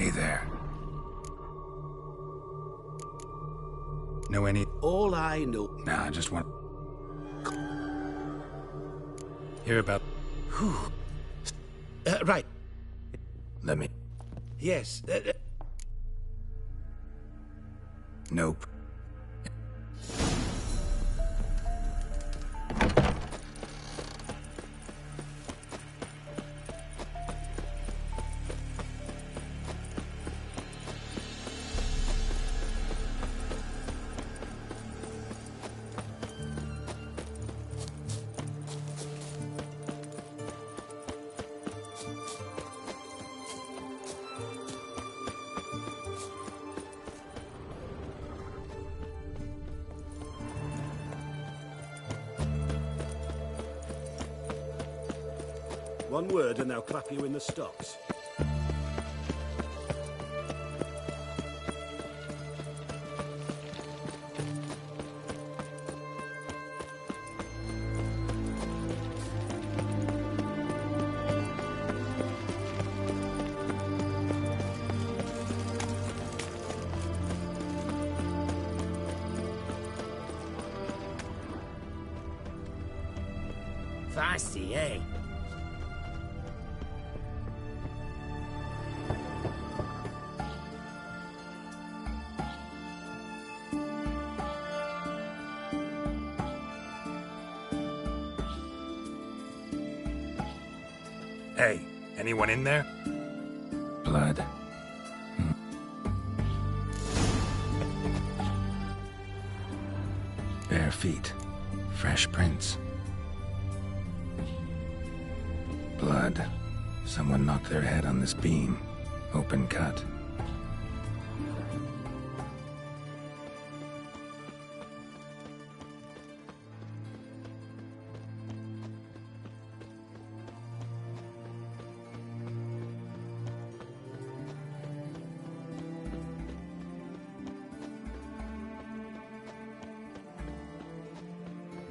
Hey there. Know any... All I know... Nah, I just want... Hear about... right. Let me... Yes. Nope. One word and they'll clap you in the stocks. Feisty, eh? Hey, anyone in there? Blood. Bare feet. Fresh prints. Blood. Someone knocked their head on this beam. Open cut.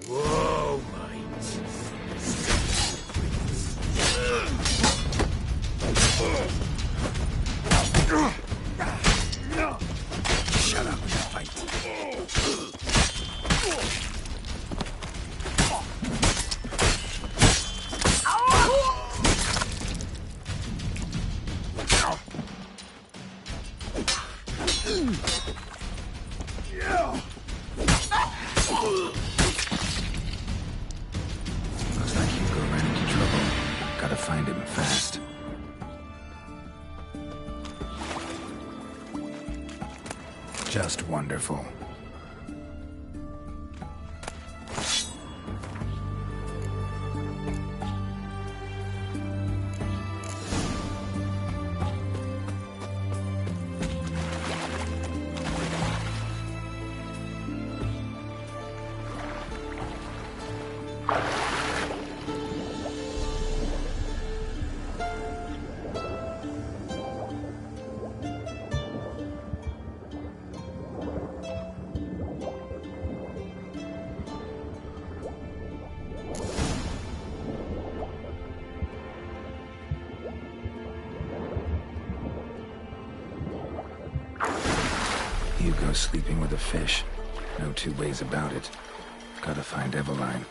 Whoa, mate. Shut up and fight. Looks like Hugo ran into trouble. Gotta find him fast. Just wonderful. Hugo's sleeping with a fish. No two ways about it. Gotta find Eveline.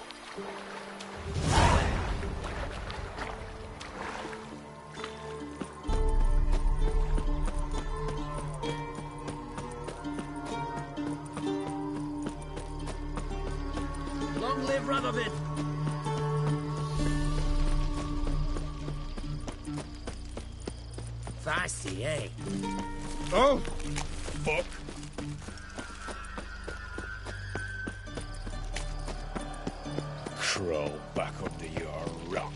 Long live Radovid! Feisty, eh? Oh, fuck. Crawl back under your rock.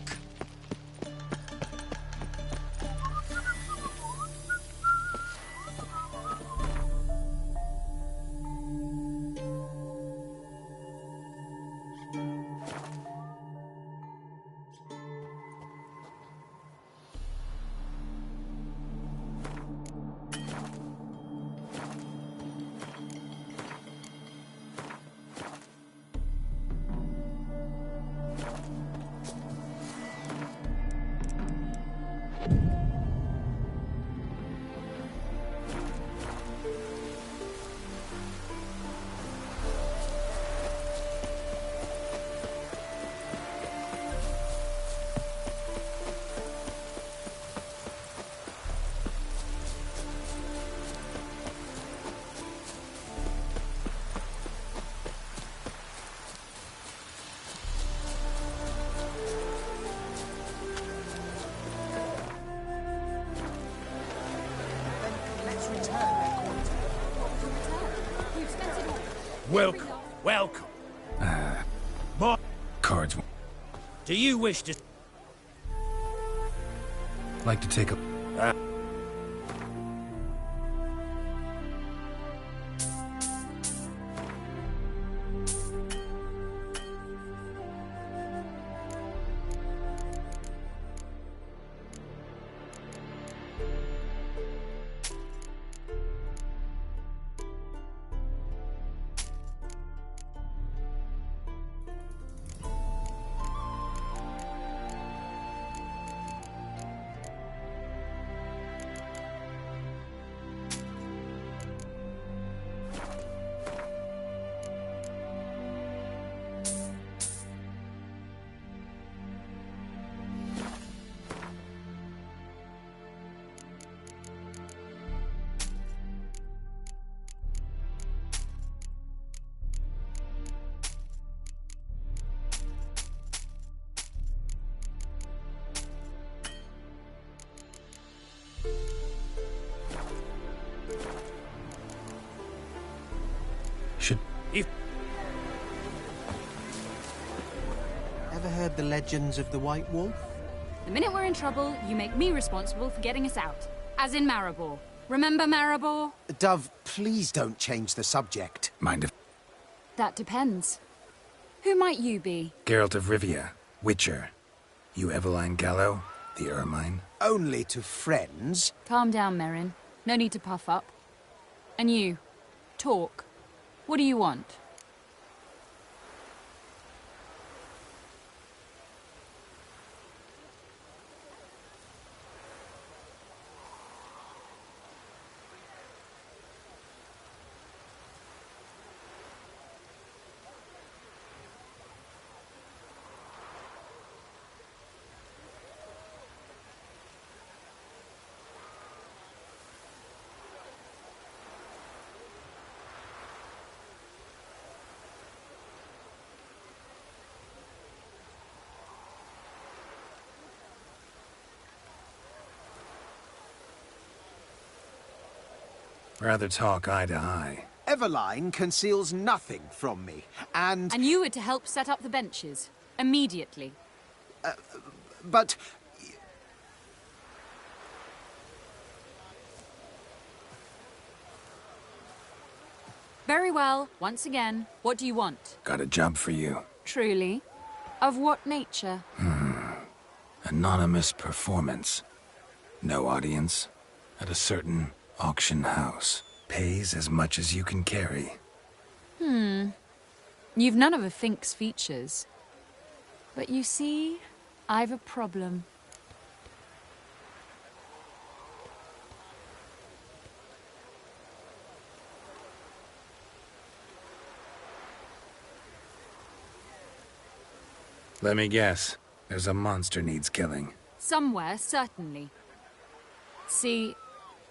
Guards return their quarter. We've spent it all. Welcome, welcome. But Cards. do you wish to... Like to take a... Should... If... Ever heard the legends of the White Wolf? The minute we're in trouble, you make me responsible for getting us out. As in Maribor. Remember Maribor? Dove, please don't change the subject. Mind if... That depends. Who might you be? Geralt of Rivia, Witcher. You Eveline Gallo, the Ermine. Only to friends. Calm down, Merrin. No need to puff up. And you, talk. What do you want? Rather talk eye to eye. Eveline conceals nothing from me, and... And you were to help set up the benches. Immediately. But... Very well. Once again, what do you want? Got a job for you. Truly? Of what nature? Anonymous performance. No audience. At a certain auction house. Pays as much as you can carry. You've none of a Fink's features. But you see, I've a problem. Let me guess. There's a monster needs killing. Somewhere, certainly. See,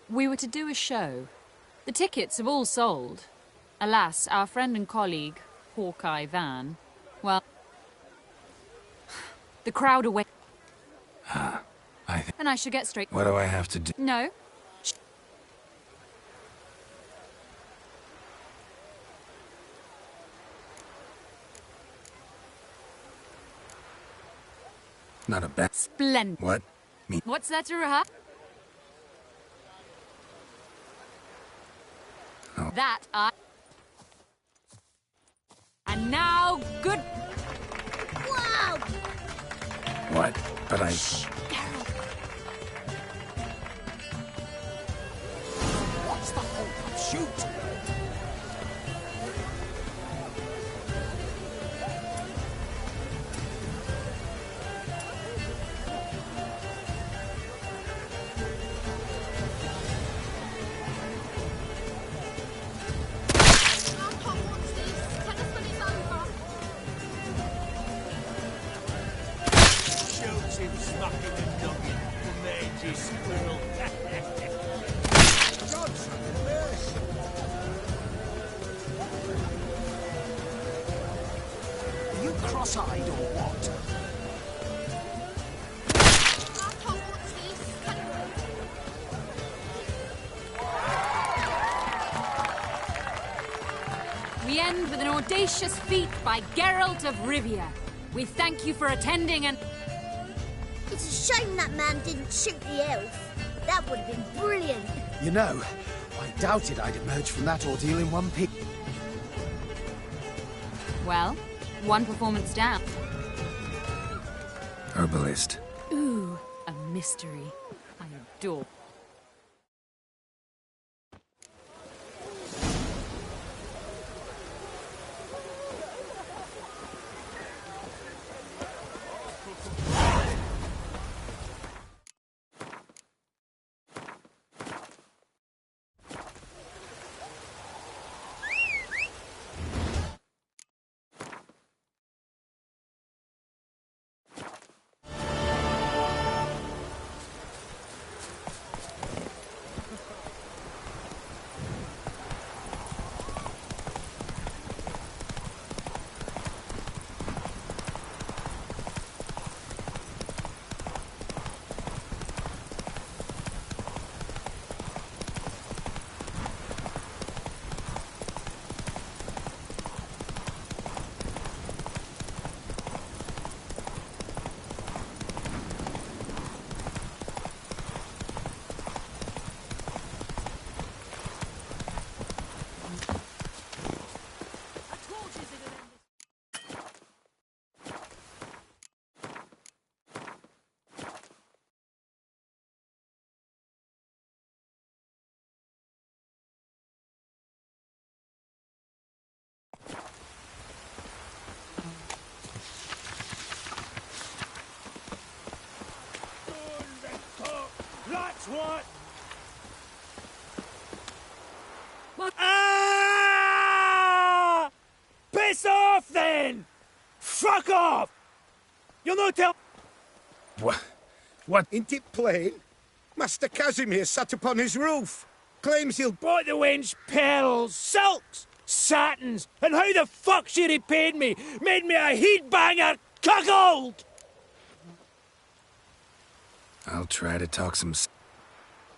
we were to do a show. The tickets have all sold. Alas, our friend and colleague, Hawkeye Van, well... The crowd away... I think... And I should get straight... What do I have to do? No. Not a bad... Splendid. What? Me? What's that to rehearse? Oh. That I... And now, good... Wow! What? But I... What's the hold-up? Shoot! Shoots him smack in the noggin. The mangy squirrel. God's mercy! Are you cross-eyed or what? We end with an audacious feat by Geralt of Rivia. We thank you for attending and... It's a shame that man didn't shoot the elf. That would have been brilliant. You know, I doubted I'd emerge from that ordeal in one piece. Well, one performance down. Herbalist. Ooh, a mystery. I adore. That's what... Ah! Piss off, then! Fuck off! You'll not tell... What? Ain't it plain? Master Casimir sat upon his roof. Claims he'll... Bought the wench pearls, silks, satins, and how the fuck she repaid me? Made me a heat-banger cuckold! I'll try to talk some...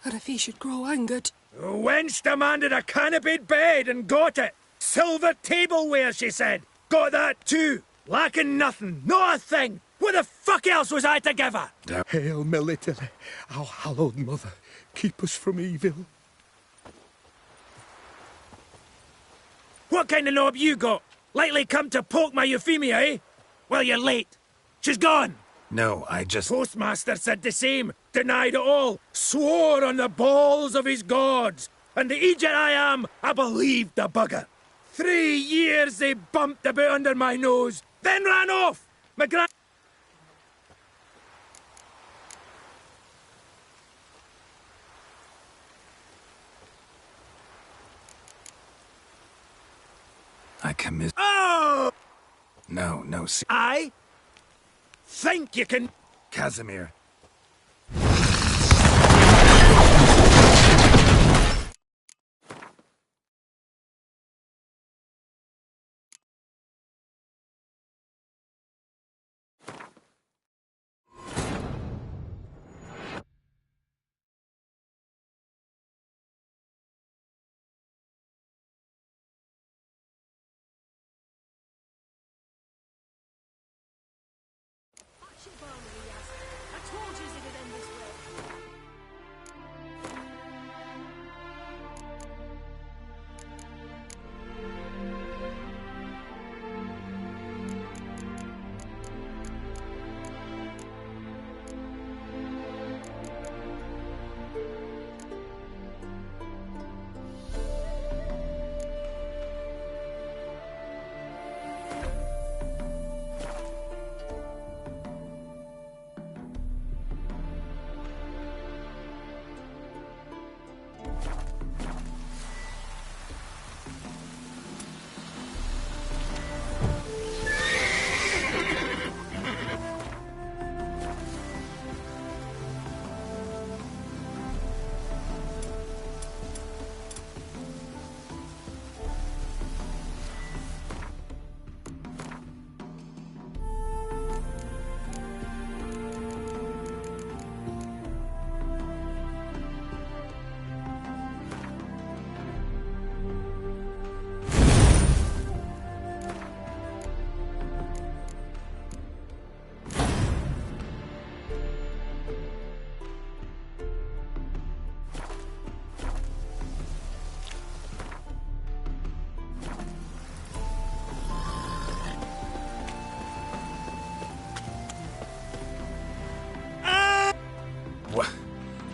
And if he should grow angered... The wench demanded a canopied bed and got it. Silver tableware, she said. Got that too. Lacking nothing, not a thing. What the fuck else was I to give her? Hail Melitele, our hallowed mother, keep us from evil. What kind of knob you got? Likely come to poke my Euphemia, eh? Well, you're late. She's gone. No, I just... Postmaster said the same. Denied it all. Swore on the balls of his gods. And the Egypt I am, I believed the bugger. 3 years they bumped about under my nose, then ran off. My grand... I commit... Oh! No, see... I think you can... Casimir.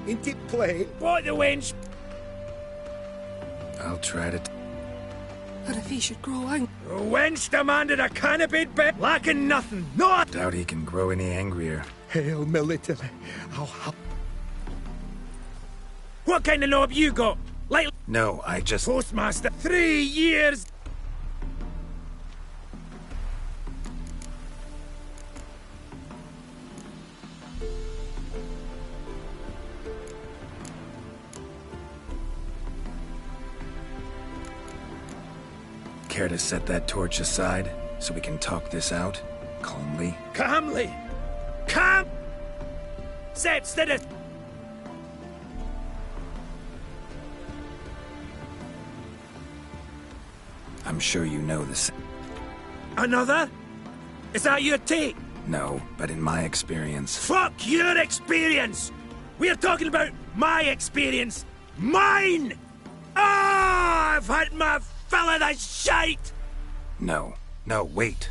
Ain't it plain? What the wench? I'll try to... But if he should grow angry... The wench demanded a canopied bed, lacking nothing. No! Doubt he can grow any angrier. Hail military. How What kind of knob you got? Like No, I just... Postmaster. 3 years! Care to set that torch aside, so we can talk this out? Calmly? Calmly! Calm! Set steady! I'm sure you know this. Another? Is that your take? No, but in my experience... Fuck your experience! We're talking about my experience! Mine! Ah! I've had my fill of the shite! No. No, wait.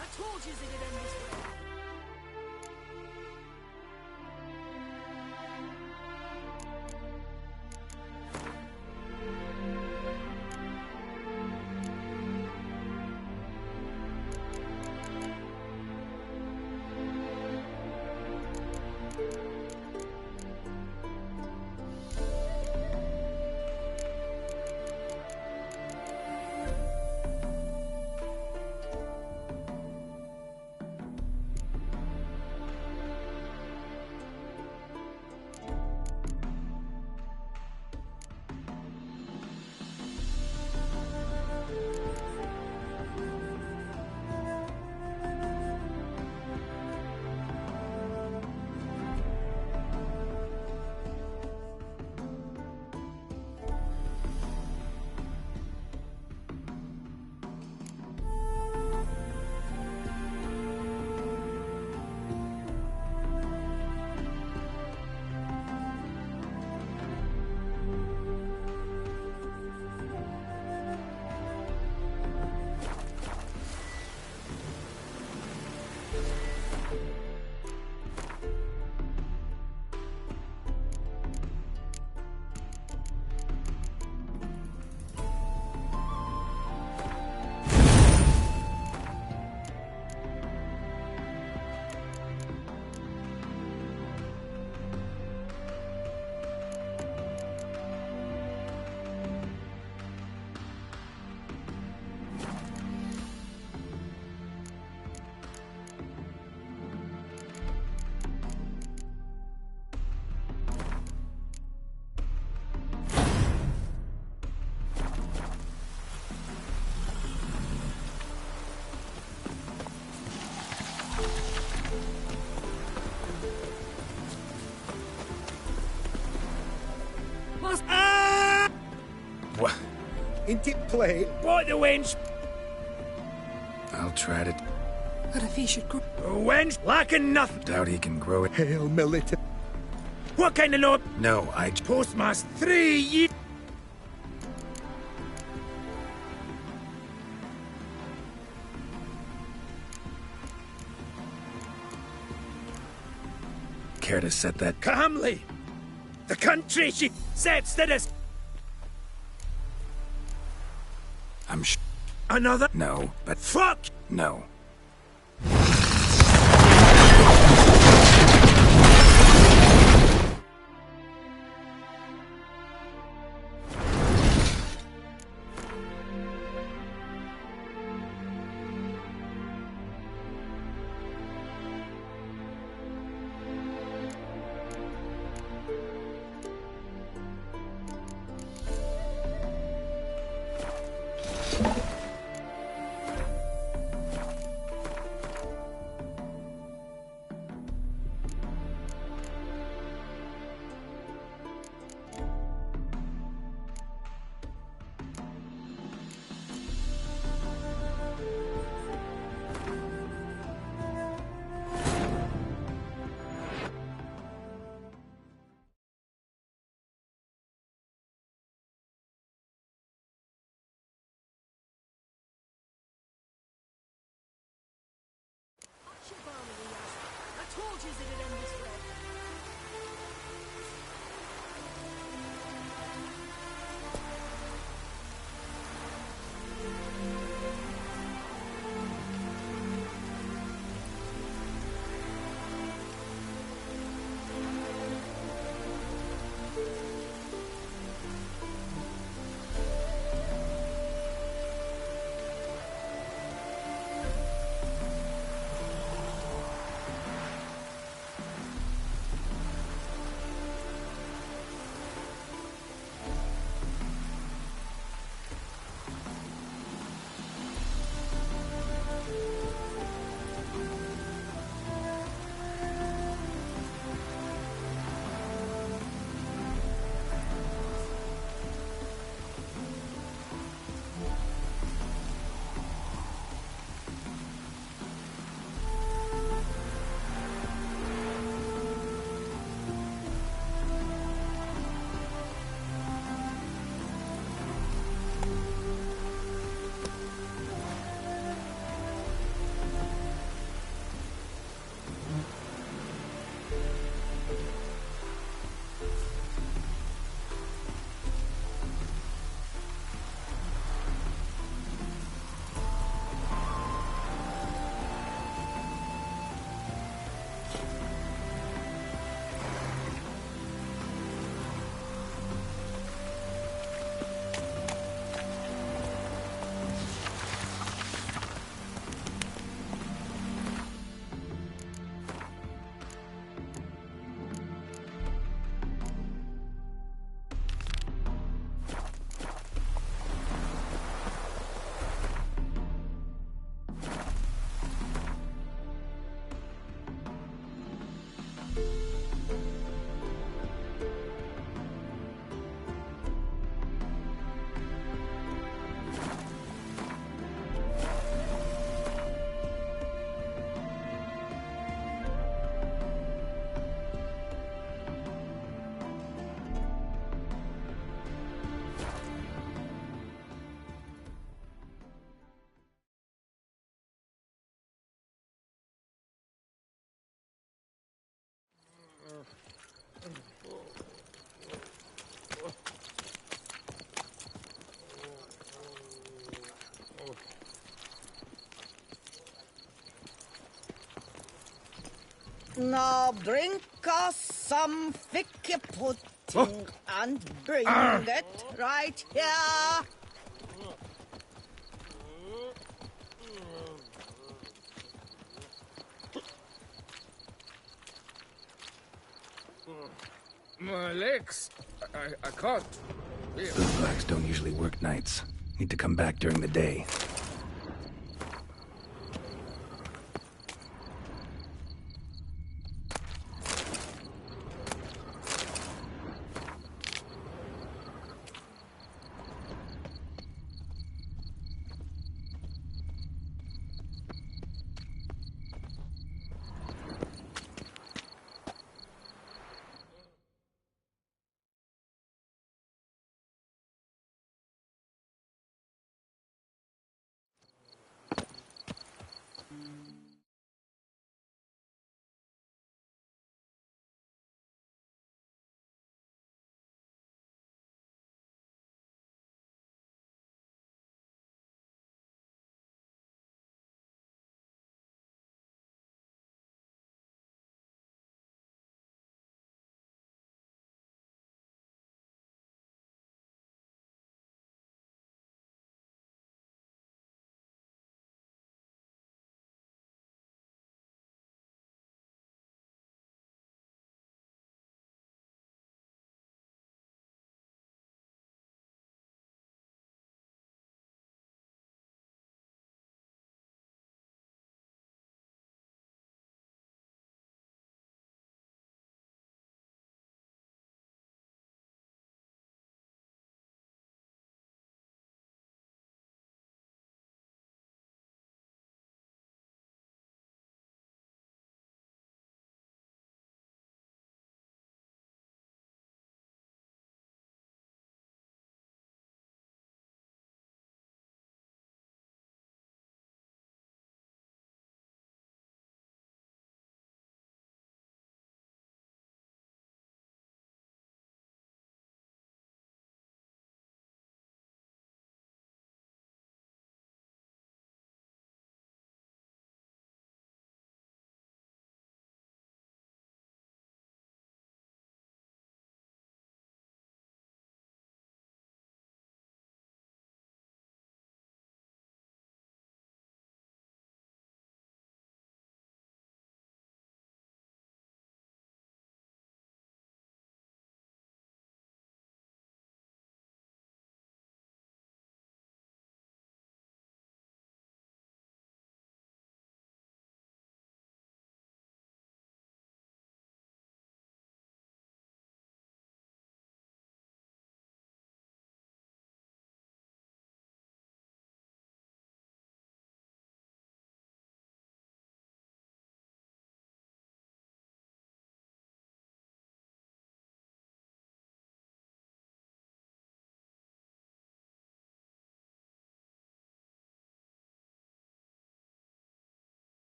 I told you it'd end this way. What? Ain't it plain? What the wench? I'll try to... But if he should grow... The wench lacking nothing. Doubt he can grow it. Hail military. What kind of knob? No, Postmaster. 3 years. Care to set that... Calmly! The country she sets to this. I'm sh... Another? No, but... Fuck! No. ages it'd end this way. Now bring us some thick pudding and bring it right here. My legs. I can't. Those blacks don't usually work nights. Need to come back during the day.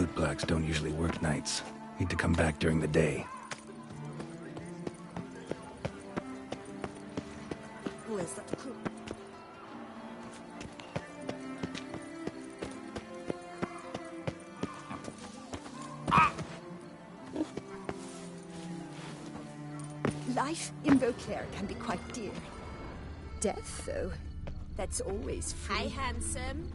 bootblacks don't usually work nights. Need to come back during the day. Who is that crew? Life in Beauclair can be quite dear. Death, though, that's always free. Hey, handsome.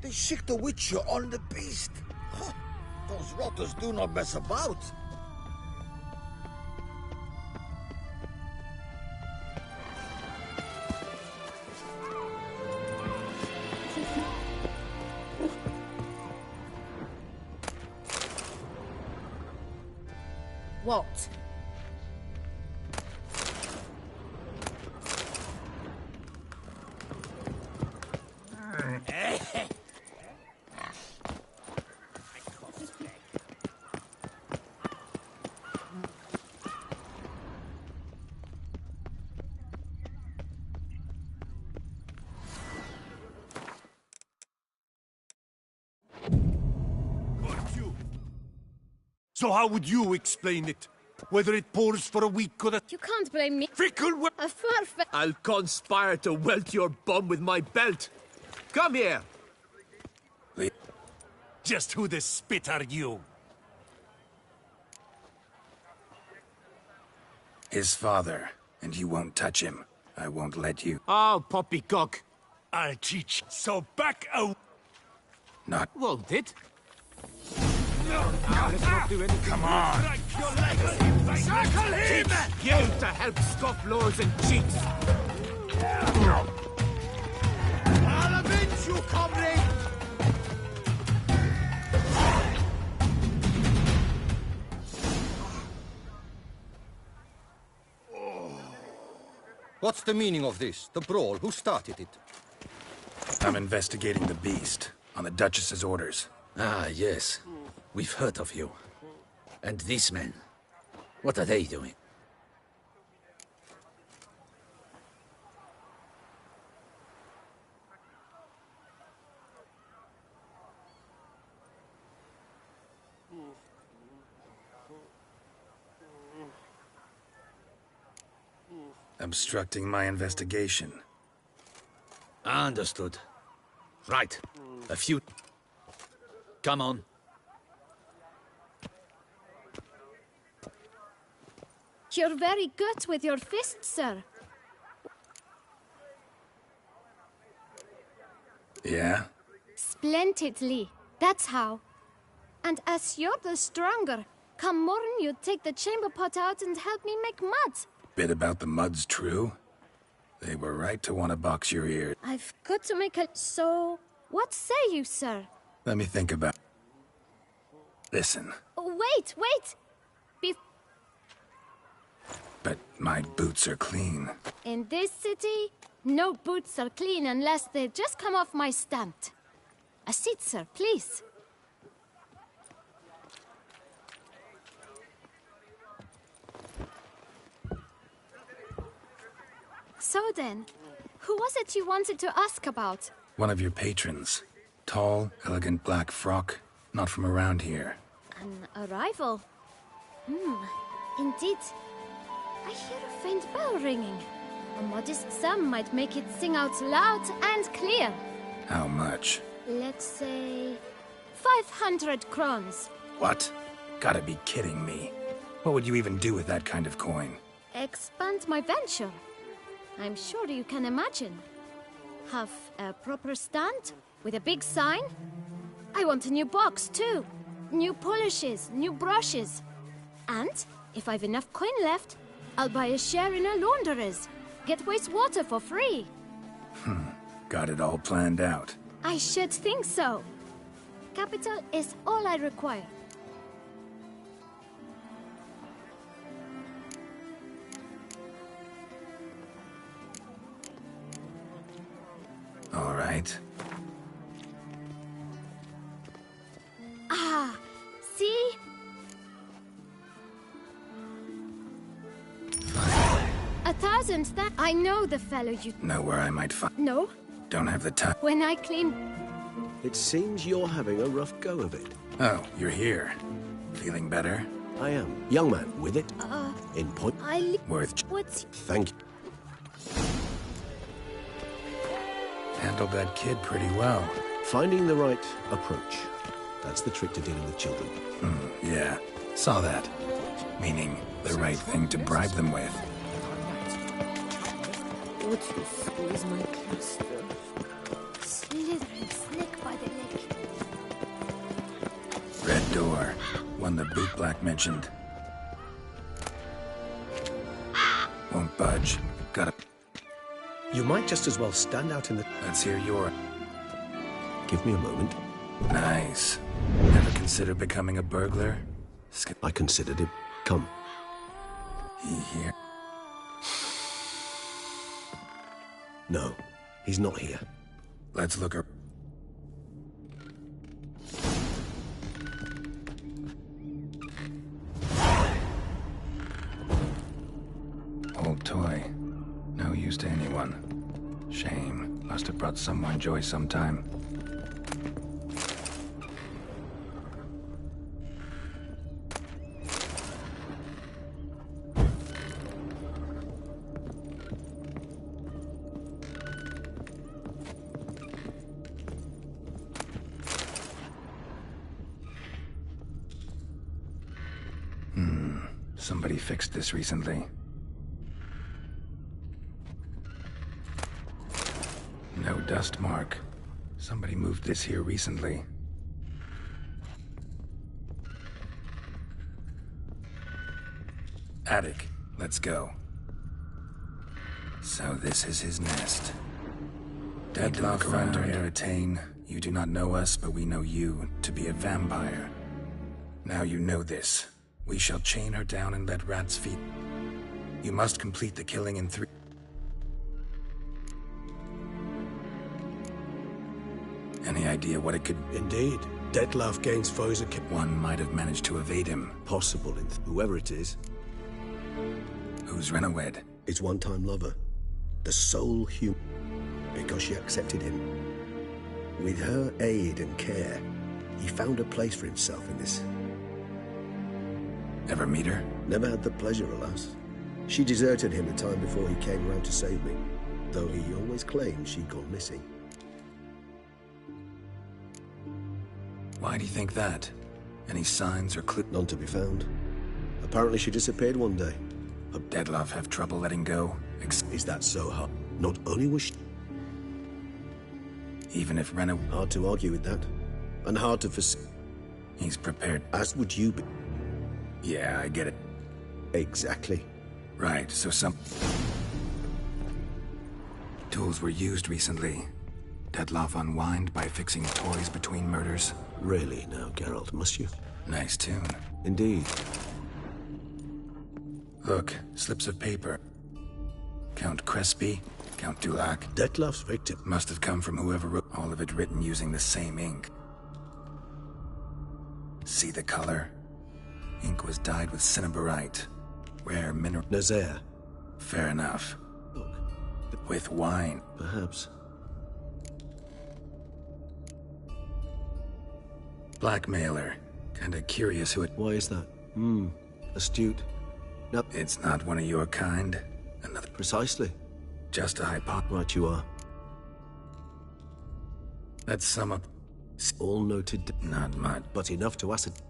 They sick the Witcher on the beast. Huh. Those rotters do not mess about. What? So how would you explain it? Whether it pours for a week or a... You can't blame me. Fickle A farfet. I'll conspire to welt your bum with my belt. Come here. Just who the spit are you? His father, and you won't touch him. I won't let you. Oh, poppycock. I'll teach. So back out. Not. Won't it? Let's not do anything. Come on. Circle him! You to help scofflaws and cheats. I'll avenge you, comrade! What's the meaning of this? The brawl? Who started it? I'm investigating the beast, on the Duchess's orders. Ah, yes. We've heard of you. And these men, what are they doing? Obstructing my investigation. Understood. Right. A few... Come on. You're very good with your fists, sir. Yeah? Splendidly. That's how. And as you're the stronger, come morn you take the chamber pot out and help me make mud. Bit about the mud's true? They were right to want to box your ears. I've got to make a... So, what say you, sir? Let me think about... Listen, Wait! but my boots are clean. In this city, no boots are clean unless they just come off my stant. A seat, sir, please. So then, who was it you wanted to ask about? One of your patrons. Tall, elegant black frock. Not from around here. An arrival? Indeed. I hear a faint bell ringing. A modest sum might make it sing out loud and clear. How much? Let's say... 500 crowns. What? Gotta be kidding me. What would you even do with that kind of coin? Expand my venture. I'm sure you can imagine. Have a proper stand with a big sign. I want a new box too. New polishes, new brushes. And if I've enough coin left, I'll buy a share in a launderer's. Get wastewater for free. Got it all planned out. I should think so. Capital is all I require. All right. Ah, see? Fine. 1,000 that I know the fellow you Know where I might find. No, Don't have the time. when I claim It seems you're having a rough go of it. Oh, you're here. Feeling better? I am. Young man, with it. In point. Worth. What's Thank you. Handled that kid pretty well. Finding the right approach. That's the trick to dealing with children. Yeah, saw that. Meaning, the right thing to bribe them with. What's this? Where's my cluster? slithering snake by the leg? Red door. One the boot black mentioned. Won't budge. Gotta... You might just as well stand out in the... Let's hear your... Give me a moment. Nice. Never considered becoming a burglar? I considered it. Come. He here. No, he's not here. Let's look her. Old toy. No use to anyone. Shame. Must have brought someone joy sometime. Somebody fixed this recently. No dust mark. Somebody moved this here recently. Attic. Let's go. So this is his nest. Deadlock under Attain. You do not know us, but we know you to be a vampire. Now you know this. We shall chain her down and let rats feed. You must complete the killing in 3. Any idea what it could... Indeed. Dettlaff gains foes a... One might have managed to evade him. Possible in... Whoever it is. Who's Renawed? His one-time lover. The sole human. Because she accepted him. With her aid and care, he found a place for himself in this... Ever meet her? Never had the pleasure, alas. She deserted him a time before he came around to save me, though he always claimed she'd gone missing. Why do you think that? Any signs or clues? None to be found. Apparently she disappeared one day. Did Dettlaff have trouble letting go? Is that so hard? Not only was she... Even if Renawed... Hard to argue with that. And hard to foresee. He's prepared. As would you be. Yeah, I get it. Exactly. Right, so some... Tools were used recently. Dettlaff unwind by fixing toys between murders. Really now, Geralt, must you? Nice tune. Indeed. Look, slips of paper. Count Crespi, Count Dulac. Dettlaff's victim. Must have come from whoever wrote all of it written using the same ink. See the color? Ink was dyed with cinnabarite. Rare mineral... Nazaire. Fair enough. Look. With wine. Perhaps. Blackmailer. Kinda curious who it... Why is that? Astute. No. It's not one of your kind. Another... Precisely. Just a hypothesis. Right you are. Let's sum up. All noted... Not much. But enough to ascertain.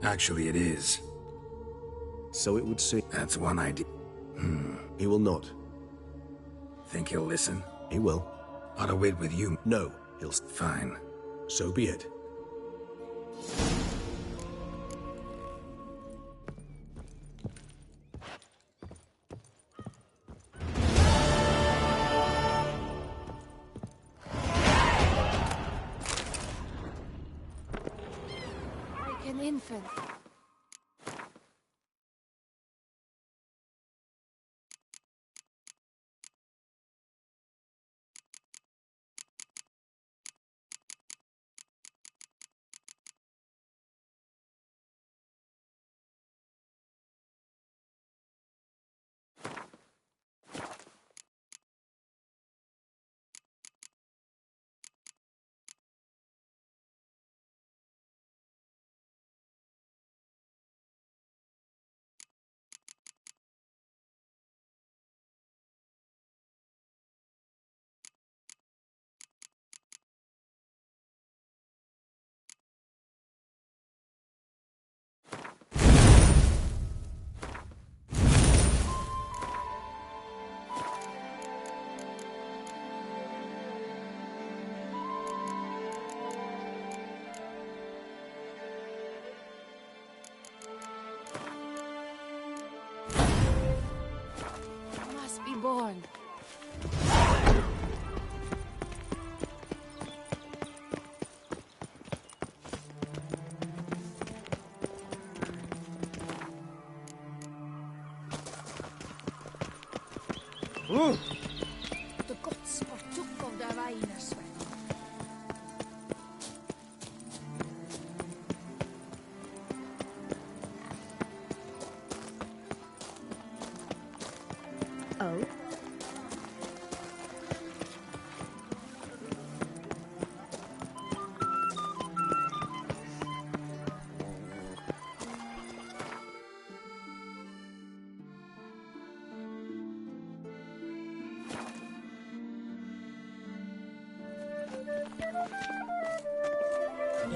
Actually, it is. So it would seem. That's one idea. He will not. Think he'll listen? He will. Ought to wait with you. No, he'll... Fine. So be it. Like an infant. Must be born. De gods partook av der veiene, Sven. Oh?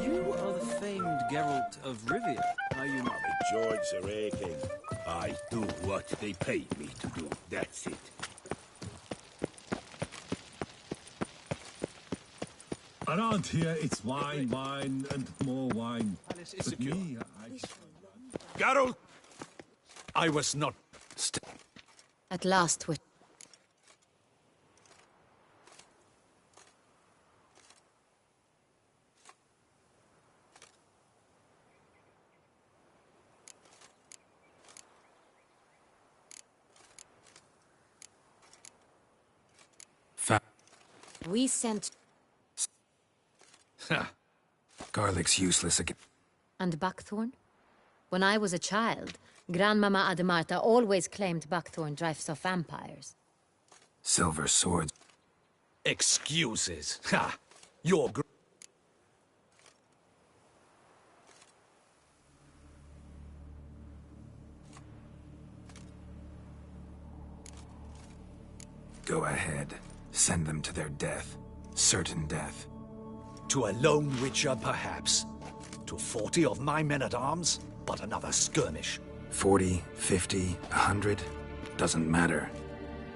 You are the famed Geralt of Rivia, are you not? George the King. I do what they paid me to do. That's it. Around here, it's wine, wine, and more wine. But me, Geralt! I was not... At last we... We sent... Garlic's useless again. And Buckthorn? When I was a child, Grandmama Ademarta always claimed Buckthorn drives off vampires. Silver swords. Excuses. Ha! You're Go ahead. Send them to their death. Certain death. To a lone witcher, perhaps. To 40 of my men-at-arms, but another skirmish. 40, 50, 100? Doesn't matter.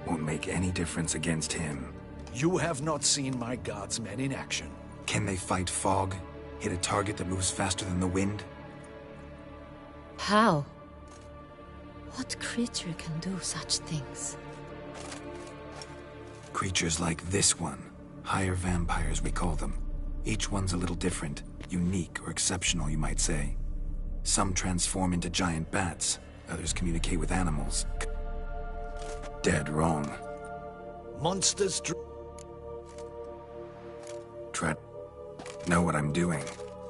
Won't make any difference against him. You have not seen my guardsmen in action. Can they fight fog? Hit a target that moves faster than the wind? How? What creature can do such things? Creatures like this one. Higher vampires, we call them. Each one's a little different. Unique or exceptional, you might say. Some transform into giant bats. Others communicate with animals. Dead wrong. Monsters know what I'm doing.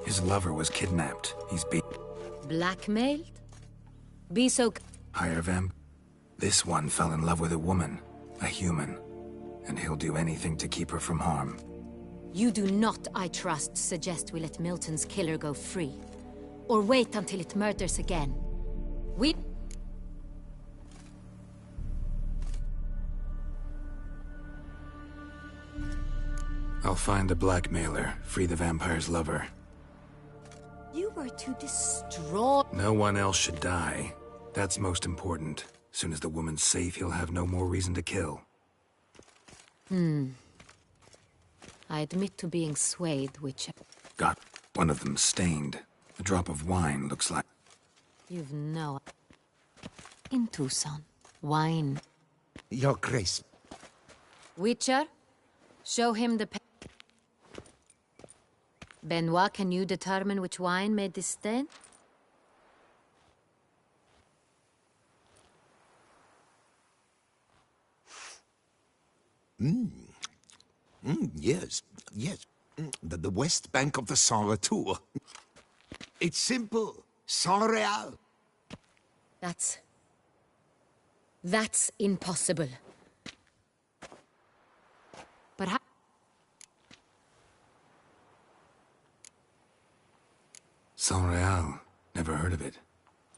His lover was kidnapped. He's Blackmailed? Be so... Higher vamp. This one fell in love with a woman. A human. And he'll do anything to keep her from harm. You do not, I trust, suggest we let Milton's killer go free. Or wait until it murders again. We... I'll find the blackmailer, free the vampire's lover. You were to destroy... No one else should die. That's most important. Soon as the woman's safe, he'll have no more reason to kill. I admit to being swayed, Witcher. Got one of them stained. A drop of wine looks like... You've no... In Tucson, wine. Your Grace. Witcher, show him the... Benoit, can you determine which wine made this stain? Yes, yes. The west bank of the Saint Retour. It's simple. Saint Real. That's impossible. Perhaps... Saint Real. Never heard of it.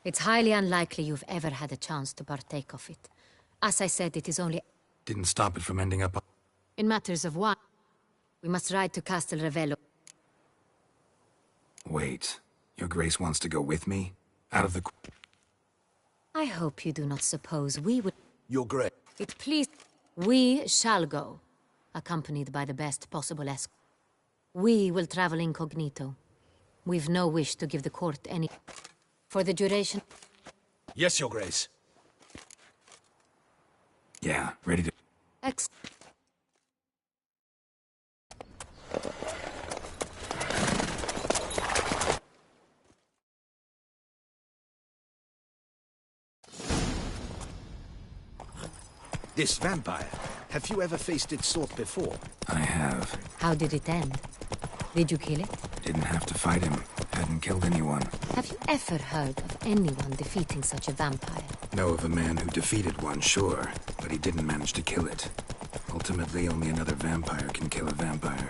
It's highly unlikely you've ever had a chance to partake of it. As I said, it is only... Didn't stop it from ending up... In matters of wine, we must ride to Castel Revello. Wait. Your Grace wants to go with me? Out of the... I hope you do not suppose we would... Your Grace. It please... We shall go, accompanied by the best possible escort. We will travel incognito. We've no wish to give the court any... For the duration... Yes, Your Grace. Yeah, ready to... This vampire, have you ever faced its sort before? I have. How did it end? Did you kill it? Didn't have to fight him. Hadn't killed anyone. Have you ever heard of anyone defeating such a vampire? Know of a man who defeated one, sure, but he didn't manage to kill it. Ultimately, only another vampire can kill a vampire.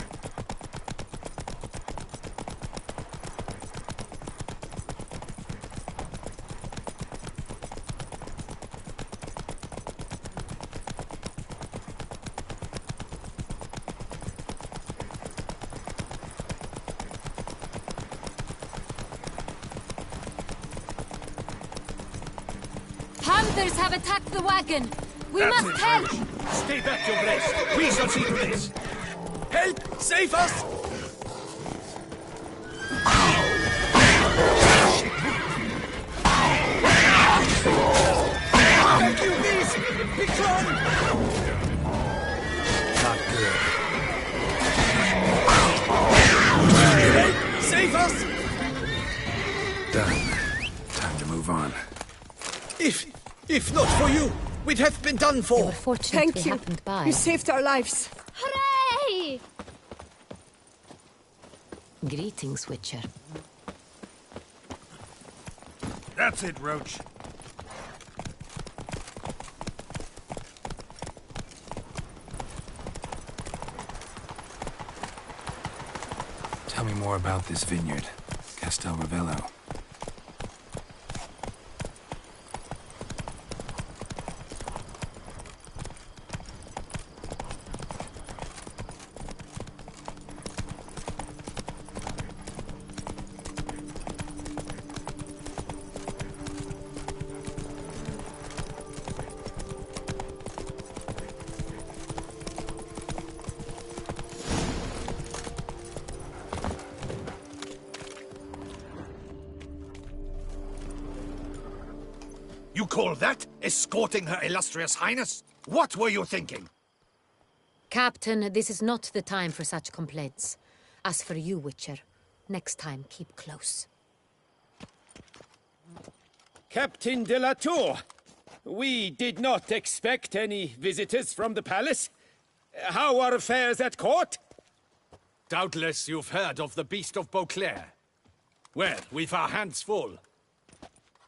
Hunters have attacked the wagon! We must help! Stay back, Your Grace! We shall see to this! Help! Save us! Thank you, Miss! Pictron! Not good. Save us! Done. Time to move on. If not for you, we'd have been done for. They were fortunate Thank we you. happened by. You saved our lives. Hooray! Greetings, Witcher. That's it, Roach. Tell me more about this vineyard, Castel Revello. You call that escorting Her Illustrious Highness? What were you thinking? Captain, this is not the time for such complaints. As for you, Witcher, next time keep close. Captain de la Tour, we did not expect any visitors from the palace. How are affairs at court? Doubtless you've heard of the Beast of Beauclair. Well, we've our hands full.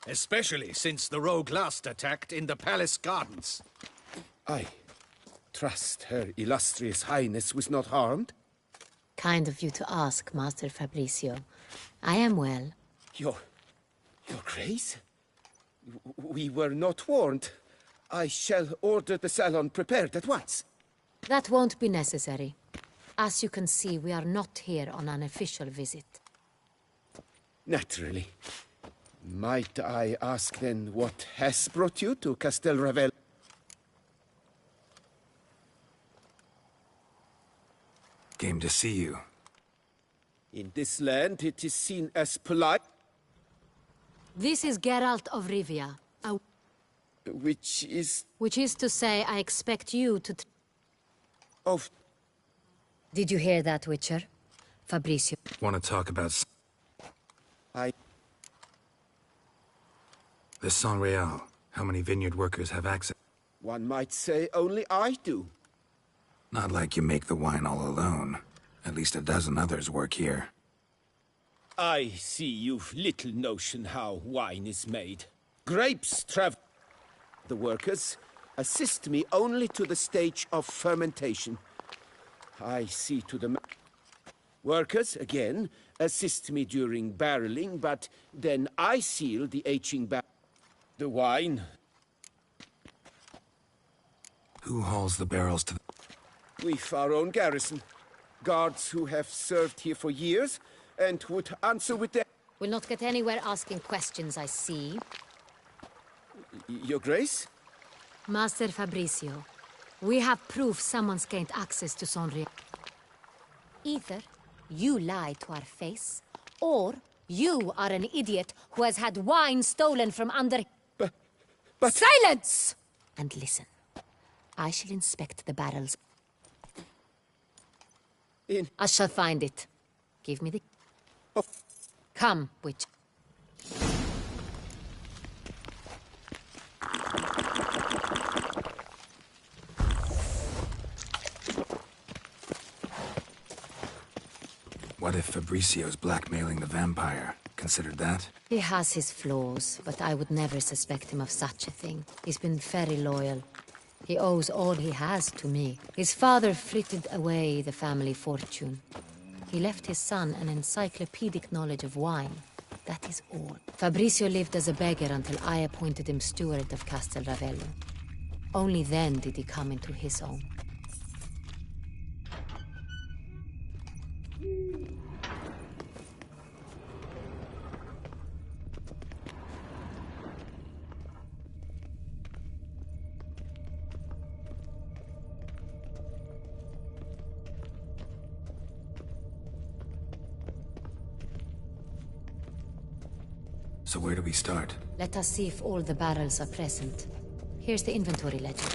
Especially since the rogue last attacked in the palace gardens. I trust Her Illustrious Highness was not harmed. Kind of you to ask, Master Fabricio. I am well. Your Grace? We were not warned. I shall order the salon prepared at once. That won't be necessary. As you can see, we are not here on an official visit. Naturally. Might I ask then what has brought you to Castel Ravel? Came to see you. In this land, it is seen as polite. This is Geralt of Rivia. Which is... Which is to say, I expect you to... Of... Did you hear that, Witcher? Fabrizio. Want to talk about... The Saint-Réal. How many vineyard workers have access? One might say only I do. Not like you make the wine all alone. At least a dozen others work here. I see you've little notion how wine is made. Grapes travel. The workers assist me only to the stage of fermentation. I see to the... Workers, again, assist me during barreling, but then I seal the aging the wine. Who hauls the barrels to the... We've our own garrison. Guards who have served here for years, and would answer with their... We'll not get anywhere asking questions, I see. Your Grace? Master Fabrizio, we have proof someone's gained access to Saint-Réal. Either you lie to our face, or you are an idiot who has had wine stolen from under... But... Silence! And listen. I shall inspect the barrels. I shall find it. Give me the... Oh. Come, witch. What if Fabricio's blackmailing the vampire? Considered that? He has his flaws, but I would never suspect him of such a thing. He's been very loyal. He owes all he has to me. His father frittered away the family fortune. He left his son an encyclopedic knowledge of wine. That is all. Fabrizio lived as a beggar until I appointed him steward of Castel Ravello. Only then did he come into his own. So where do we start? Let us see if all the barrels are present. Here's the inventory ledger.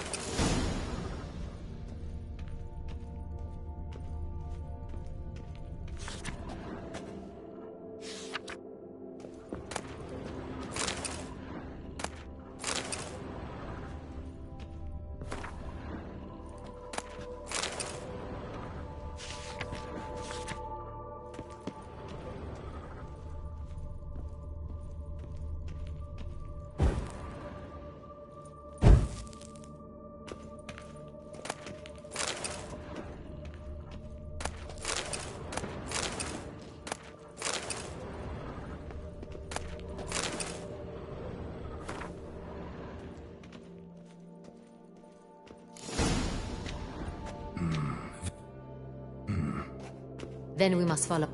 Then we must follow.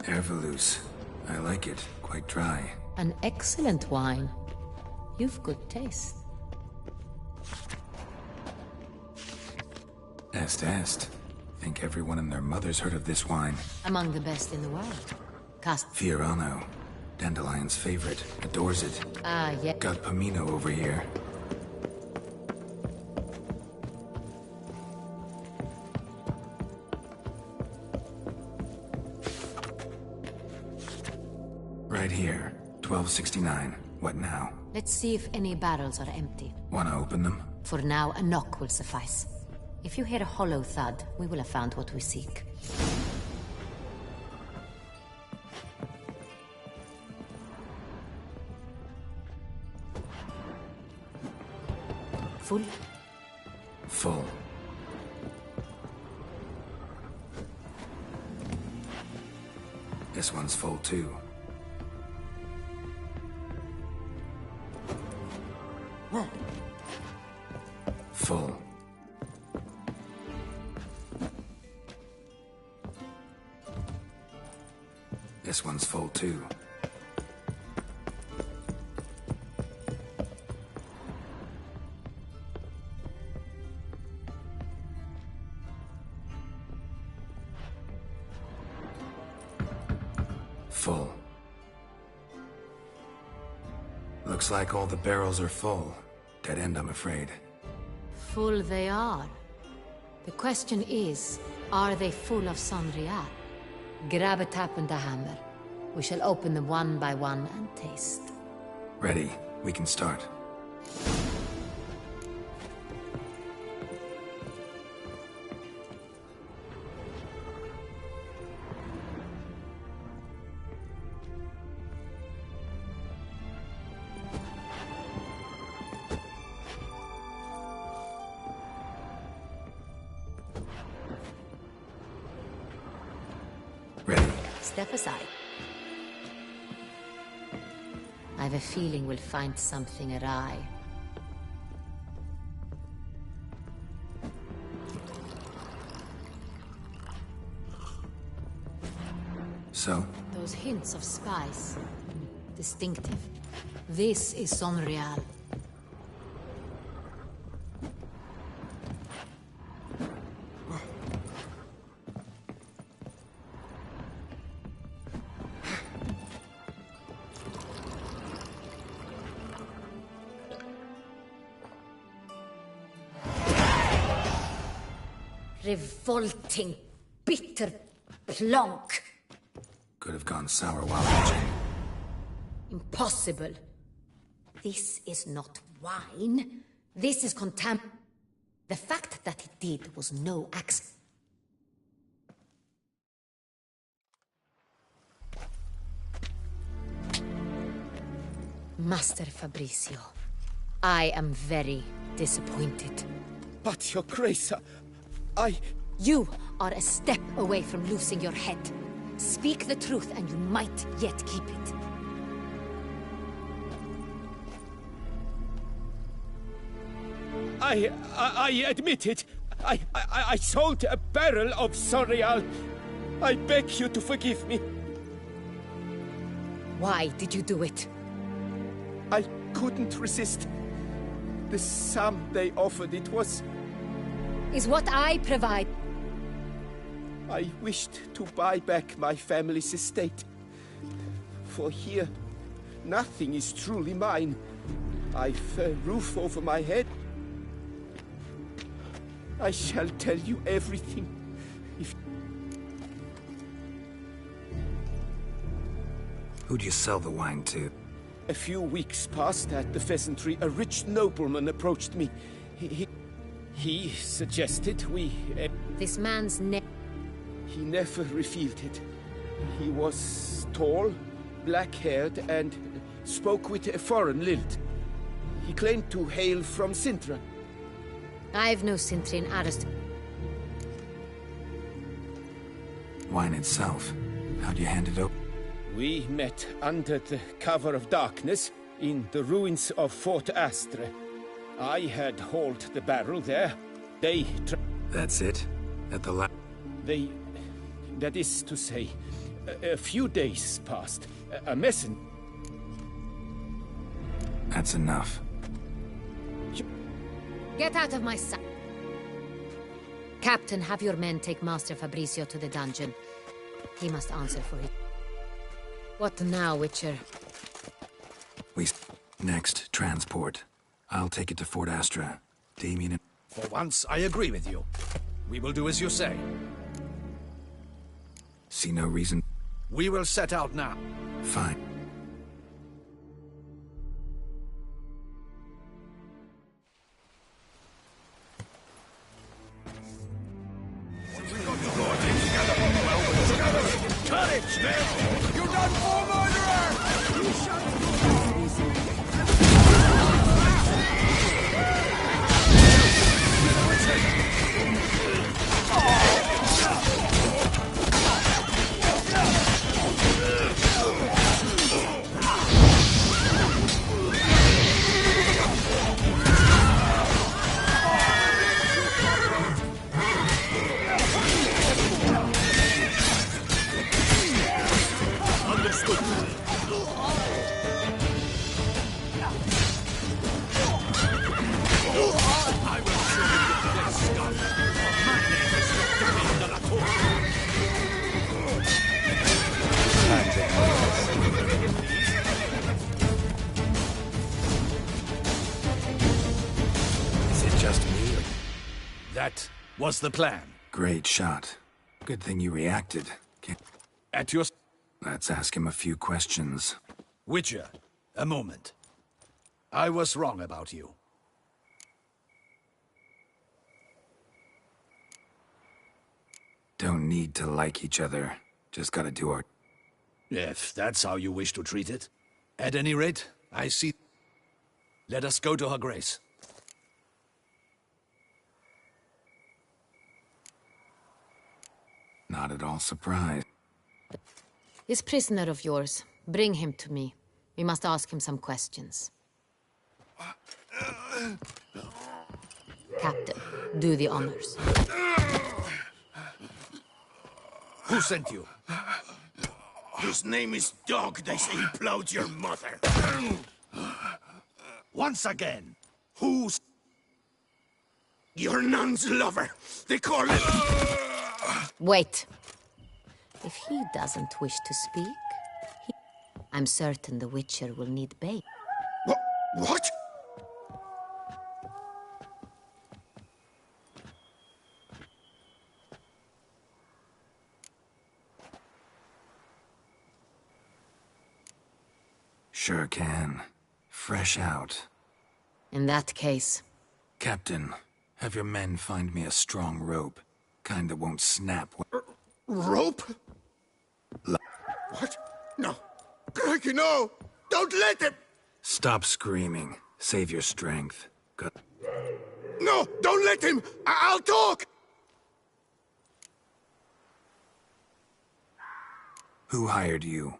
Ervelous. I like it. Quite dry. An excellent wine. You've good taste. Est. Think everyone and their mother's heard of this wine. Among the best in the world. Fiorano. Dandelion's favorite. Adores it. Ah, yeah. Got Pomino over here. Right here. 1269. What now? Let's see if any barrels are empty. Wanna open them? For now, a knock will suffice. If you hear a hollow thud, we will have found what we seek. Full? Full. This one's full too. Full. This one's full too. Full. Looks like all the barrels are full. Dead end, I'm afraid. Full they are. The question is, are they full of Sangria? Grab a tap and a hammer. We shall open them one by one and taste. Ready. We can start. Step aside. I have a feeling we'll find something awry. So? Those hints of spice. Distinctive. This is Sonreal. Revolting, bitter plonk. Could have gone sour while aging. Impossible. This is not wine. This is The fact that it did was no accident. Master Fabrizio, I am very disappointed. But, Your Grace, You are a step away from losing your head. Speak the truth and you might yet keep it. I admit it. I sold a barrel of Sonreal. I beg you to forgive me. Why did you do it? I couldn't resist. The sum they offered, it was... Is what I provide. I wished to buy back my family's estate. For here, nothing is truly mine. I've a roof over my head. I shall tell you everything. Who'd you sell the wine to? A few weeks past at the Pheasantry, a rich nobleman approached me. He suggested we... This man's name... He never revealed it. He was tall, black-haired, and spoke with a foreign lilt. He claimed to hail from Sintra. I've no Sintra in Arist. Wine itself. How'd you hand it over? We met under the cover of darkness in the ruins of Fort Astre. I had hauled the barrel there. That's it? At the that is to say, a few days passed. A messenger... That's enough. Get out of my sight. Captain, have your men take Master Fabrizio to the dungeon. He must answer for it. What now, Witcher? Next, transport. I'll take it to Fort Astra. Damien and... For once, I agree with you. We will do as you say. See no reason... We will set out now. Fine. Courage, man! You're done for, murderer! You shot What's the plan? Great shot. Good thing you reacted. At your... Let's ask him a few questions. Witcher, a moment. I was wrong about you. Don't need to like each other. Just gotta do our... If that's how you wish to treat it. At any rate, I see... Let us go to her grace. Not at all surprised. This prisoner of yours, bring him to me. We must ask him some questions. Captain, do the honors. Who sent you? His name is Dog. They say he plowed your mother. Once again. Who's... Your nun's lover. They call him... Wait. If he doesn't wish to speak, I'm certain the Witcher will need bait. What? Sure can. Fresh out. In that case... Captain, have your men find me a strong rope. Kind that won't snap. Rope? What? No. Crikey, no! Don't let him! Stop screaming. Save your strength. Good. No! Don't let him! I'll talk! Who hired you?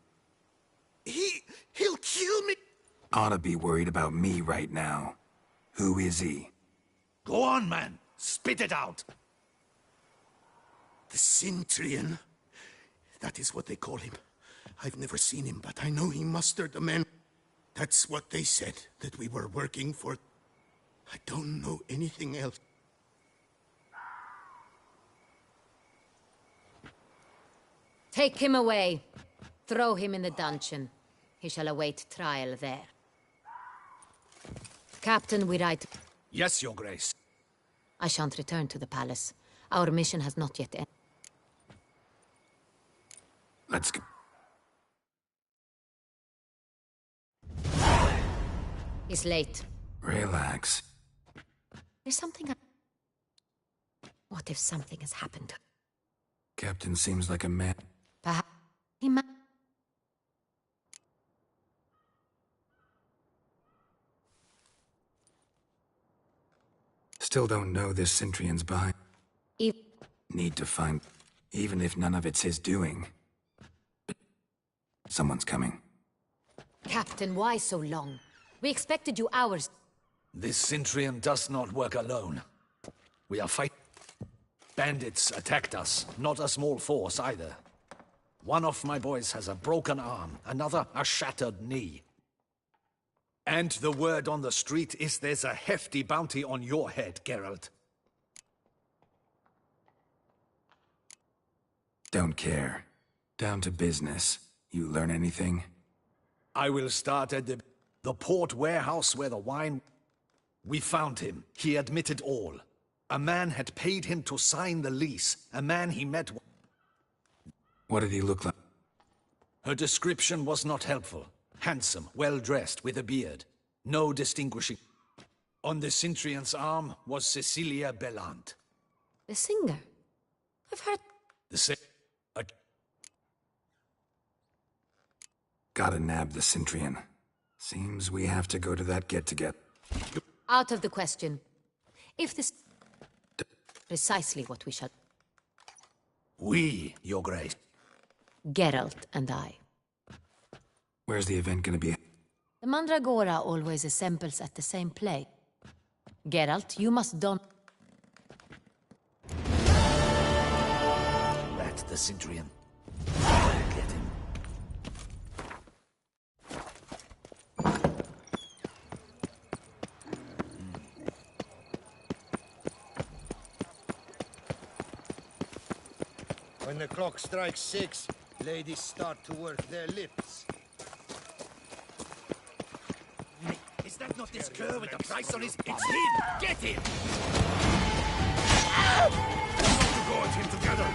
He'll kill me! Ought to be worried about me right now. Who is he? Go on, man. Spit it out. The Centurion. That is what they call him. I've never seen him, but I know he mustered the men. That's what they said, that we were working for. I don't know anything else. Take him away. Throw him in the dungeon. He shall await trial there. Captain, we write... Yes, Your Grace. I shan't return to the palace. Our mission has not yet ended. Let's go. It's late. Relax. There's something... What if something has happened? Captain seems like a man. Perhaps he might... Still don't know this Centurion's behind. If... Need to find... Even if none of it's his doing. Someone's coming. Captain, why so long? We expected you hours. This Centurion does not work alone. We are fighting. Bandits attacked us, not a small force either. One of my boys has a broken arm, another a shattered knee. And the word on the street is there's a hefty bounty on your head, Geralt. Don't care. Down to business. You learn anything? I will start at the port warehouse where the wine... We found him. He admitted all. A man had paid him to sign the lease. A man he met... What did he look like? Her description was not helpful. Handsome, well-dressed, with a beard. No distinguishing... On the Centurion's arm was Cecilia Bellant. The singer? I've heard... Gotta nab the Centurion. Seems we have to go to that get-together. Out of the question. If this... Precisely what we shall... We, Your Grace. Geralt and I. Where's the event gonna be? The Mandragora always assembles at the same place. Geralt, you must don... Rat the Centurion. Get him. When the clock strikes 6, ladies start to work their lips. Is that not this cur with the price on his... It's him! Get him! Go at him together!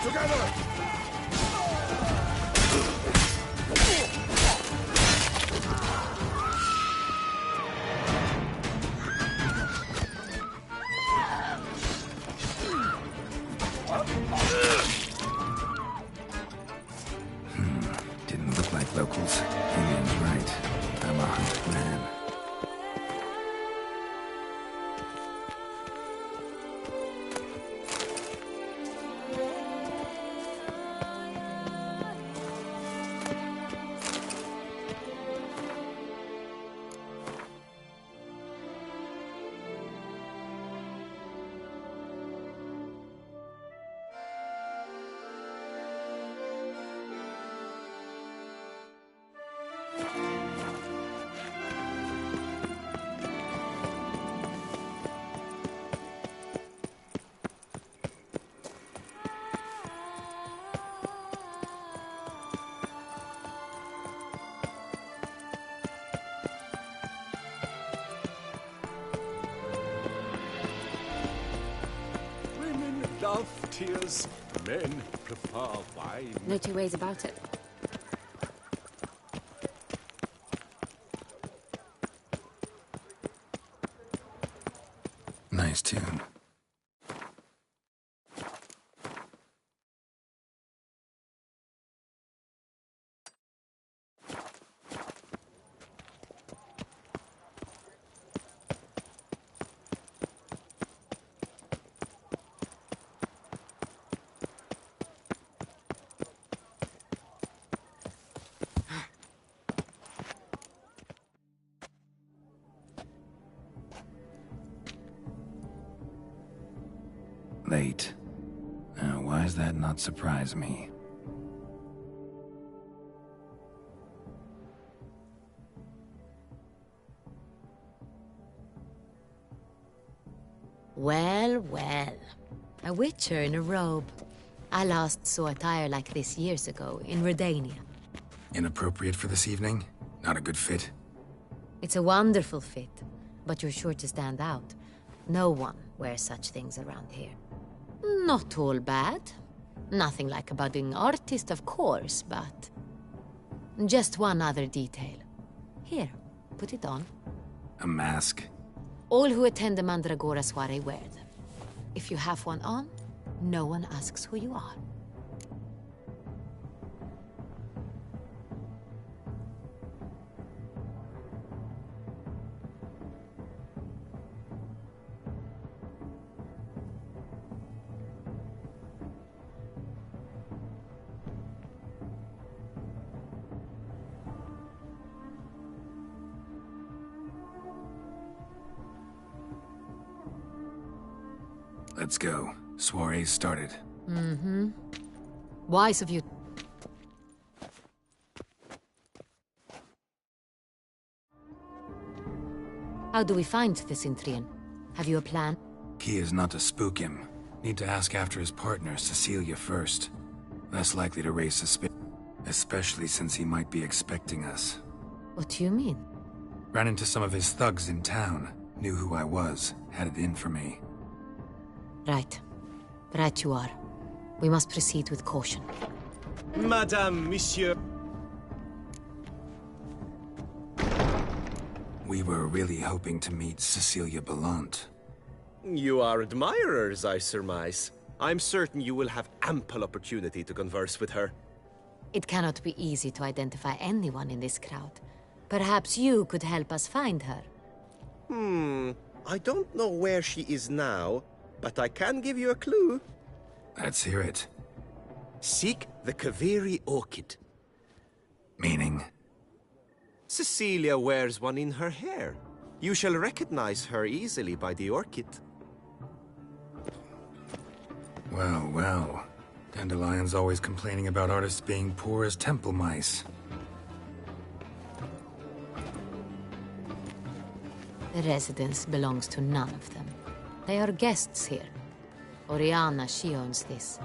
Together! Didn't look like locals. Indian's right. I'm a hunted man. Love tears, men prefer wine. No two ways about it. Nice tune. Late. Now, why does that not surprise me? Well, well. A witcher in a robe. I last saw attire like this years ago in Redania. Inappropriate for this evening? Not a good fit? It's a wonderful fit, but you're sure to stand out. No one wears such things around here. Not all bad. Nothing like a budding artist, of course, but... just one other detail. Here, put it on. A mask? All who attend the Mandragora soiree wear them. If you have one on, no one asks who you are. Let's go. Soiree's started. Mm-hmm. Wise of you. How do we find this Intrian? Have you a plan? Key is not to spook him. Need to ask after his partner, Cecilia, first. Less likely to raise suspicion. Especially since he might be expecting us. What do you mean? Ran into some of his thugs in town. Knew who I was. Had it in for me. Right. Right you are. We must proceed with caution. Madame, Monsieur. We were really hoping to meet Cecilia Belant. You are admirers, I surmise. I'm certain you will have ample opportunity to converse with her. It cannot be easy to identify anyone in this crowd. Perhaps you could help us find her. I don't know where she is now, but I can give you a clue. Let's hear it. Seek the Kaveri orchid. Meaning? Cecilia wears one in her hair. You shall recognize her easily by the orchid. Well, well. Dandelion's always complaining about artists being poor as temple mice. The residence belongs to none of them. They are guests here. Oriana, she owns this.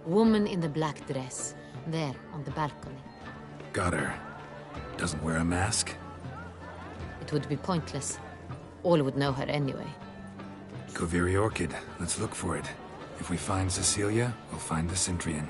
Woman in the black dress. There, on the balcony. Got her. Doesn't wear a mask? It would be pointless. All would know her anyway. Koviri Orchid. Let's look for it. If we find Cecilia, we'll find the Centrian.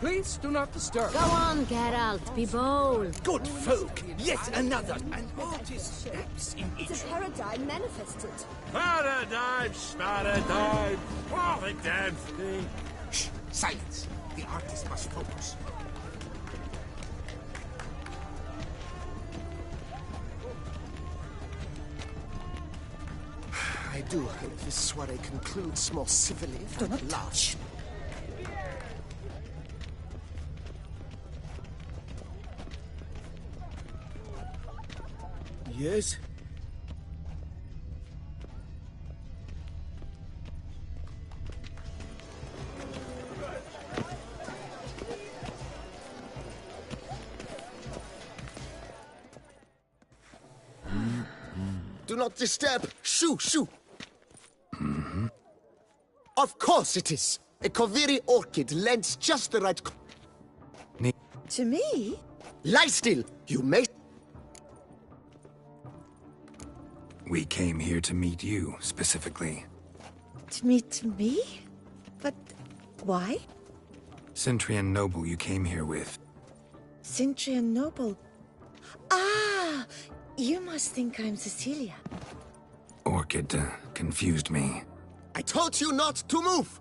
Please do not disturb. Go on, Geralt. Be bold. Good folk, yet another. And artist steps in each. It's a paradigm manifested. Paradigm, paradigm. Oh, the damn thing. Shh, silence. The artist must focus. I do hope this soiree concludes more civilly. Do not touch. Yes? Do not disturb. Shoo, shoo. Of course it is. A Koviri orchid lends just the right... To me? Lie still. You may... We came here to meet you, specifically. To meet me? But why? Centrian noble you came here with. Centrian noble. Ah! You must think I'm Cecilia. Orchid confused me. I told you not to move!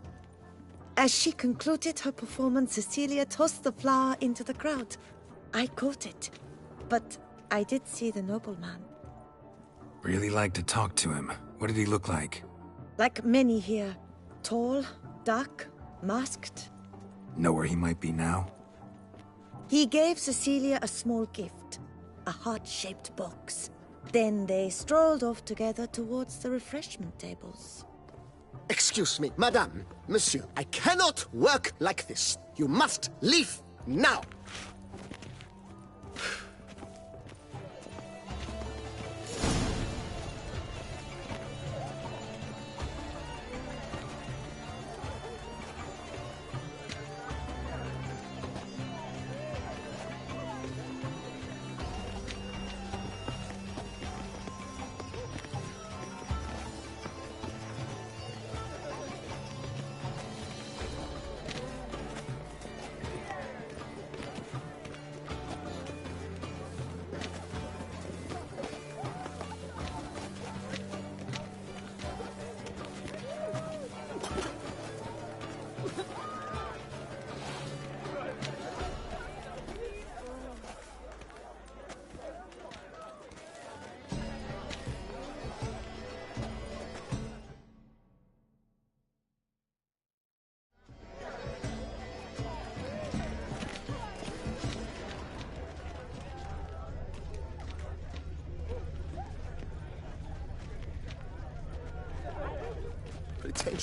As she concluded her performance, Cecilia tossed the flower into the crowd. I caught it, but I did see the nobleman. Really like to talk to him. What did he look like? Like many here. Tall, dark, masked. Know where he might be now? He gave Cecilia a small gift. A heart-shaped box. Then they strolled off together towards the refreshment tables. Excuse me, madame, monsieur, I cannot work like this. You must leave now.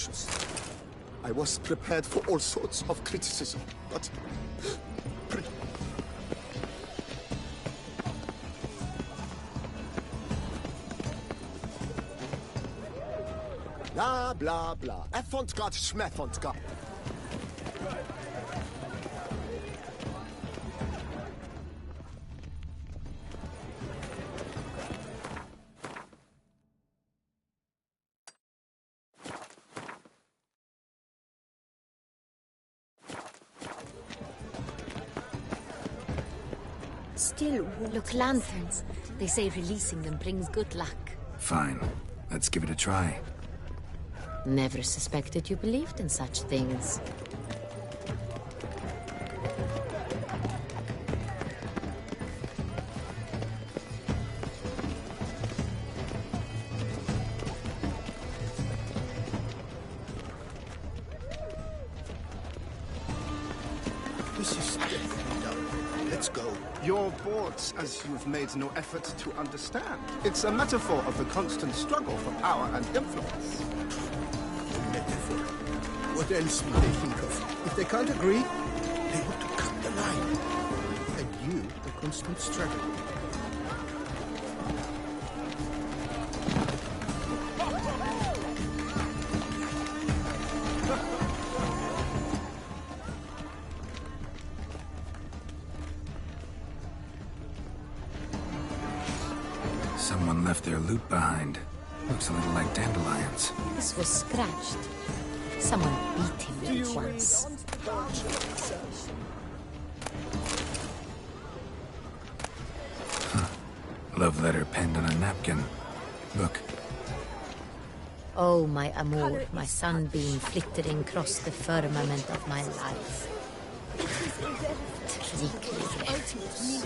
cautious. I was prepared for all sorts of criticism, but... Blah, blah, blah. Effondgott, schmeffondgott. Still, look, lanterns. They say releasing them brings good luck. Fine. Let's give it a try. Never suspected you believed in such things. This is definitely done. Let's go. You're bored as you've made no effort to understand. It's a metaphor of the constant struggle for power and influence. Metaphor. What else will they think of? If they can't agree, they want to cut the line. And you, the constant struggle. Someone left their loot behind. Looks a little like dandelions. This was scratched. Someone beat him with it once. Love letter penned on a napkin. Look. Oh, my amour, my sunbeam flittering across the firmament of my life. Trickly.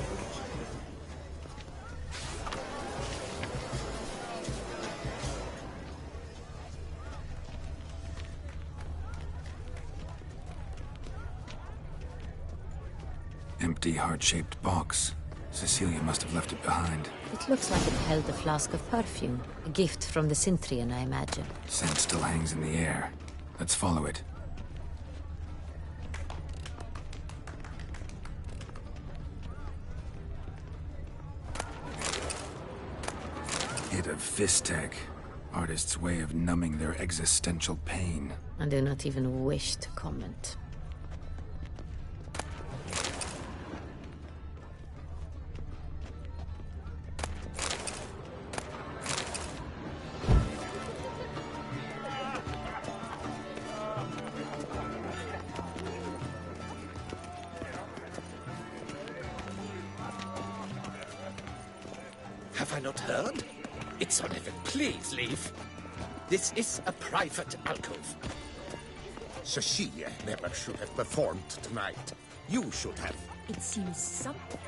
Empty, heart-shaped box. Cecilia must have left it behind. It looks like it held a flask of perfume. A gift from the Cintrian, I imagine. Scent still hangs in the air. Let's follow it. Hit of Fistech. Artist's way of numbing their existential pain. I do not even wish to comment. Have I not heard? It's on heaven. Please leave. This is a private alcove. Cecilia never should have performed tonight. You should have. It seems something.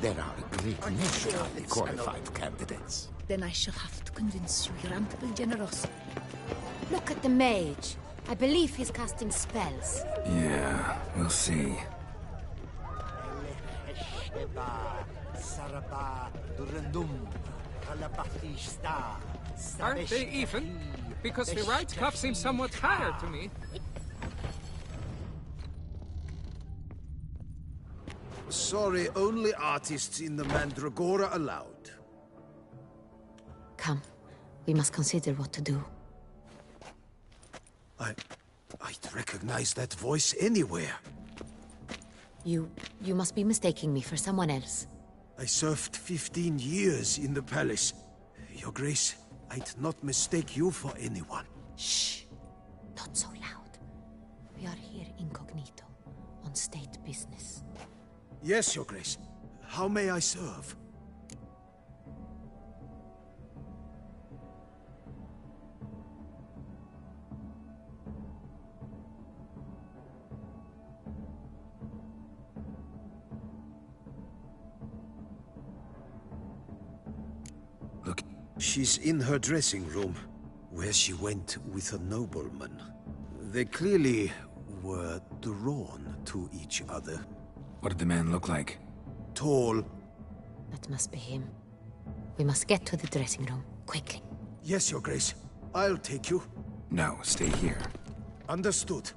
There are a great many highly qualified candidates. Then I shall have to convince you, Your Ample Generosity. Look at the mage. I believe he's casting spells. Yeah, we'll see. Aren't they even? Because the right cuff seems somewhat tired to me. Sorry, only artists in the Mandragora allowed. Come, we must consider what to do. I'd recognize that voice anywhere. You must be mistaking me for someone else. I served 15 years in the palace. Your Grace, I'd not mistake you for anyone. Shh! Not so loud. We are here incognito, on state business. Yes, Your Grace. How may I serve? Look. She's in her dressing room, where she went with a nobleman. They clearly were drawn to each other. What did the man look like? Tall. That must be him. We must get to the dressing room, quickly. Yes, Your Grace. I'll take you. No, stay here. Understood.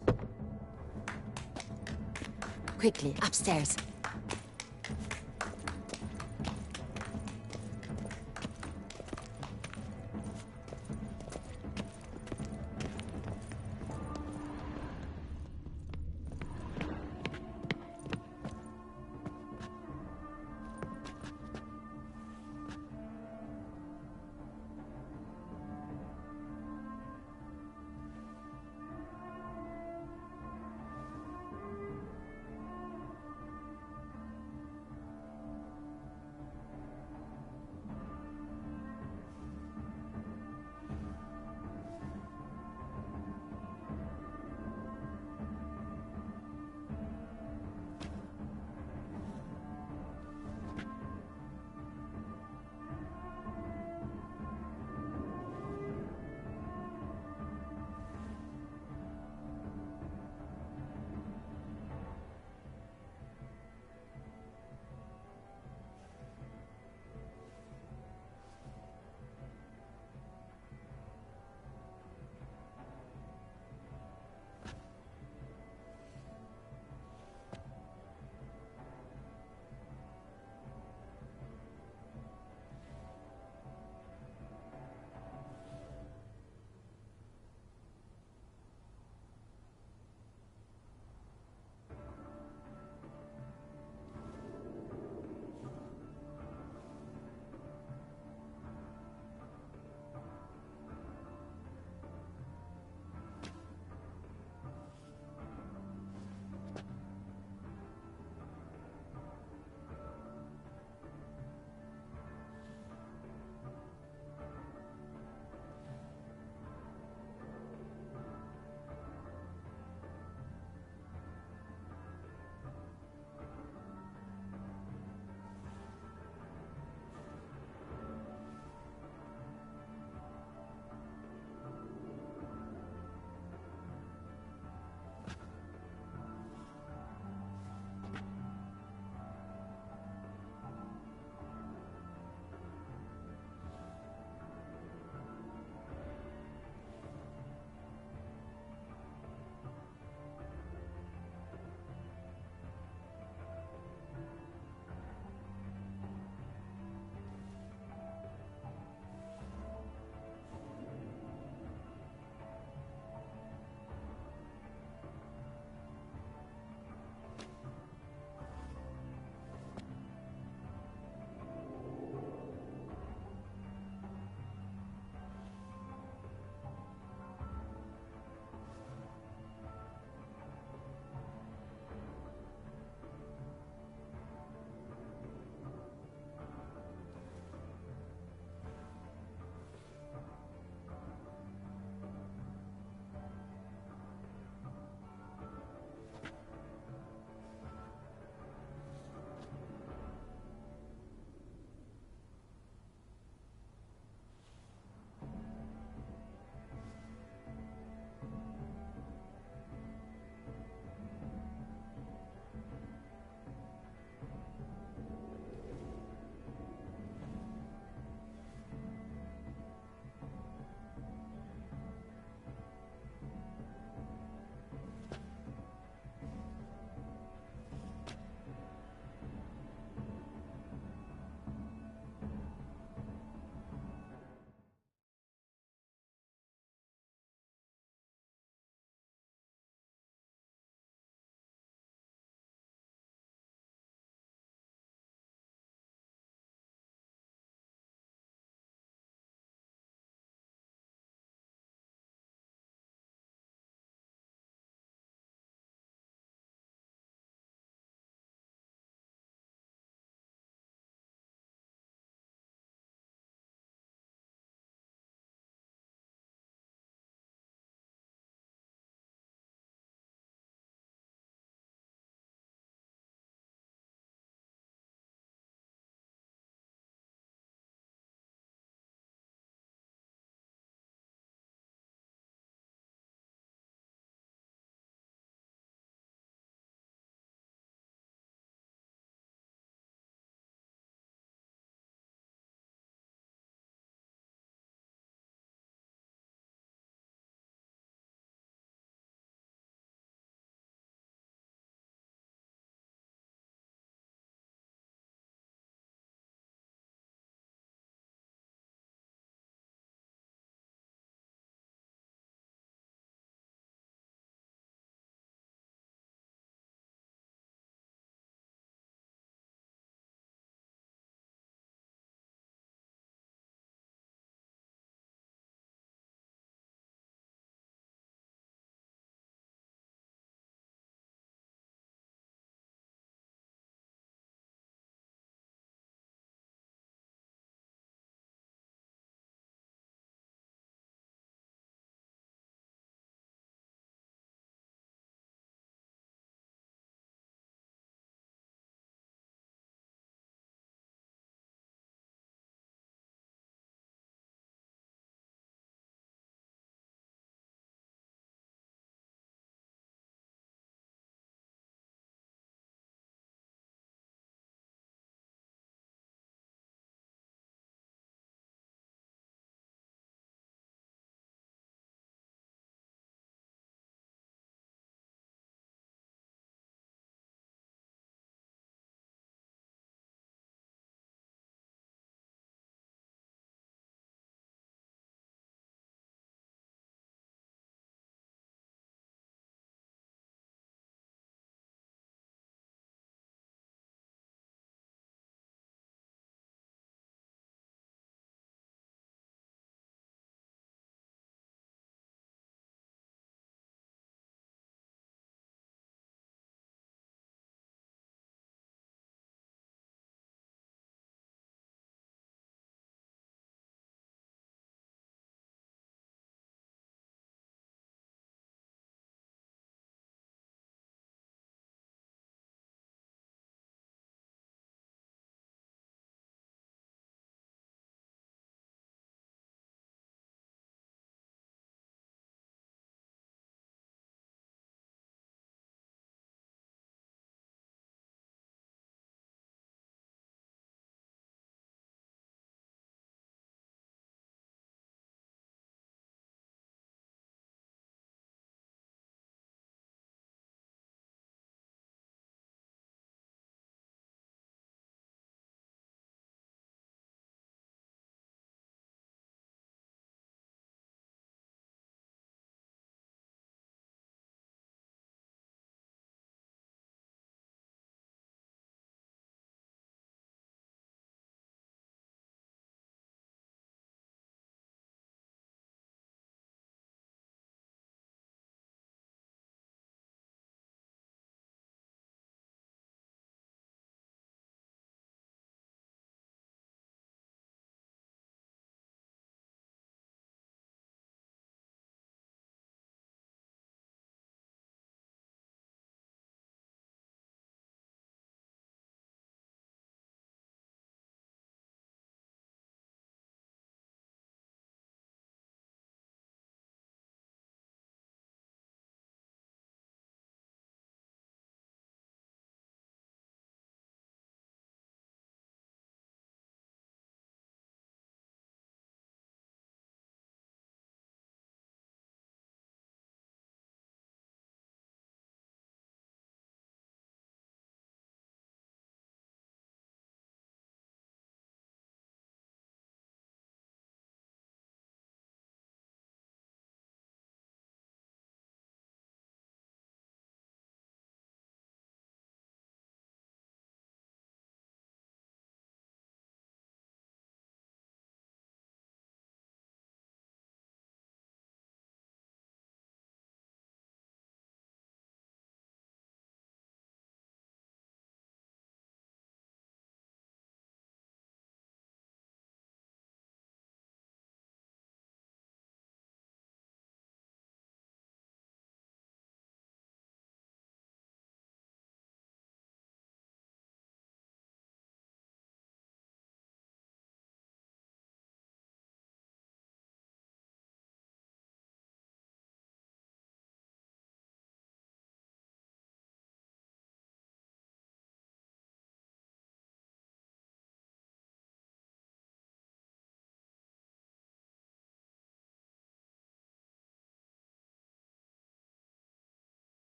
Quickly, upstairs.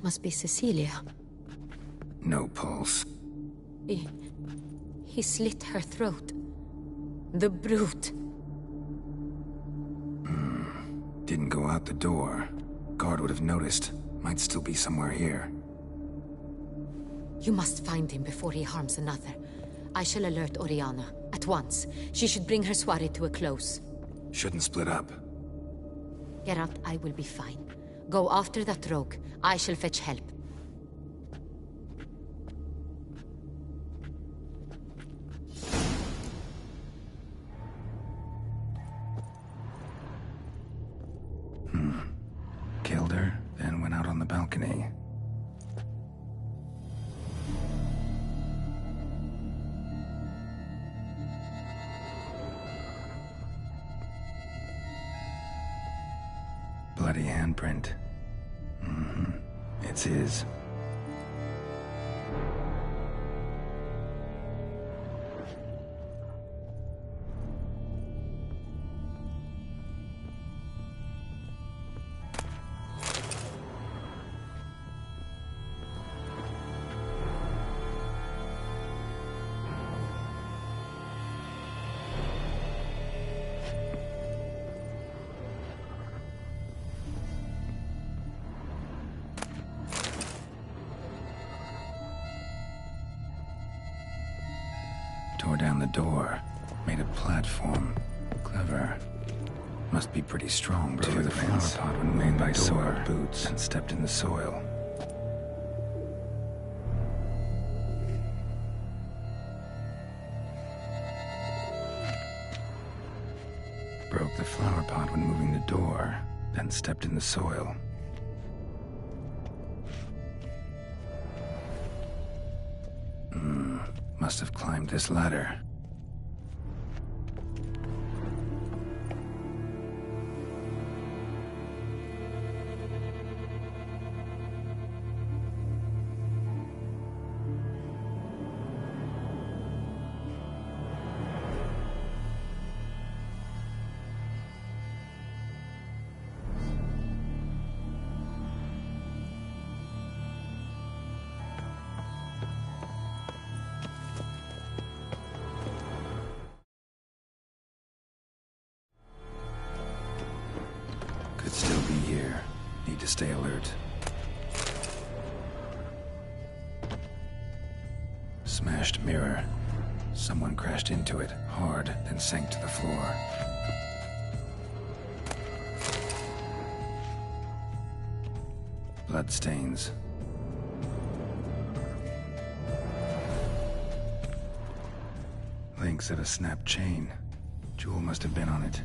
Must be Cecilia. No pulse. He slit her throat. The brute. Didn't go out the door. Guard would have noticed. Might still be somewhere here. You must find him before he harms another. I shall alert Oriana. At once. She should bring her soirée to a close. Shouldn't split up. Geralt, I will be fine. Go after that rogue. I shall fetch help. Killed her, then went out on the balcony. Bloody handprint. It's his. Tore down the door. Made a platform. Clever. Must be pretty strong, but the flower pot when made by soiled boots and stepped in the soil. Broke the flower pot when moving the door, then stepped in the soil. Must have climbed this ladder. Could still be here. Need to stay alert. Smashed mirror. Someone crashed into it, hard, then sank to the floor. Bloodstains. Links of a snapped chain. Jewel must have been on it.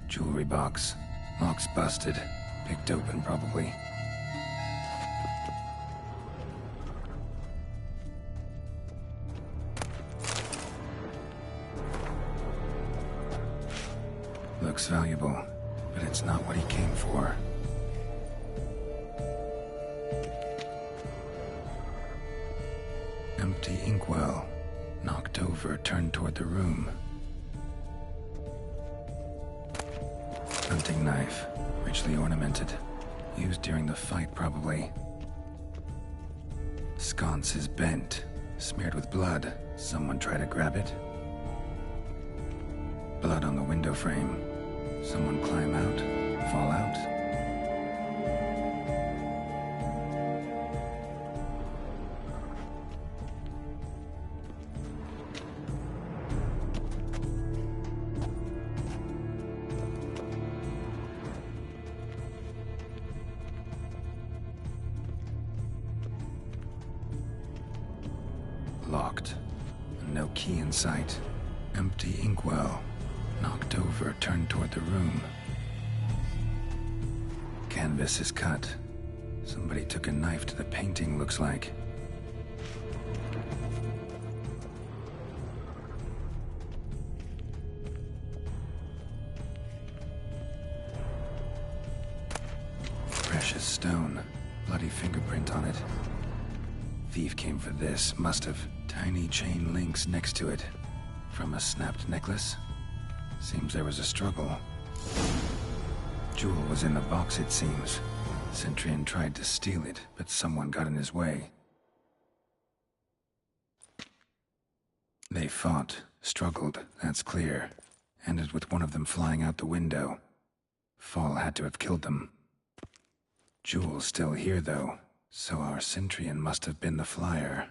Jewelry box. Lock's busted. Picked open, probably. Looks valuable, but it's not what he came for. Empty inkwell. Knocked over, turned toward the room. Hunting knife, richly ornamented. Used during the fight, probably. Sconce is bent, smeared with blood. Someone try to grab it? Blood on the window frame. Someone climb out, fall out? Locked. No key in sight. Empty inkwell. Knocked over, turned toward the room. Canvas is cut. Somebody took a knife to the painting, looks like. Precious stone. Bloody fingerprint on it. Thief came for this, must have. Tiny chain links next to it. From a snapped necklace? Seems there was a struggle. Jewel was in the box, it seems. Centurion tried to steal it, but someone got in his way. They fought, struggled, that's clear. Ended with one of them flying out the window. Fall had to have killed them. Jewel's still here, though, so our Centurion must have been the flyer.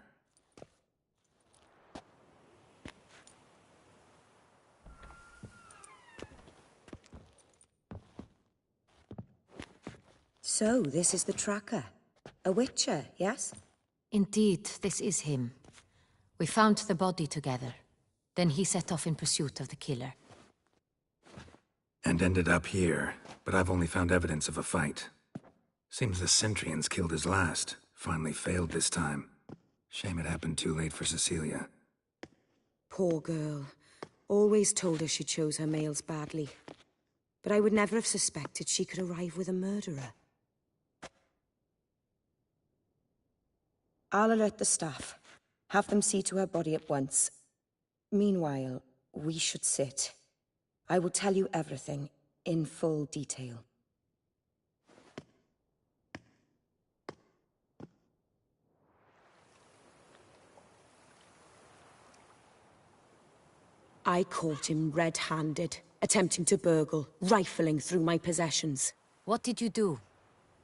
So, this is the tracker. A witcher, yes? Indeed, this is him. We found the body together. Then he set off in pursuit of the killer. And ended up here, but I've only found evidence of a fight. Seems the Centurions killed his last. Finally failed this time. Shame it happened too late for Cecilia. Poor girl. Always told her she chose her males badly. But I would never have suspected she could arrive with a murderer. I'll alert the staff. Have them see to her body at once. Meanwhile, we should sit. I will tell you everything, in full detail. I caught him red-handed, attempting to burgle, rifling through my possessions. What did you do?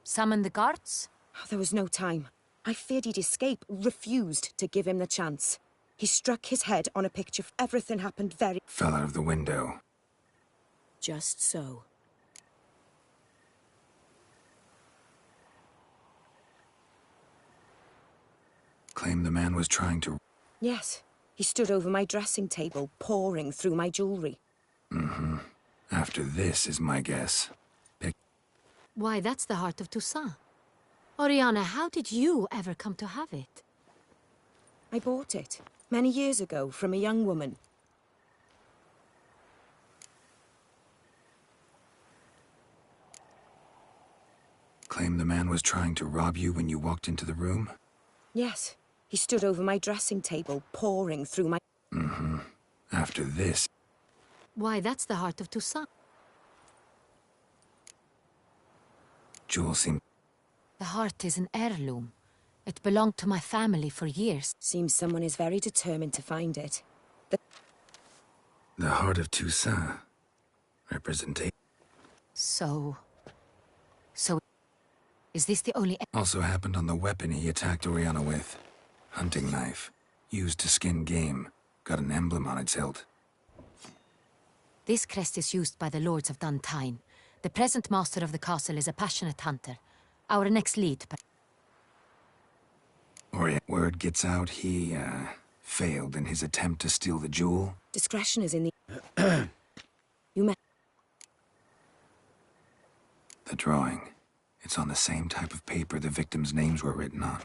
Summon the guards? There was no time. I feared he'd escape, refused to give him the chance. He struck his head on a picture. Everything happened very... Fell out of the window. Just so. Claimed the man was trying to... Yes. He stood over my dressing table, pouring through my jewelry. Mm-hmm. After this is my guess. Why, that's the heart of Toussaint. Oriana, how did you ever come to have it? I bought it, many years ago, from a young woman. Claimed the man was trying to rob you when you walked into the room? Yes. He stood over my dressing table, pouring through my... Mm-hmm. After this... Why, that's the heart of Toussaint. Jewel seemed... The heart is an heirloom. It belonged to my family for years. Seems someone is very determined to find it. The heart of Toussaint. Representation. So... Is this the only... Also happened on the weapon he attacked Oriana with. Hunting knife. Used to skin game. Got an emblem on its hilt. This crest is used by the Lords of Duntine. The present master of the castle is a passionate hunter. Our next lead... Word gets out he, failed in his attempt to steal the jewel. Discretion is in the... You met... The drawing. It's on the same type of paper the victims' names were written on.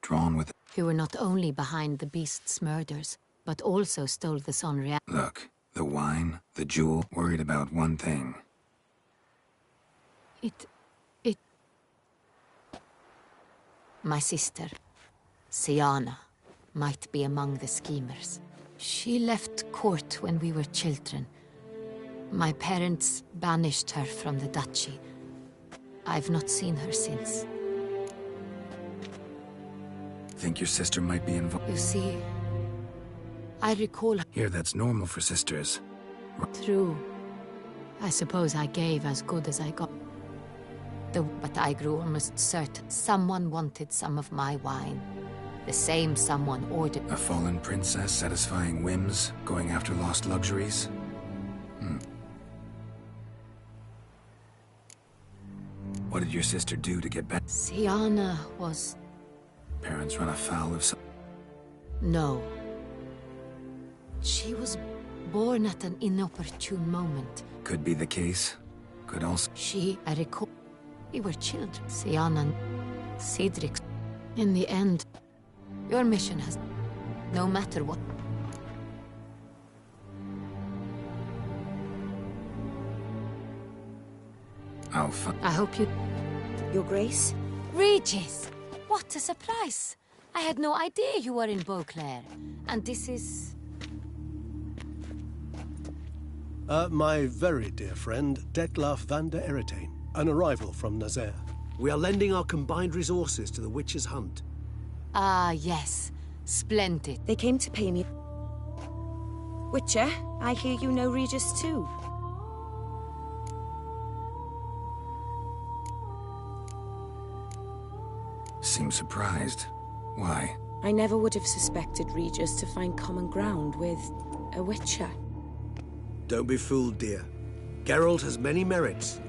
Drawn with... You were not only behind the beast's murders, but also stole the Sonria... Look, the wine, the jewel, worried about one thing. My sister, Siana, might be among the schemers. She left court when we were children. My parents banished her from the duchy. I've not seen her since. Think your sister might be involved? You see, I recall... Here, that's normal for sisters. True. I suppose I gave as good as I got. But I grew almost certain someone wanted some of my wine. The same someone ordered... A fallen princess satisfying whims, going after lost luxuries? What did your sister do to get back? Siana was... Parents run afoul of some... No. She was born at an inopportune moment. Could be the case. Could also... I recall... We were children. Siana and Cedric. In the end, your mission has... No matter what... I hope you... Your Grace? Regis! What a surprise! I had no idea you were in Beauclair. And this is... My very dear friend, Detlaf van der Eretain, an arrival from Nazaire. We are lending our combined resources to the Witcher's hunt. Ah, yes. Splendid. They came to pay me. Witcher, I hear you know Regis too. Seem surprised. Why? I never would have suspected Regis to find common ground with a Witcher. Don't be fooled, dear. Geralt has many merits.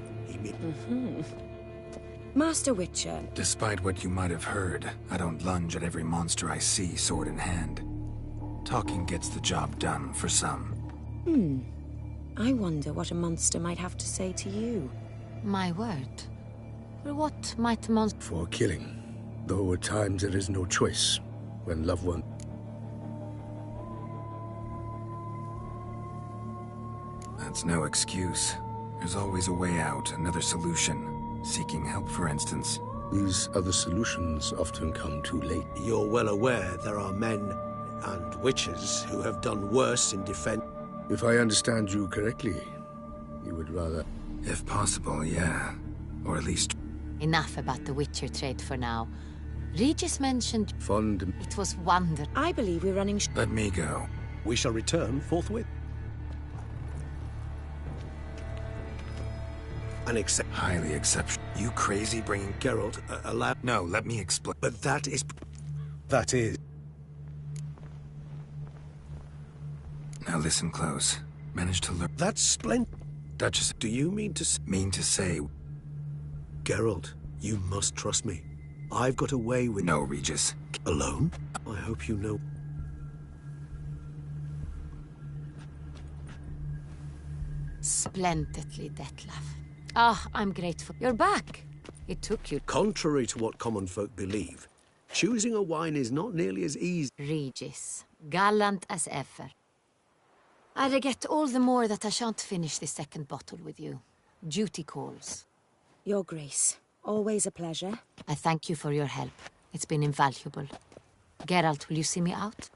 Master Witcher. Despite what you might have heard, I don't lunge at every monster I see sword in hand. Talking gets the job done for some. I wonder what a monster might have to say to you. My word. Well, what might a monster... For killing. Though at times there is no choice when loved one... That's no excuse. There's always a way out, another solution. Seeking help, for instance. These other solutions often come too late. You're well aware there are men and witches who have done worse in defense. If I understand you correctly, you would rather... If possible, yeah. Or at least... Enough about the Witcher trade for now. Regis mentioned... Fond... It was wonder... I believe we're running... Let me go. We shall return forthwith. An highly exceptional. You crazy bringing Geralt allow... No, let me explain. But that is... That is... Now listen close. Managed to learn... That's splendid. Duchess... Do you mean to... Mean to say... Geralt, you must trust me. I've got away with... No, Regis. Alone? I hope you know... Splendidly, Detlef. Ah, I'm grateful. You're back. It took you... Contrary to what common folk believe, choosing a wine is not nearly as easy... Regis. Gallant as ever. I regret all the more that I shan't finish the second bottle with you. Duty calls. Your Grace. Always a pleasure. I thank you for your help. It's been invaluable. Geralt, will you see me out?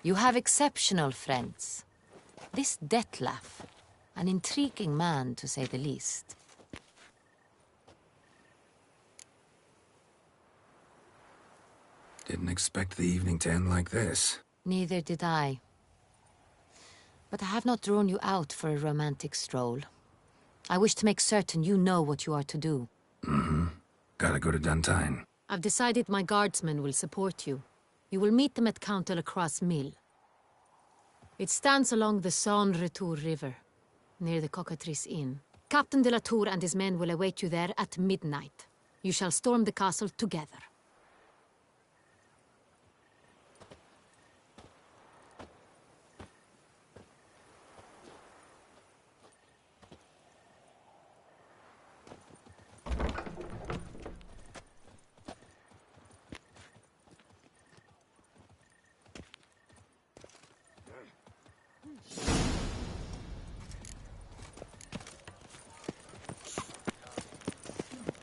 You have exceptional friends. This Detlef, an intriguing man to say the least. Didn't expect the evening to end like this. Neither did I. But I have not drawn you out for a romantic stroll. I wish to make certain you know what you are to do. Gotta go to Duntine. I've decided my guardsmen will support you. You will meet them at Count Delacroix' mill. It stands along the Saône-Retour River, near the Cockatrice Inn. Captain de la Tour and his men will await you there at midnight. You shall storm the castle together.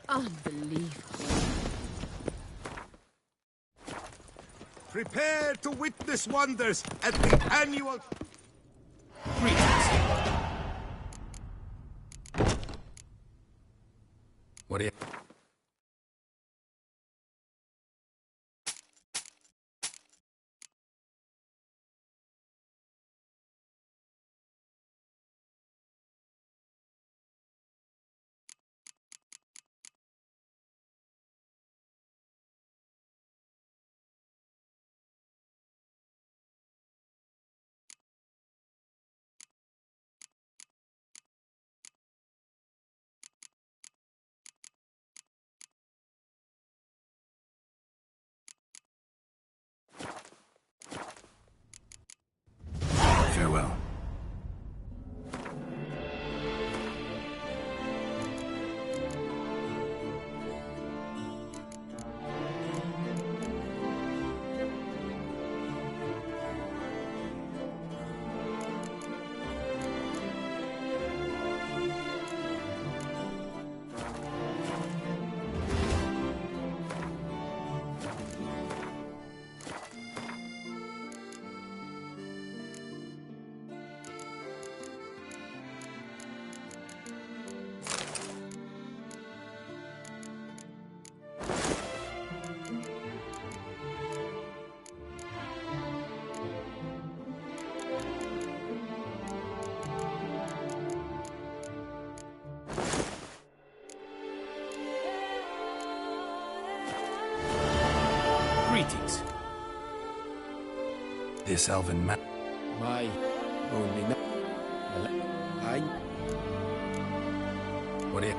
Unbelievable. Prepare to witness wonders at the annual... What do you... This elven man. My only What do you...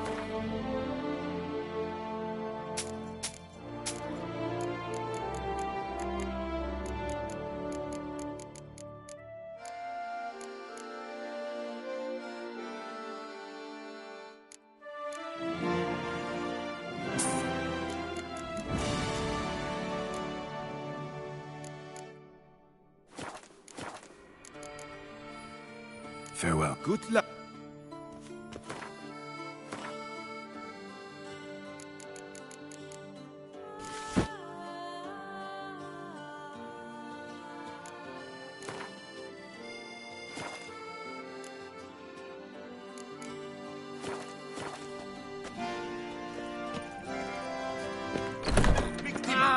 Farewell. Good luck.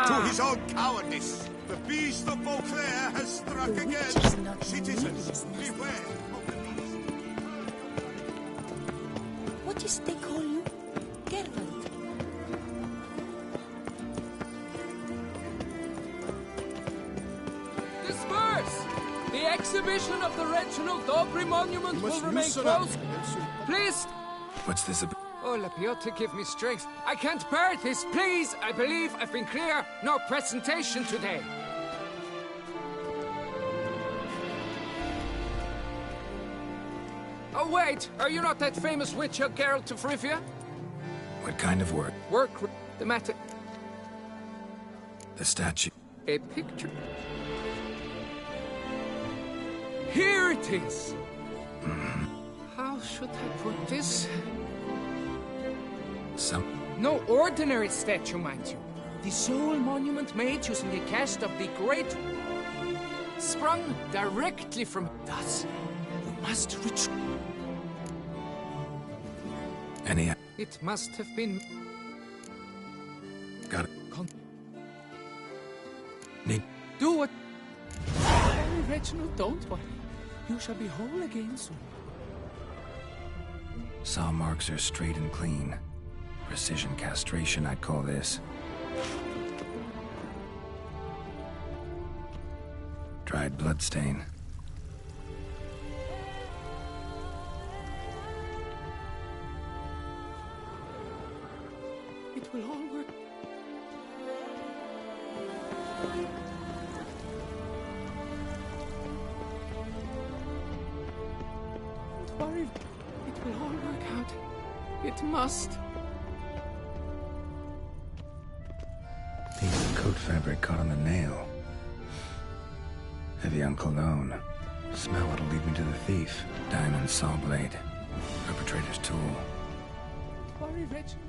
To his own cowardice, the beast of Beauclair has struck again. Citizens, beware of the beast. What is they call you? Geralt. Disperse! The exhibition of the Reginald Daubry monument will remain closed. Please! What's this about? Oh, Lapiota, give me strength. I can't bear this, please! I believe I've been clear. No presentation today. Oh, wait! Are you not that famous witcher, Geralt of Rivia? What kind of work? Work... the matter... The statue. A picture... Here it is! How should I put this? No ordinary statue, mind you. The sole monument made using a cast of the great... sprung directly from... Thus, you must reach... Any... It must have been... Got it. Need... Do it! Oh, Reginald, don't worry. You shall be whole again soon. Saw marks are straight and clean. Precision castration, I'd call this. Dried bloodstain. It will all work. Don't worry. It will all work out. It must. Piece of coat fabric caught on the nail. Heavy on cologne. Smell what'll lead me to the thief. Diamond saw blade. Perpetrator's tool. Don't worry, Reginald.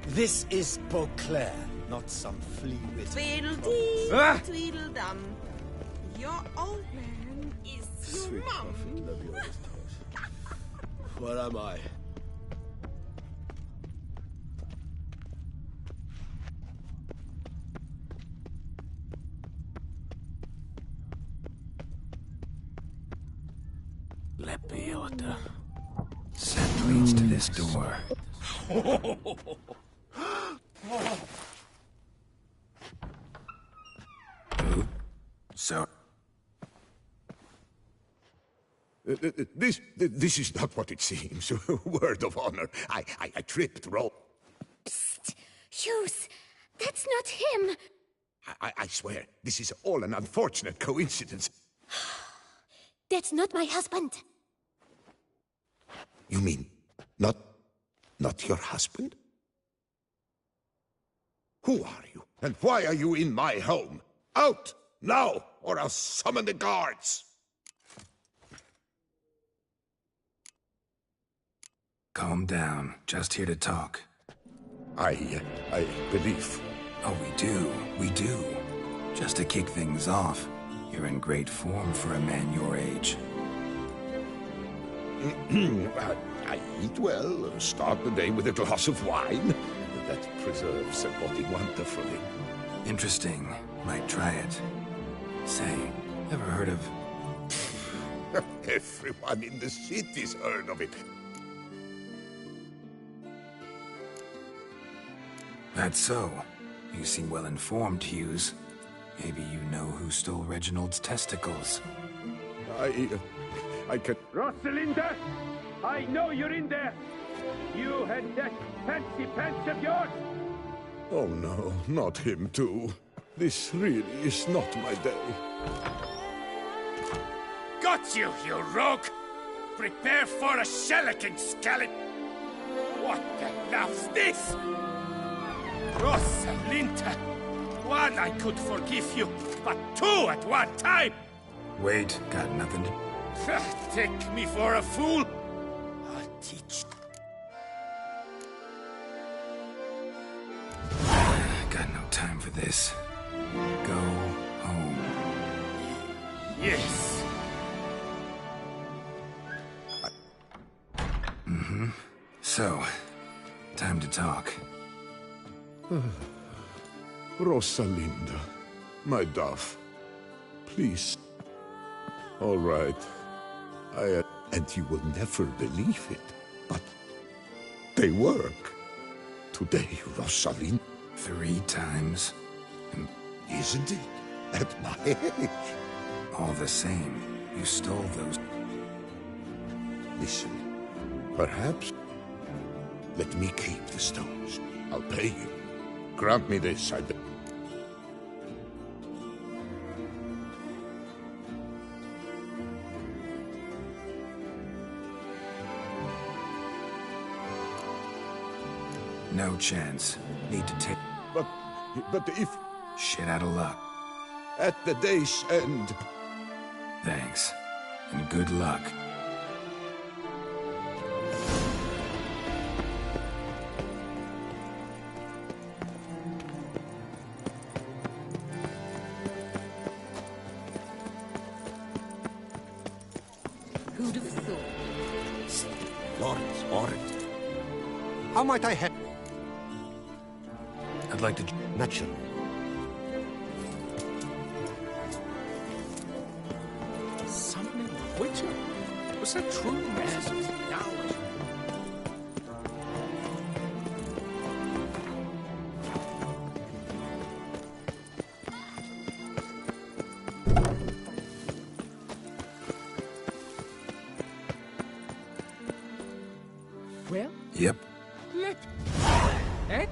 This is Beauclair, not some flea with... Tweedledee, Ah! Tweedledum. Your old man is your Sweet mum. coffee, love you always toast. Where am I? Lepiota. Scent leads to this door. So... This is not what it seems. Word of honor. I tripped, roll. Psst! Hughes! That's not him! I swear, this is all an unfortunate coincidence. That's not my husband. You mean, not your husband? Who are you? And why are you in my home? Out! Now! Or I'll summon the guards! Calm down. Just here to talk. I believe... Oh, we do. Just to kick things off, you're in great form for a man your age. I eat well, start the day with a glass of wine. That preserves a body wonderfully. Interesting. Might try it. Say, ever heard of... Everyone in the city's heard of it. That's so. You seem well informed, Hughes. Maybe you know who stole Reginald's testicles. I can... Rosalinda! I know you're in there! You and that fancy pants of yours! Oh no, not him too. This really is not my day. Got you, you rogue! Prepare for a shellacking, Scarlet! What the laugh's this? Rosalinda! One I could forgive you, but two at one time! Wait, got nothing to... Take me for a fool? I'll teach... Got no time for this. Go home. Yes. Mm-hmm. So, time to talk. Rosalinda, my dove, please. All right. And you will never believe it, but they work. Today, Rosalinda. 3 times? Isn't it? At my age. All the same, you stole those. Listen, perhaps let me keep the stones. I'll pay you. Grant me this, I beg. No chance. Need to take... But if... Shit out of luck. At the day's end. Thanks. And good luck. Who'd have thought? Lawrence, Orange. How might I help? I'd like to... Naturally. Summoning a witcher? Was that true? Yes. Now. Well? Yep. Let... Eh?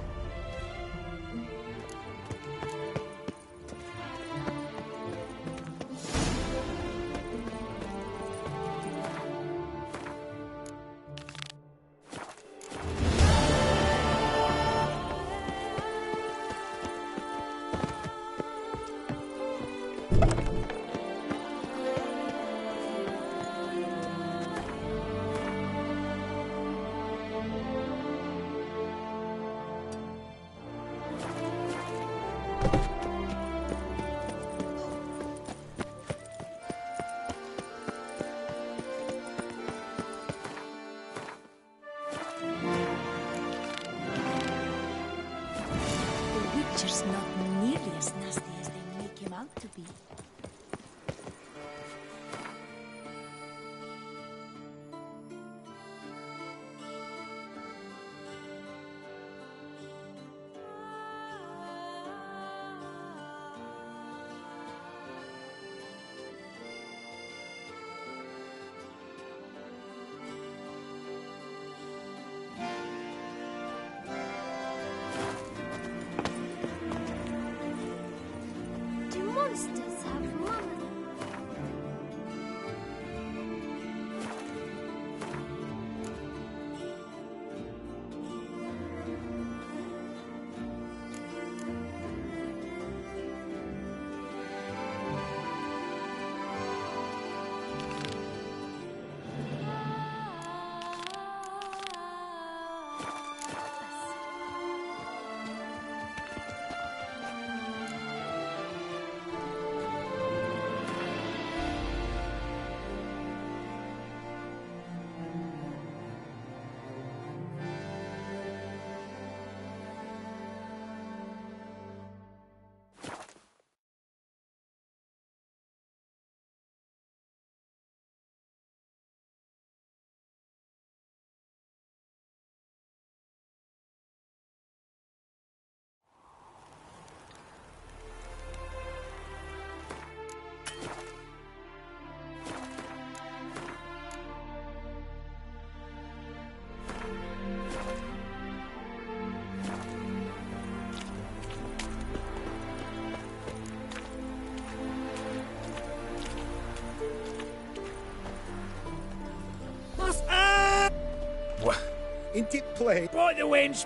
into play. Boy, the wench!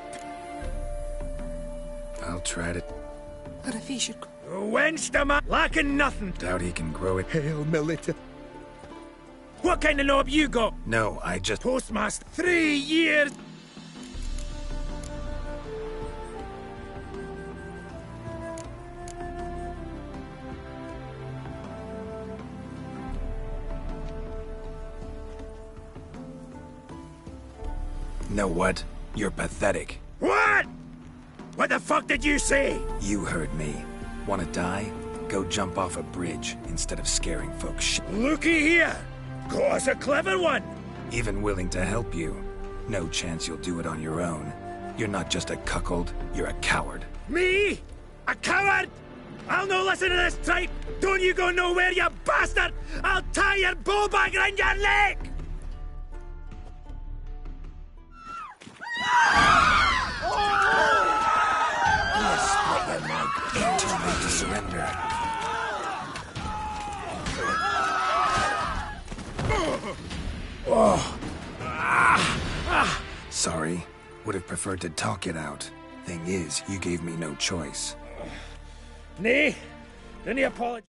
I'll try to... But if he should... Wench the man, lacking nothing. Doubt he can grow it. Hail, Melita. What kind of knob you got? No, I just... Postmaster. 3 years! Know what? You're pathetic. What? What the fuck did you say? You heard me. Wanna die? Go jump off a bridge instead of scaring folks shit. Looky here! Got us a clever one! Even willing to help you. No chance you'll do it on your own. You're not just a cuckold, you're a coward. Me? A coward? I'll no listen to this tripe! Don't you go nowhere, you bastard! I'll tie your bull bag around your neck! Ain't too late to surrender. Sorry. Would have preferred to talk it out. Thing is, you gave me no choice. Nay, didn't apologize.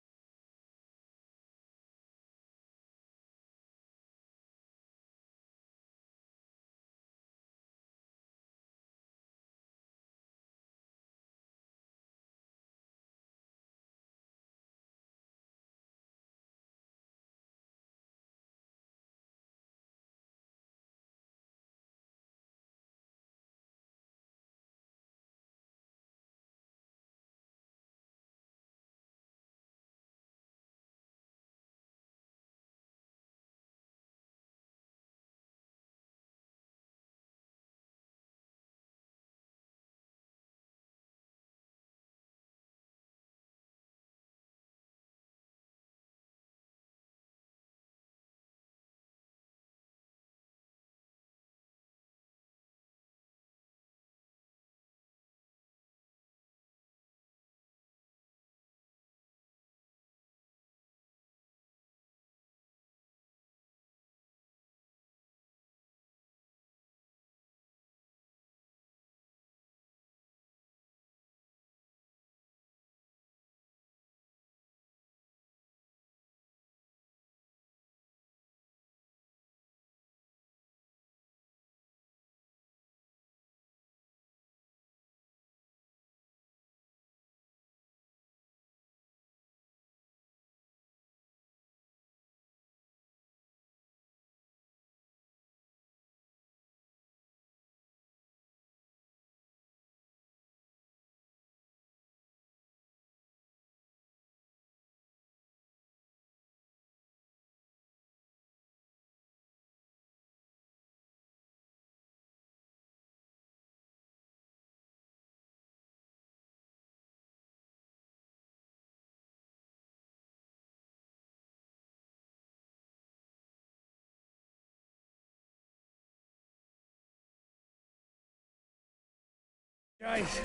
Guys,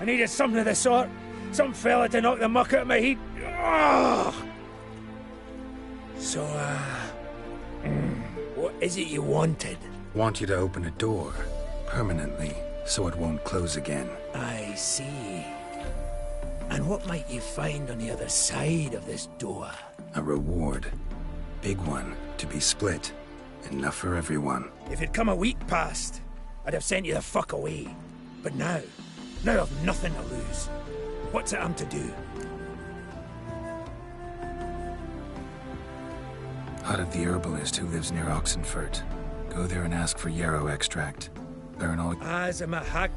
I needed something of the sort. Some fella to knock the muck out of my heat. So, what is it you wanted? Want you to open a door, permanently, so it won't close again. I see. And what might you find on the other side of this door? A reward. Big one, to be split. Enough for everyone. If it'd come a week past, I'd have sent you the fuck away. But now I've nothing to lose. What's it I'm to do? Hut of the herbalist who lives near Oxenfurt. Go there and ask for yarrow extract. Learn all... As I'm a hack...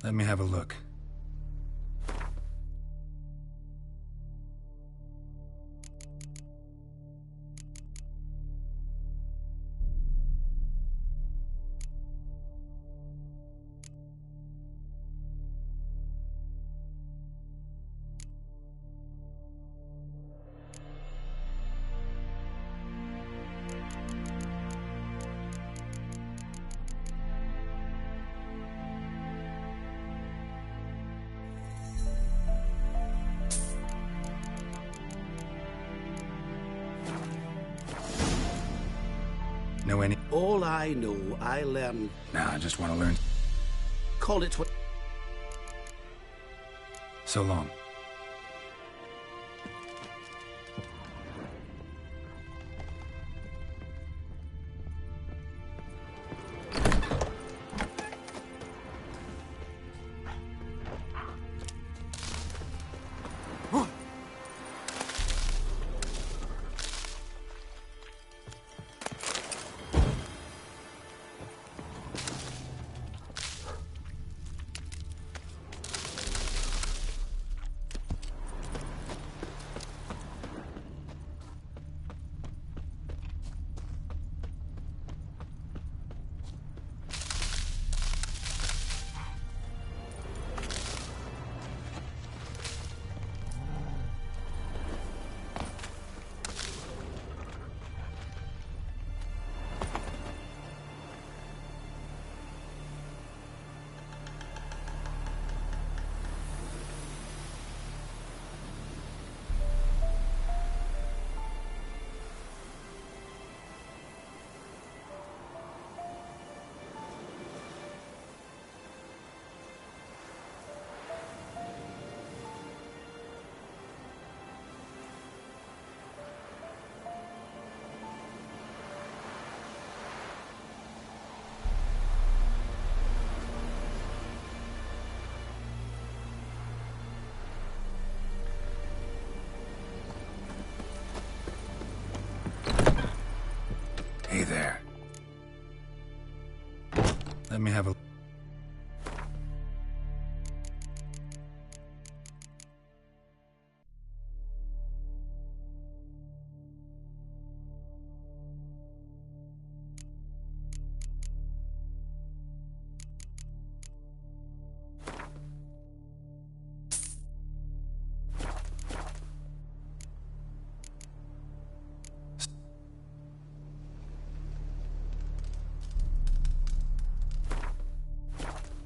Let me have a look. Know any? All I know, I learned. Nah, I just want to learn. Call it what. So long. Hey there. Let me have a...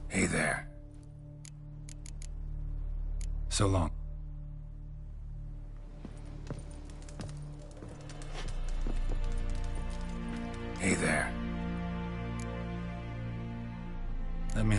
Hey there. So long. Hey there. Let me...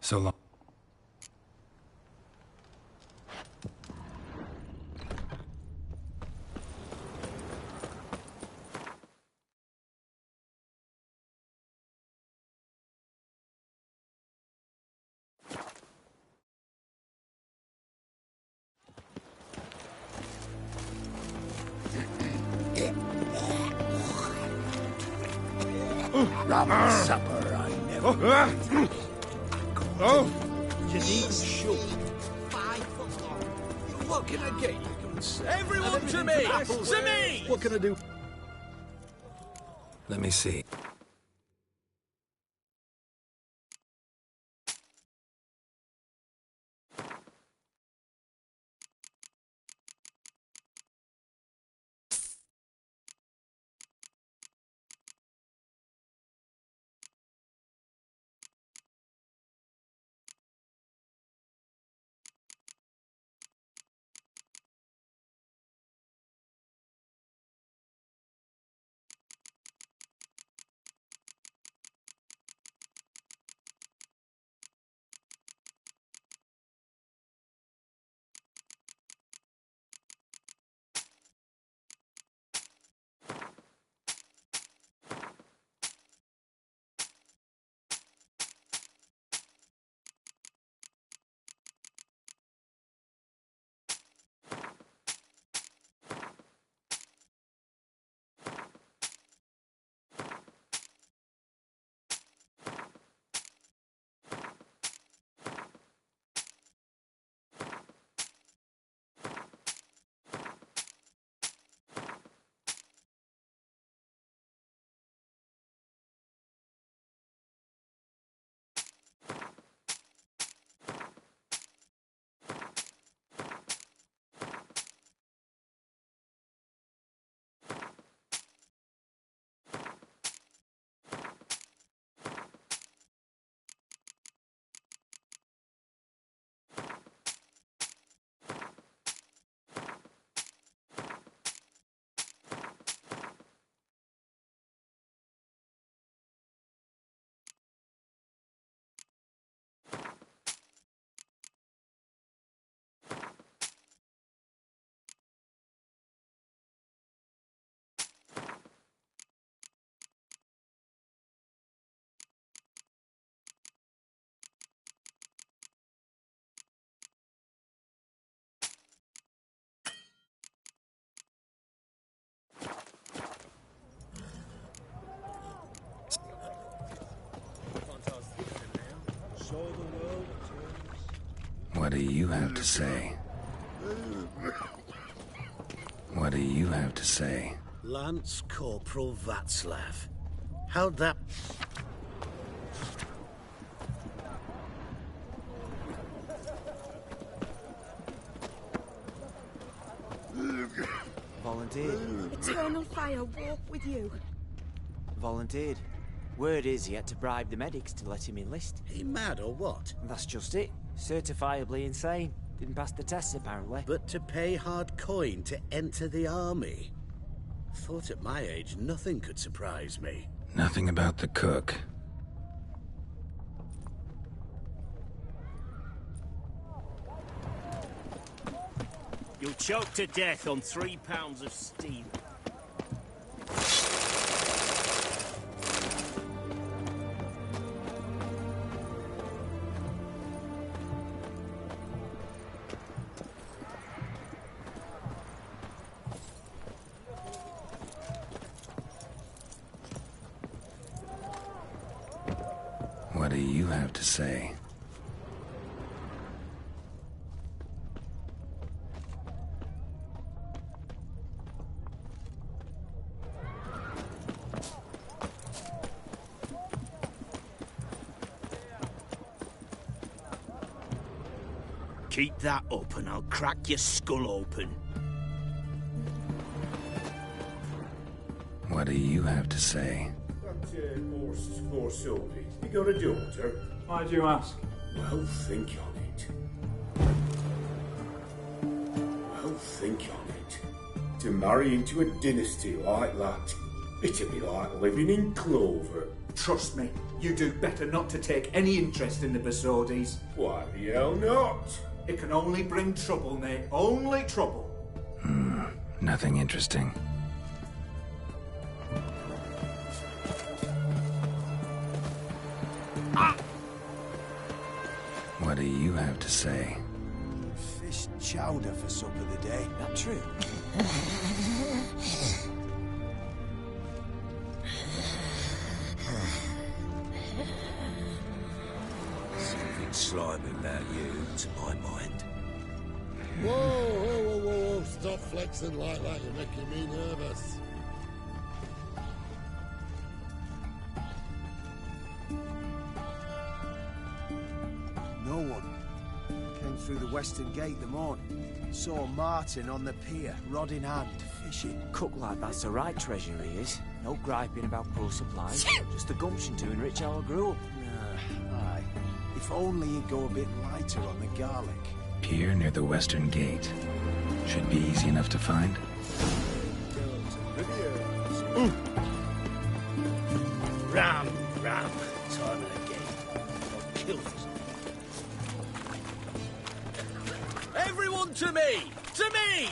So long. Rum supper, I never. Oh! You needn't shoot. 5 foot long. What can I get you? Everyone to me! To me! What can I do? Let me see. What do you have to say? What do you have to say? Lance Corporal Václav. How'd that... Volunteered. Eternal fire walk with you. Volunteered. Word is he had to bribe the medics to let him enlist. He mad or what? That's just it. Certifiably insane. Didn't pass the tests, apparently. But to pay hard coin to enter the army? Thought at my age nothing could surprise me. Nothing about the cook. You'll choke to death on 3 pounds of steam. What do you have to say? Keep that up and I'll crack your skull open. What do you have to say? That horse for Sylvie. You got a daughter? Why do you ask? Well, think on it. Well, think on it. To marry into a dynasty like that, it'd be like living in clover. Trust me, you do better not to take any interest in the Besodis. Why the hell not? It can only bring trouble, mate. Only trouble. Nothing interesting. What do you have to say? Fish chowder for supper today. That true? Something slimy about you, to my mind. Whoa, whoa, whoa, whoa, whoa. Stop flexing like that. You're making me nervous. No one. Came through the western gate the morning. Saw Martin on the pier, rod in hand, fishing. Cook like that's the right treasure he is. No griping about poor supplies. Just the gumption to enrich our group. Aye. If only he'd go a bit lighter on the garlic. Pier near the western gate. Should be easy enough to find. Ram, time of the game. I'll kill this. Everyone to me! To me!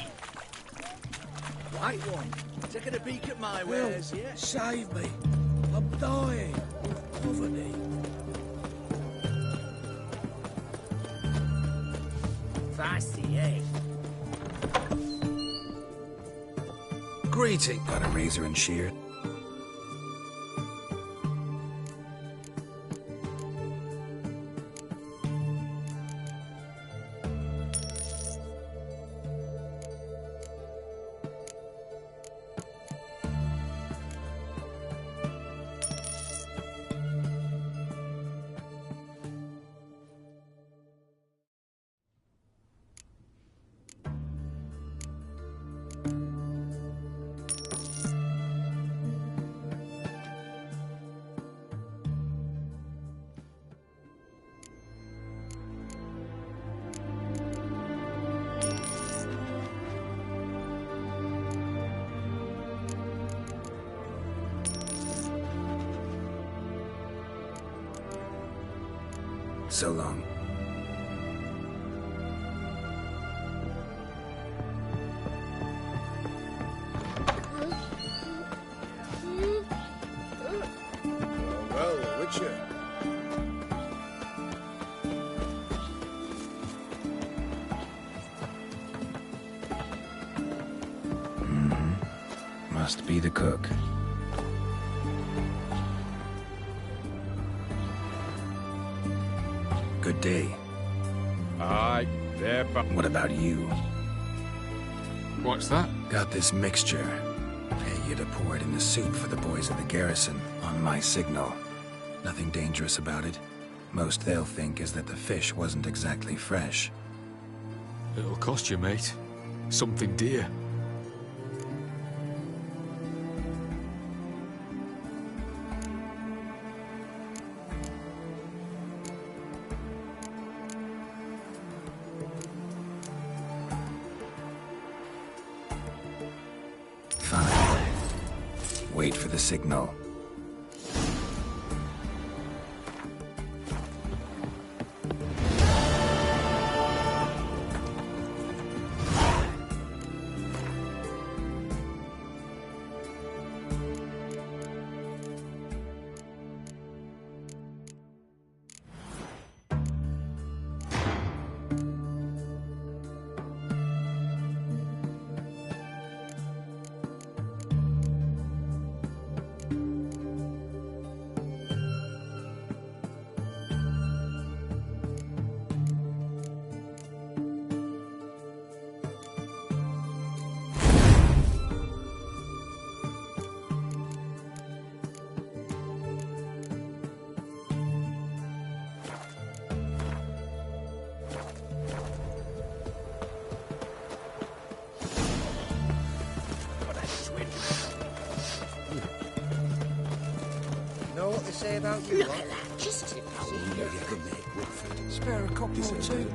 Right one. Taking a peek at my wares, yeah? Save me. I'm dying of poverty. Fancy, eh? Greeting. Got a razor and shear? So long. Well, Witcher. Must be the cook. Good day. Aye, there, but... What about you? What's that? Got this mixture. Pay you to pour it in the soup for the boys of the garrison, on my signal. Nothing dangerous about it. Most they'll think is that the fish wasn't exactly fresh. It'll cost you, mate. Something dear. Fine. Wait for the signal. Know what they say about you, Look what? at that, just a bit. Spare a couple or two.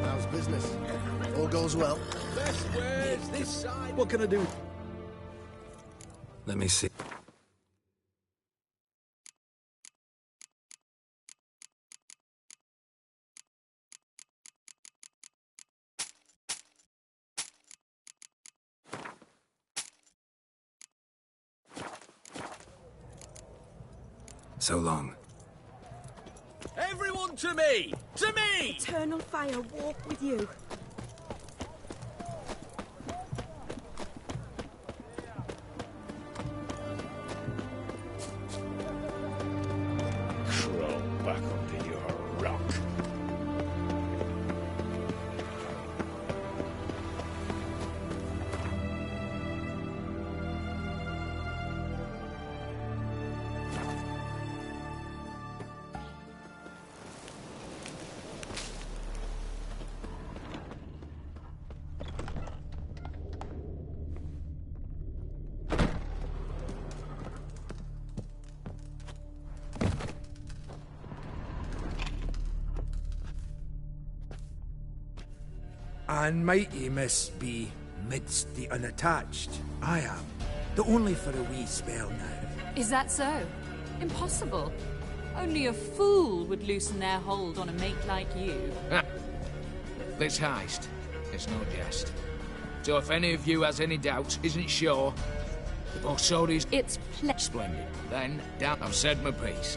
How's business? All goes well? Best wares this side. What can I do? Let me see. So long. Everyone to me! To me! Eternal fire walk with you. Crawl back under your rock. And mighty must be midst the unattached. I am, though only for a wee spell now. Is that so? Impossible. Only a fool would loosen their hold on a mate like you. This heist, it's no jest. So if any of you has any doubts, isn't sure, the Borsodi's... It's splendid. Then, down. I've said my piece.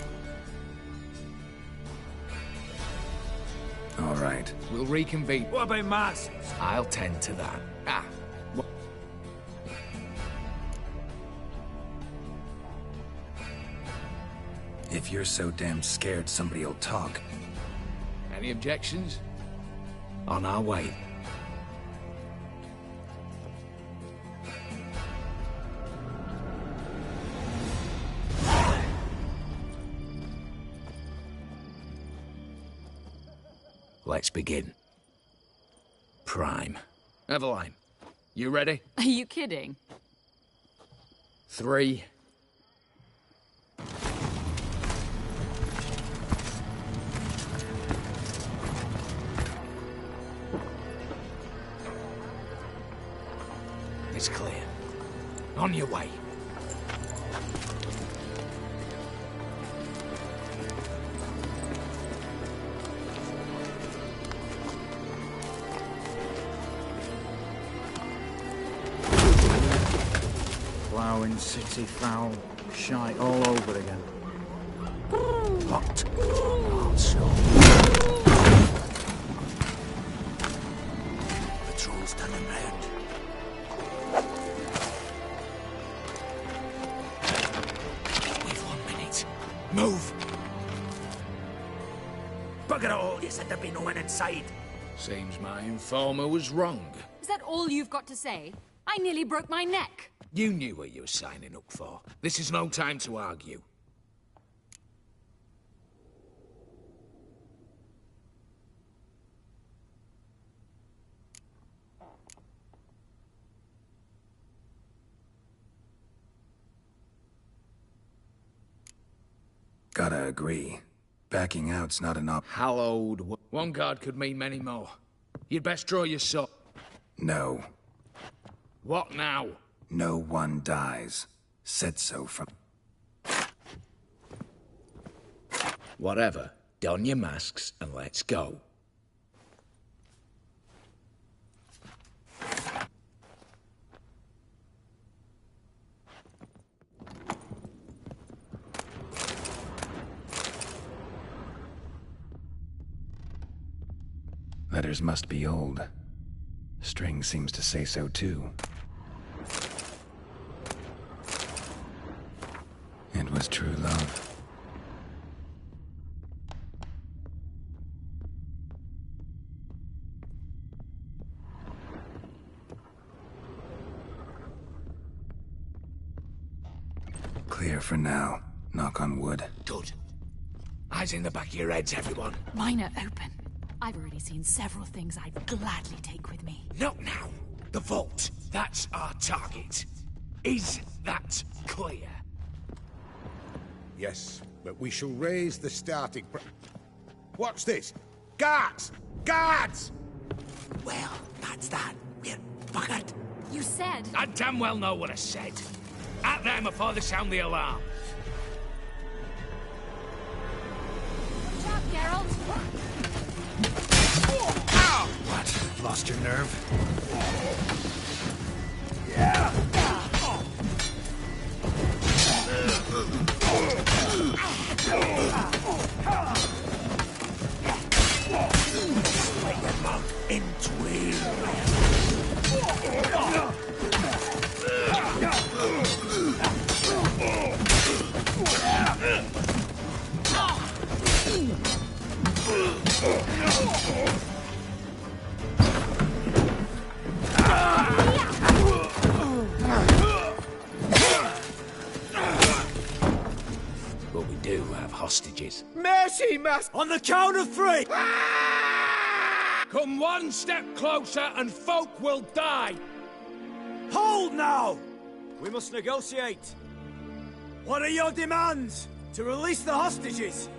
All right. We'll reconvene. What about masks? I'll tend to that. Ah. If you're so damn scared somebody'll talk. Any objections? On our way. Let's begin. Prime. Eveline, you ready? Are you kidding? 3. It's clear. On your way. Ploughing city foul, shite all over again. What? Also. Patrol's turning round. We've 1 minute. Move! Bugger it all, you said there'd be no one inside. Seems my informer was wrong. Is that all you've got to say? I nearly broke my neck. You knew what you were signing up for. This is no time to argue. Gotta agree. Backing out's not an op- Hallowed. One guard could mean many more. You'd best draw your sword. No. What now? No one dies. Said so from... Whatever. Don your masks and let's go. Letters must be old. String seems to say so too. It was true love. Clear for now. Knock on wood. Good. Eyes in the back of your heads, everyone. Mine are open. I've already seen several things I'd gladly take with me. Not now. The vault. That's our target. Is that clear? Yes, but we shall raise the starting What's this? Guards! Guards! Well, that's that. We're buggered. You said... I damn well know what I said. At them before they sound the alarm. Watch out, Geralt! What? Lost your nerve? In But we do have hostages. Mercy, master! On the count of 3! Come one step closer and folk will die! Hold now! We must negotiate. What are your demands? To release the hostages?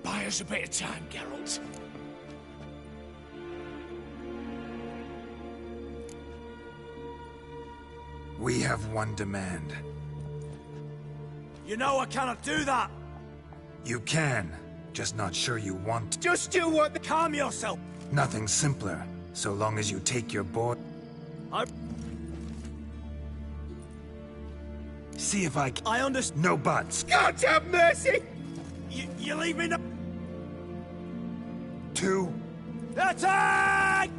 Buy us a bit of time, Geralt. We have one demand. You know I cannot do that! You can, just not sure you want to. Just do what... Calm yourself! Nothing simpler, so long as you take your boy. See if I understand. No buts. God have mercy! You leave me no... 2. Attack!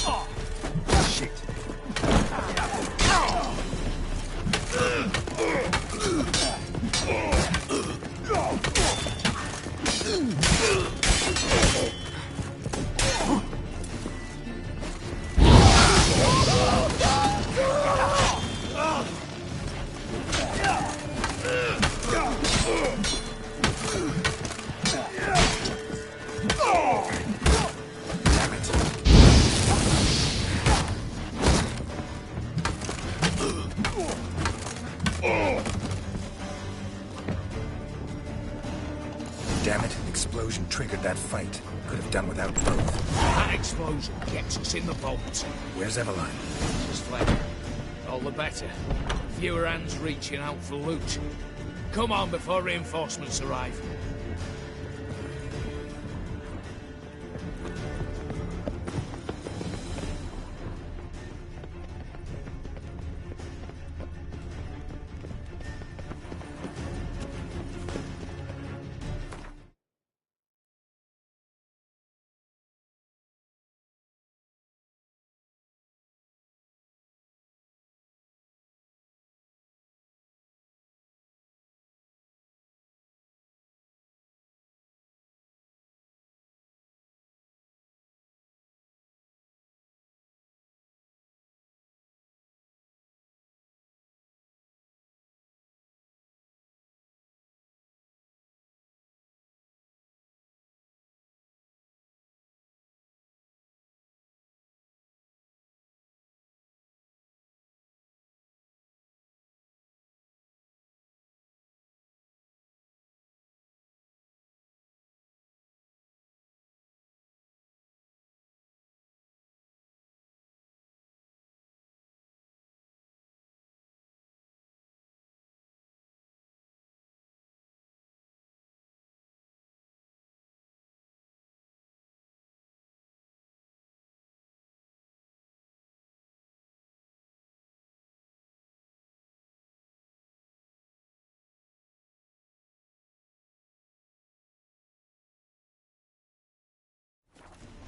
Oh, shit. Damn it, explosion triggered that fight. Could have done without both. That explosion gets us in the vault. Where's Eveline? Just fled. All the better. Fewer hands reaching out for loot. Come on before reinforcements arrive.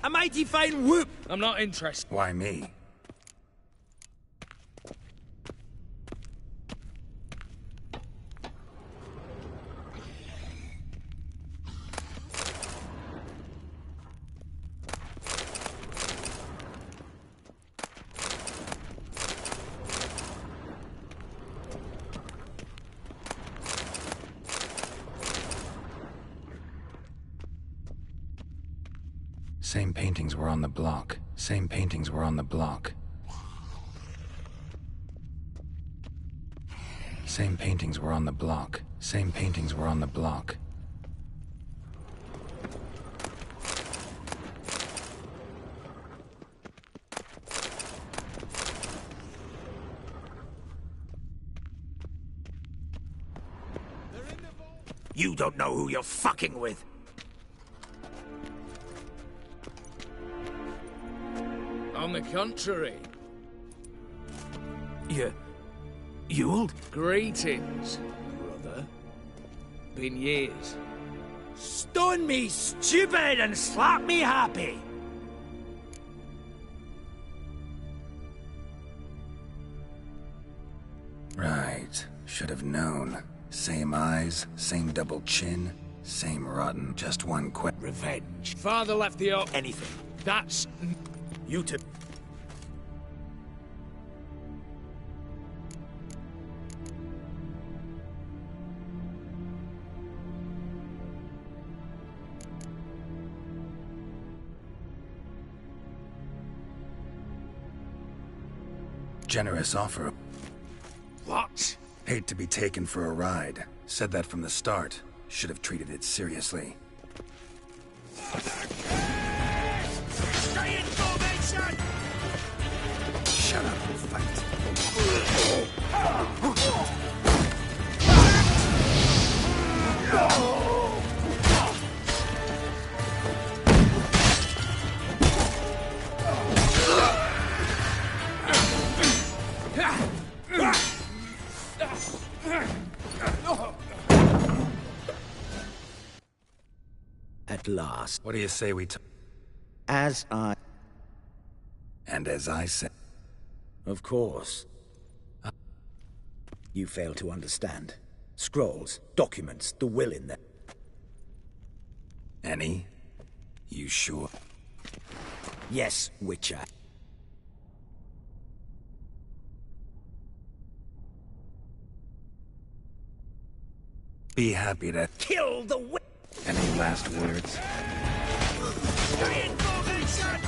A mighty fine whoop! I'm not interested. Why me? Same paintings were on the block. Same paintings were on the block. Same paintings were on the block. Same paintings were on the block. You don't know who you're fucking with. On the contrary. You old? Greetings, brother. Been years. Stone me stupid and slap me happy. Right. Should have known. Same eyes, same double chin, same rotten. Just one quick revenge. Father left the anything. That's you two. Generous offer. What? Hate to be taken for a ride. Said that from the start. Should have treated it seriously. Stay in formation! Shut up and fight. At last. What do you say we As I... And as I said... Of course. You fail to understand. Scrolls, documents, the will in them. Any? You sure? Yes, Witcher. Be happy to... Kill the witch! Any last words? Stay in formation!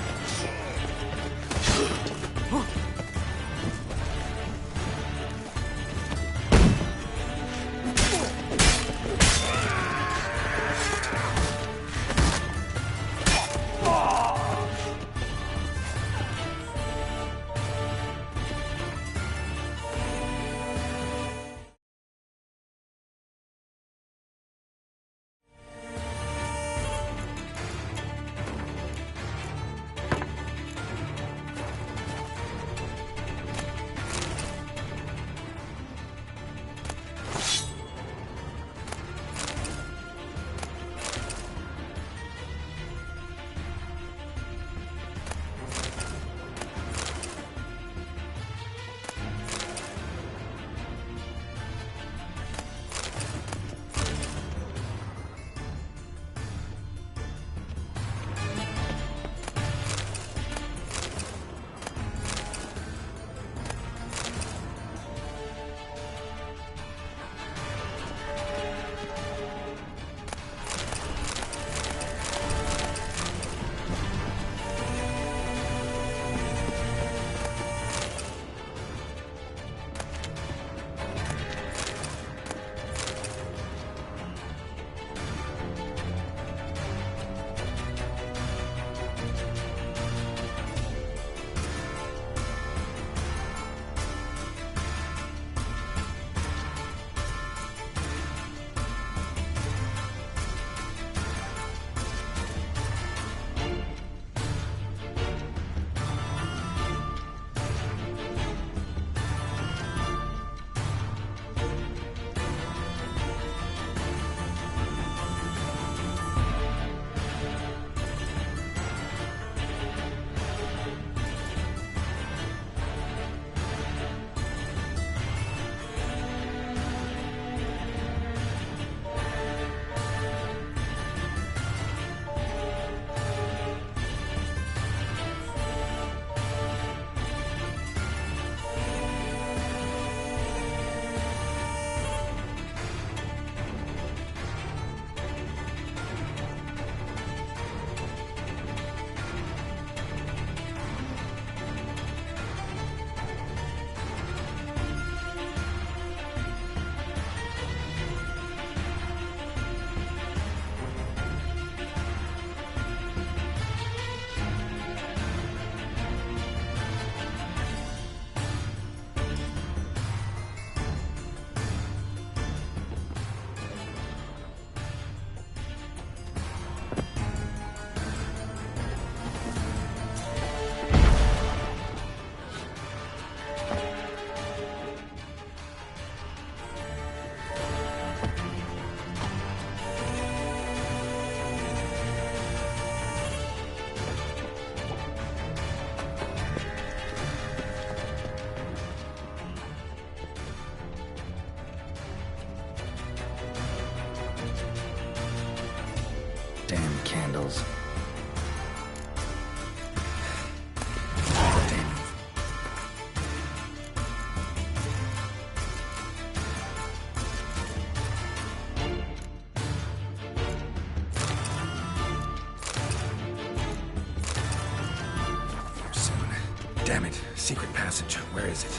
Damn it. Secret passage. Where is it?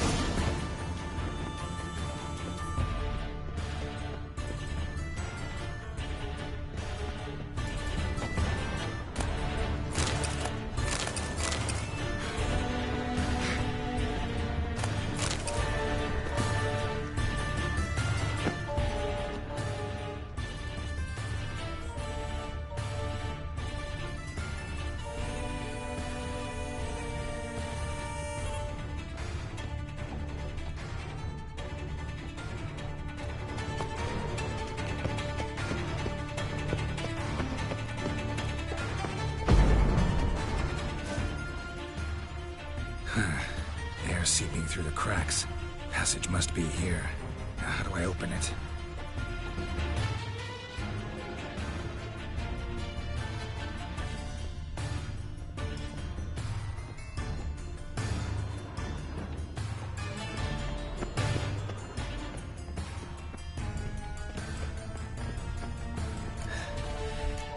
Air seeping through the cracks. Passage must be here. Now, how do I open it?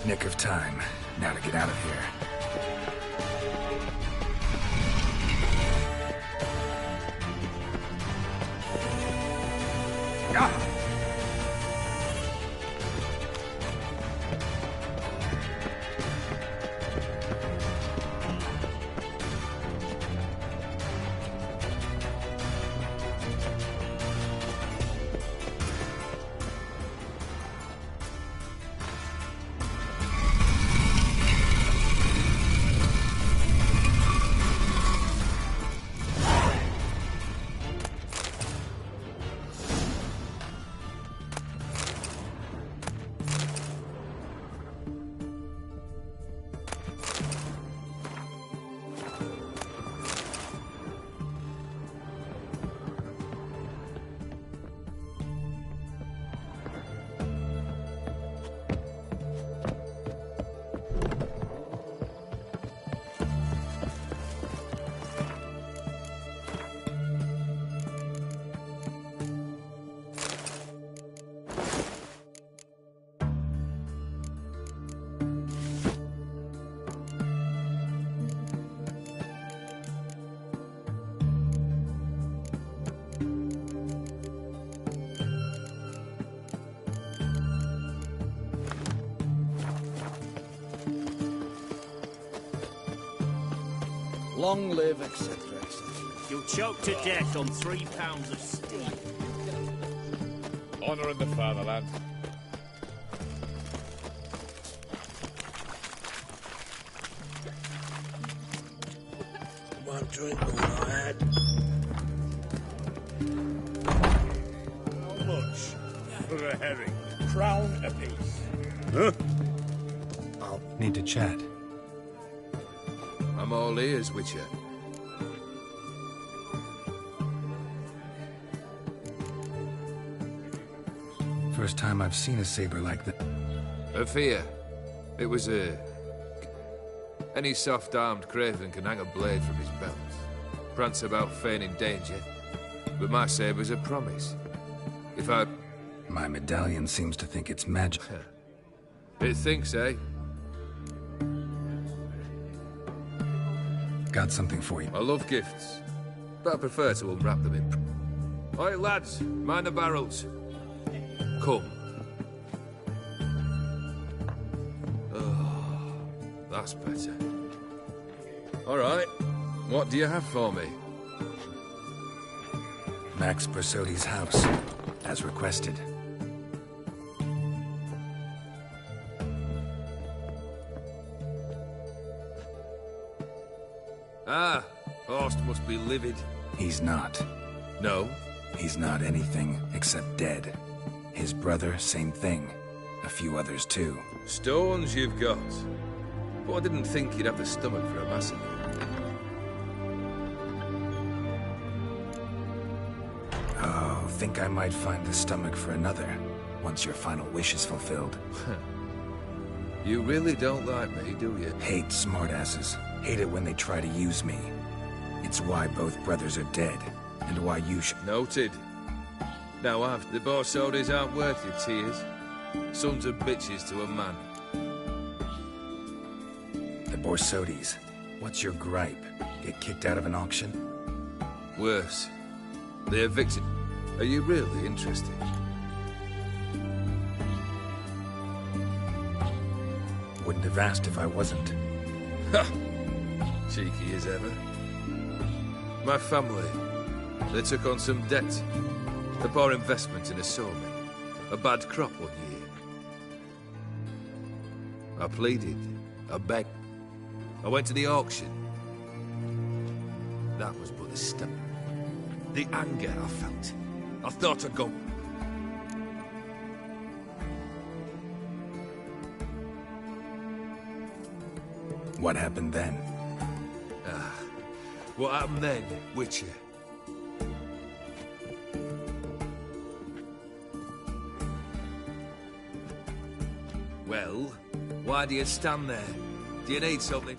Nick of time. Now to get out of here. Long live, etc., etc. You'll choke to death on 3 pounds of steel. Honour in the fatherland. One drink all I had. How much for a herring? Crown apiece. Huh? I'll need to chat. I'm all ears, Witcher. First time I've seen a saber like that. A fear. It was a... Any soft-armed craven can hang a blade from his belt. Prance about feigning danger. But my saber's a promise. If I... My medallion seems to think it's magic. It thinks, eh? Got something for you. I love gifts, but I prefer to unwrap them in... Oi, lads, mind the barrels. Come. Oh, that's better. All right, what do you have for me? Max Bersodi's house, as requested. Ah, Horst must be livid. He's not. No? He's not anything except dead. His brother, same thing. A few others too. Stones you've got. But I didn't think you'd have the stomach for a massacre. Oh, think I might find the stomach for another, once your final wish is fulfilled. You really don't like me, do you? Hate smartasses. Hate it when they try to use me. It's why both brothers are dead, and why you should... Noted. Now, the Borsodis aren't worth your tears. Sons of bitches to a man. The Borsodis. What's your gripe? Get kicked out of an auction? Worse. They evicted... Are you really interested? Wouldn't have asked if I wasn't. Ha! Cheeky as ever. My family, they took on some debt. A poor investment in a sawmill. A bad crop one year. I pleaded. I begged. I went to the auction. That was but the start. The anger I felt. I thought I'd go... What happened then? What happened then, Witcher? Well, why do you stand there? Do you need something?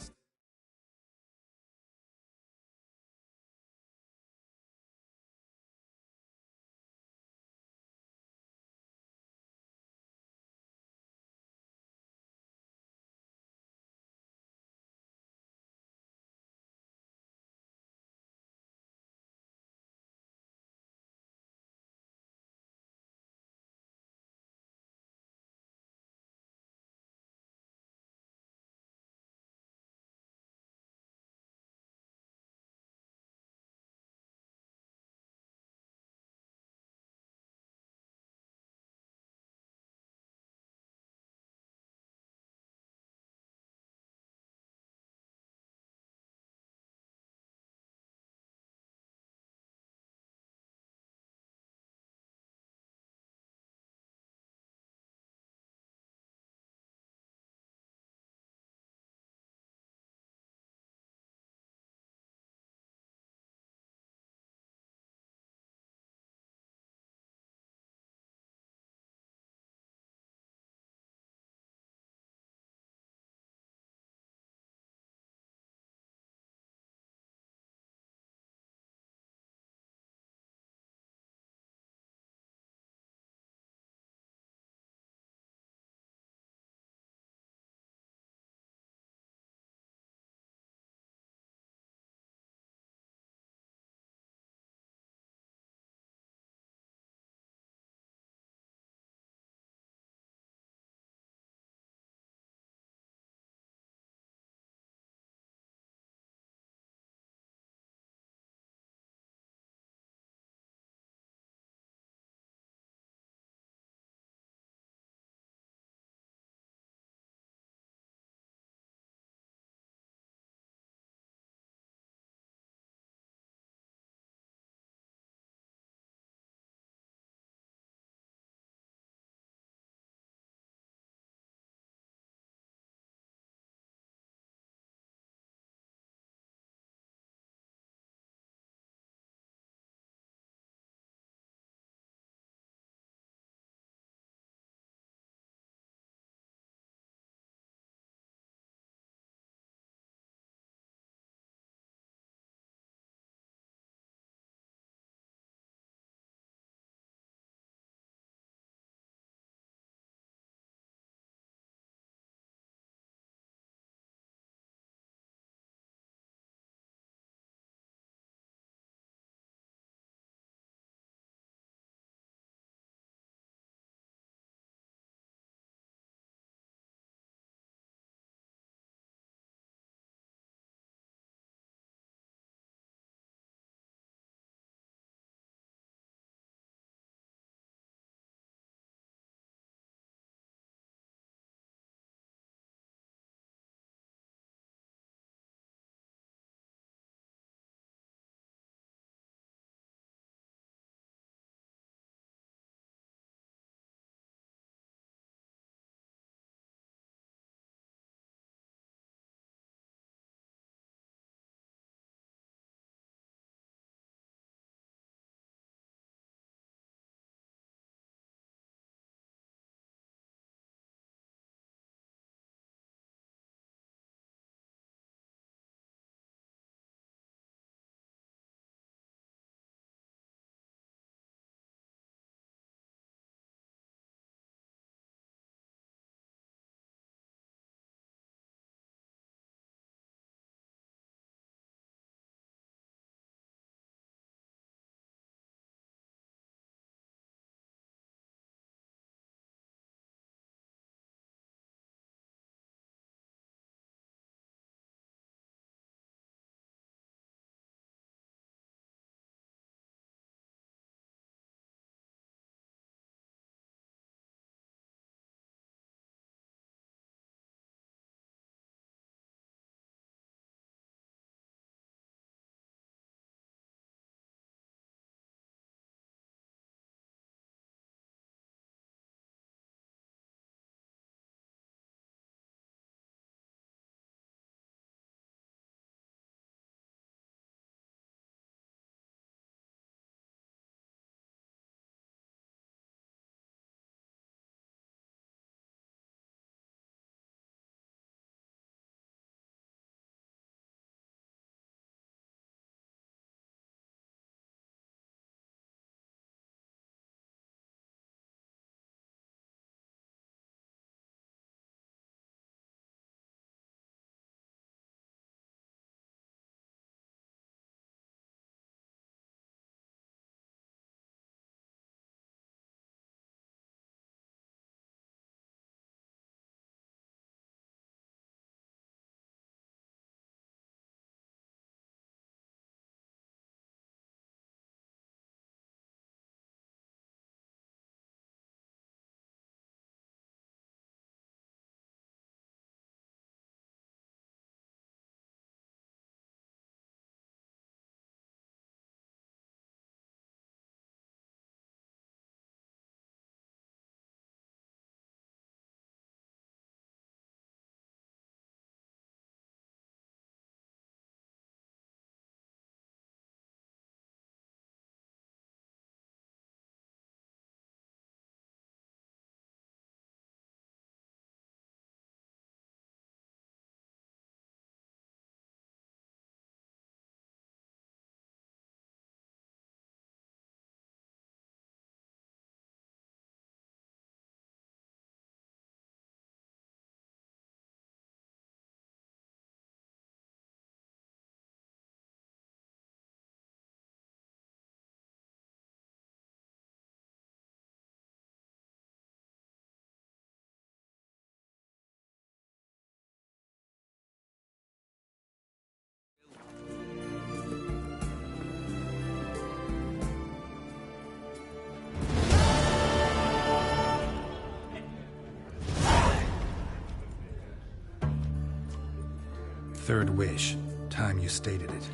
Third wish. Time you stated it.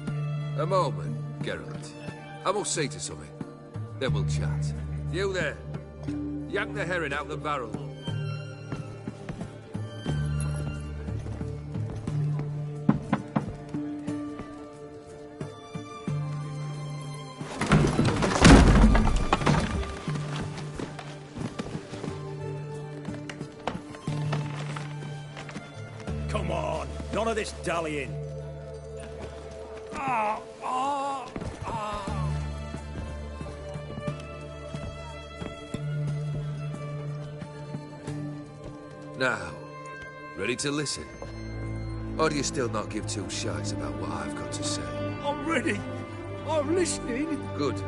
A moment, Geralt. I must say to something. Then we'll chat. You there. Yank the herring out the barrel. Come on, none of this dallying. Now, ready to listen? Or do you still not give two shites about what I've got to say? I'm ready. I'm listening. Good.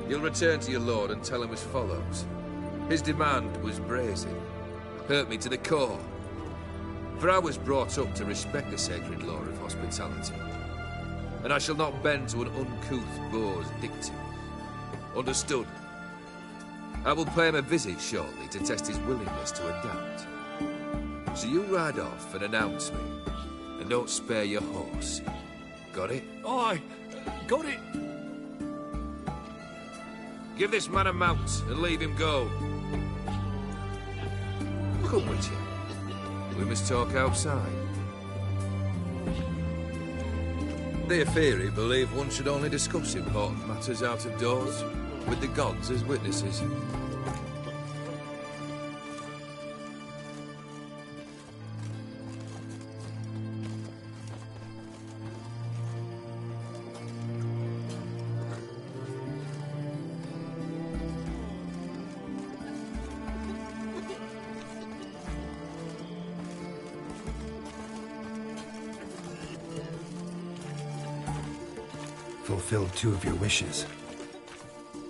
You'll return to your lord and tell him as follows. His demand was brazen. Hurt me to the core. For I was brought up to respect the sacred law of hospitality. And I shall not bend to an uncouth boor's dictum. Understood? I will pay him a visit shortly to test his willingness to adapt. So you ride off and announce me. And don't spare your horse. Got it? Aye, got it. Give this man a mount and leave him go. Come with you. We must talk outside. The Aetheri believe one should only discuss important matters out of doors, with the gods as witnesses. Fulfilled two of your wishes.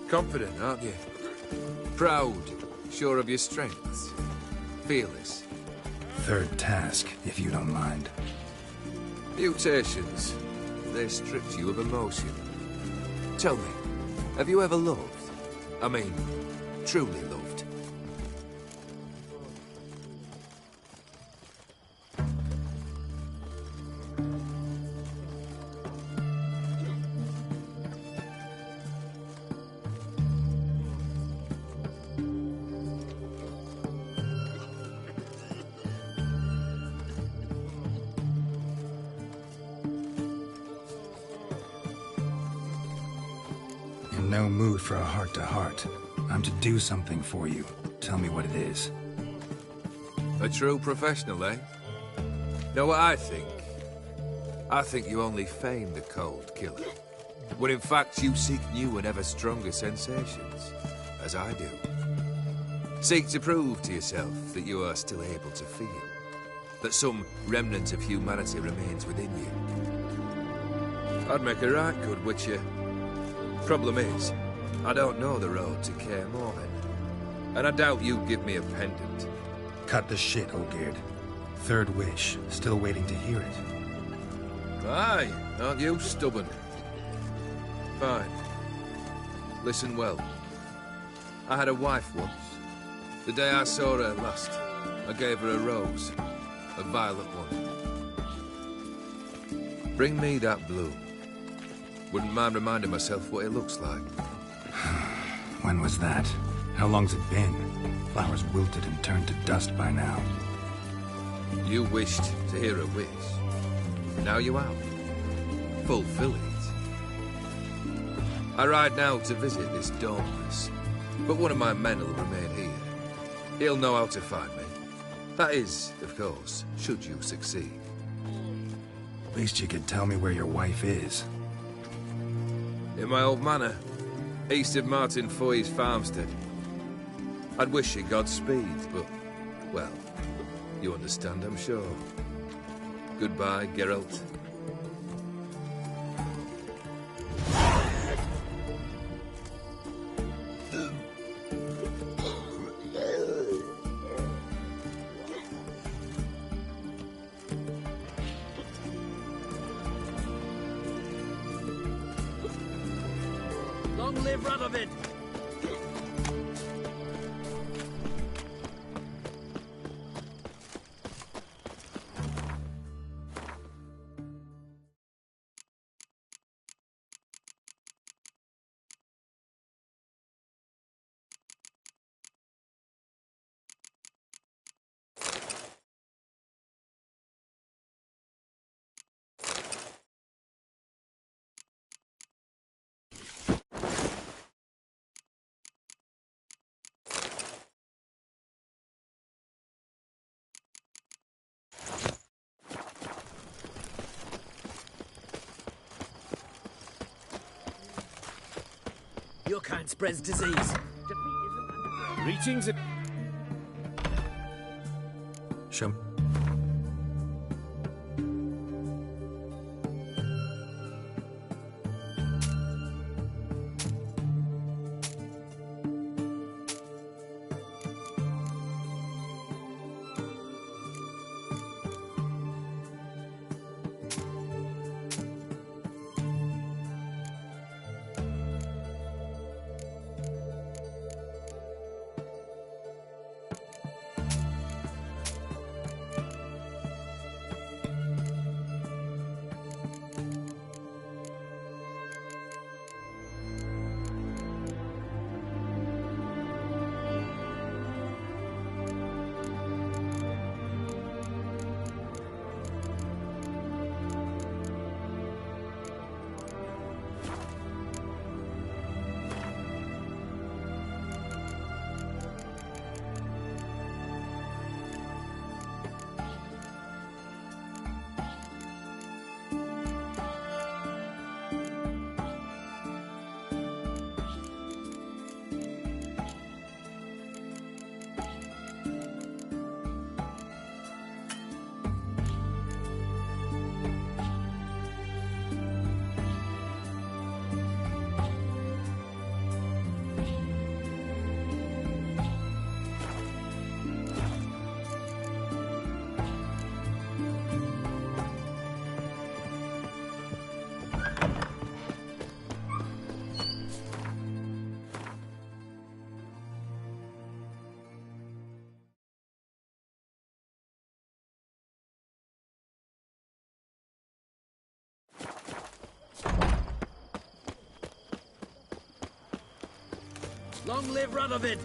Confident, aren't you? Proud, sure of your strengths. Fearless. Third task, if you don't mind. Mutations. They strip you of emotion. Tell me, have you ever loved? I mean, truly loved? No mood for a heart-to-heart. I'm to do something for you. Tell me what it is. A true professional, eh? Know what I think? I think you only feign the cold killer. When in fact you seek new and ever stronger sensations, as I do. Seek to prove to yourself that you are still able to feel. That some remnant of humanity remains within you. I'd make a right good witcher. Problem is, I don't know the road to Kaer Morhen. And I doubt you'd give me a pendant. Cut the shit, Olgierd. Third wish. Still waiting to hear it. Aye, aren't you stubborn? Fine. Listen well. I had a wife once. The day I saw her last, I gave her a rose. A violet one. Bring me that bloom. Wouldn't mind reminding myself what it looks like. When was that? How long's it been? Flowers wilted and turned to dust by now. You wished to hear a wish. Now you have. Fulfill it. I ride now to visit this Dauntless, but one of my men will remain here. He'll know how to find me. That is, of course, should you succeed. At least you could tell me where your wife is. In my old manor, east of Martin Foy's farmstead. I'd wish you Godspeed, but, well, you understand, I'm sure. Goodbye, Geralt. Long live Radovid! Your kind spreads disease. Greetings. Show. Long live Radovid!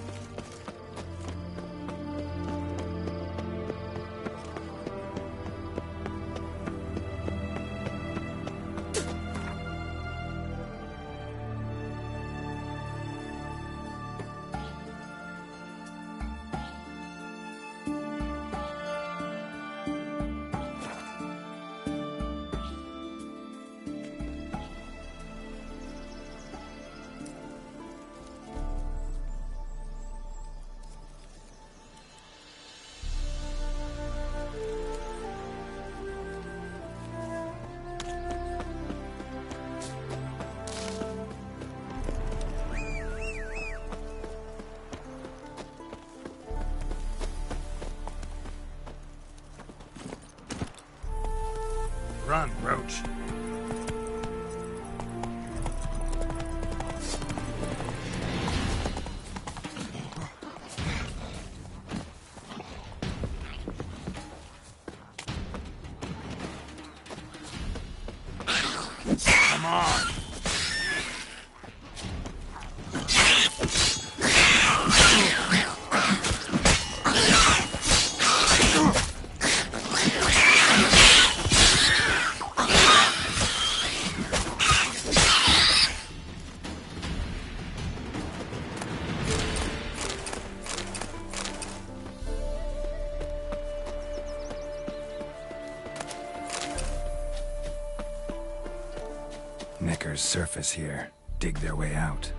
Run, Roach. Come on. Neckar's surface here. Dig their way out.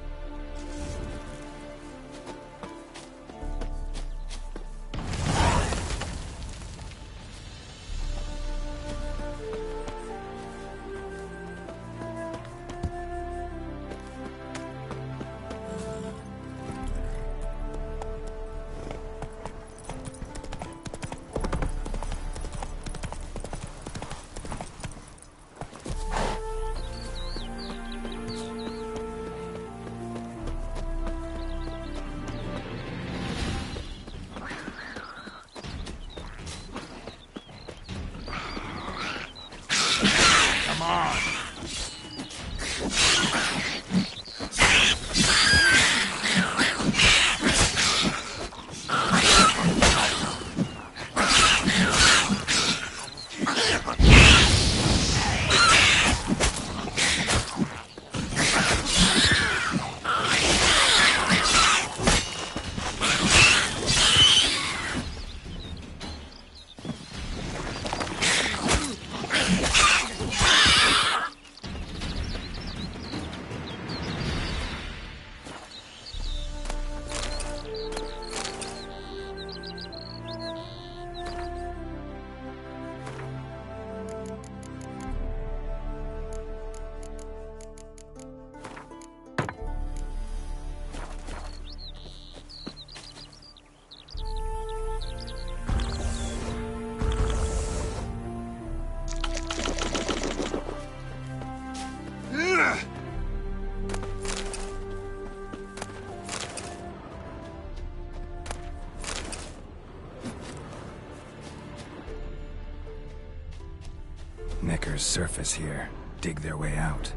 monsters surface here, dig their way out.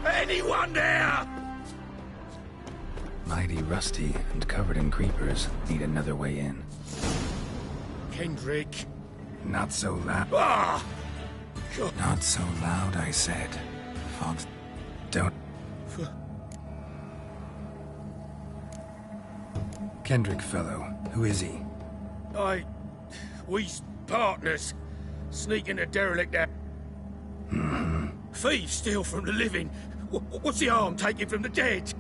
Anyone there? Mighty rusty and covered in creepers. Need another way in. Kendrick. Not so loud. Ah! Not so loud, I said. Fox, don't... Kendrick fellow, who is he? We's partners. Sneaking a derelict out. Thieves steal from the living. What's the harm taking from the dead?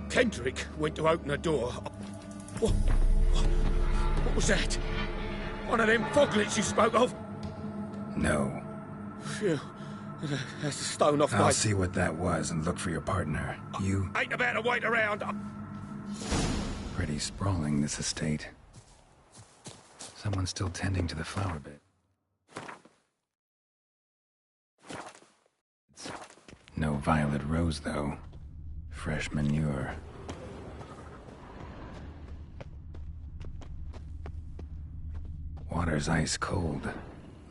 Kendrick went to open a door. What was that? One of them foglets you spoke of? No. Phew. That's a stone off I'll see what that was and look for your partner. You... Ain't about to wait around. Pretty sprawling, this estate. Someone's still tending to the flower bed. No violet rose, though. Fresh manure. Water's ice cold.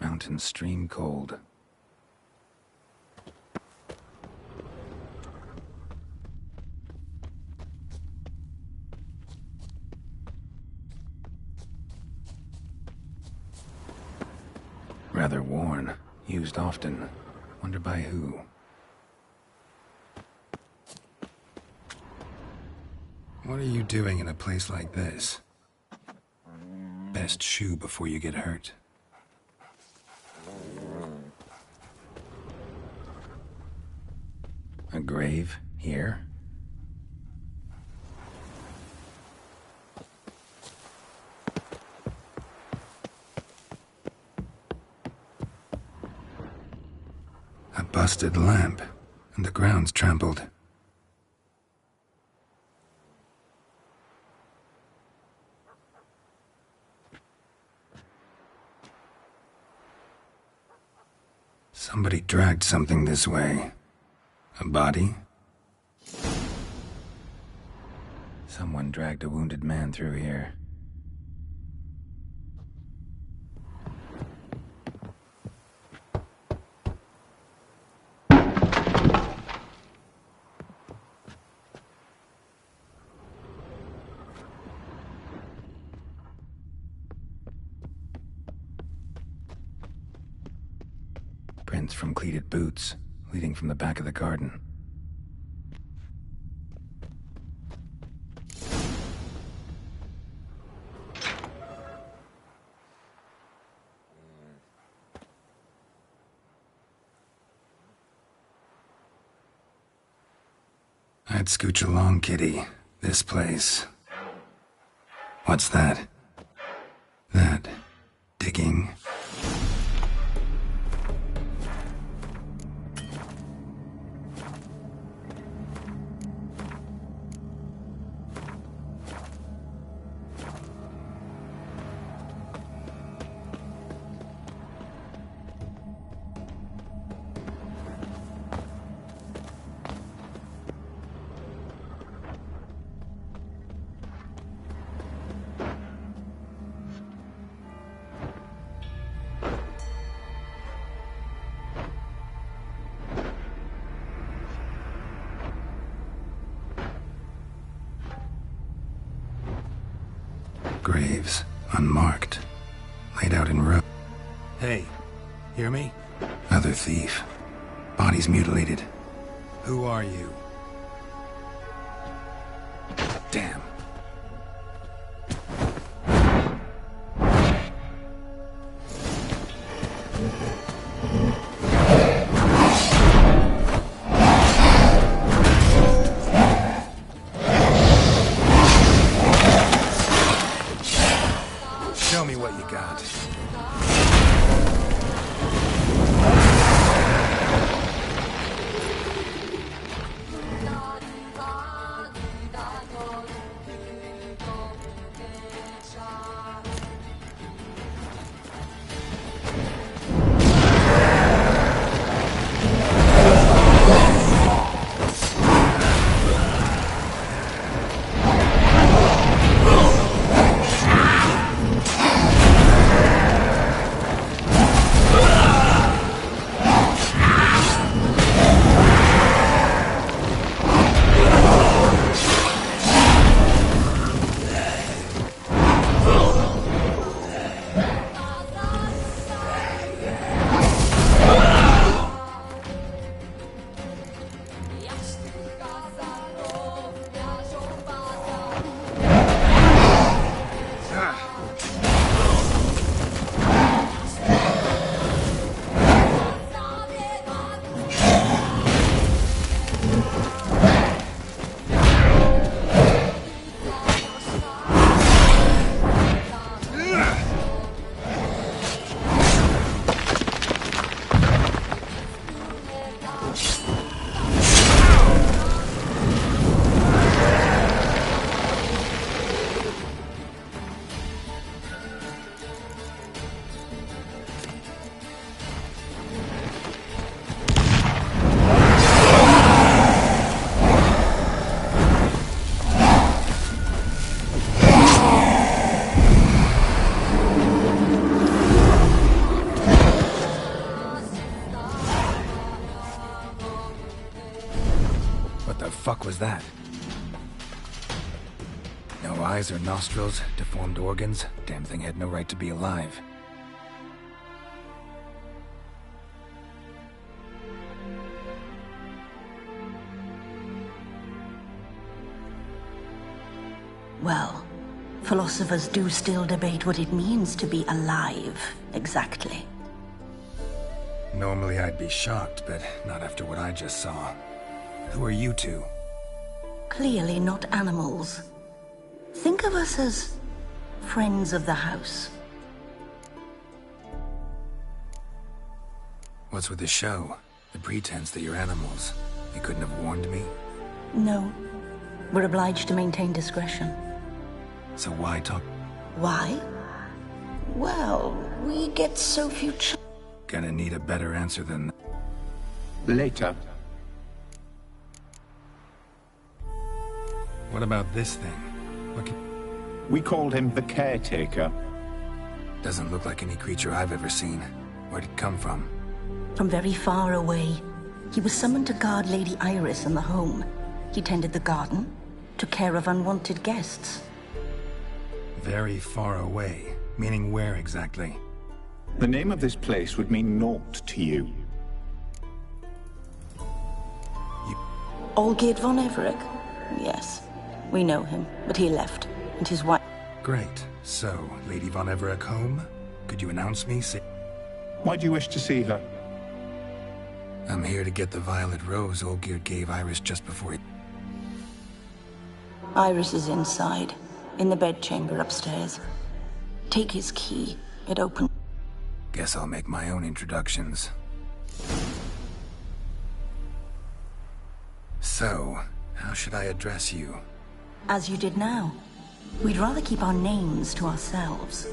Mountain stream cold. Rather worn. Used often. Wonder by who. What are you doing in a place like this? Best shoe before you get hurt. A grave here? A busted lamp, and the ground's trampled. Somebody dragged something this way. A body? Someone dragged a wounded man through here. Prints from cleated boots, leading from the back of the garden. I'd scooch along, kitty. This place. What's that? That. Digging. Graves, unmarked, laid out in row. Hey, hear me? Other thief. Bodies mutilated. Who are you? Damn. Show me what you got. What the fuck was that? No eyes or nostrils, deformed organs. Damn thing had no right to be alive. Well, philosophers do still debate what it means to be alive, exactly. Normally I'd be shocked, but not after what I just saw. Who are you two? Clearly not animals. Think of us as friends of the house. What's with the show? The pretense that you're animals. You couldn't have warned me? No. We're obliged to maintain discretion. So why talk? Why? Well, we get so few Gonna need a better answer than... Later. What about this thing? What can... We called him the Caretaker. Doesn't look like any creature I've ever seen. Where'd it come from? From very far away. He was summoned to guard Lady Iris in the home. He tended the garden, took care of unwanted guests. Very far away. Meaning where exactly? The name of this place would mean naught to you. Olgierd von Everec? Yes. We know him, but he left, and his wife... Great. So, Lady von Everec home? Could you announce me? Why do you wish to see her? I'm here to get the violet rose Olgierd gave Iris just before he... Iris is inside, in the bedchamber upstairs. Take his key. It opens... Guess I'll make my own introductions. So, how should I address you? As you did now. We'd rather keep our names to ourselves.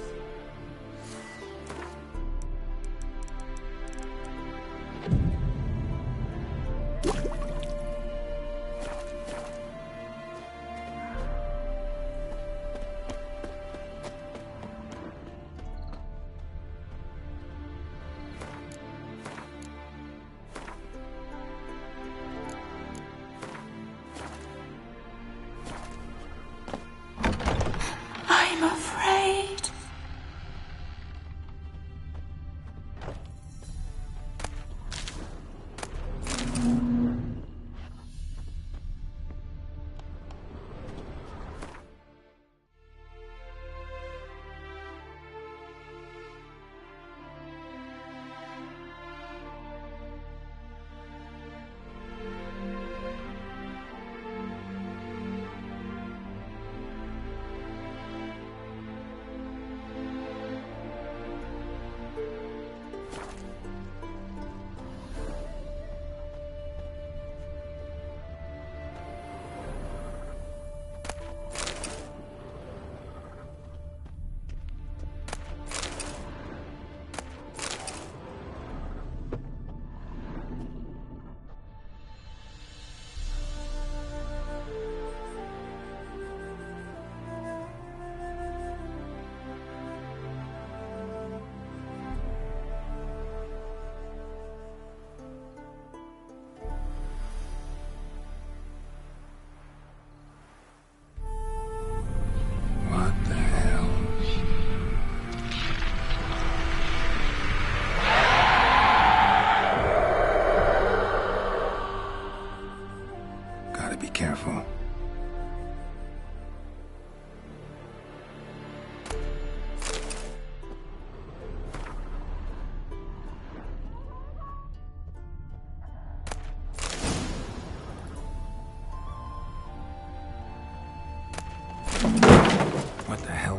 I'm afraid.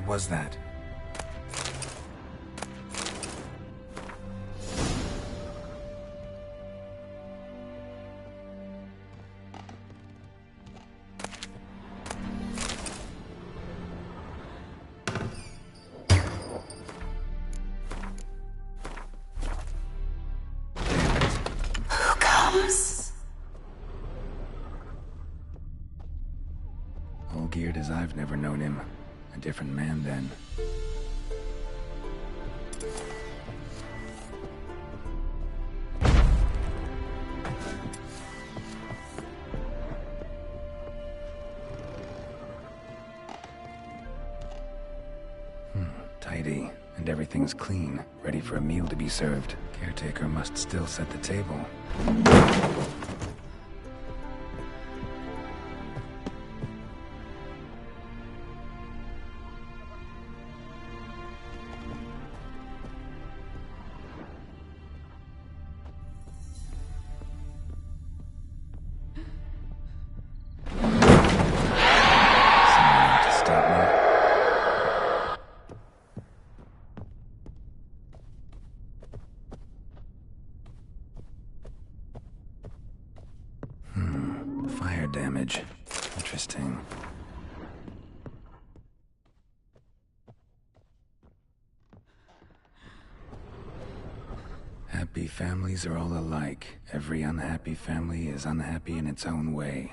hell was that? All geared as I've never known him. A different man then. Tidy, and everything's clean, ready for a meal to be served. Caretaker must still set the table. Fire damage. Interesting. Happy families are all alike. Every unhappy family is unhappy in its own way.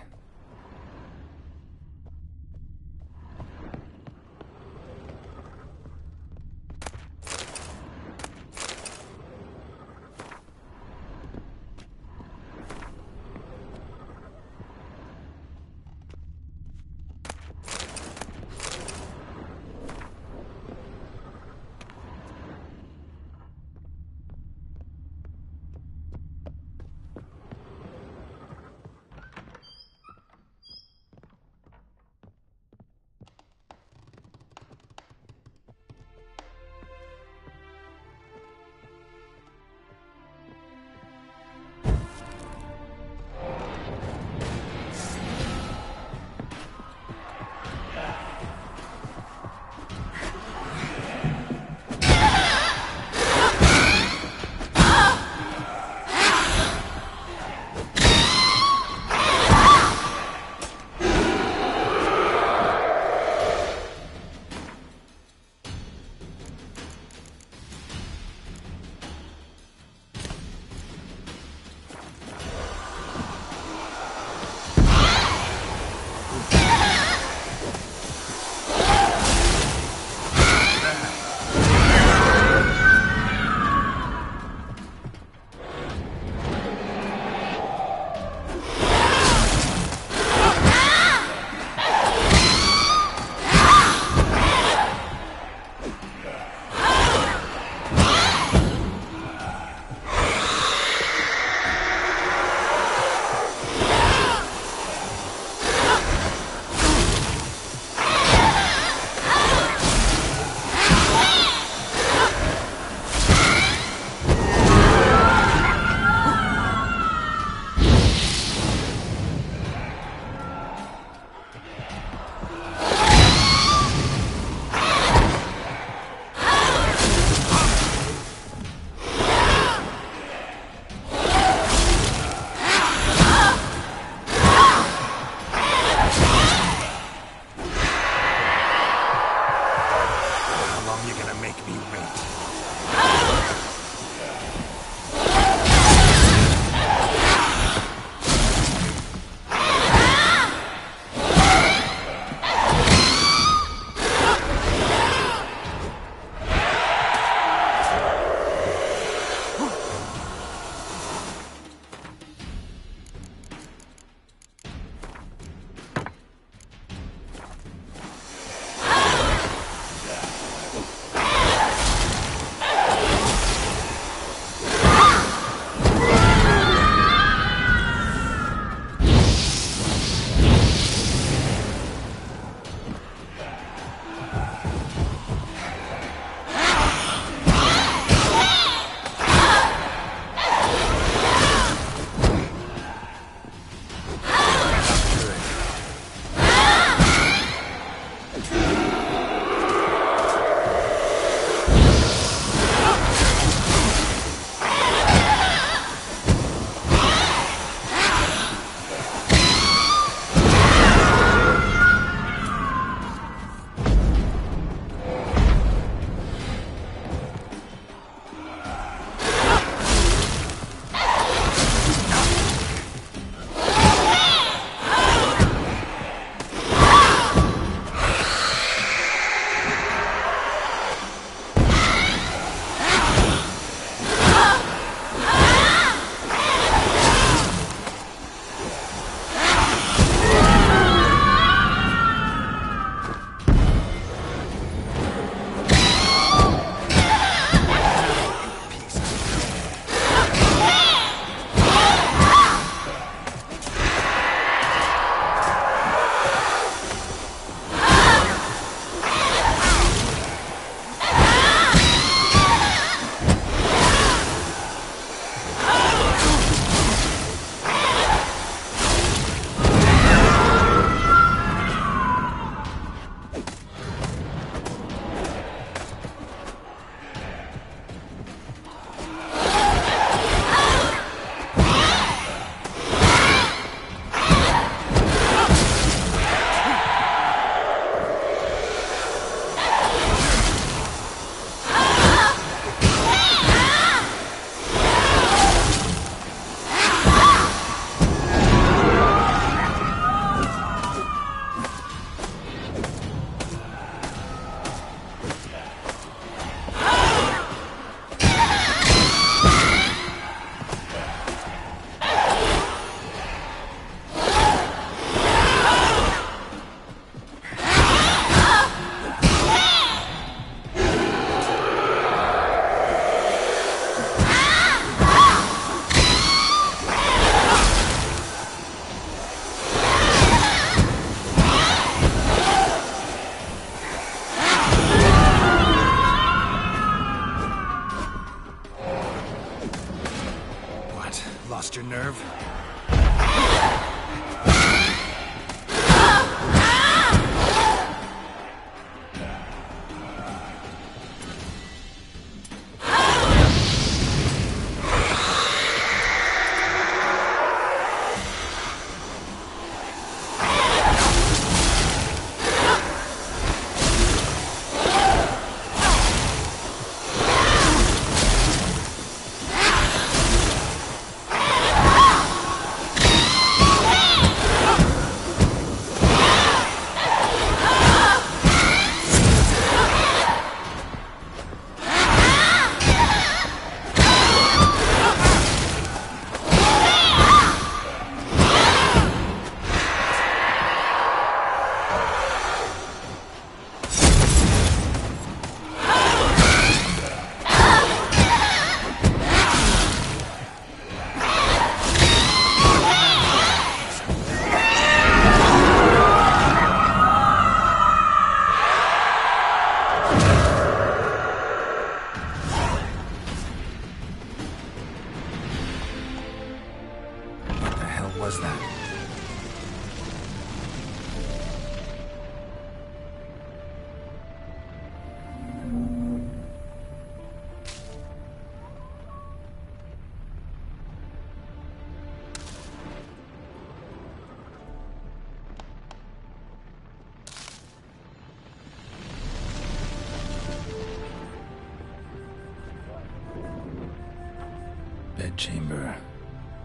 chamber.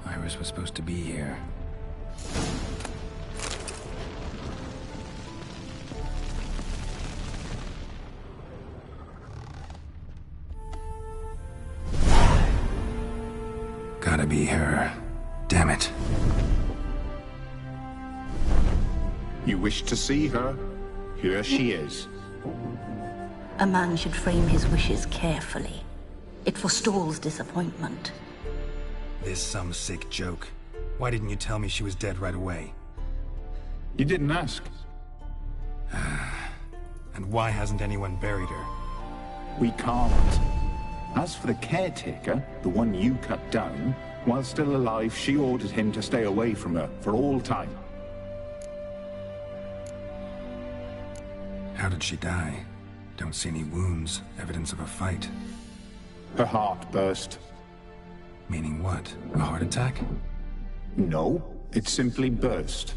Iris was supposed to be here. Gotta be her. Damn it. You wish to see her? Here she is. A man should frame his wishes carefully. It forestalls disappointment. This some sick joke. Why didn't you tell me she was dead right away? You didn't ask. And why hasn't anyone buried her? We can't. As for the caretaker, the one you cut down, while still alive, she ordered him to stay away from her for all time. How did she die? Don't see any wounds, evidence of a fight. Her heart burst. Meaning what? A heart attack? No, it simply burst.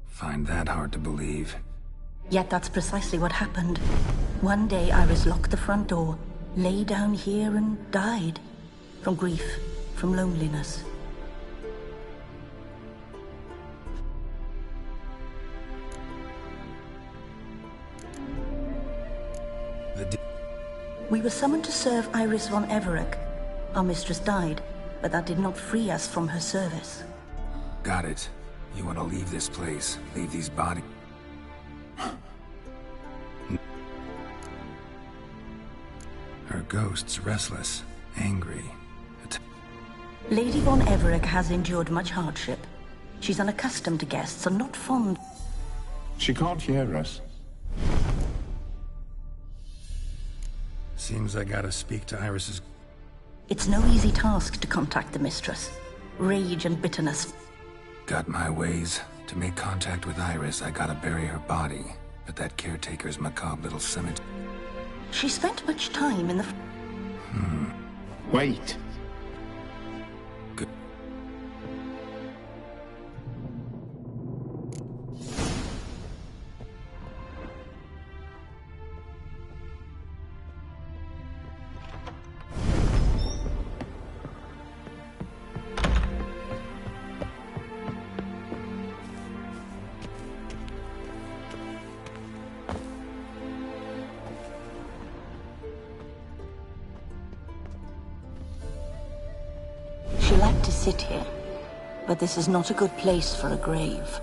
Find that hard to believe. Yet that's precisely what happened. One day, Iris locked the front door, lay down here and died. From grief, from loneliness. We were summoned to serve Iris von Everec. Our mistress died, but that did not free us from her service. Got it. You want to leave this place, leave these bodies. Her ghost's restless, angry. Lady von Everec has endured much hardship. She's unaccustomed to guests and not fond. She can't hear us. Seems I gotta speak to Iris's... It's no easy task to contact the mistress. Rage and bitterness. Got my ways. To make contact with Iris, I gotta bury her body. But that caretaker's macabre little cemetery... She spent much time in the... Wait. Good. She liked to sit here, but this is not a good place for a grave.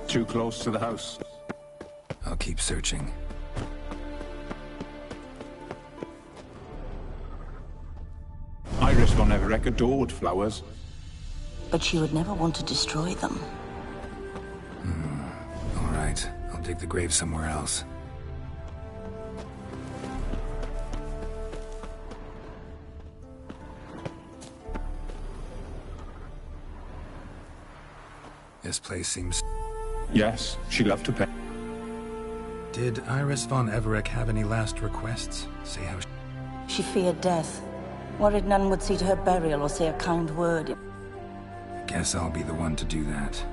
Too close to the house. I'll keep searching. Iris von Everec adored flowers. But she would never want to destroy them. All right, I'll dig the grave somewhere else. This place seems... Yes, she loved to paint. Did Iris von Everec have any last requests? Say how She feared death. Worried none would see to her burial or say a kind word. Guess I'll be the one to do that.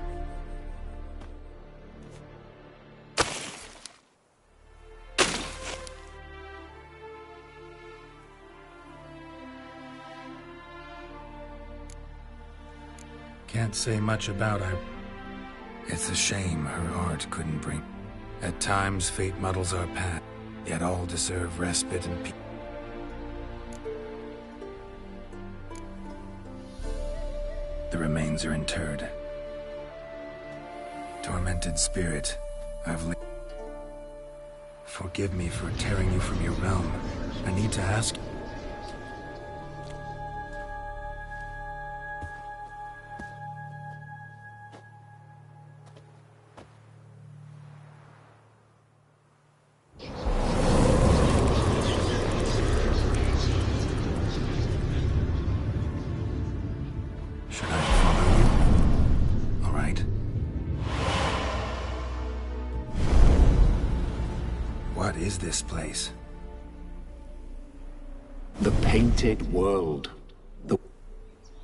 Can't say much about her. It's a shame her art couldn't bring. At times, fate muddles our path, yet all deserve respite and peace. The remains are interred. Tormented spirit, I've lived. Forgive me for tearing you from your realm. I need to ask. Should I follow you? All right. What is this place? The painted world.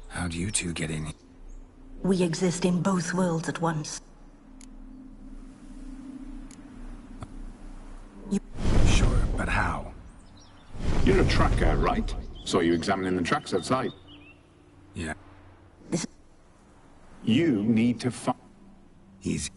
How'd you two get in here? We exist in both worlds at once. Sure, but how? You're a tracker, right? Saw you examining the tracks outside. Yeah. You need to find... Easy.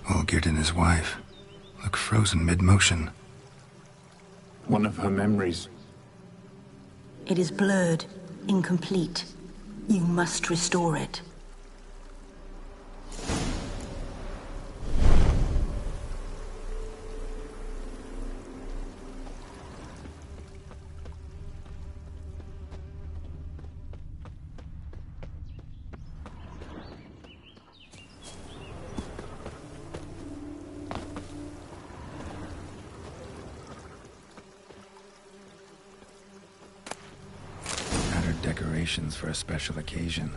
Olgierd and his wife look frozen mid-motion. One of her memories. It is blurred, incomplete. You must restore it. Decorations for a special occasion.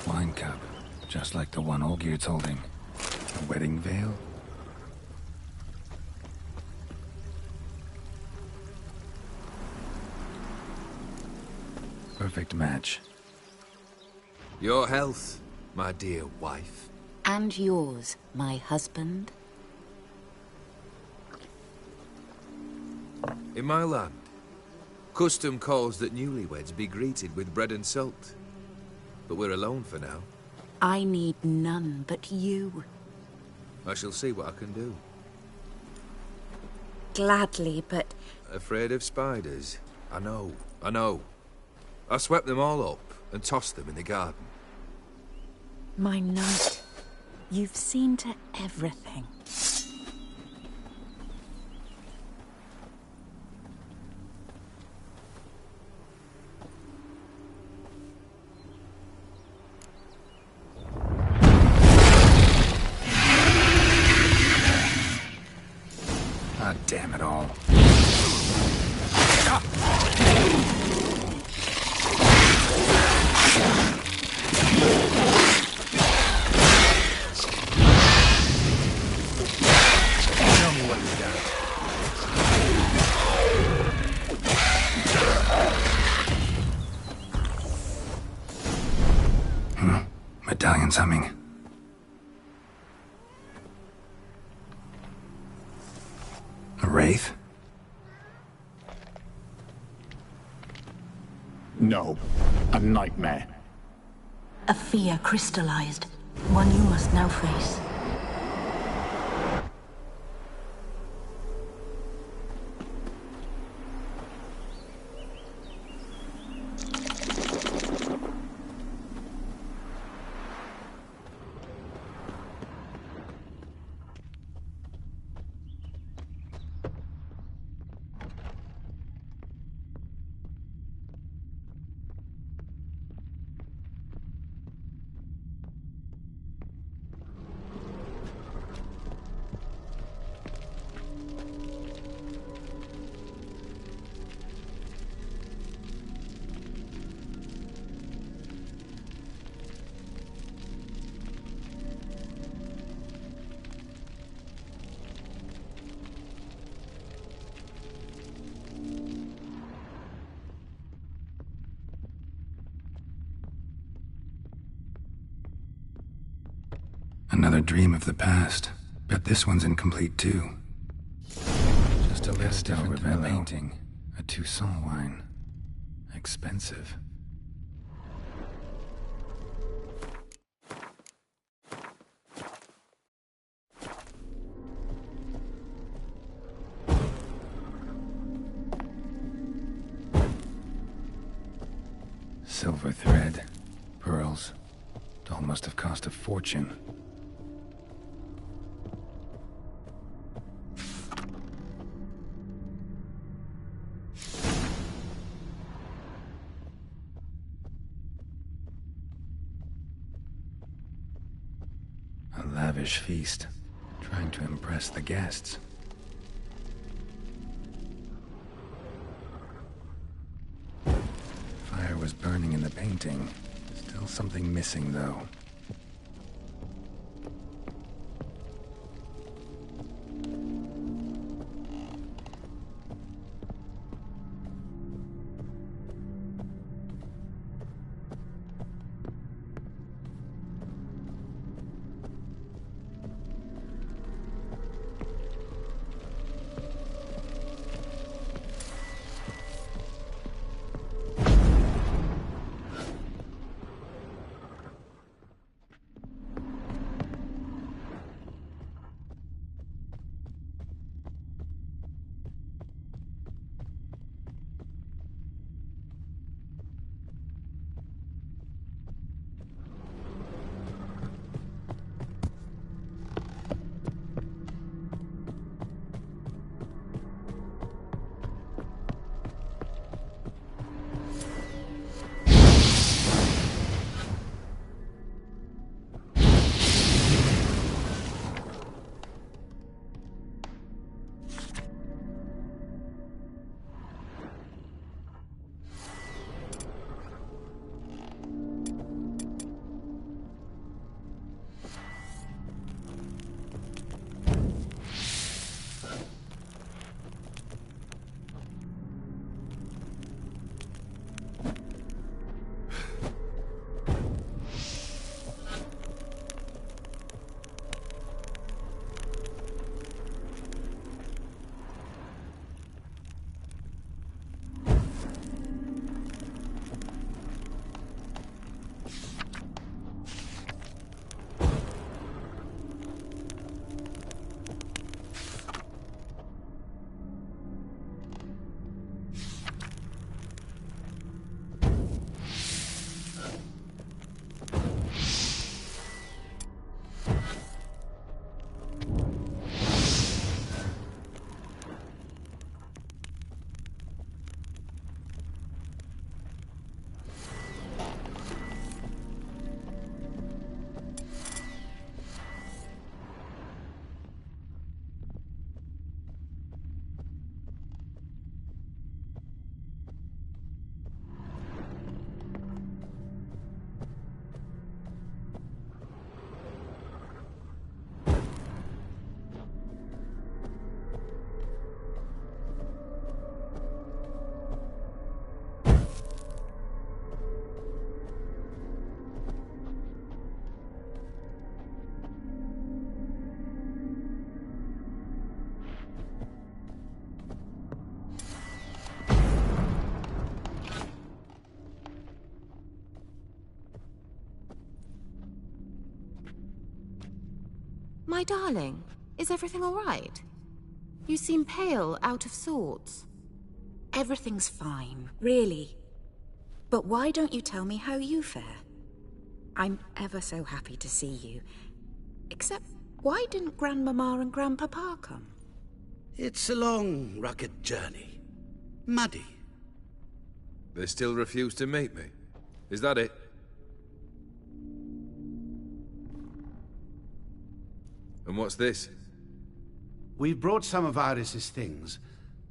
Wine cup, just like the one Olgierd's holding. A wedding veil. Perfect match. Your health, my dear wife. And yours, my husband. In my land, custom calls that newlyweds be greeted with bread and salt. But we're alone for now. I need none but you. I shall see what I can do. Gladly, but... Afraid of spiders? I know. I swept them all up and tossed them in the garden. My knight, you've seen to everything. Ah, damn it all. Tell me what you got. Medallion's humming. A wraith? No. A nightmare. A fear crystallized. One you must now face. Another dream of the past. Bet this one's incomplete too. Just a list of a painting. A Toussaint wine. Expensive. Silver thread. Pearls. Doll must have cost a fortune. A lavish feast, trying to impress the guests. was burning in the painting. Still something missing, though. My darling, is everything all right? You seem pale, out of sorts. Everything's fine, really. But why don't you tell me how you fare? I'm ever so happy to see you. Except, why didn't Grandmama and Grandpapa come? It's a long, rugged journey. Muddy. They still refuse to meet me. Is that it? And what's this? We've brought some of Iris's things.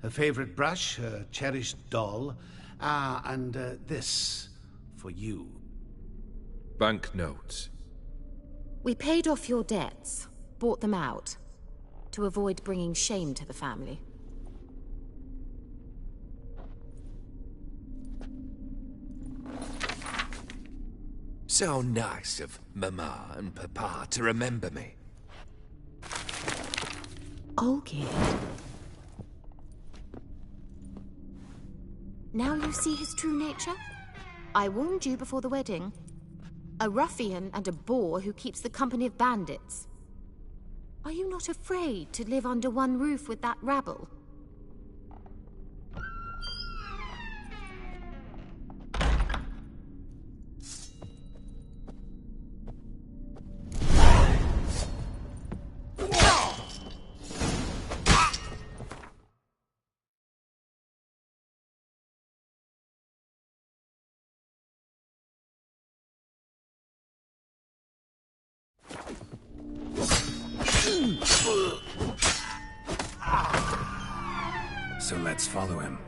Her favorite brush, her cherished doll, and this for you. Banknotes. We paid off your debts, bought them out, to avoid bringing shame to the family. So nice of Mama and Papa to remember me. Olgierd. Now you see his true nature? I warned you before the wedding. A ruffian and a boor who keeps the company of bandits. Are you not afraid to live under one roof with that rabble? So let's follow him.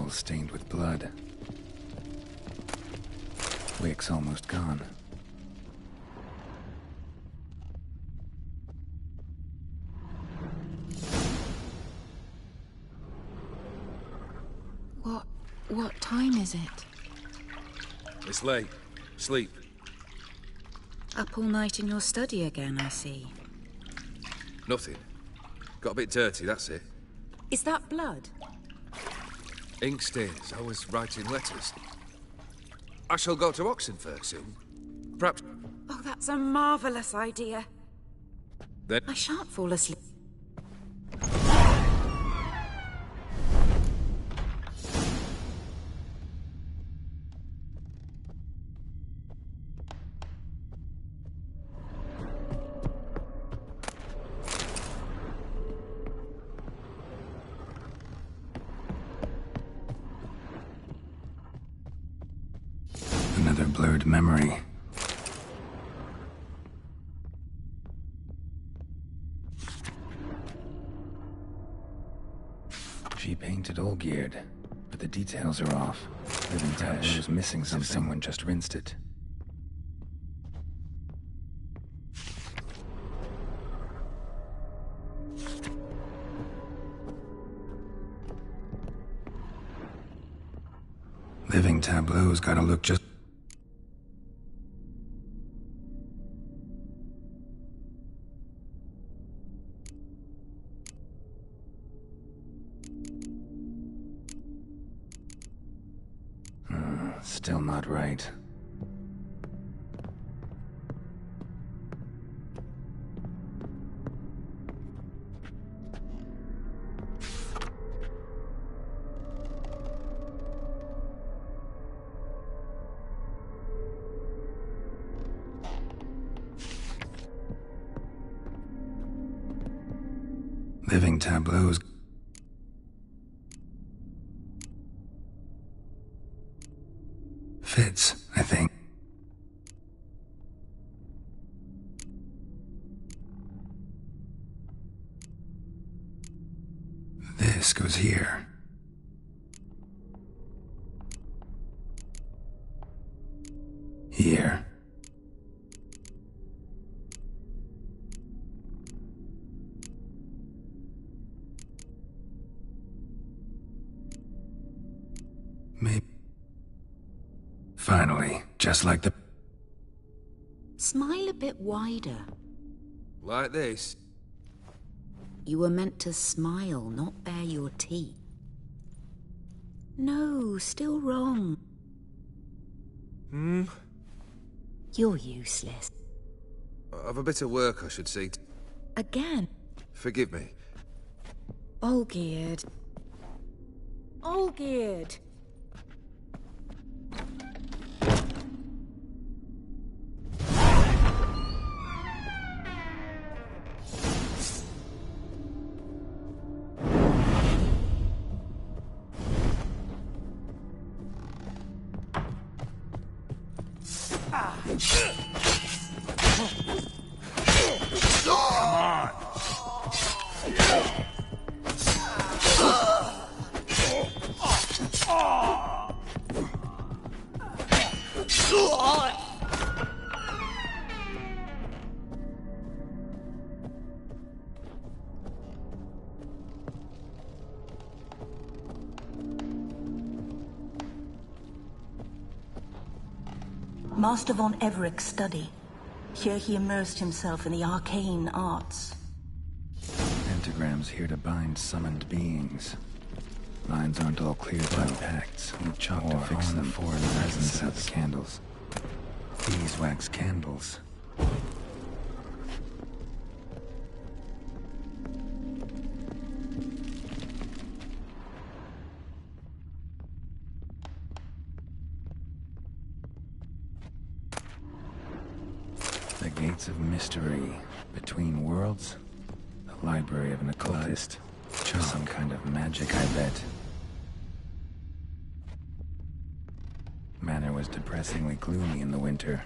scroll stained with blood. Wick's almost gone. What time is it? It's late. Sleep. Up all night in your study again, I see. Nothing. Got a bit dirty, that's it. Is that blood? Ink stains. I was writing letters. I shall go to Oxenfurt soon. Perhaps... Oh, that's a marvellous idea. Then... I shan't fall asleep. Another blurred memory. She painted Olgierd, but the details are off. Living Tableau is missing something. Someone just rinsed it. Living Tableau's gotta look just... Still not right. Living Tableau's... fits, I think. This goes here. Here. Maybe. Finally, just like the... Smile a bit wider. Like this? You were meant to smile, not bare your teeth. No, still wrong. You're useless. I've a bit of work, I should say. Again? Forgive me. Olgierd. Olgierd! Master von Everek's study. Here he immersed himself in the arcane arts. Pentagrams here to bind summoned beings. Lines aren't all cleared by pacts. Need chalk to fix them. Foreign presence of the candles. Beeswax candles. The gates of mystery. Between worlds. The library of an occultist. Some kind of magic, I bet. Manor was depressingly gloomy in the winter.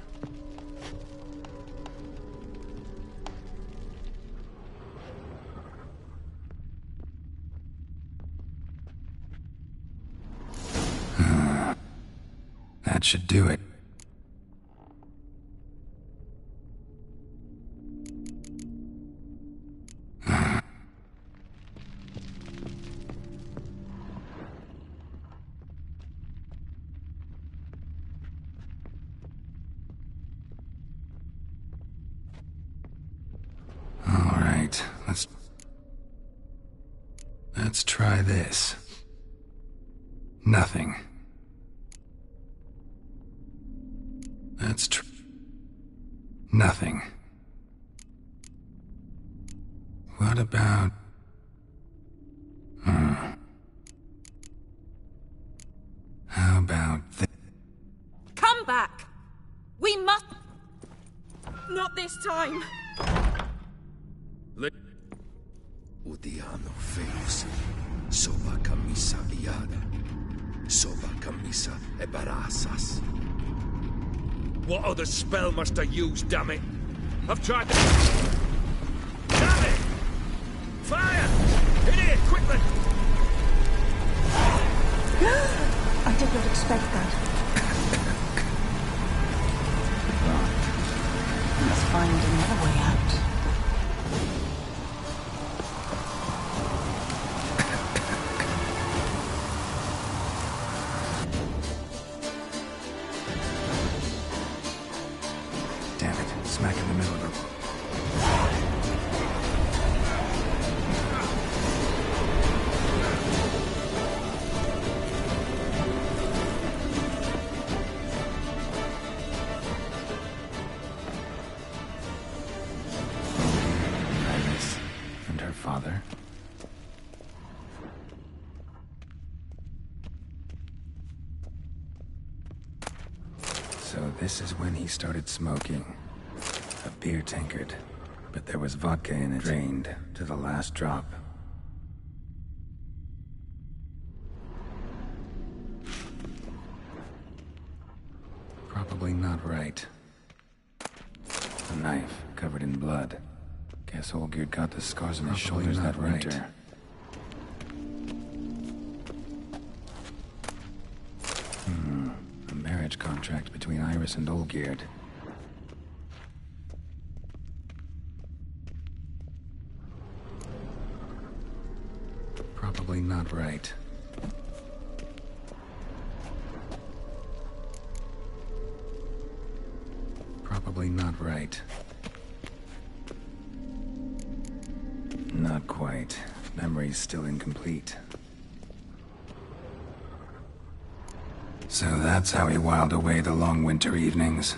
That should do it. All right, let's try this. Nothing. Nothing. What about... How about this? Come back! We must... Not this time! Udiano feus, soba camisa iada, soba camisa e barasas. What other spell must I use, damn it? I've tried to... Damn it! Fire! In here, quickly! I did not expect that. I must find another way out. Smack in the middle of her. Iris and her father. So this is when he started smoking. A beer tankard, but there was vodka in it, drained to the last drop. Probably not right. A knife covered in blood. Guess Olgierd got the scars on his shoulders that winter. A marriage contract between Iris and Olgierd. Probably not right. Probably not right. Not quite. Memory's still incomplete. So that's how he whiled away the long winter evenings.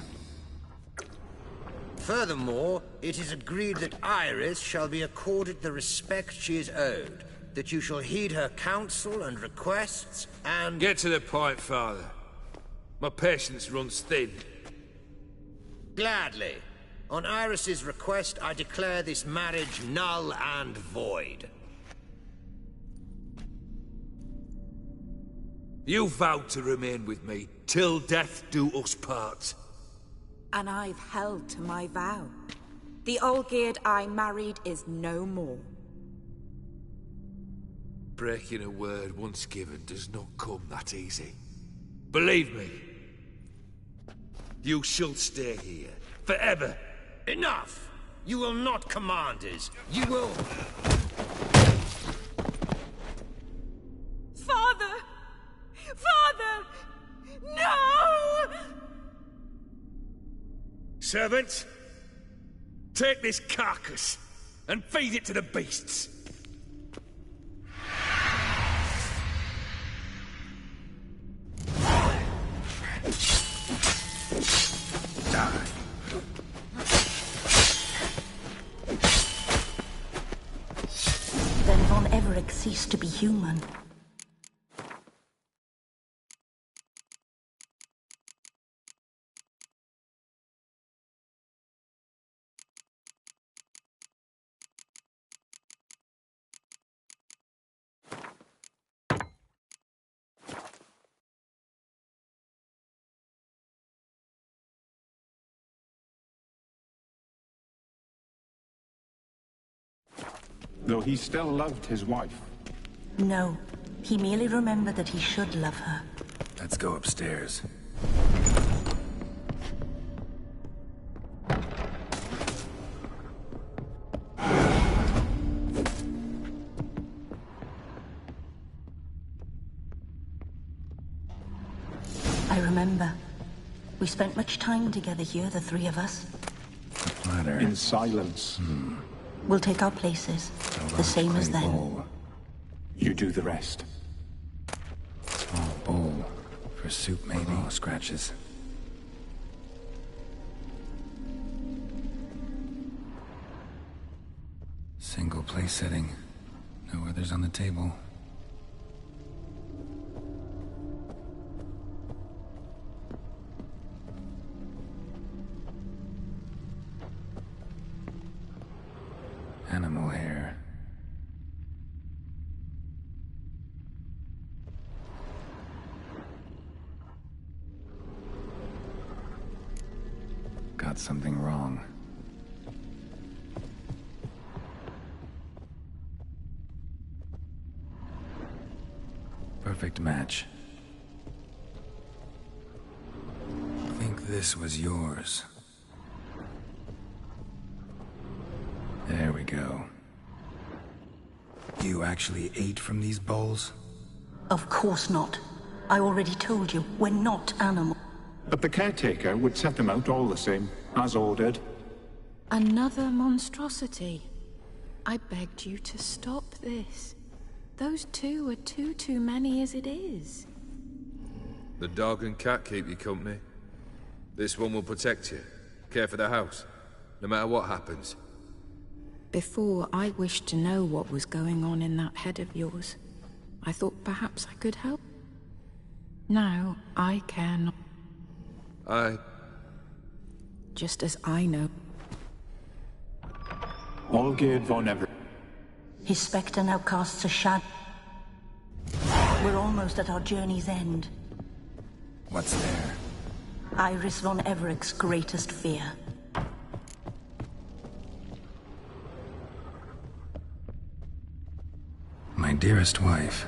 Furthermore, it is agreed that Iris shall be accorded the respect she is owed. That you shall heed her counsel and requests, and... Get to the point, Father. My patience runs thin. Gladly. On Iris's request, I declare this marriage null and void. You vowed to remain with me, till death do us part. And I've held to my vow. The Olgierd I married is no more. Breaking a word once given does not come that easy. Believe me. You shall stay here, forever. Enough! You will not command us. You will... Father! Father! No! Servants, take this carcass and feed it to the beasts. Die. Then Von Everec ceased to be human. Though he still loved his wife. No, he merely remembered that he should love her. Let's go upstairs. I remember. We spent much time together here, the three of us. Ladder. In silence. We'll take our places, the same as then. Bowl. You do the rest. Small bowl. For soup, maybe. Oh, scratches. Single place setting. No others on the table. Animal hair. Got something wrong. Perfect match. Think this was yours. There we go. You actually ate from these bowls? Of course not. I already told you, we're not animals. But the caretaker would set them out all the same, as ordered. Another monstrosity. I begged you to stop this. Those two are too many as it is. The dog and cat keep you company. This one will protect you, care for the house, no matter what happens. Before, I wished to know what was going on in that head of yours. I thought perhaps I could help. Now, I care not. Just as I know. Olgierd von Ever. His spectre now casts a shadow. We're almost at our journey's end. What's there? Iris von Everec's greatest fear. My dearest wife.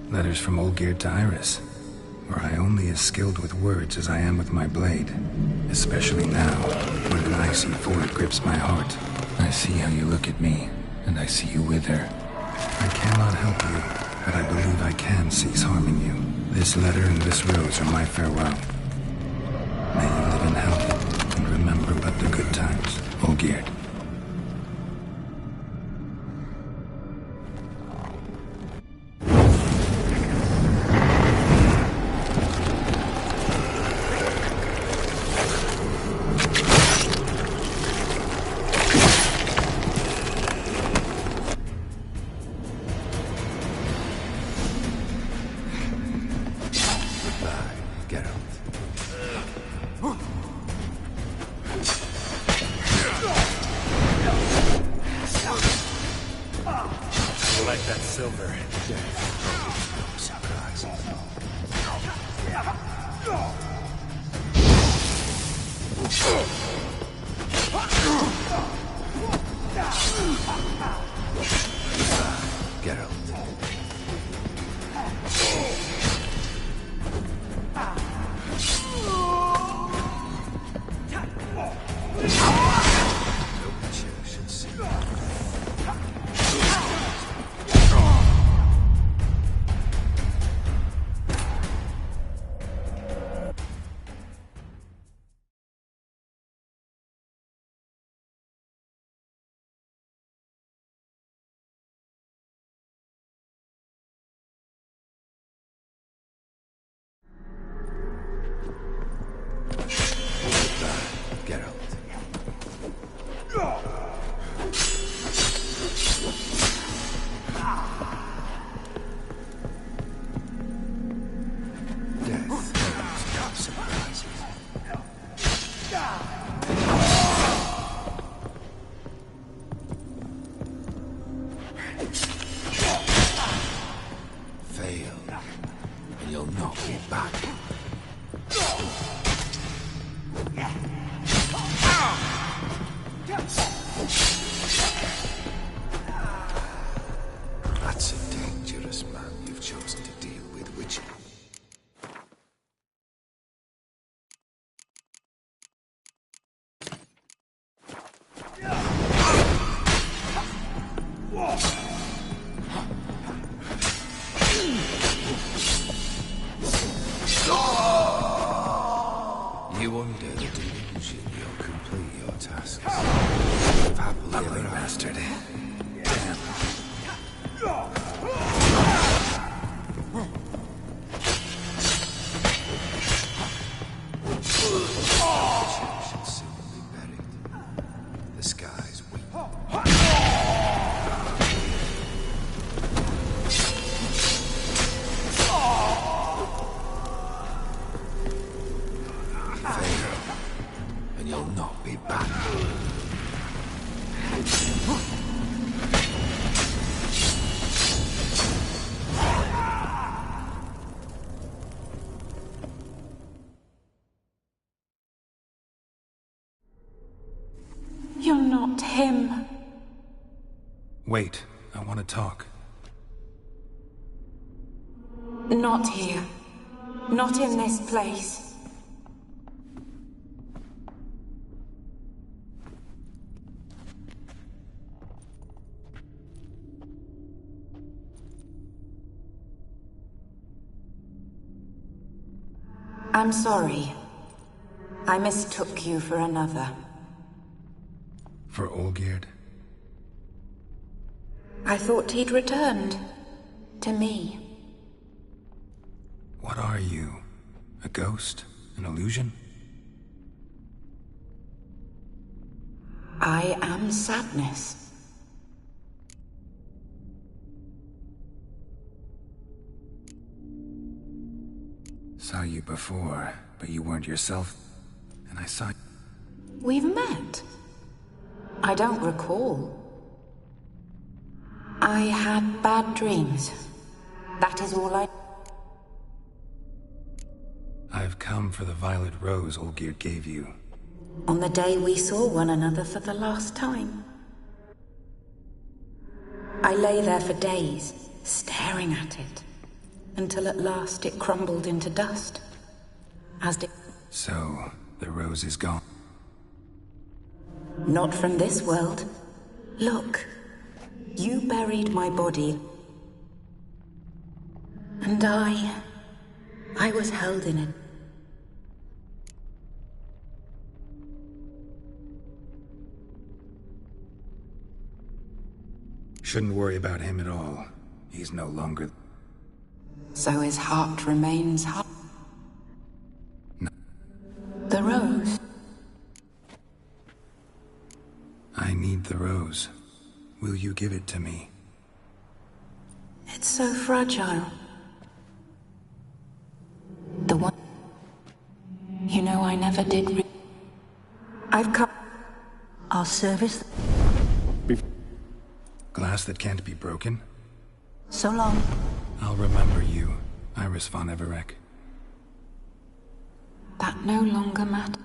Letters from Olgierd to Iris. Were I only as skilled with words as I am with my blade. Especially now, when an icy void grips my heart. I see how you look at me, and I see you wither. I cannot help you, but I believe I can cease harming you. This letter and this rose are my farewell. May you live in health, and remember but the good times, Olgierd. Like that silver. tusks. Happily Ugly ever bastard. should soon be buried. The sky's weak. Fail, and you'll not be back. You're not him. Wait, I want to talk. Not here. Not in this place. I'm sorry. I mistook you for another. For Olgierd? I thought he'd returned. To me. What are you? A ghost? An illusion? I am sadness. Saw you before, but you weren't yourself. And I saw... We've met. I don't recall. I had bad dreams. That is all I... I've come for the violet rose Olgierd gave you. On the day we saw one another for the last time. I lay there for days, staring at it, until at last it crumbled into dust. As did... So, the rose is gone. Not from this world. Look, you buried my body. And I was held in it. Shouldn't worry about him at all. He's no longer... So his heart remains hot. No. The rose. I need the rose. Will you give it to me? It's so fragile. The one... You know, I never did I've come... Our service... Glass that can't be broken? So long. I'll remember you, Iris von Everec. That no longer matters.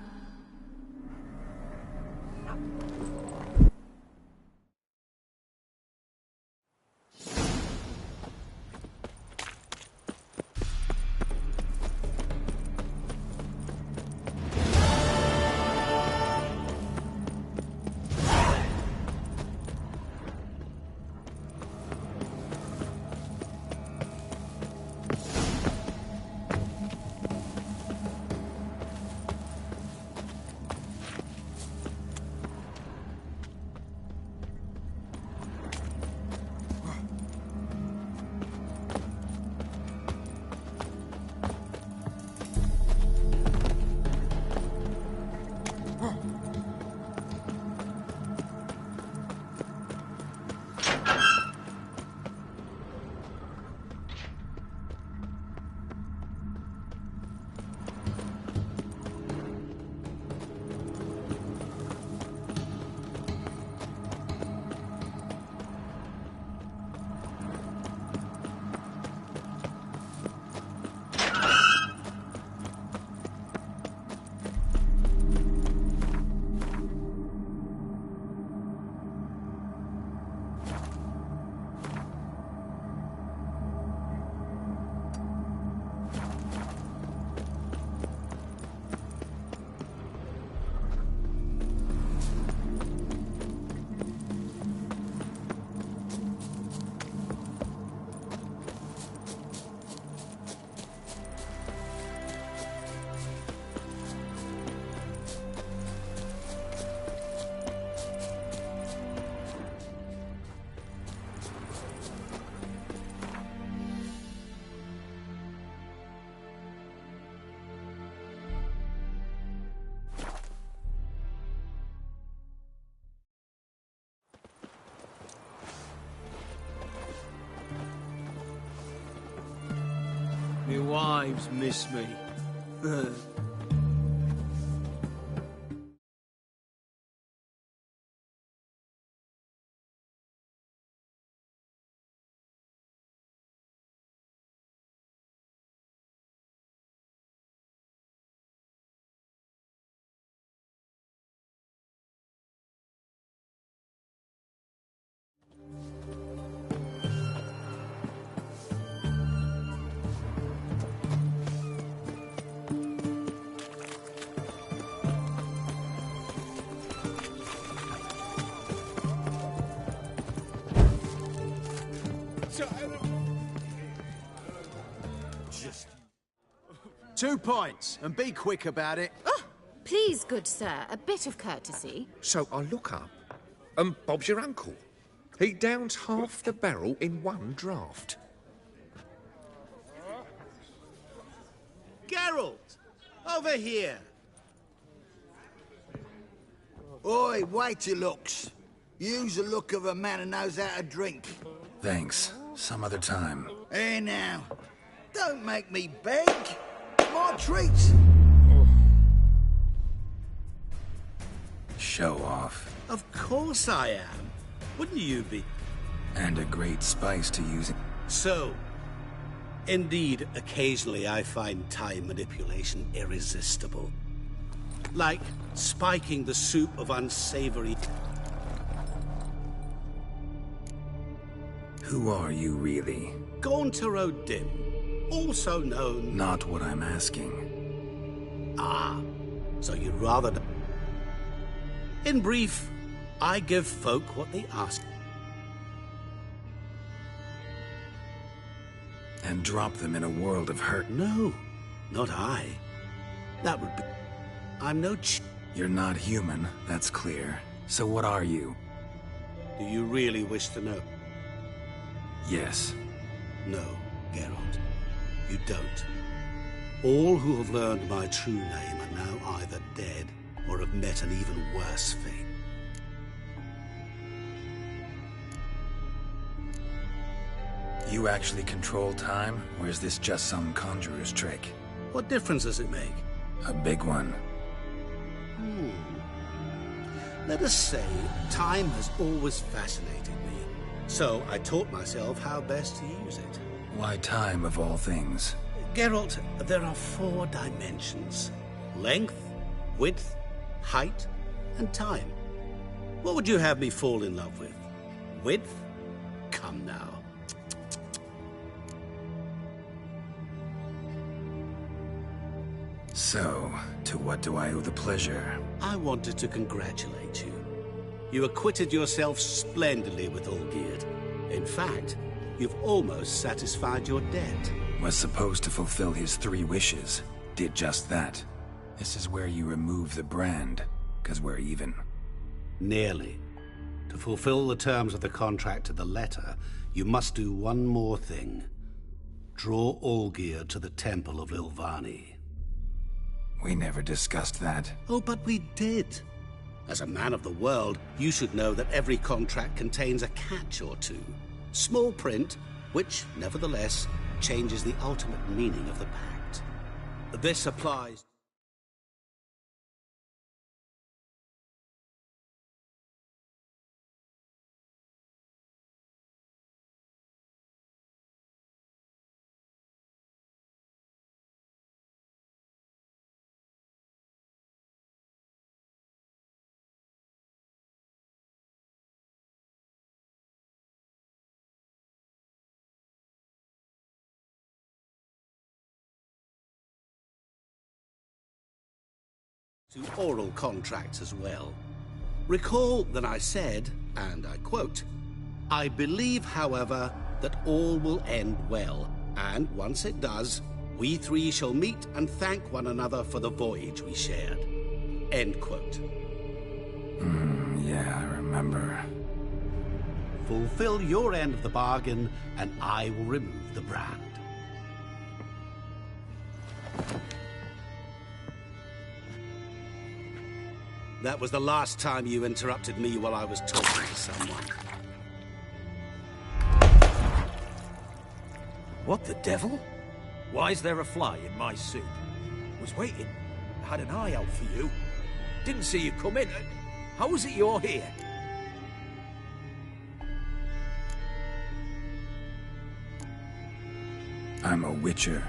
My wives miss me. Just 2 points, and be quick about it. Oh, please, good sir, a bit of courtesy. So I look up, and Bob's your uncle. He downs half the barrel in one draught. Geralt! Over here! Oi, wait your looks. Use the look of a man who knows how to drink. Thanks. Some other time. Here now. Don't make me beg. My treat. Show off. Of course I am. Wouldn't you be? And a great spice to use. So, indeed, occasionally I find time manipulation irresistible. Like spiking the soup of unsavory... Who are you, really? Gaunter O'Dim, also known... Not what I'm asking. Ah, so you'd rather... In brief, I give folk what they ask. And drop them in a world of hurt. No, not I. That would be... I'm no You're not human, that's clear. So what are you? Do you really wish to know? Yes. No, Geralt. You don't. All who have learned my true name are now either dead or have met an even worse fate. You actually control time, or is this just some conjurer's trick? What difference does it make? A big one. Let us say, time has always fascinated me. So I taught myself how best to use it. Why time, of all things? Geralt, there are 4 dimensions. Length, width, height, and time. What would you have me fall in love with? Width? Come now. So, to what do I owe the pleasure? I wanted to congratulate you. You acquitted yourself splendidly with Olgierd. In fact, you've almost satisfied your debt. Was supposed to fulfill his 3 wishes. Did just that. This is where you remove the brand, 'cause we're even. Nearly. To fulfill the terms of the contract to the letter, you must do one more thing. Draw Olgierd to the Temple of Lilvani. We never discussed that. Oh, but we did. As a man of the world, you should know that every contract contains a catch or two. Small print, which, nevertheless, changes the ultimate meaning of the pact. This applies... to oral contracts as well. Recall that I said, and I quote, "I believe, however, that all will end well, and once it does, we 3 shall meet and thank one another for the voyage we shared." End quote. Yeah, I remember. Fulfill your end of the bargain, and I will remove the brand. That was the last time you interrupted me while I was talking to someone. What the devil? Why is there a fly in my soup? Was waiting. Had an eye out for you. Didn't see you come in. How is it you're here? I'm a witcher.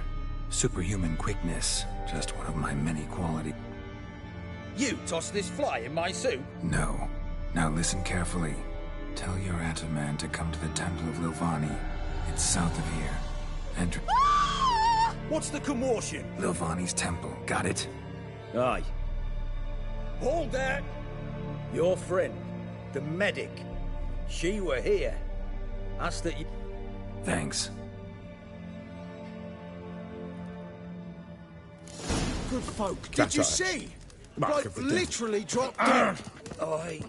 Superhuman quickness. Just one of my many qualities. You tossed this fly in my soup? No. Now listen carefully. Tell your Ataman to come to the Temple of Lilvani. It's south of here. Enter... What's the commotion? Lilvani's temple. Got it? Aye. Hold that! Your friend, the medic. She were here. Asked that you... Thanks. Good folk, did That's you right. see? Mark Like, of the devil. literally dropped dead. Aye.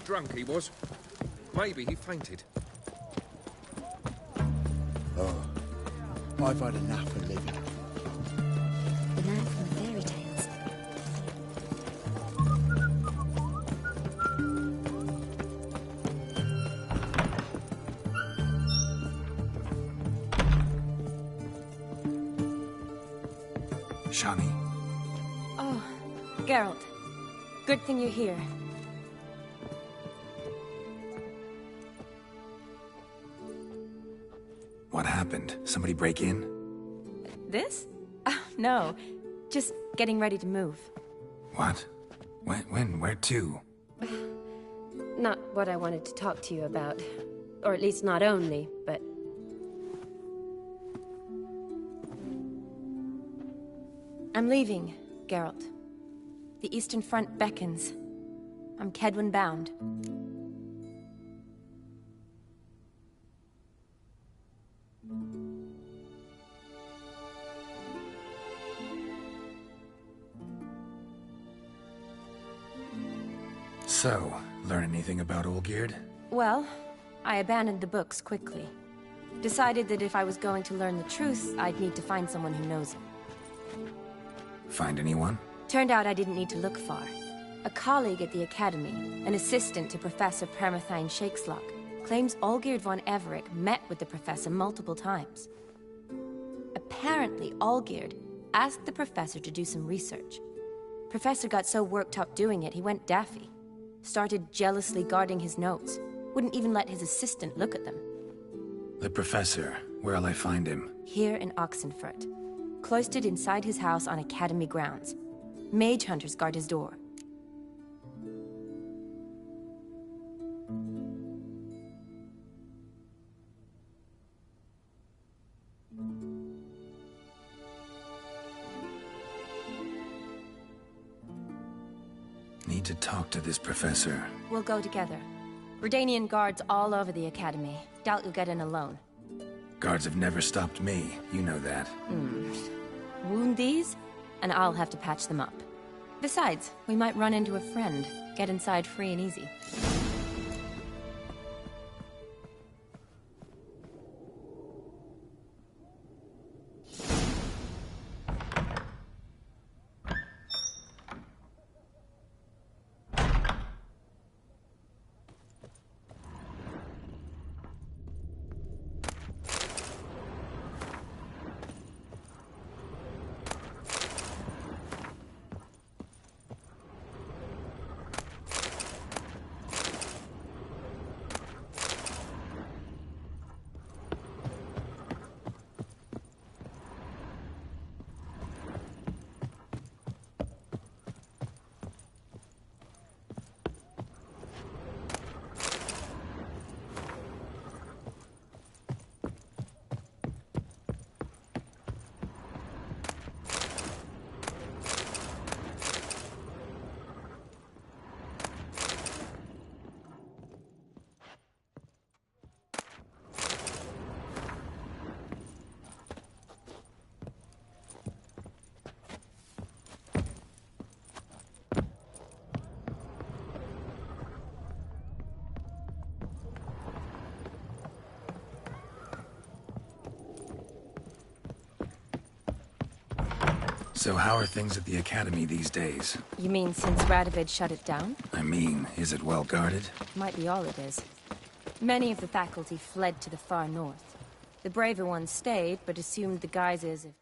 Drunk he was. Maybe he fainted. Oh, I've had enough of living. The man from the fairy tales. Shani. Oh, Geralt. Good thing you're here. What happened? Somebody break in? This? No. Just getting ready to move. What? When? Where to? Not what I wanted to talk to you about. Or at least not only, but... I'm leaving, Geralt. The Eastern Front beckons. I'm Kedwin bound. So, learn anything about Olgierd? Well, I abandoned the books quickly. Decided that if I was going to learn the truth, I'd need to find someone who knows it. Find anyone? Turned out I didn't need to look far. A colleague at the Academy, an assistant to Professor Permathine Shakeslock, claims Olgierd von Everec met with the professor multiple times. Apparently, Olgierd asked the professor to do some research. Professor got so worked up doing it, he went daffy. Started jealously guarding his notes. Wouldn't even let his assistant look at them. The professor. Where'll I find him? Here in Oxenfurt. Cloistered inside his house on Academy grounds. Mage hunters guard his door. Need to talk to this professor. We'll go together. Redanian guards all over the Academy. Doubt you'll get in alone. Guards have never stopped me. You know that. Wound these, and I'll have to patch them up. Besides, we might run into a friend. Get inside free and easy. So how are things at the Academy these days? You mean since Radovid shut it down? I mean, is it well guarded? Might be all it is. Many of the faculty fled to the far north. The braver ones stayed, but assumed the guises of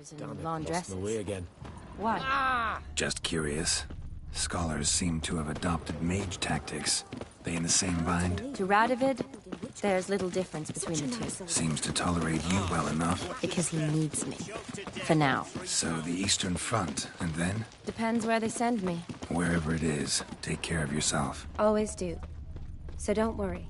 and Damn it, laundresses. lost my way again. Why? Just curious. Scholars seem to have adopted mage tactics. They in the same bind? To Radovid, there's little difference between the two. Seems to tolerate you well enough. Because he needs me. For now. So the Eastern Front, and then? Depends where they send me. Wherever it is, take care of yourself. Always do. So don't worry.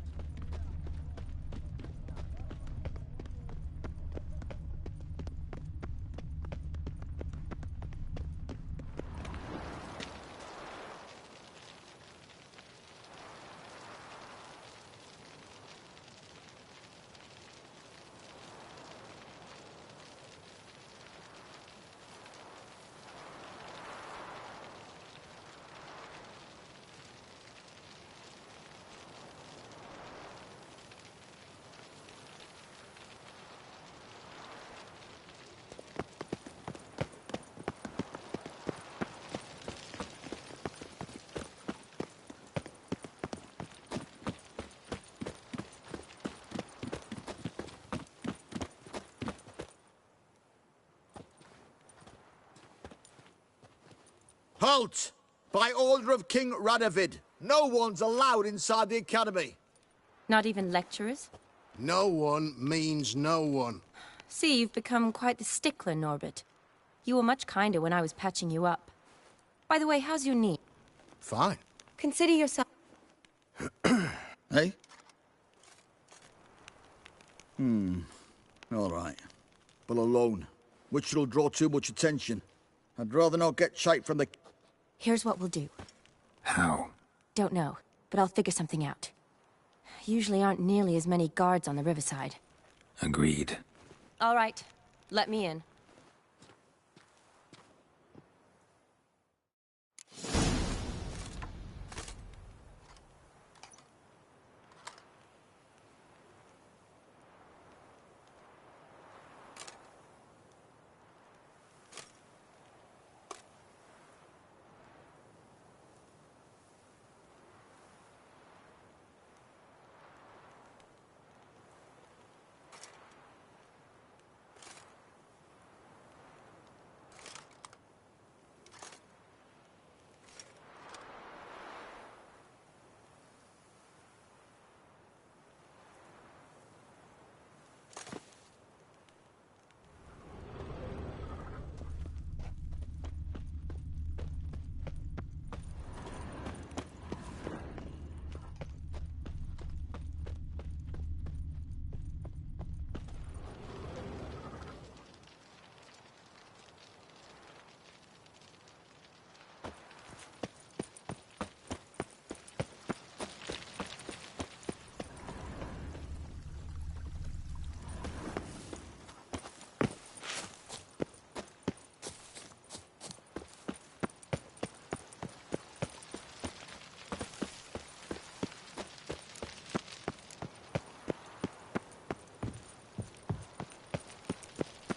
Halt! By order of King Radovid, no one's allowed inside the academy. Not even lecturers? No one means no one. See, you've become quite the stickler, Norbert. You were much kinder when I was patching you up. By the way, how's your knee? Fine. Consider yourself... Hey? All right. But alone, which will draw too much attention. I'd rather not get shite from the... Here's what we'll do. How? Don't know, but I'll figure something out. Usually aren't nearly as many guards on the riverside. Agreed. All right, let me in.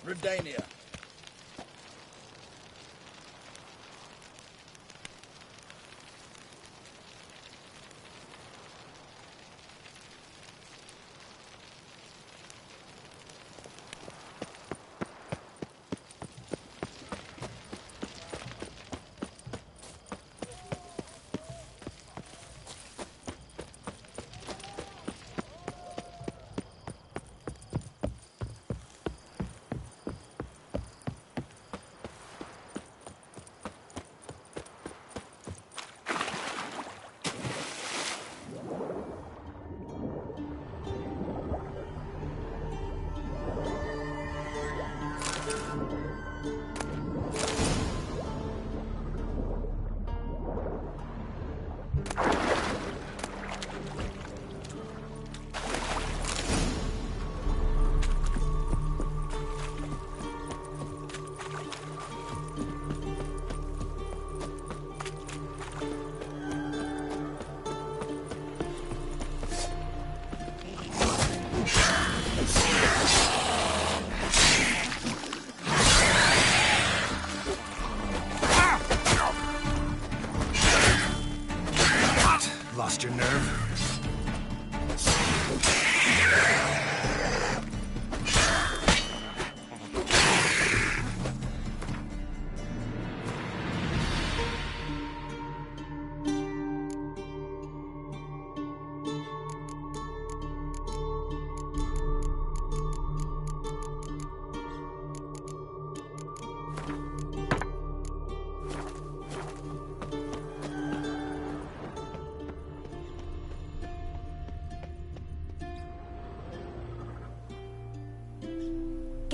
Redania.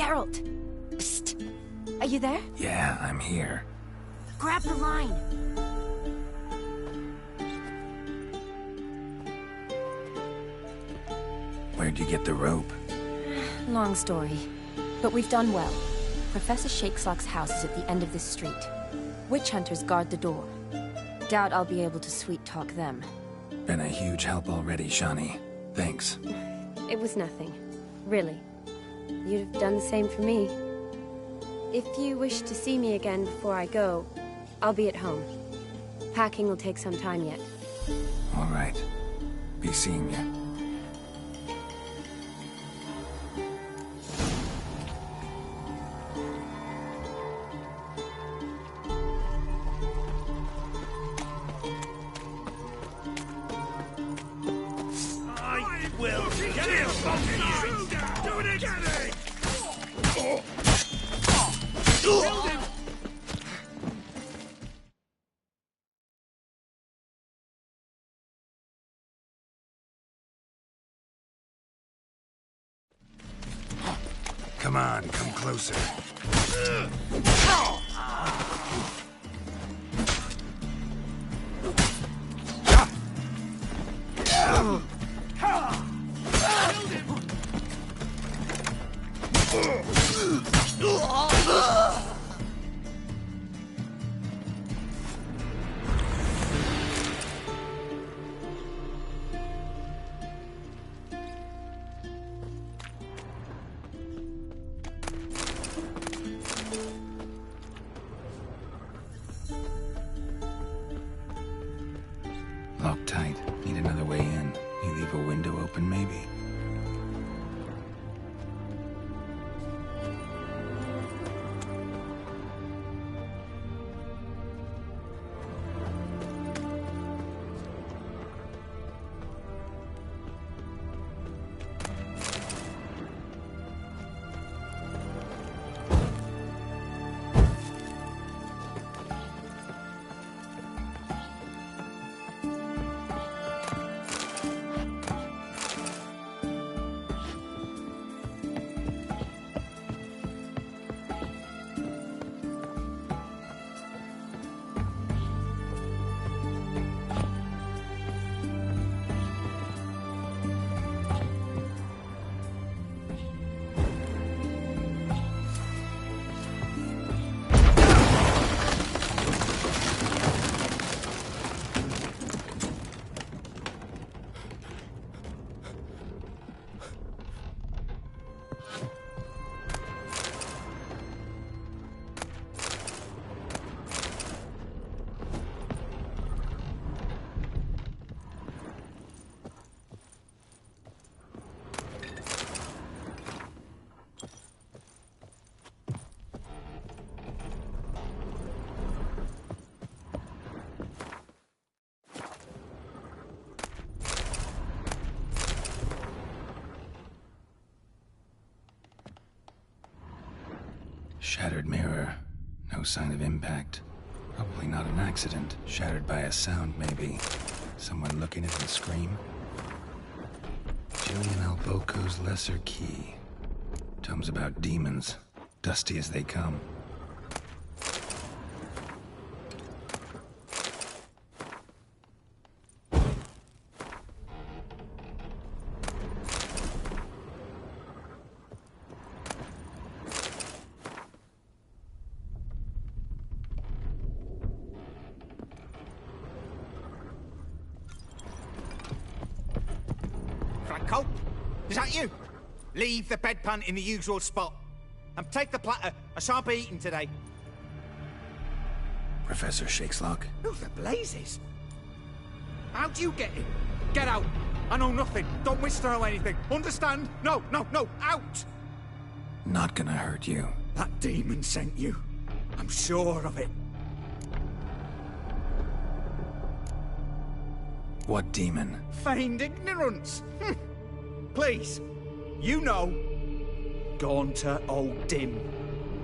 Geralt! Psst! Are you there? Yeah, I'm here. Grab the line! Where'd you get the rope? Long story. But we've done well. Professor Shakelock's house is at the end of this street. Witch hunters guard the door. Doubt I'll be able to sweet-talk them. Been a huge help already, Shani. Thanks. It was nothing. Really. You'd have done the same for me. If you wish to see me again before I go, I'll be at home. Packing will take some time yet. All right. Be seeing you. Come on, come closer. Locked tight. Need another way in. You leave a window open, maybe? Shattered mirror. No sign of impact. Probably not an accident. Shattered by a sound, maybe. Someone looking at him scream. Julian Alboco's Lesser Key. Tomes about demons. Dusty as they come. Franco? Is that you? Leave the bedpan in the usual spot. And take the platter. I shan't be eating today. Professor Shakelock? Who the blazes? How'd you get in? Get out. I know nothing. Don't wish to know anything. Understand? No, no, no. Out! Not gonna hurt you. That demon sent you. I'm sure of it. What demon? Feigned ignorance. Please. You know. Gaunter O'Dim.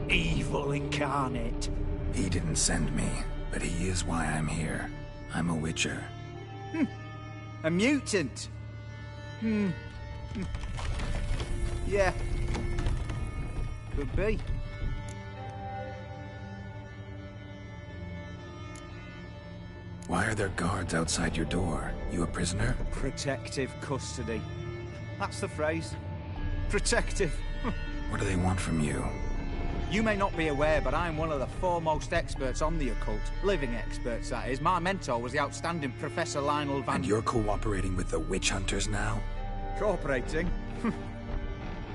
Evil incarnate. He didn't send me, but he is why I'm here. I'm a witcher. A mutant. Yeah. Could be. Why are there guards outside your door? You a prisoner? Protective custody. That's the phrase. Protective. What do they want from you? You may not be aware, but I'm one of the foremost experts on the occult. Living experts, that is. My mentor was the outstanding Professor Lionel Van... And you're cooperating with the witch hunters now? Cooperating?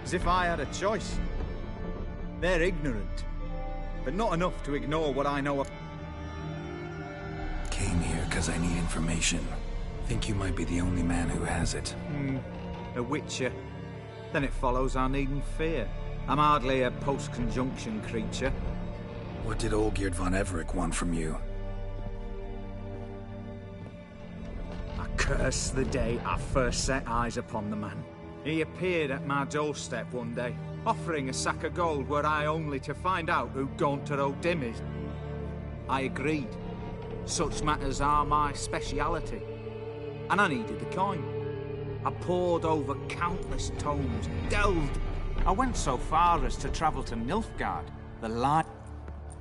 As if I had a choice. They're ignorant, but not enough to ignore what I know of. Came here because I need information. Think you might be the only man who has it. A witcher. Then it follows I needn't fear. I'm hardly a post-conjunction creature. What did Olgierd von Everec want from you? I curse the day I first set eyes upon the man. He appeared at my doorstep one day, offering a sack of gold were I only to find out who Gaunter O'Dim is. I agreed. Such matters are my speciality. And I needed the coin. I pored over countless tomes, delved. I went so far as to travel to Nilfgaard, the line.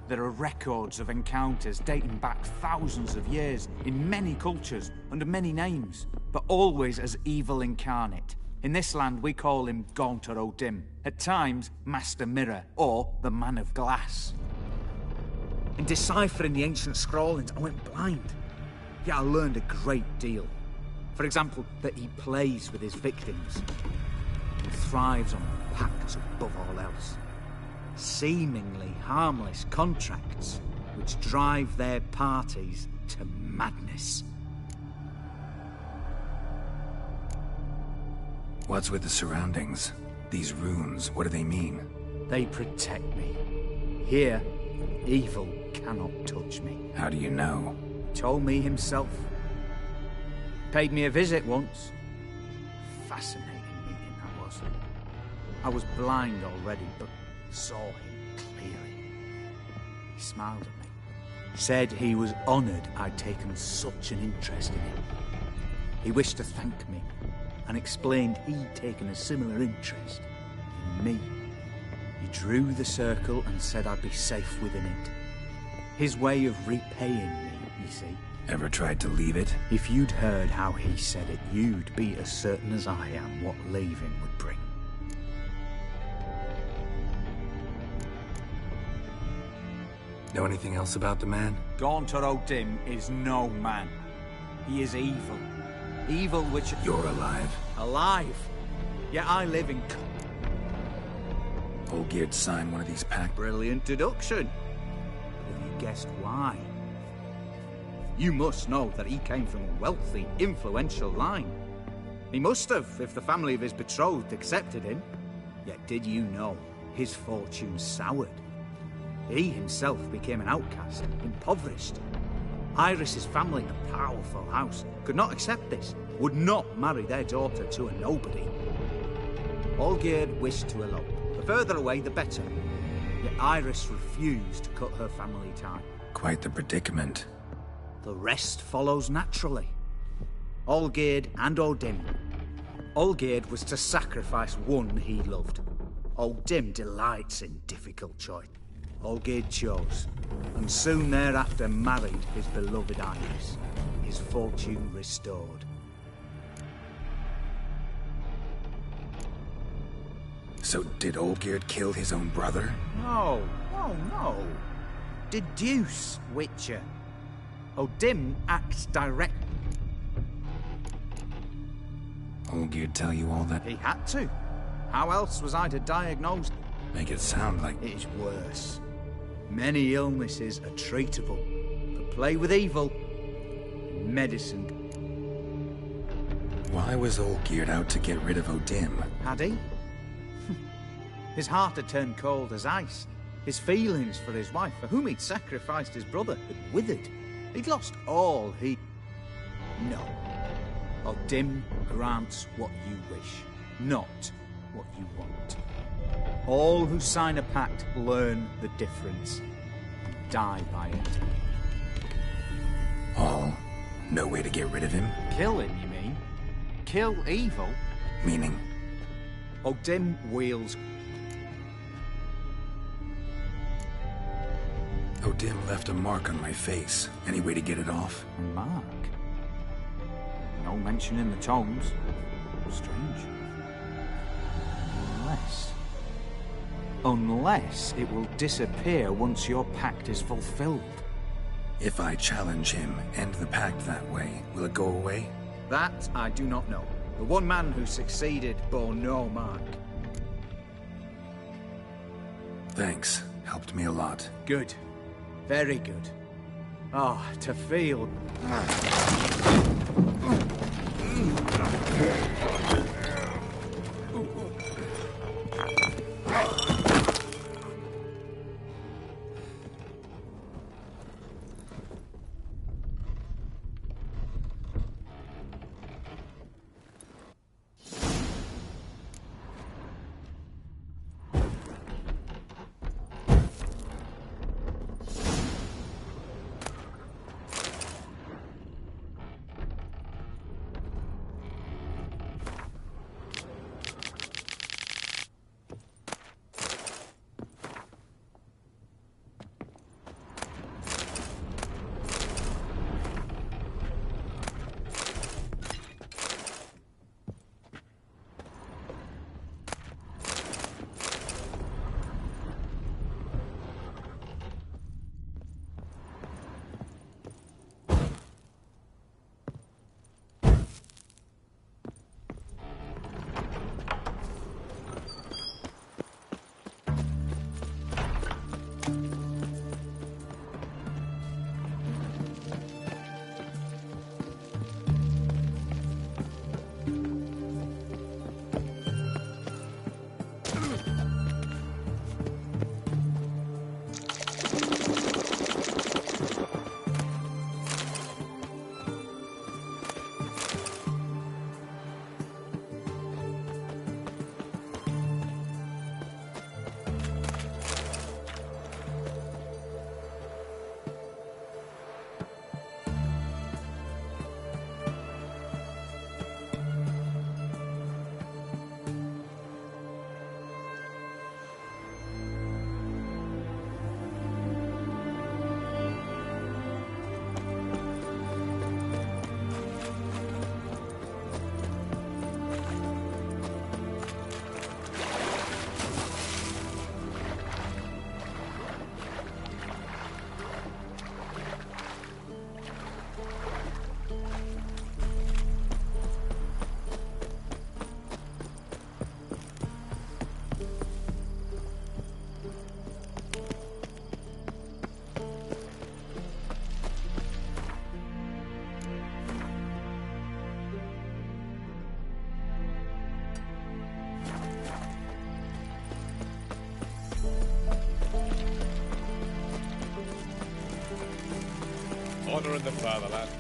There are records of encounters dating back thousands of years, in many cultures, under many names, but always as evil incarnate. In this land we call him Gaunter O'Dim, at times Master Mirror, or the Man of Glass. In deciphering the ancient scrawlings, I went blind. Yet I learned a great deal. For example, that he plays with his victims. He thrives on pacts above all else. Seemingly harmless contracts which drive their parties to madness. What's with the surroundings? These runes, what do they mean? They protect me. Here, evil cannot touch me. How do you know? He told me himself. Paid me a visit once. Fascinating meeting that was. I was blind already, but saw him clearly. He smiled at me. Said he was honoured I'd taken such an interest in him. He wished to thank me, and explained he'd taken a similar interest in me. He drew the circle and said I'd be safe within it. His way of repaying me, you see. Ever tried to leave it? If you'd heard how he said it, you'd be as certain as I am what leaving would bring. Know anything else about the man? Gaunter O'Dim is no man. He is evil. Evil which... You're alive. Alive? Yet I live in... Olgierd signed one of these pacts. Brilliant deduction. Have you guessed why? You must know that he came from a wealthy, influential line. He must have, if the family of his betrothed accepted him. Yet did you know his fortune soured? He himself became an outcast, impoverished. Iris's family, a powerful house, could not accept this, would not marry their daughter to a nobody. Olgierd wished to elope. The further away, the better. Yet Iris refused to cut her family tie. Quite the predicament. The rest follows naturally. Olgierd and O'Dim. Olgierd was to sacrifice one he loved. O'Dim delights in difficult choice. Olgierd chose, and soon thereafter married his beloved Iris, his fortune restored. So did Olgierd kill his own brother? No, no. Deduce, Witcher. O'Dim acts direct. Olgierd tell you all that? He had to. How else was I to diagnose? Make it sound like... It is worse. Many illnesses are treatable, but play with evil, medicine. Why was Olgierd out to get rid of O'Dim? Had he? His heart had turned cold as ice. His feelings for his wife, for whom he'd sacrificed his brother, had withered. He'd lost all he... No. O'Dim grants what you wish, not what you want. All who sign a pact learn the difference and die by it. All? No way to get rid of him? Kill him, you mean? Kill evil? Meaning? O'Dim wields... Odim left a mark on my face. Any way to get it off? A mark? No mention in the tomes. Strange. Unless it will disappear once your pact is fulfilled. If I challenge him, end the pact that way, will it go away? That I do not know. The one man who succeeded bore no mark. Thanks. Helped me a lot. Good. Very good. Oh, to feel... Honor in the fatherland.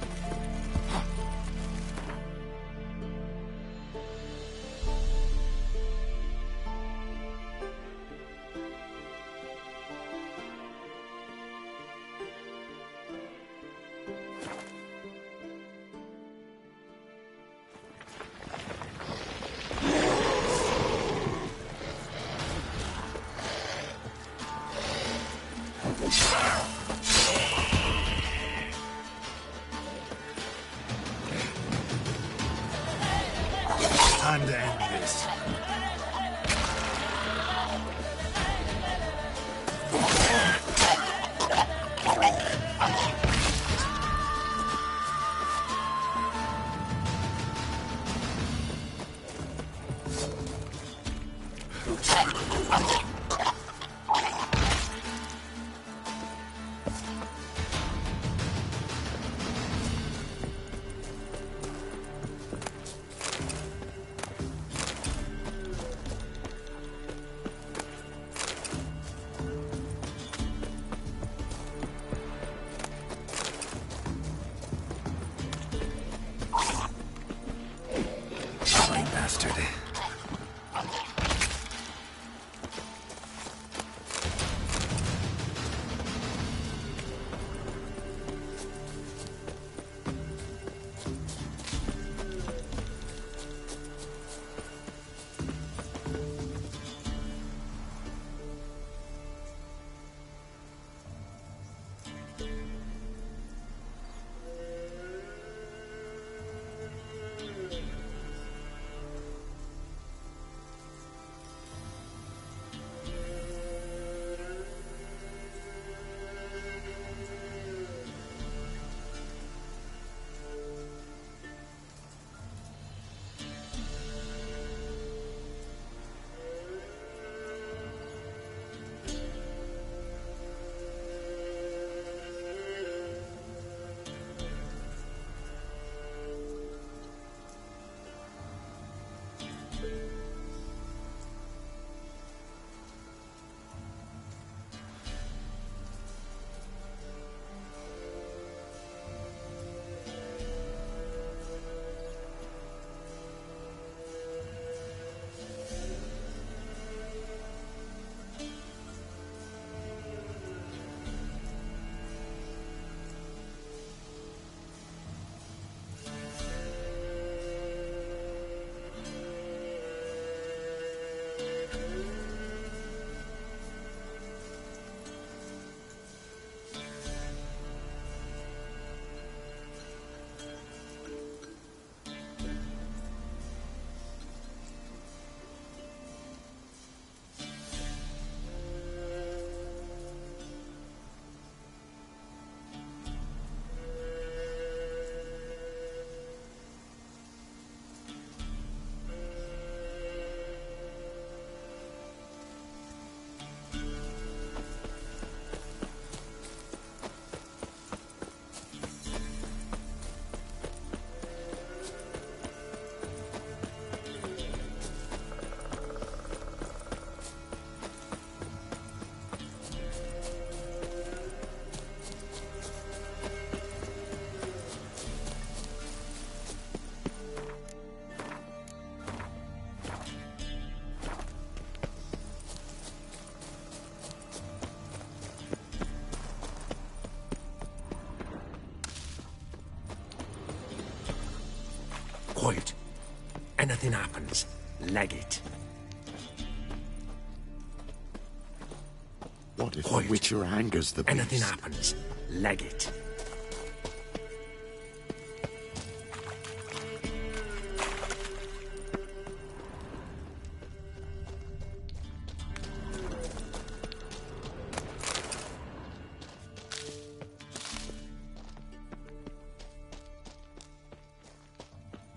Anything happens, leg it. What if the Witcher angers the beast? Anything happens, leg it.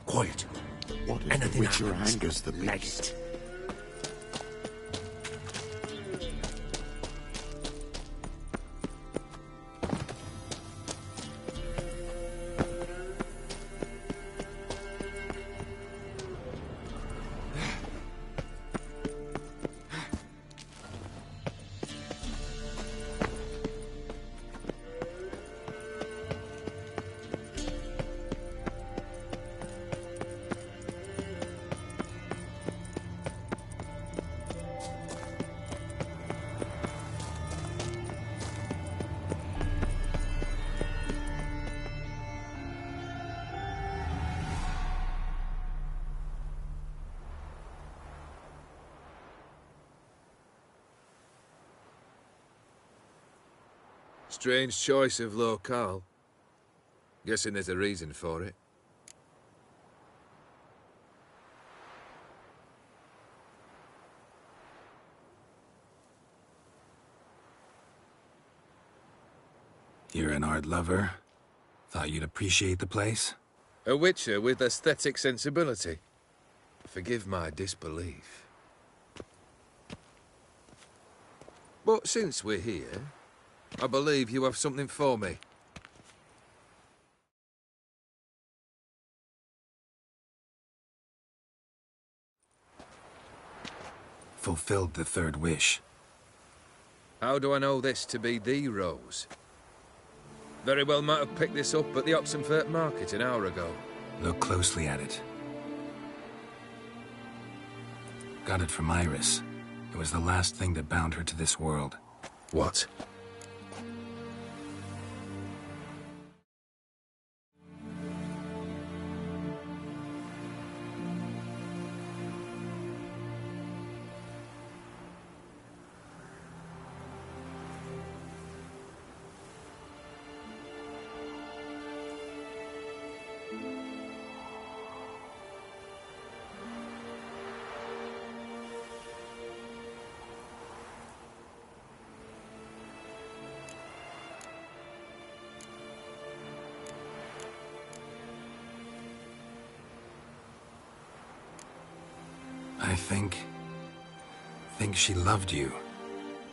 Quiet. What if Anything the Witcher happens, angers the leg beast? it. Strange choice of locale. Guessing there's a reason for it. You're an art lover. Thought you'd appreciate the place? A witcher with aesthetic sensibility. Forgive my disbelief. But since we're here, I believe you have something for me. Fulfilled the third wish. How do I know this to be the rose? Very well might have picked this up at the Oxenfurt market an hour ago. Look closely at it. Got it from Iris. It was the last thing that bound her to this world. What? I think she loved you.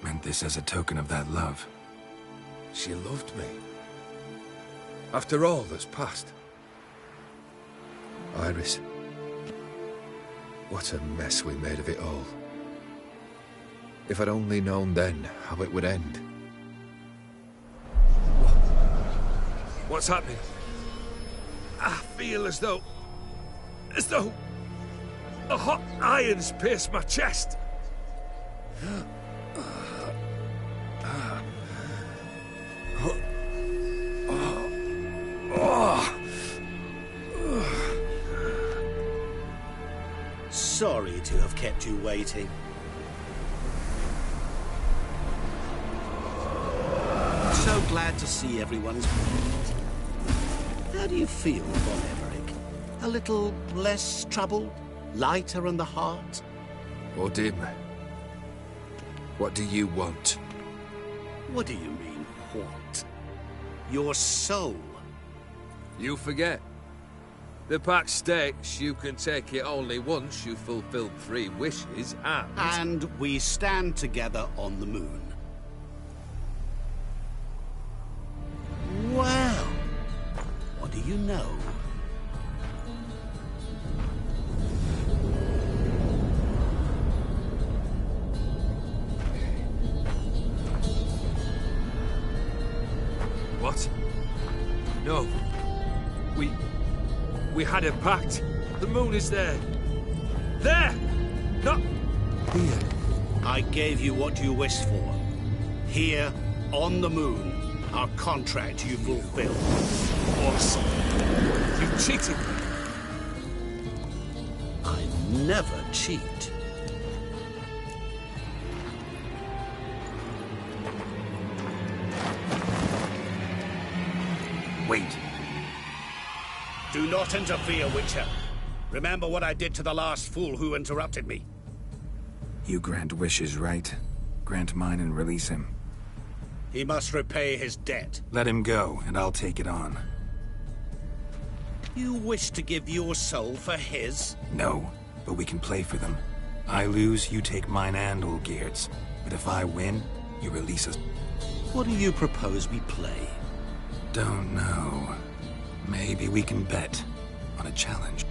Meant this as a token of that love. She loved me. After all that's passed. Iris. What a mess we made of it all. If I'd only known then how it would end. What's happening? I feel as though a hot iron's pierced my chest. Sorry to have kept you waiting. So glad to see everyone's pleased. How do you feel, Von Emmerich? A little less troubled? Lighter in the heart? Odim, what do you want? What do you mean, what? Your soul. You forget. The pact states you can take it only once you've fulfilled 3 wishes, And we stand together on the moon. Well, what do you know? What? No. We had a pact. The moon is there. There! Not here. I gave you what you wished for. Here, on the moon, our contract you fulfilled. Awesome. You cheated me. I never cheat. Wait. Do not interfere, Witcher. Remember what I did to the last fool who interrupted me. You grant wishes, right? Grant mine and release him. He must repay his debt. Let him go, and I'll take it on. You wish to give your soul for his? No, but we can play for them. I lose, you take mine and Olgierd's. But if I win, you release us. What do you propose we play? Don't know. Maybe we can bet on a challenge.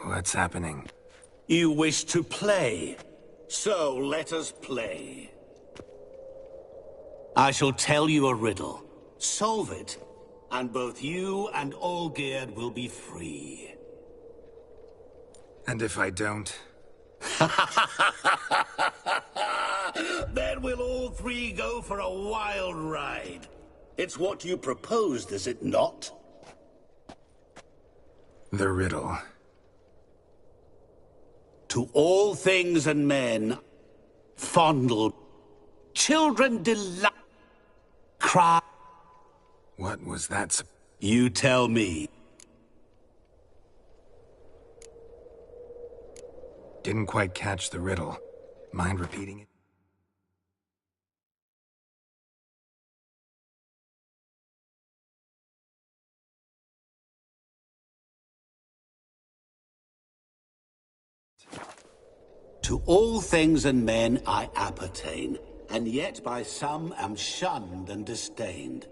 What's happening? You wish to play. So let us play. I shall tell you a riddle. Solve it, and both you and Olgierd will be free. And if I don't? Then we'll all three go for a wild ride. It's what you proposed, is it not? The riddle. To all things and men, fondle, children delight, cry. What was that? You tell me. Didn't quite catch the riddle. Mind repeating it? To all things and men I appertain, and yet by some am shunned and disdained.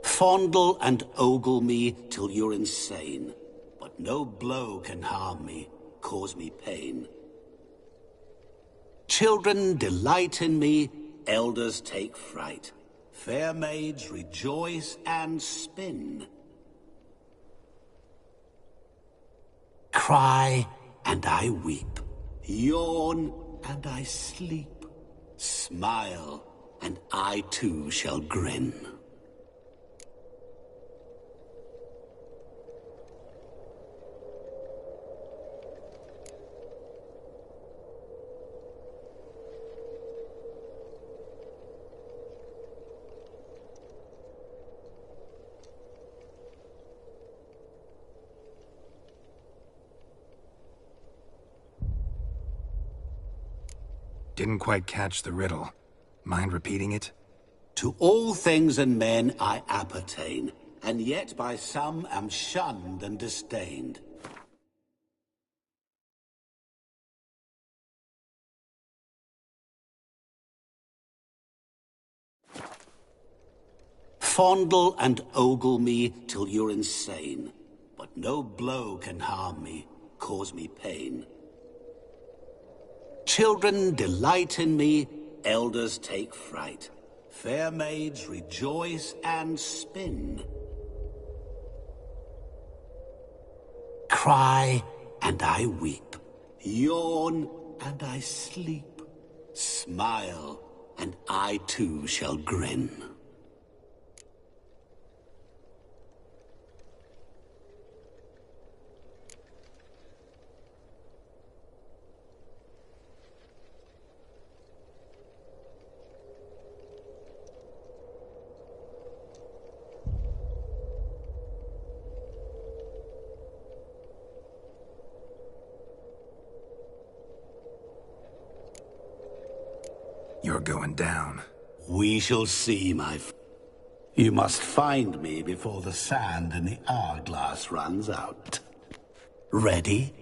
Fondle and ogle me till you're insane, but no blow can harm me, cause me pain. Children delight in me, elders take fright. Fair maids rejoice and spin. Cry and I weep, yawn and I sleep, smile and I too shall grin. Didn't quite catch the riddle. Mind repeating it? To all things and men I appertain, and yet by some am shunned and disdained. Fondle and ogle me till you're insane, but no blow can harm me, cause me pain. Children delight in me, elders take fright. Fair maids rejoice and spin. Cry and I weep, yawn and I sleep, smile and I too shall grin. You're going down. We shall see, my friend. You must find me before the sand in the hourglass runs out. Ready?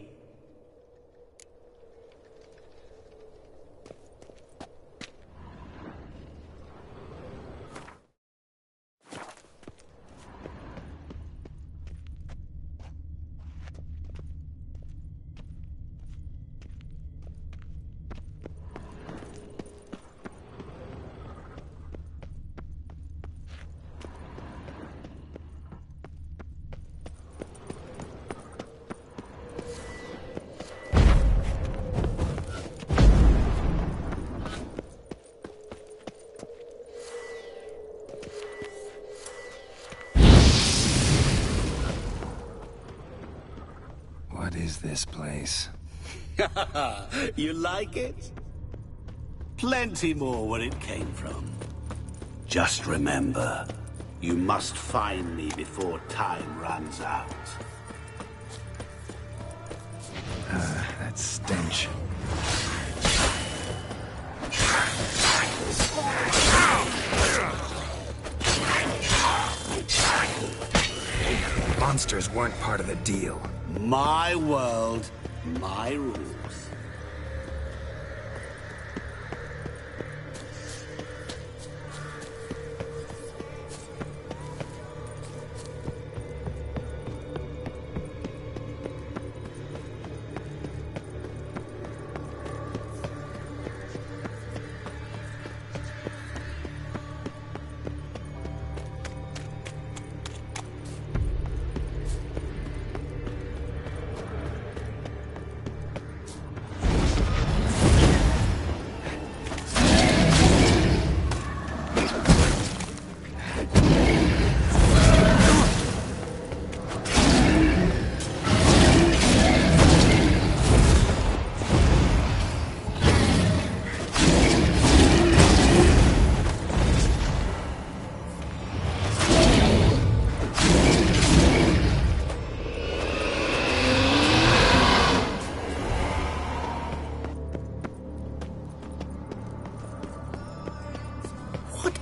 is this place? You like it? Plenty more where it came from. Just remember, you must find me before time runs out. That stench. Monsters weren't part of the deal. My world, my rules.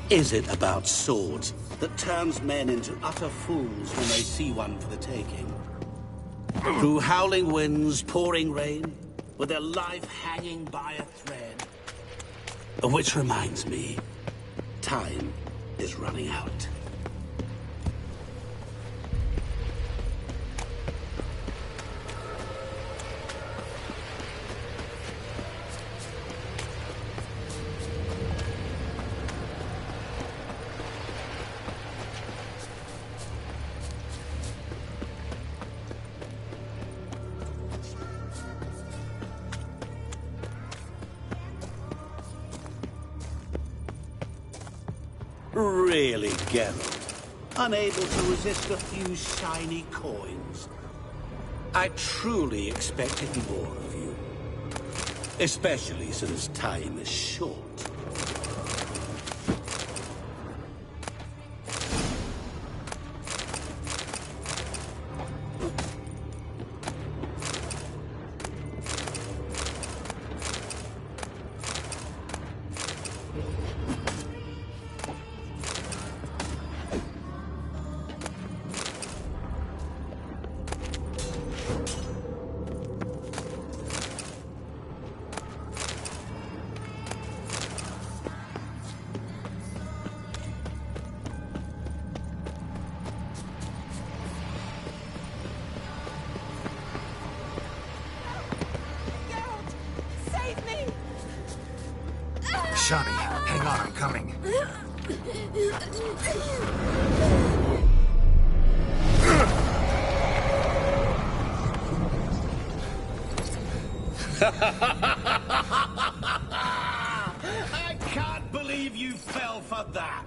Is it about swords that turns men into utter fools when they see one for the taking? Through howling winds, pouring rain, with their life hanging by a thread. Which reminds me, time is running out. Really, Geralt? Unable to resist a few shiny coins? I truly expected more of you. Especially since time is short. Shani, hang on, I'm coming. I can't believe you fell for that!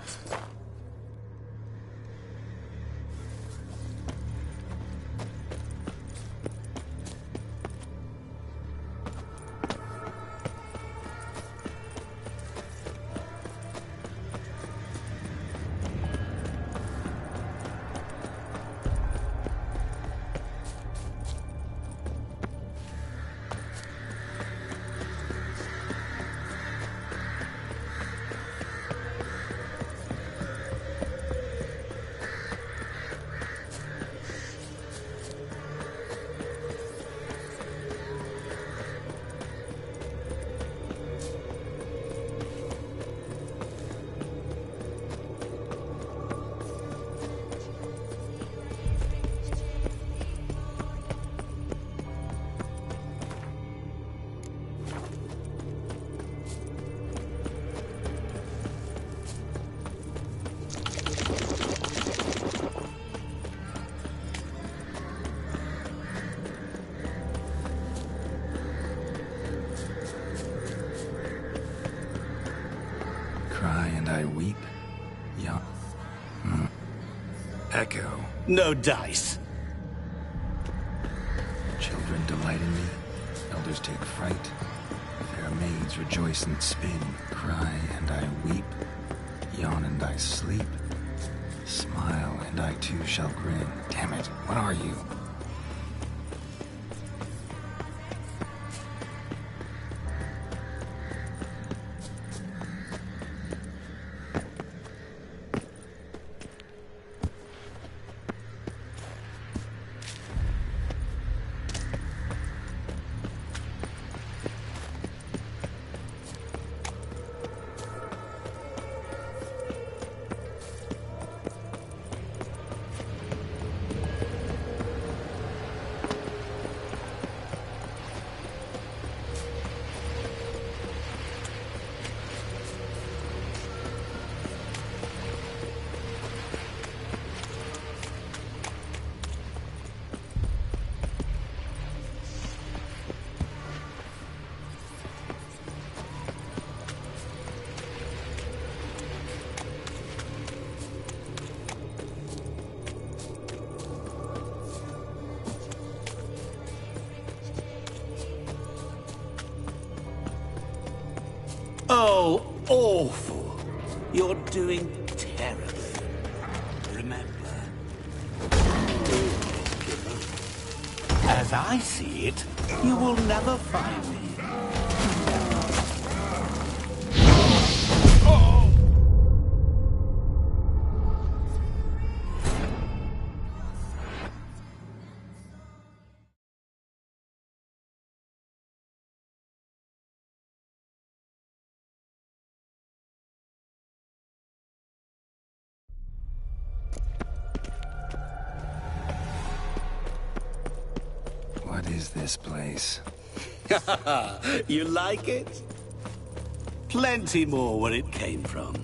I weep. Yeah. Echo. No dice. Children delight in me, elders take fright. Fair maids rejoice and spin, cry and I weep, yawn and I sleep, smile and I too shall grin. Damn it, what are you? Oh, awful. You're doing terribly. Remember, as I see it, you will never find me. What is this place? You like it? Plenty more where it came from.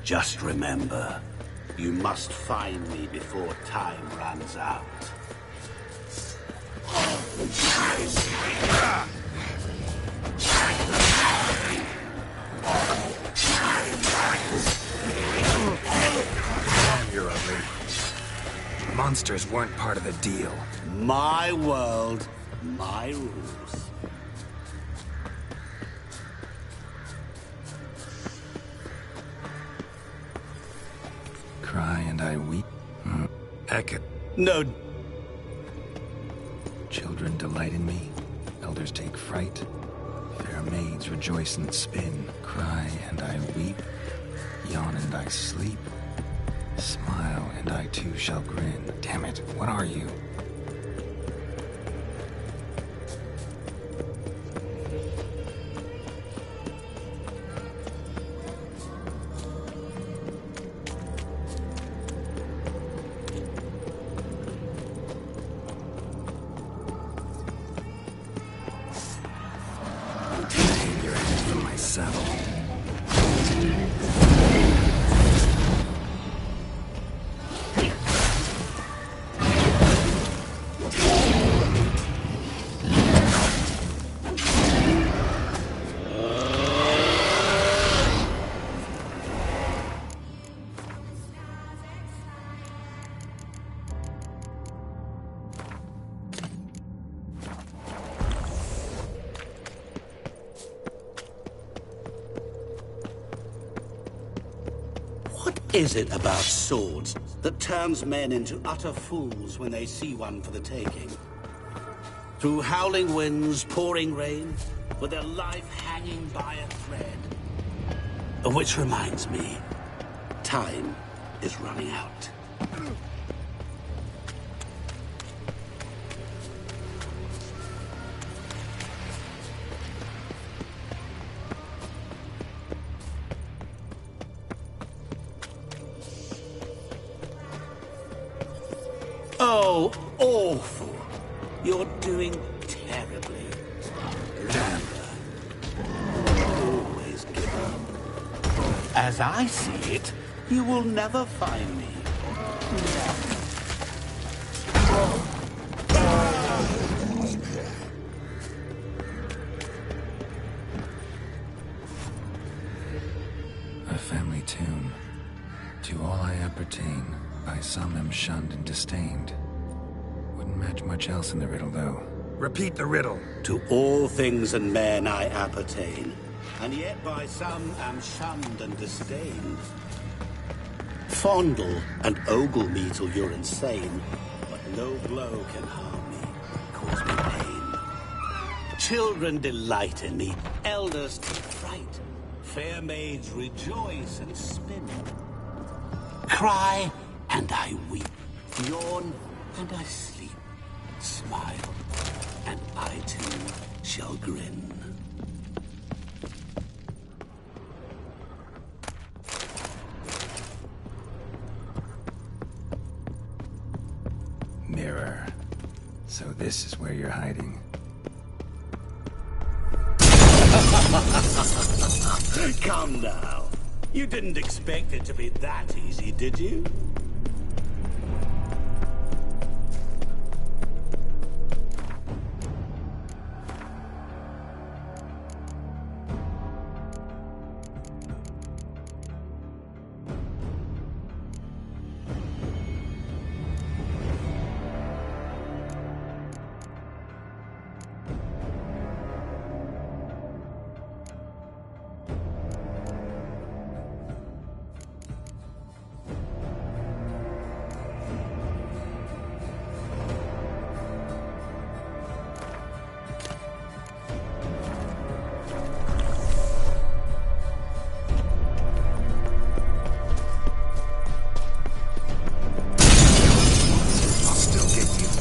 Just remember, you must find me before time runs out. You're ugly. Monsters weren't part of the deal. My world, my rules. Cry and I weep. Heck. No. Children delight in me, elders take fright. Fair maids rejoice and spin, cry and I weep, yawn and I sleep, smile and I too shall grin. Damn it, what are you? What is it about swords that turns men into utter fools when they see one for the taking? Through howling winds, pouring rain, with their life hanging by a thread. Which reminds me, time is running out. Oh, awful. You're doing terribly. Remember, always give up. As I see it, you will never find me. A family tomb. To all I appertain, by some am shunned and disdained. Couldn't match much else in the riddle, though. Repeat the riddle. To all things and men I appertain, and yet by some am shunned and disdained. Fondle and ogle me till you're insane, but no blow can harm me, cause me pain. Children delight in me, elders take fright, fair maids rejoice and spin. Cry, and I weep, yawn, and I sleep, smile, and I too shall grin. Mirror. So this is where you're hiding. Come now. You didn't expect it to be that easy, did you?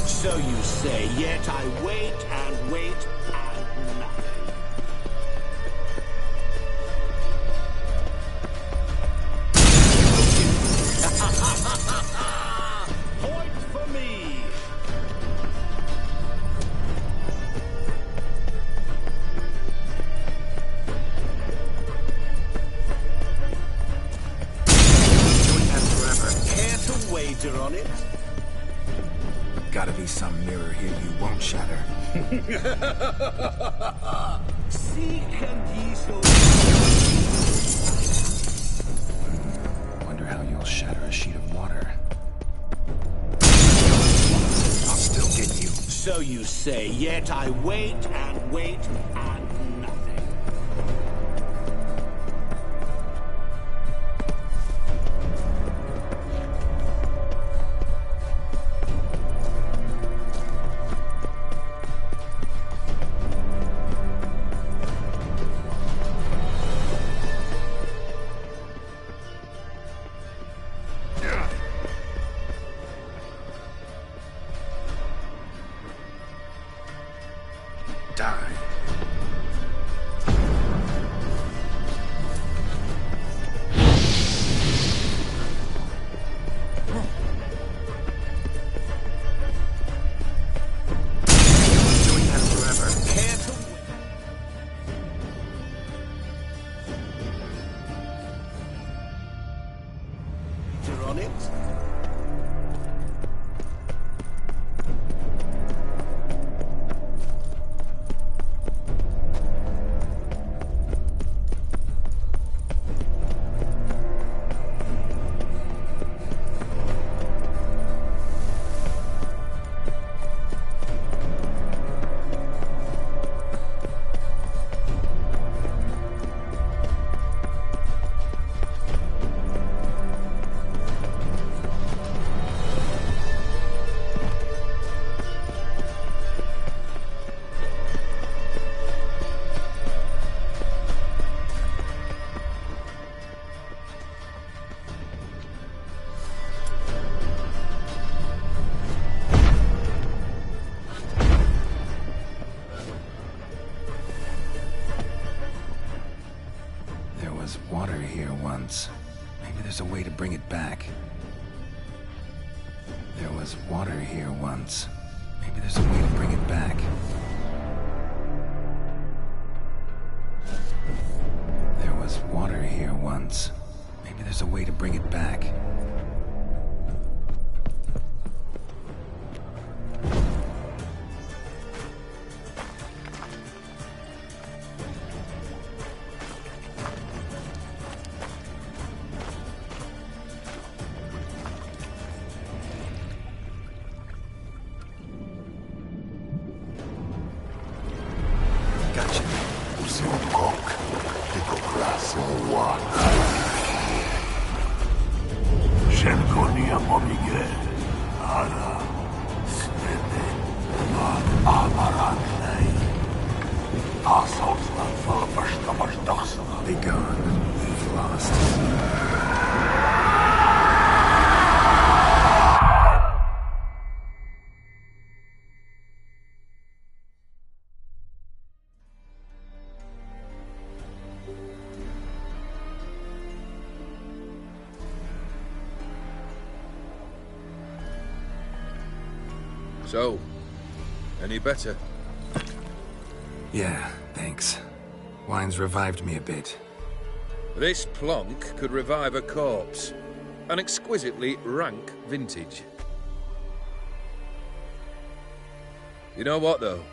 So you say, yet I wait and wait and nothing. Point for me! Doing that forever. Care to wager on it? Gotta be some mirror here you won't shatter. Seek and ye shall... Wonder how you'll shatter a sheet of water. I'll still get you. So you say, yet I wait and wait and nothing. Die. Doing that forever. Care to wager on it? There was water here once. Maybe there's a way to bring it back. There was water here once. Maybe there's a way to bring it back. There was water here once. Maybe there's a way to bring it back. Be gone. You've lost. So, any better? Yeah, thanks. Wine's revived me a bit. This plonk could revive a corpse. An exquisitely rank vintage. You know what, though?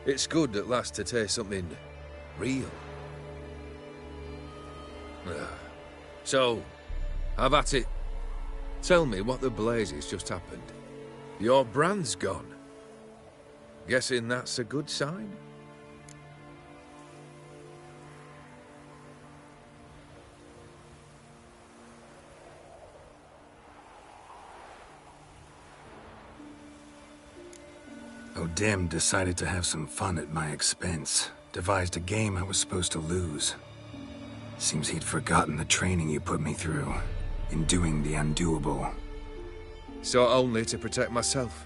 It's good at last to taste something real. So, have at it. Tell me what the blazes just happened. Your brand's gone. Guessing that's a good sign? O'Dim decided to have some fun at my expense. Devised a game I was supposed to lose. Seems he'd forgotten the training you put me through in doing the undoable. So only to protect myself.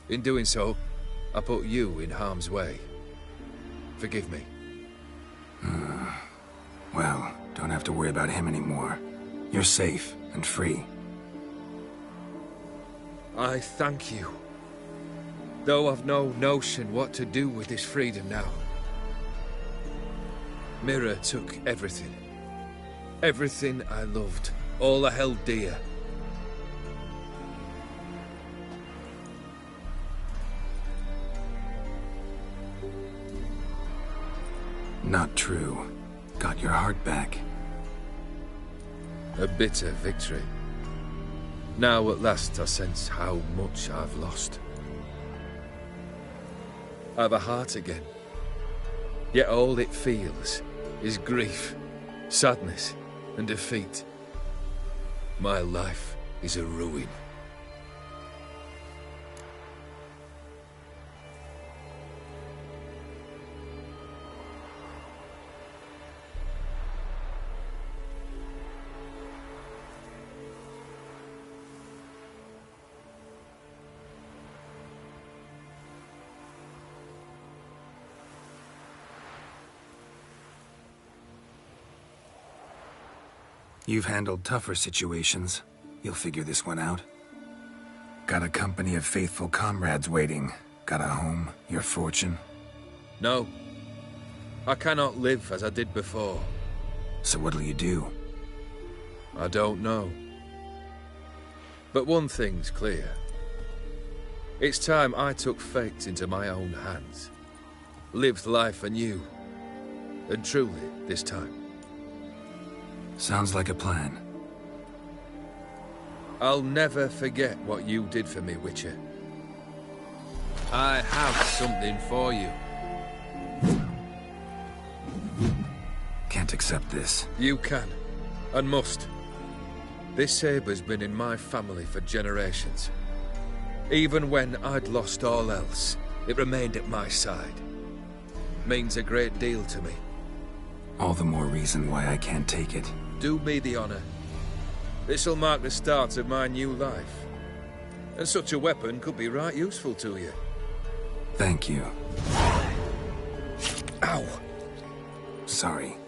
In doing so, I put you in harm's way. Forgive me. Well, don't have to worry about him anymore. You're safe and free. I thank you. Though I've no notion what to do with this freedom now. Mira took everything. Everything I loved. All I held dear. Not true. Got your heart back. A bitter victory. Now at last I sense how much I've lost. I've a heart again. Yet all it feels is grief, sadness, and defeat. My life is a ruin. You've handled tougher situations. You'll figure this one out. Got a company of faithful comrades waiting. Got a home, your fortune. No. I cannot live as I did before. So what'll you do? I don't know. But one thing's clear. It's time I took fate into my own hands. Lived life anew. And truly, this time. Sounds like a plan. I'll never forget what you did for me, Witcher. I have something for you. Can't accept this. You can, and must. This sabre's been in my family for generations. Even when I'd lost all else, it remained at my side. Means a great deal to me. All the more reason why I can't take it. Do me the honor. This'll mark the start of my new life. And such a weapon could be right useful to you. Thank you. Ow! Sorry.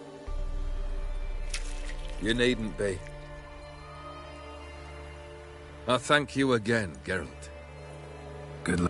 You needn't be. I thank you again, Geralt. Good luck.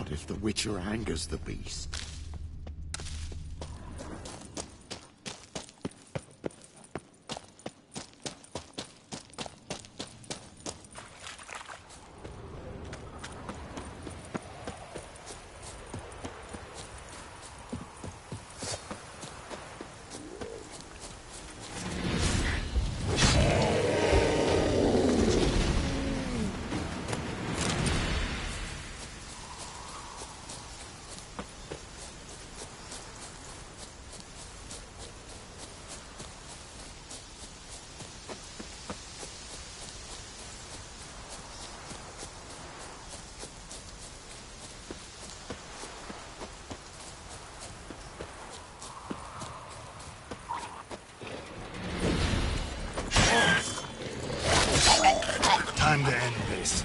What if the Witcher angers the beast? Time to end this.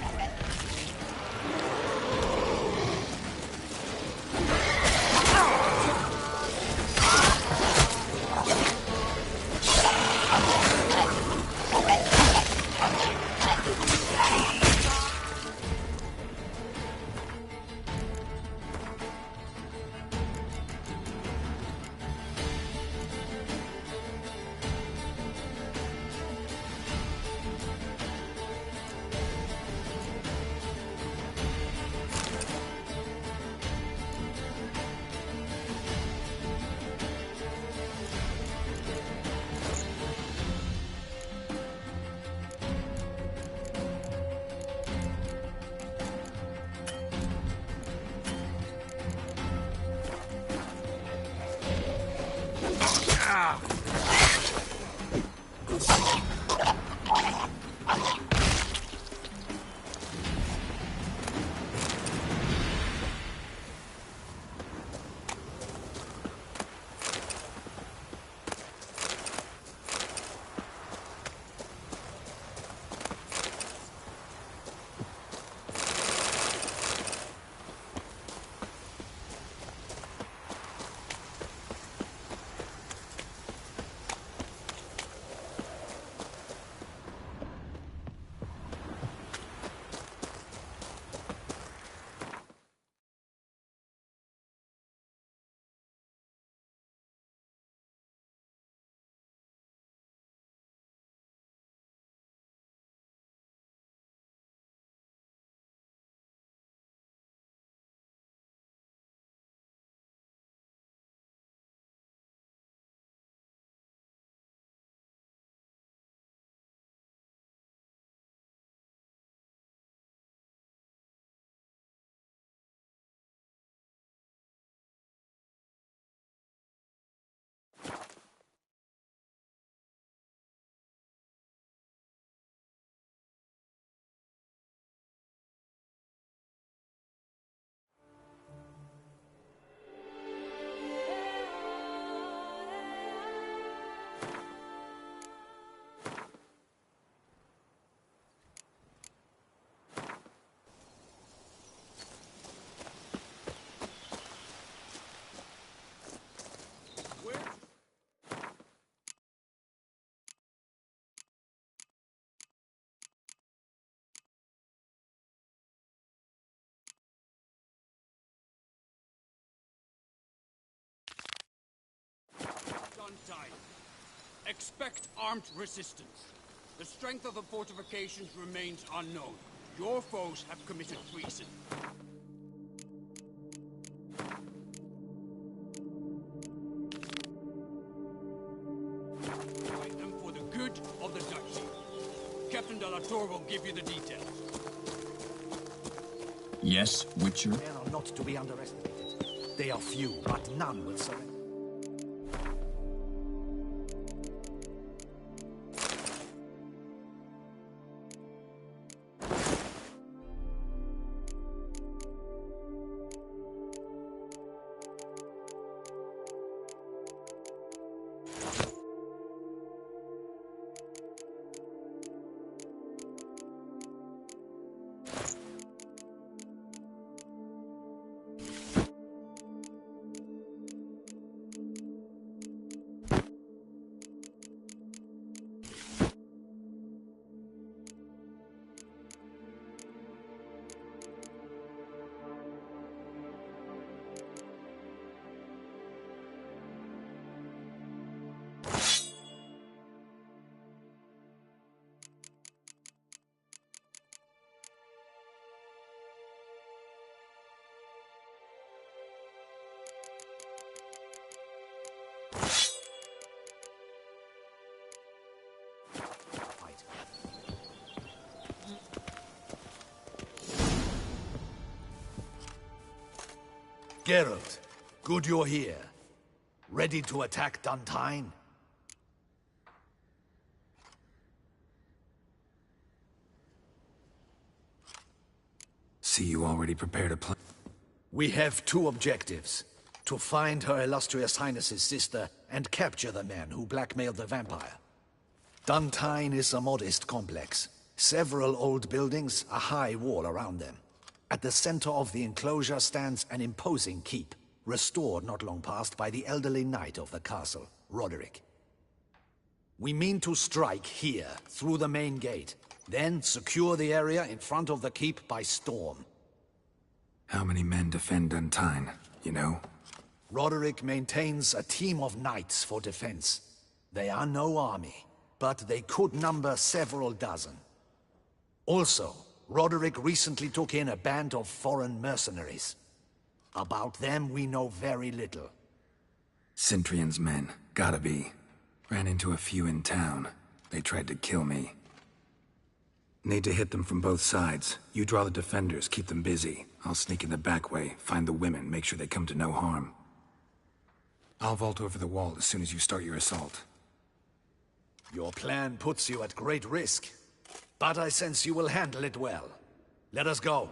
Untied. Expect armed resistance. The strength of the fortifications remains unknown. Your foes have committed treason. Fight them for the good of the Duchy. Captain de la Tour will give you the details. Yes, Witcher? Men are not to be underestimated. They are few, but none will surrender. Geralt, good you're here. Ready to attack Duntine? See, you already prepared a plan. We have two objectives. To find Her Illustrious Highness's sister and capture the man who blackmailed the vampire. Duntine is a modest complex. Several old buildings, a high wall around them. At the center of the enclosure stands an imposing keep, restored not long past by the elderly knight of the castle, Roderick. We mean to strike here, through the main gate, then secure the area in front of the keep by storm. How many men defend Duntine, you know? Roderick maintains a team of knights for defense. They are no army, but they could number several dozen. Also, Roderick recently took in a band of foreign mercenaries. About them we know very little. Cintrian's men, gotta be. Ran into a few in town. They tried to kill me. Need to hit them from both sides. You draw the defenders, keep them busy. I'll sneak in the back way, find the women, make sure they come to no harm. I'll vault over the wall as soon as you start your assault. Your plan puts you at great risk, but I sense you will handle it well. Let us go.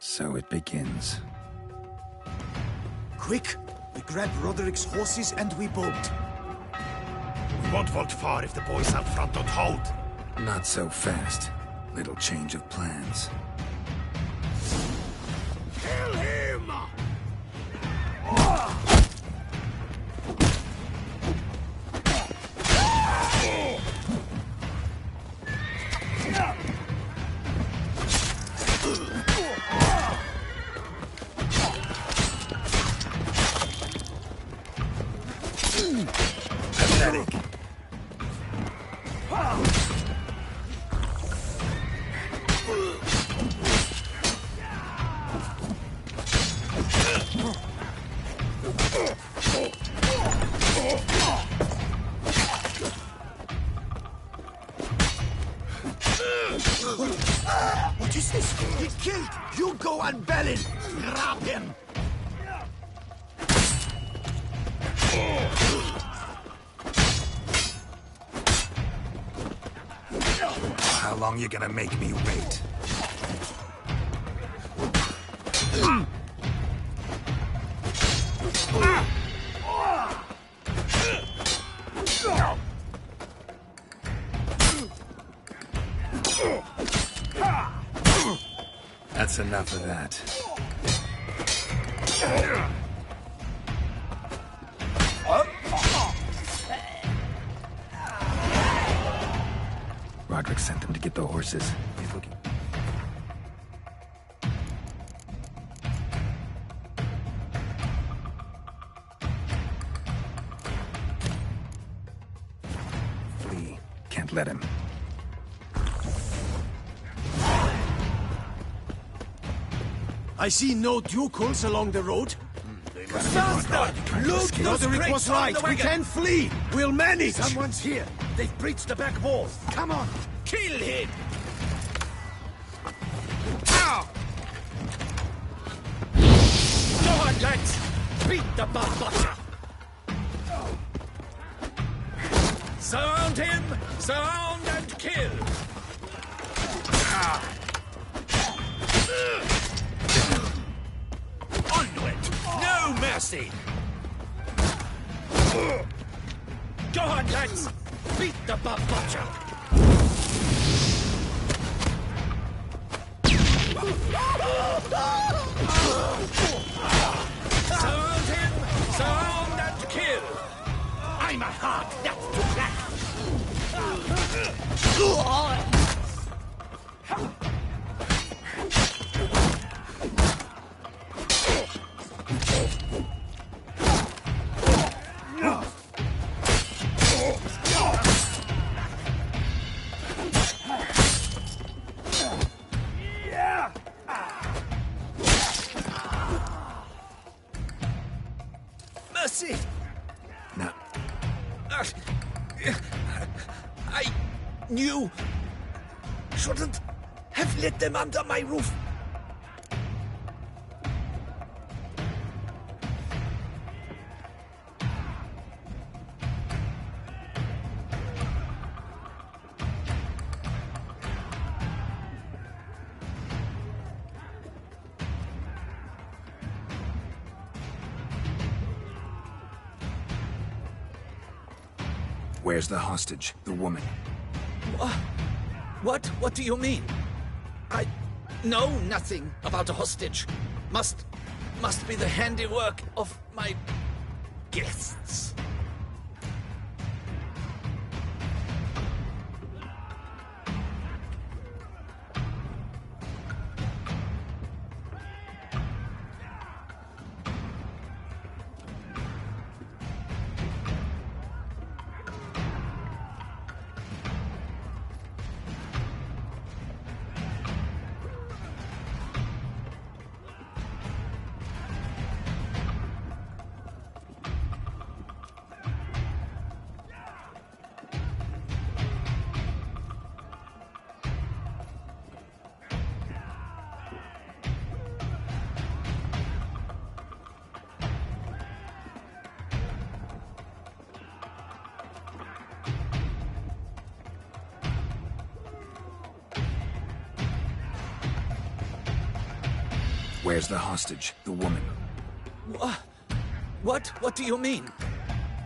So it begins. Quick! We grab Roderick's horses and we bolt. We won't vault far if the boys out front don't hold. Not so fast. Little change of plans. Kill him! Pathetic. What is this? He's killed! You go and Balin! Grab him! How long you gonna make me wait? That's enough of that. Roderick sent them to get the horses. He's looking. Flee. Can't let him. I see no ducals along the road. Faster! Look, Roderick was right. We can flee. We'll manage. Someone's here. They've breached the back wall. Come on. Kill him. Ow! Go on, lads. Beat the butcher. Surround him. Surround and kill. Onward. No mercy. Go on, lads. Beat the butcher. Surround him! Surround kill! I'm a hard nut to crack! Mercy! No. I knew. Shouldn't have let them under my roof. Where's the hostage? The woman? What do you mean? I know nothing about a hostage. Must be the handiwork of my guests. Where's the hostage? The woman? What do you mean?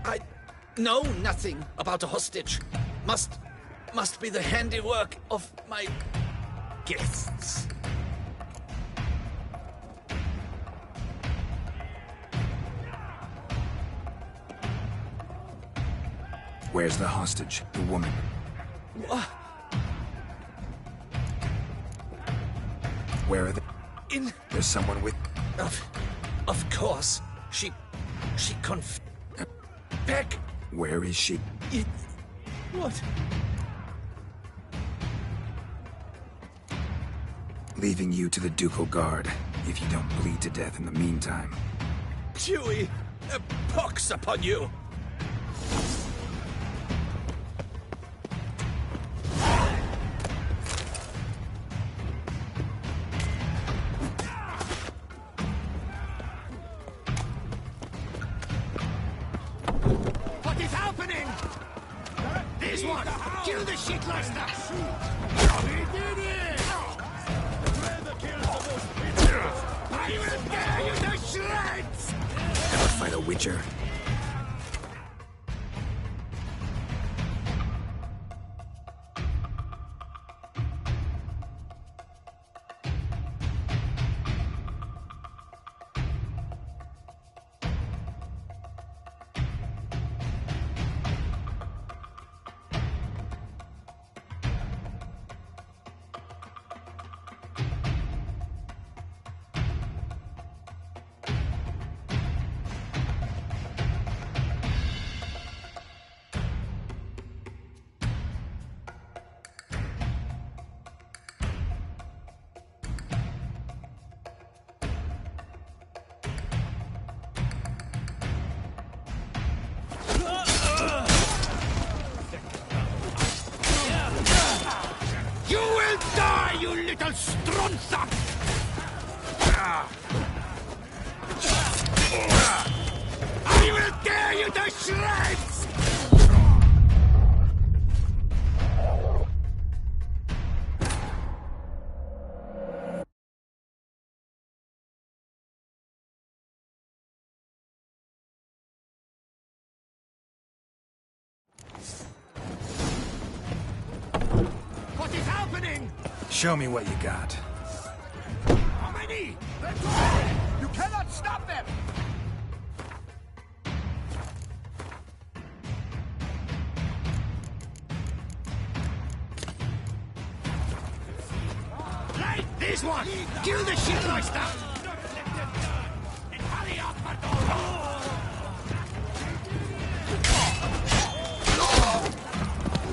I know nothing about a hostage. Must be the handiwork of my guests. Where's the hostage? The woman? Where are they? There's someone with... Of course. She Peck! Where is she? What? Leaving you to the Ducal Guard, if you don't bleed to death in the meantime. Chewie! Pox upon you! What is happening? This one! Kill the shitluster! We did it! Whoever kills the most bitter, I will tear you to shreds! Ever fight a Witcher? You will die, you little strunza! I will tear you to shreds! What is happening? Show me what you got. How many? You cannot stop them! is one! Kill the shipmeister!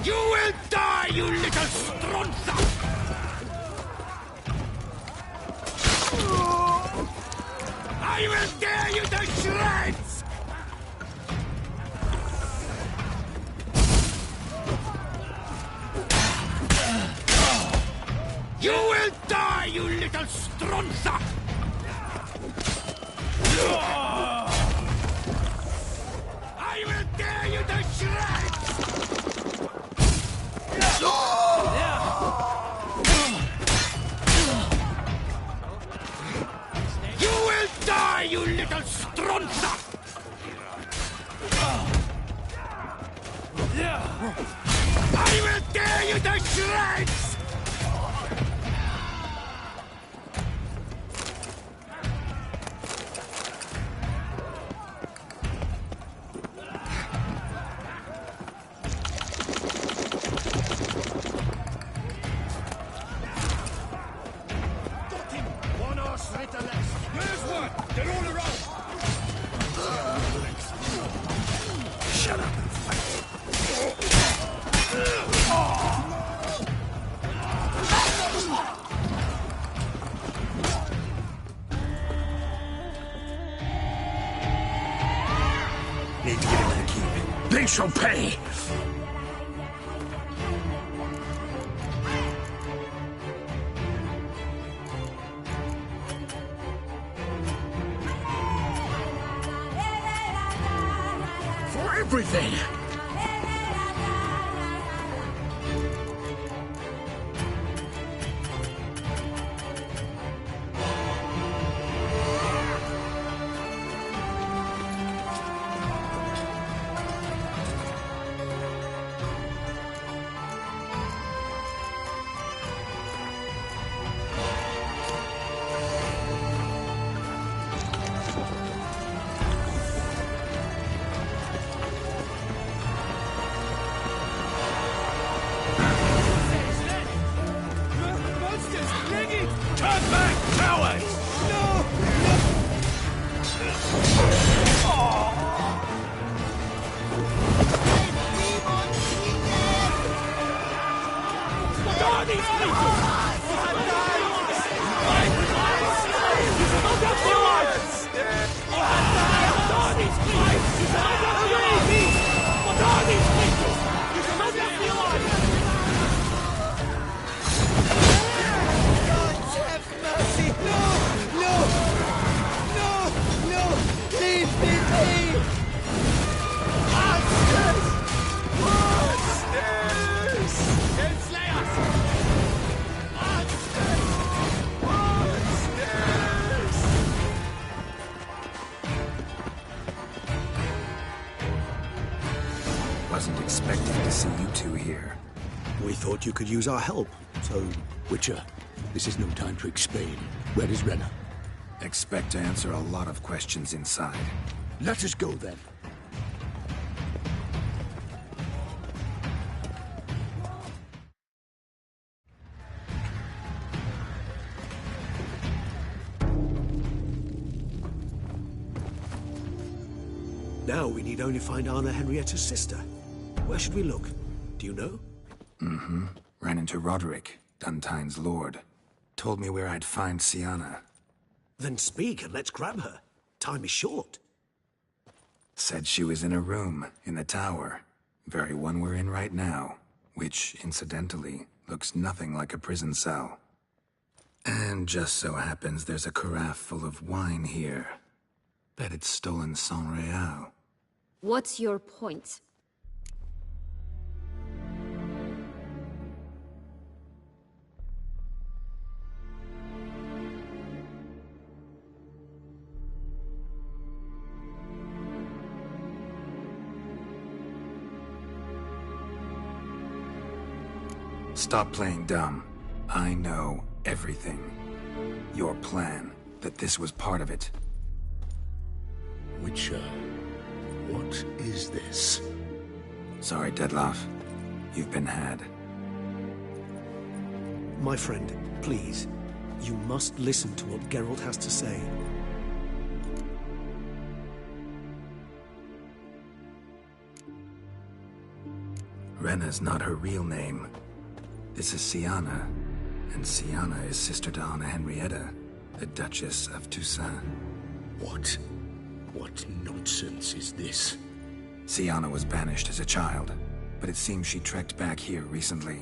You will die, you little stronza! I will tear you to shreds! You will die, you little stronza! I will tear you to shreds! You will die, you little stronza! I will tear you to shreds! Need to get into the keep. They shall pay! For everything! Turn back, cowards! What are these Wasn't expecting to see you two here. We thought you could use our help, so... Witcher, this is no time to explain. Where is Renna? Expect to answer a lot of questions inside. Let us go, then. Now we need only find Anna Henrietta's sister. Where should we look? Do you know? Mm-hmm. Ran into Roderick, Duntine's lord. Told me where I'd find Sienna. Then speak and let's grab her. Time is short. Said she was in a room in the tower. Very one we're in right now. Which, incidentally, looks nothing like a prison cell. And just so happens there's a carafe full of wine here. Bet it's stolen Saint-Réal. What's your point? Stop playing dumb. I know everything. Your plan, that this was part of it. Witcher, what is this? Sorry, Dettlaff. You've been had. My friend, please. You must listen to what Geralt has to say. Renna's not her real name. This is Siana, and Siana is sister to Anna Henrietta, the Duchess of Toussaint. What nonsense is this? Siana was banished as a child, but it seems she trekked back here recently.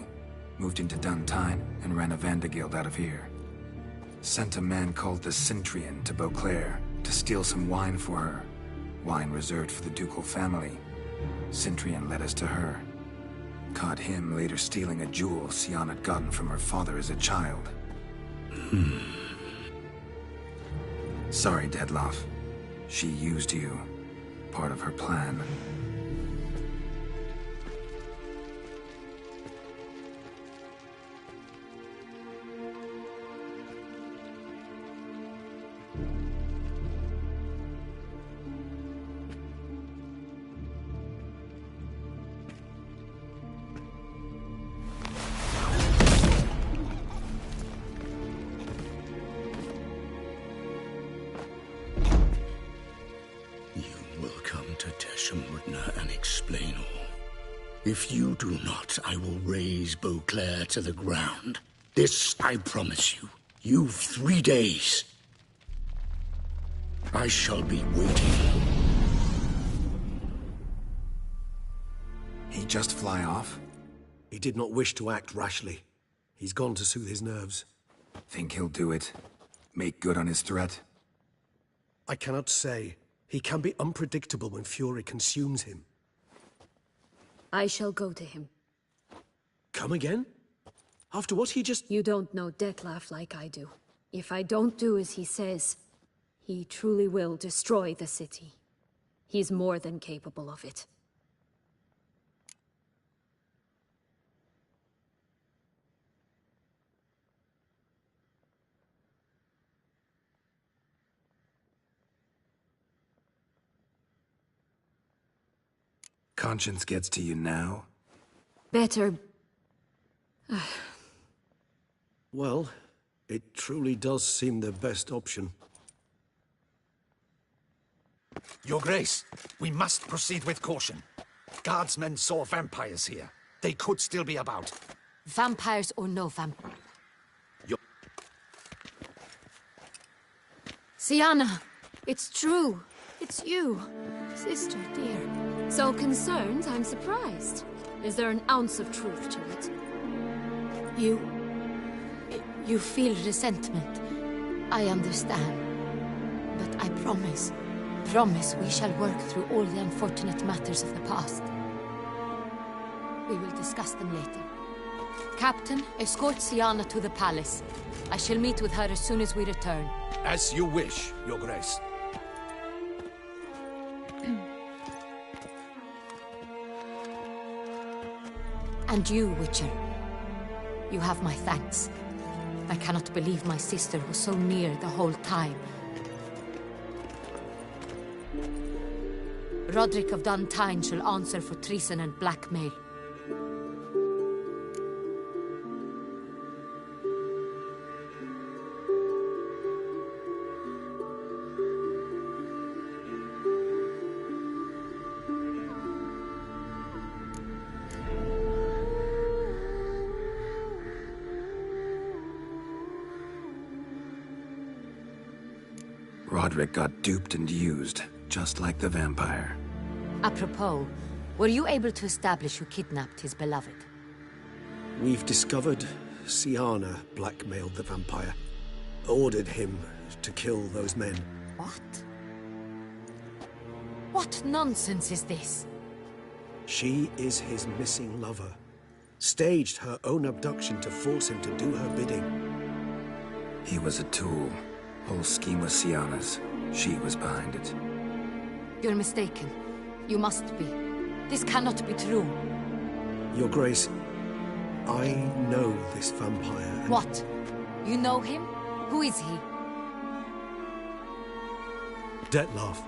Moved into Dun Tine and ran a Vandergild out of here. Sent a man called the Cintrian to Beauclair to steal some wine for her. Wine reserved for the ducal family. Cintrian led us to her. Caught him later stealing a jewel Siana had gotten from her father as a child. Sorry, Dettlaff. She used you. Part of her plan. And explain all. If you do not, I will raise Beauclair to the ground. This I promise you. You've 3 days. I shall be waiting. He just fly off? He did not wish to act rashly. He's gone to soothe his nerves. Think he'll do it? Make good on his threat? I cannot say. He can be unpredictable when fury consumes him. I shall go to him. Come again? After what he just... You don't know Dettlaff like I do. If I don't do as he says, he truly will destroy the city. He's more than capable of it. Conscience gets to you now? Better... Well, it truly does seem the best option. Your Grace, we must proceed with caution. Guardsmen saw vampires here. They could still be about. Vampires or no vampires? Siana, it's true. It's you. Sister, dear. So concerned, I'm surprised. Is there an ounce of truth to it? You feel resentment. I understand. But I promise we shall work through all the unfortunate matters of the past. We will discuss them later. Captain, escort Siana to the palace. I shall meet with her as soon as we return. As you wish, Your Grace. And you, Witcher. You have my thanks. I cannot believe my sister was so near the whole time. Roderick of Dun Tine shall answer for treason and blackmail. Roderick got duped and used, just like the vampire. Apropos, were you able to establish who kidnapped his beloved? We've discovered Siana blackmailed the vampire. Ordered him to kill those men. What? What nonsense is this? She is his missing lover. Staged her own abduction to force him to do her bidding. He was a tool. Whole scheme was Siana's. She was behind it. You're mistaken. You must be. This cannot be true. Your Grace, I know this vampire. What? You know him? Who is he? Dettlaff.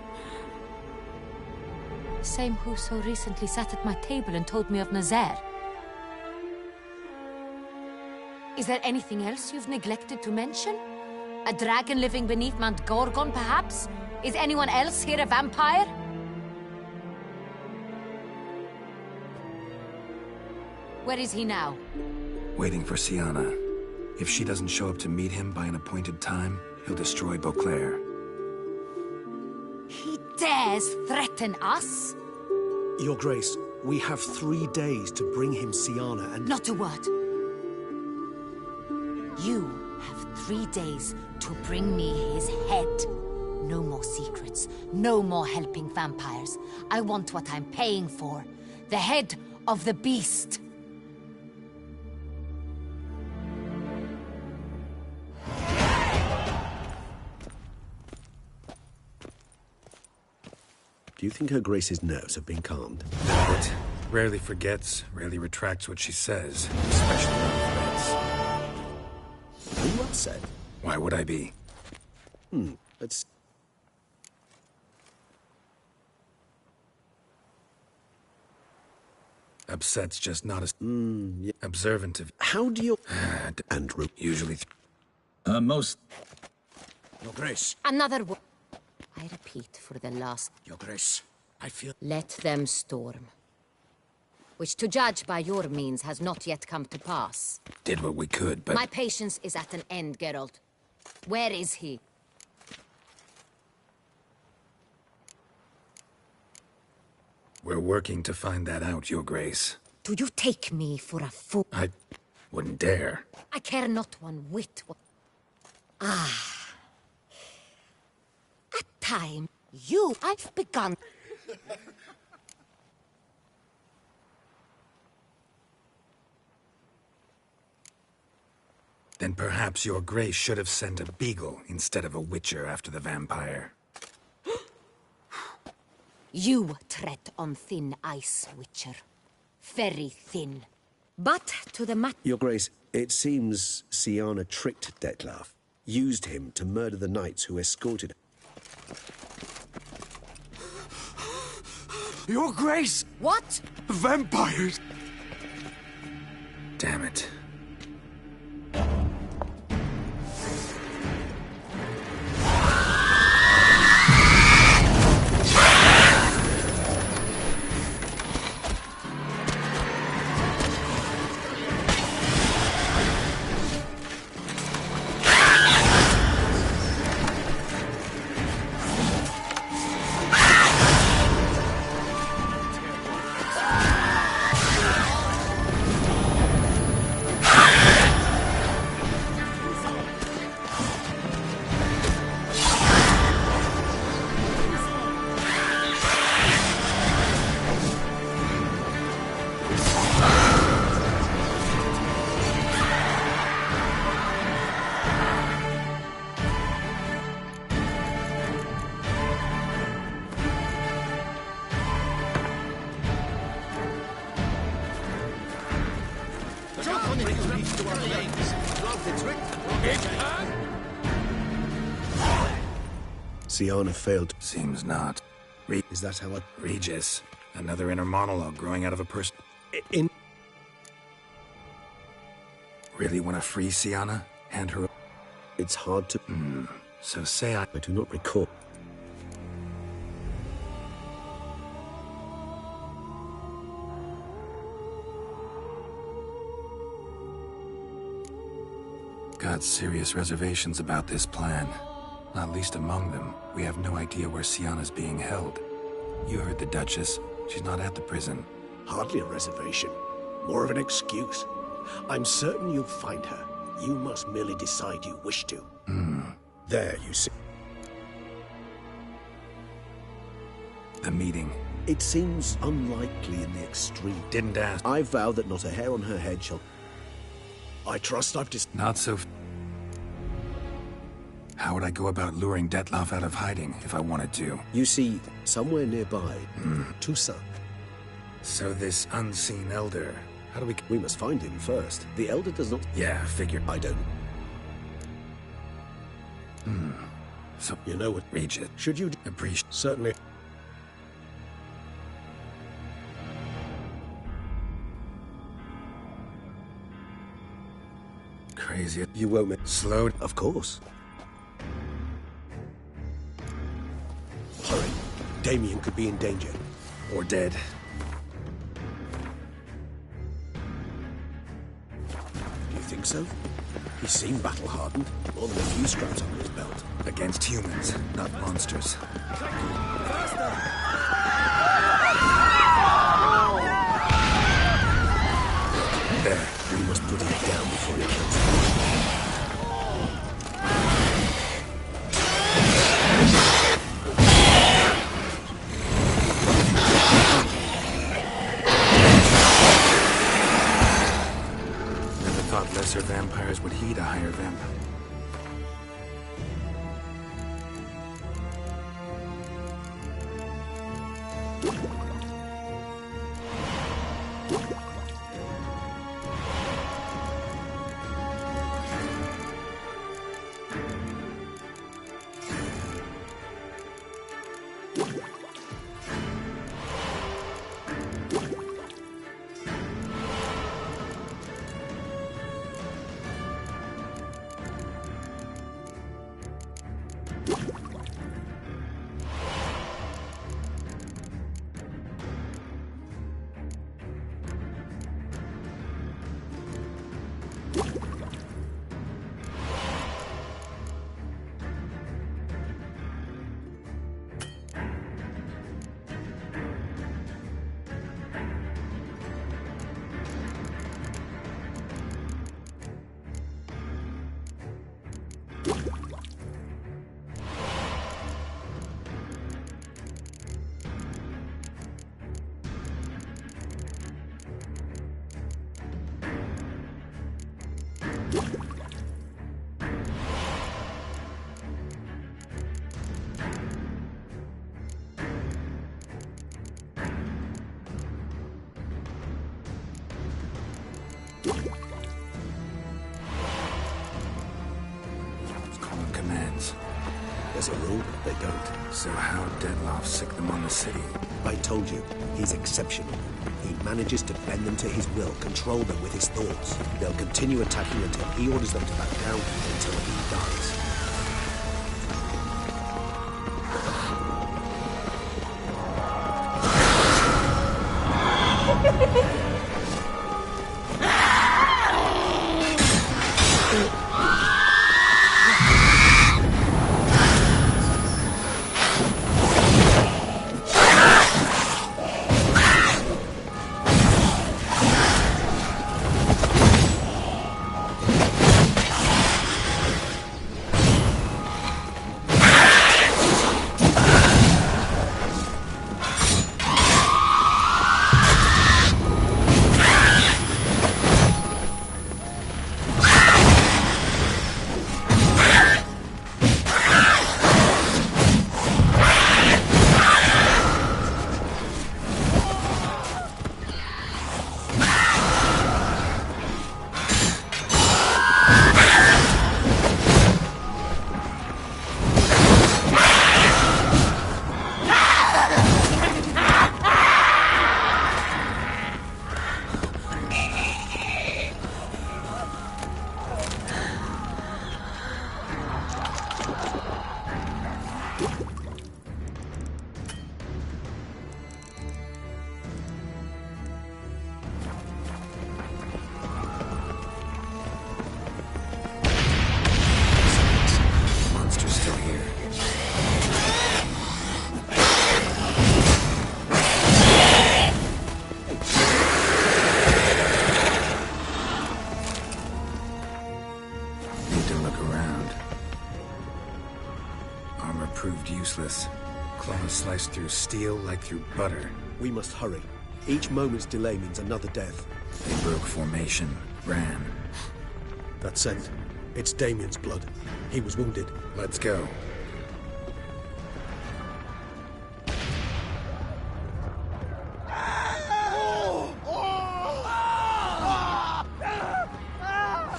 Same who so recently sat at my table and told me of Nazaire. Is there anything else you've neglected to mention? A dragon living beneath Mount Gorgon, perhaps? Is anyone else here a vampire? Where is he now? Waiting for Siana. If she doesn't show up to meet him by an appointed time, he'll destroy Beauclair. He dares threaten us? Your Grace, we have 3 days to bring him Siana and... Not a word. You have 3 days to bring me his head. No more secrets. No more helping vampires. I want what I'm paying for. The head of the beast. Do you think Her Grace's nerves have been calmed? But rarely forgets, rarely retracts what she says, especially on threats. Are you upset? Why would I be? Let's... Upset's just not as observant of... How do you... Andrew. Usually... Most... Your Grace. Another word. I repeat for the last... Your Grace, I feel... Let them storm. Which, to judge by your means, has not yet come to pass. Did what we could, but... My patience is at an end, Geralt. Where is he? We're working to find that out, Your Grace. Do you take me for a fool? I wouldn't dare. I care not one whit. At time, I've begun. Then perhaps Your Grace should have sent a beagle instead of a witcher after the vampire. You tread on thin ice, Witcher. Very thin. But to the Your Grace, it seems Siana tricked Dettlaff, used him to murder the knights who escorted her. Your Grace! What? Vampires! Damn it. Siana failed. Seems not. Is that how I... Regis. Another inner monologue growing out of a person. Really want to free Siana? Hand her... It's hard to... So say I do not recall. Got serious reservations about this plan. Not least among them, we have no idea where Siana's being held. You heard the Duchess. She's not at the prison. Hardly a reservation. More of an excuse. I'm certain you'll find her. You must merely decide you wish to. There, you see. The meeting. It seems unlikely in the extreme. Didn't ask. I vow that not a hair on her head shall... I trust I've Not so... How would I go about luring Dettlaff out of hiding if I wanted to? You see, somewhere nearby, Toussaint. So this unseen elder, how do we... We must find him first. The elder does not... Yeah, figured. I don't... So... You know what? Regis. Should you... Appreciate... Certainly. crazy. You won't make... Slowed? Of course. Hurry. Damien could be in danger. Or dead. You think so? He seemed battle-hardened. More than a few scraps under his belt. Against humans, not monsters. There. We must put him down before he kills us. Never thought lesser vampires would heed a higher vamp. As a rule, they don't. So how Dettlaff sick them on the city? I told you, he's exceptional. He manages to bend them to his will, control them with his thoughts. They'll continue attacking until he orders them to back down, until he dies. Claws sliced through steel like through butter. We must hurry. Each moment's delay means another death. They broke formation, ran. That scent. It's Damien's blood. He was wounded. Let's go.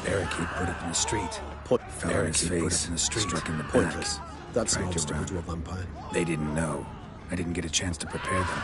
Barricade put it in the street. Fell in his face, in the street, struck in the back. Pointless. That's an Dragged obstacle around. to a vampire. They didn't know. I didn't get a chance to prepare them.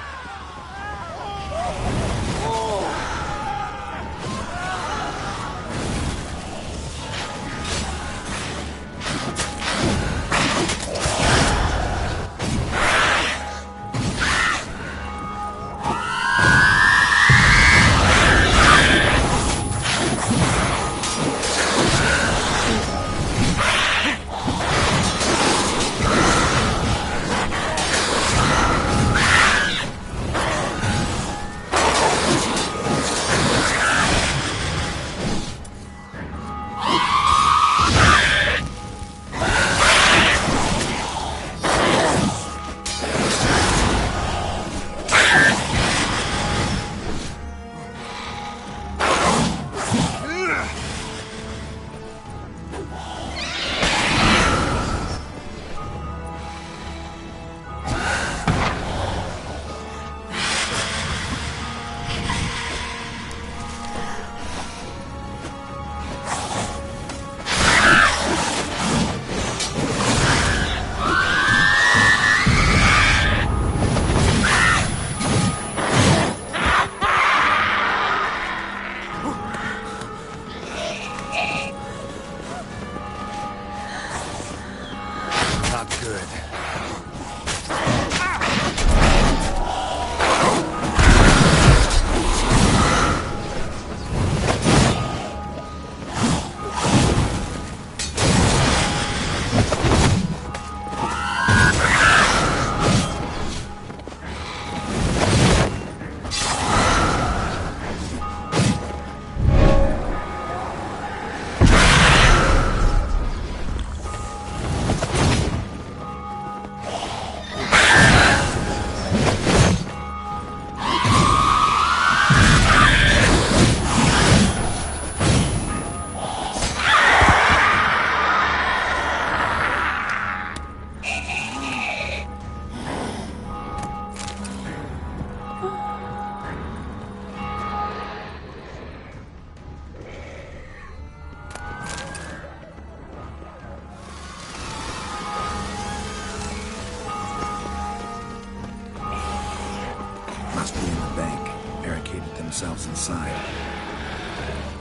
themselves inside.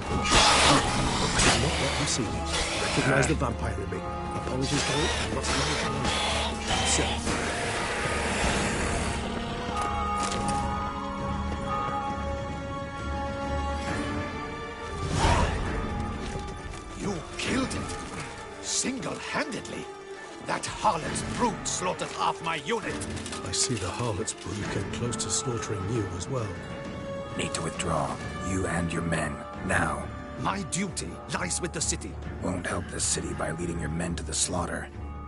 Did not let them see me. Recognize the vampire in me. Apologies for it. I'm not alone. So. You killed it? Single-handedly? That harlot's brood slaughtered half my unit. I see the harlot's brood came close to slaughtering you as well. Need to withdraw. You and your men. Now. My duty lies with the city. Won't help the city by leading your men to the slaughter.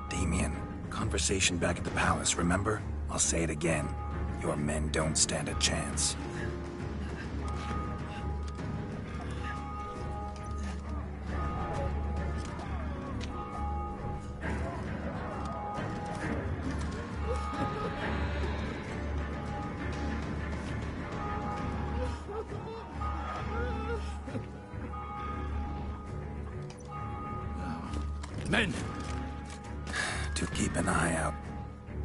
Damien, conversation back at the palace, remember? I'll say it again. Your men don't stand a chance. Men! To keep an eye out.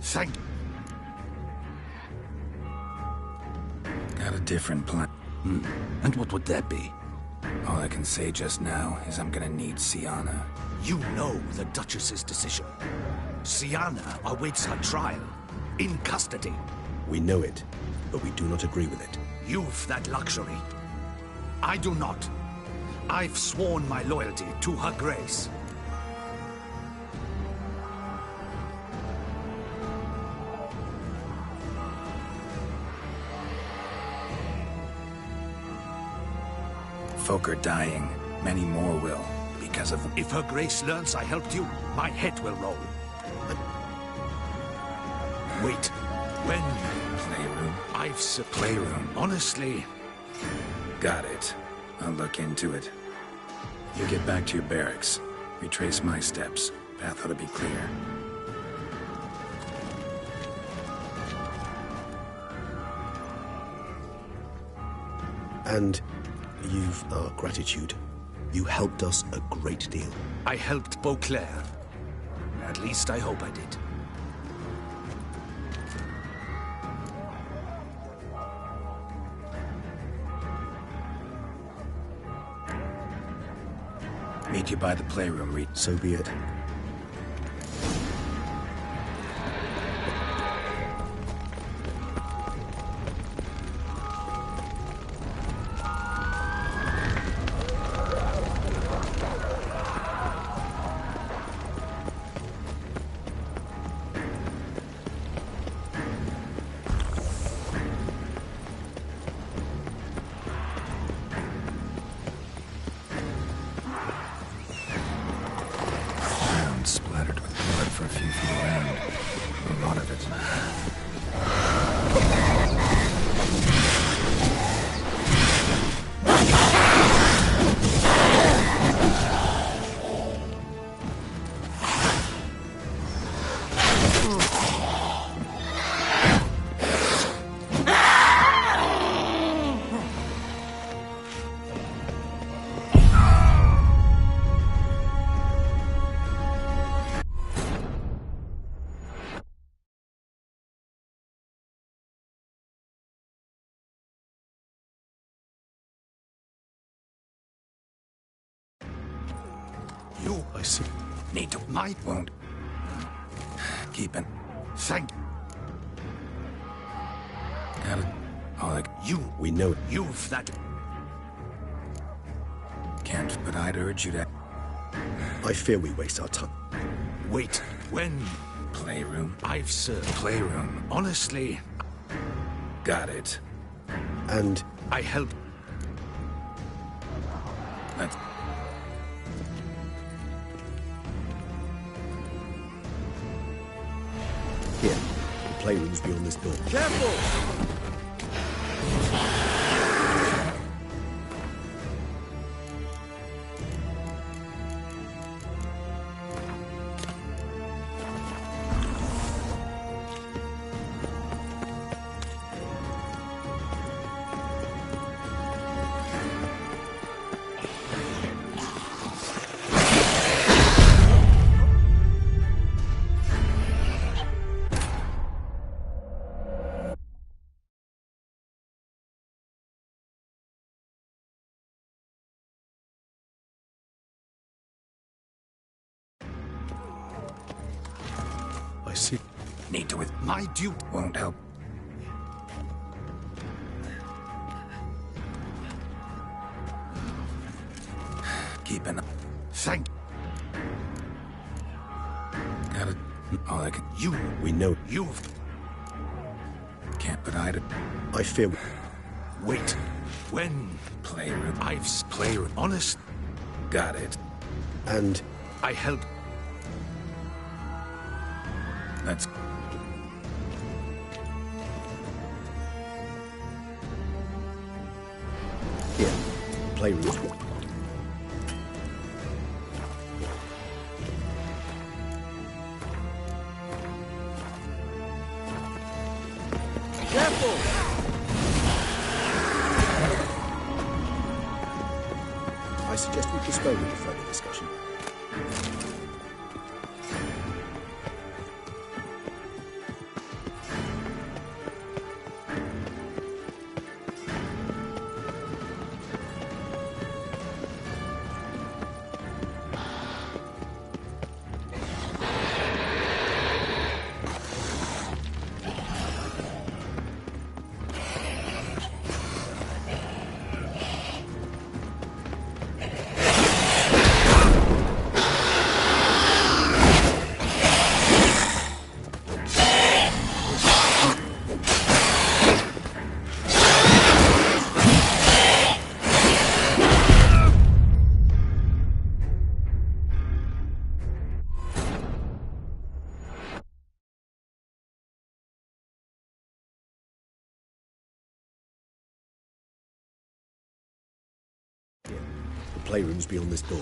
Thank... Got a different plan. And what would that be? All I can say just now is I'm gonna need Siana. You know the Duchess's decision. Siana awaits her trial. In custody. We know it, but we do not agree with it. You've that luxury. I do not. I've sworn my loyalty to her grace. Folk are dying. Many more will, because of... If her grace learns I helped you, my head will roll. Wait. When? Playroom? Playroom? Honestly... Got it. I'll look into it. You get back to your barracks. Retrace my steps. Path ought to be clear. And you've our gratitude. You helped us a great deal. I helped Beauclair. At least I hope I did. Meet you by the playroom, Reed. So be it. Splattered with blood for a few feet around. A lot of it. You, I see. Need to... My... Won't. Keep it. Thank... Got it. All I... You... We know it. You've that... Can't, but I'd urge you to... I fear we waste our time. Wait. When... Playroom? I've served. Playroom. Honestly... Got it. And... I helped... Let's... Here. The playroom's beyond this door. Careful! I see. Need to with my duty won't help. Keep an eye. Thank Got it. All I can. you. We know. You've. Can't put eye to. I fear. Wait. When Playroom. I've playroom honest, Got it. And I help. Let's. Here. Playroom. Careful! I suggest we postpone the further discussion. The playroom's beyond this door.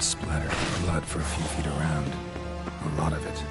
Splatter of blood for a few feet around. A lot of it.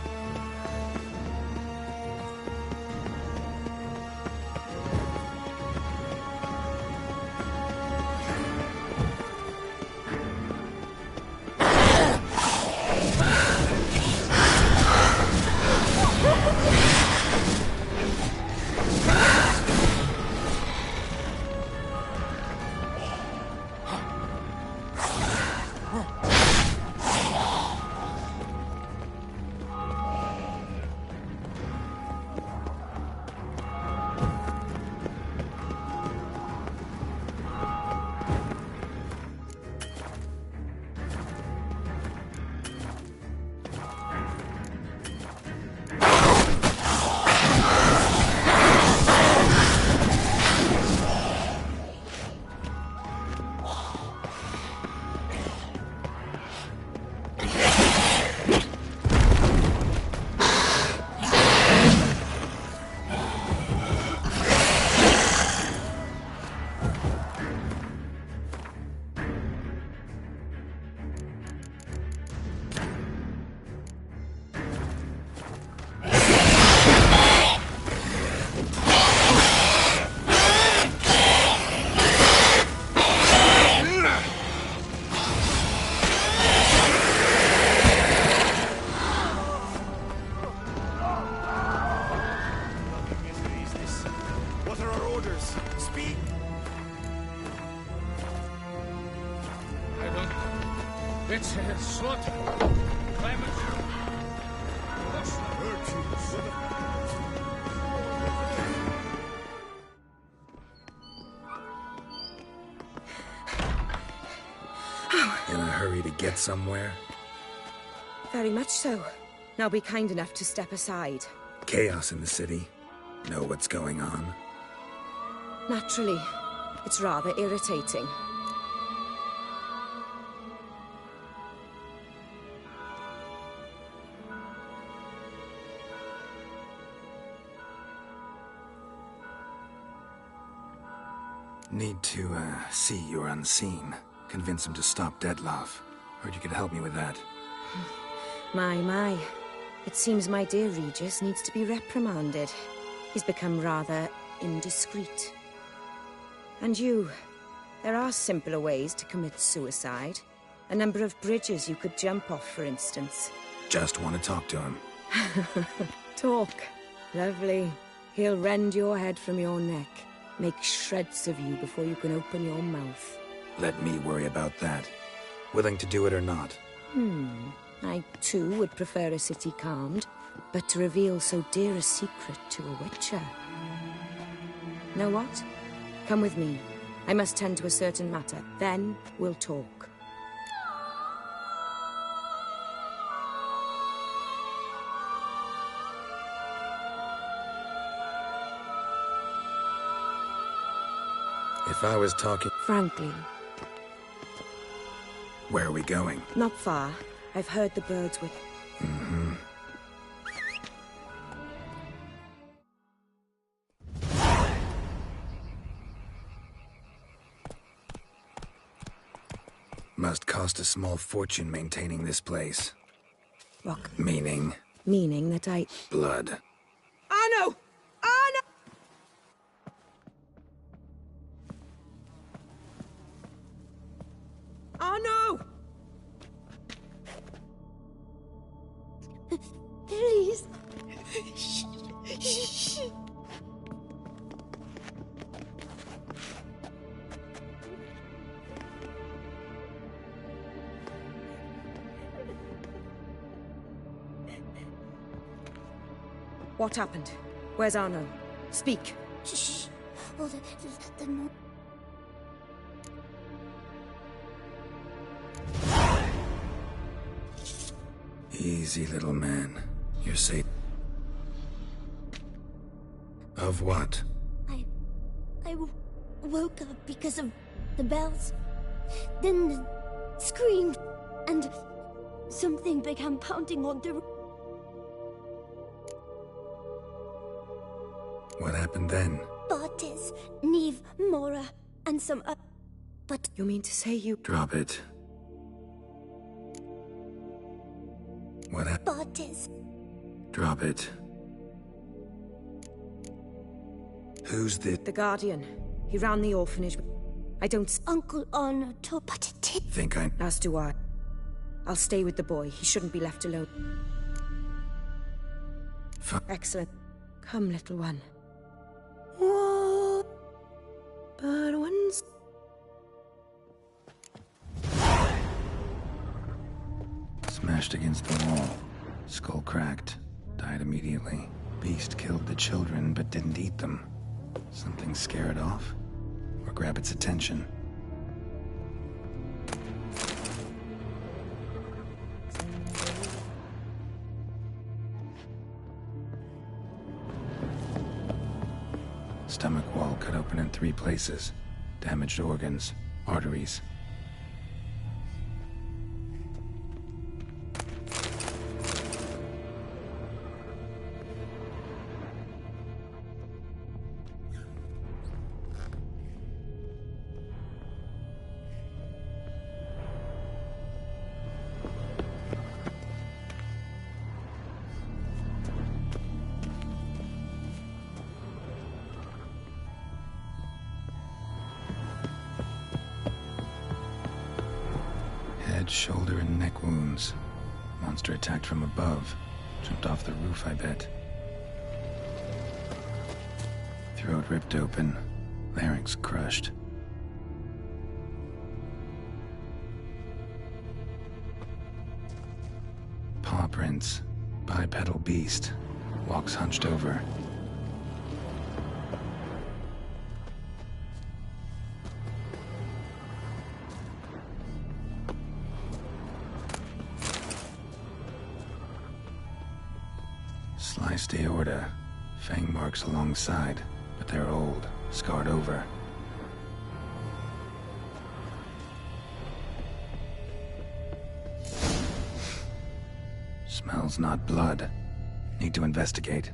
what? Clement. What's the virtues of In a hurry to get somewhere? Very much so. Now be kind enough to step aside. Chaos in the city. Know what's going on? Naturally. It's rather irritating. Need to, see you're unseen. Convince him to stop Dettlaff. Heard you could help me with that. My. It seems my dear Regis needs to be reprimanded. He's become rather indiscreet. And you, there are simpler ways to commit suicide. A number of bridges you could jump off, for instance. Just want to talk to him. Talk. Lovely. He'll rend your head from your neck. Make shreds of you before you can open your mouth. Let me worry about that. Willing to do it or not? I, too, would prefer a city calmed, but to reveal so dear a secret to a witcher. Know what? Come with me. I must tend to a certain matter. Then we'll talk. If I was talking... Frankly. Where are we going? Not far. I've heard the birds with... Must cost a small fortune maintaining this place. Rock. Meaning? Meaning that I... Blood. Anno! Anno! Please. What happened? Where's Arno? Speak. Shh. Oh, the mo- Easy, little man. You're safe. Of what? I woke up because of the bells. Then the screamed, and something began pounding on the... What happened then? Bartes, Neve, Mora, and some... but... You mean to say you... Drop it. What happened? Bartes. Drop it. Who's the... The Guardian. He ran the orphanage. I don't... Uncle Arno told... But it did... Think I... As do I. I'll stay with the boy. He shouldn't be left alone. Excellent. Come, little one. Whoa. But once... Smashed against the wall. Skull cracked. Died immediately. Beast killed the children, but didn't eat them. Something scare it off? Or grab its attention? Stomach wall cut open in 3 places. Damaged organs, arteries. Head, shoulder, and neck wounds. Monster attacked from above. Jumped off the roof, I bet. Throat ripped open. Larynx crushed. prints. Bipedal beast. Walks hunched over. Sliced aorta. Fang marks alongside, but they're old, scarred over. Smells not blood. Need to investigate.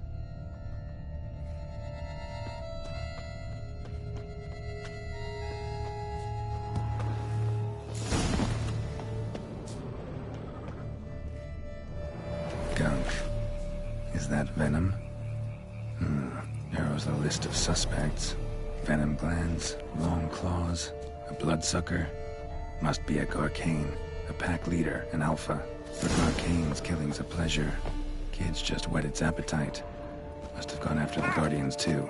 Gunk. Is that venom? Narrows the list of suspects. Venom glands, long claws, a bloodsucker. Must be a Garcane, a pack leader, an alpha. For Garcane's killing's a pleasure. Kid's just whet its appetite. Must have gone after the Guardians too.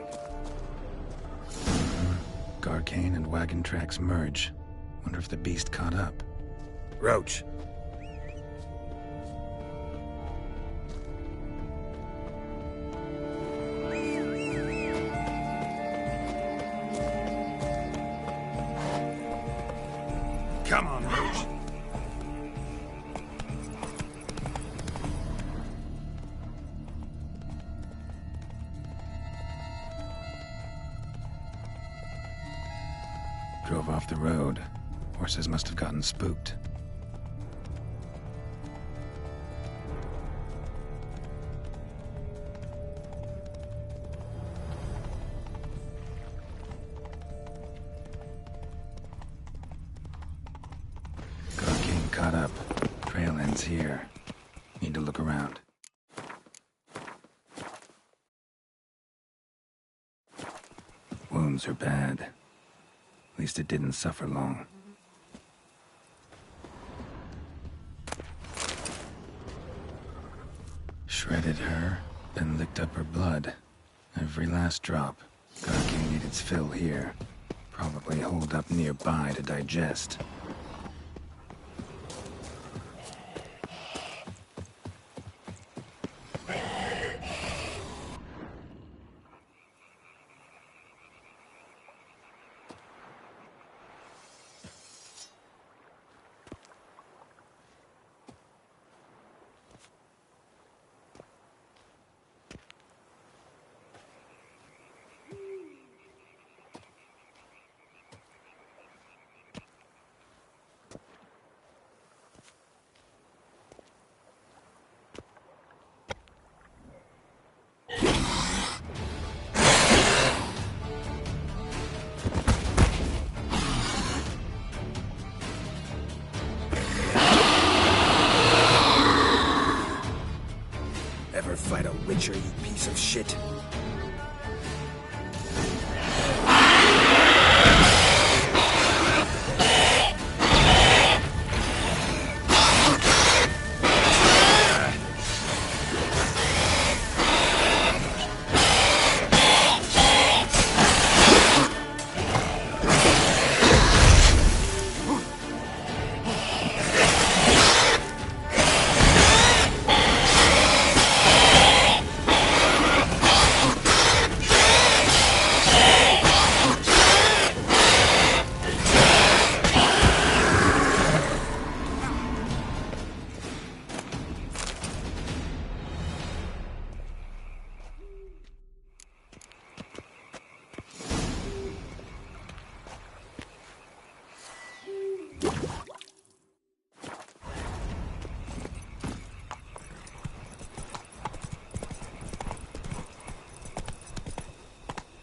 Garcane and wagon tracks merge. Wonder if the beast caught up. Roach. Come on, Roach. Drove off the road. Horses must have gotten spooked. Garcane caught up. Trail ends here. Need to look around. Wounds are bad. At least it didn't suffer long. Shredded her, then licked up her blood. Every last drop. Garcane ate its fill here. Probably holed up nearby to digest. Ever fight a Witcher, you piece of shit?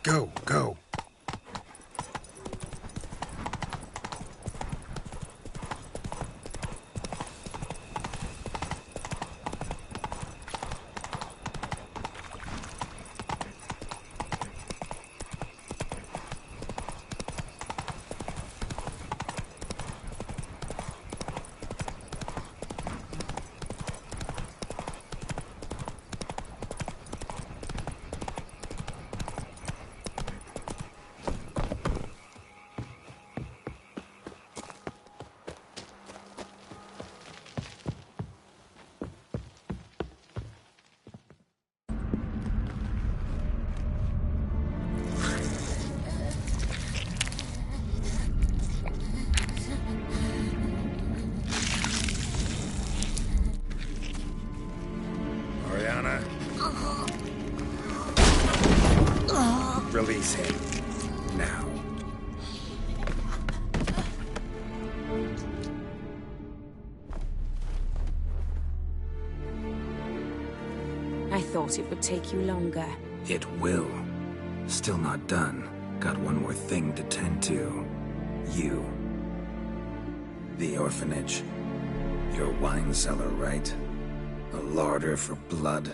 Go, go. Oriana. Release him. Now. I thought it would take you longer. It will. Still not done. Got one more thing to tend to. You. The orphanage. Your wine cellar, right? A larder for blood.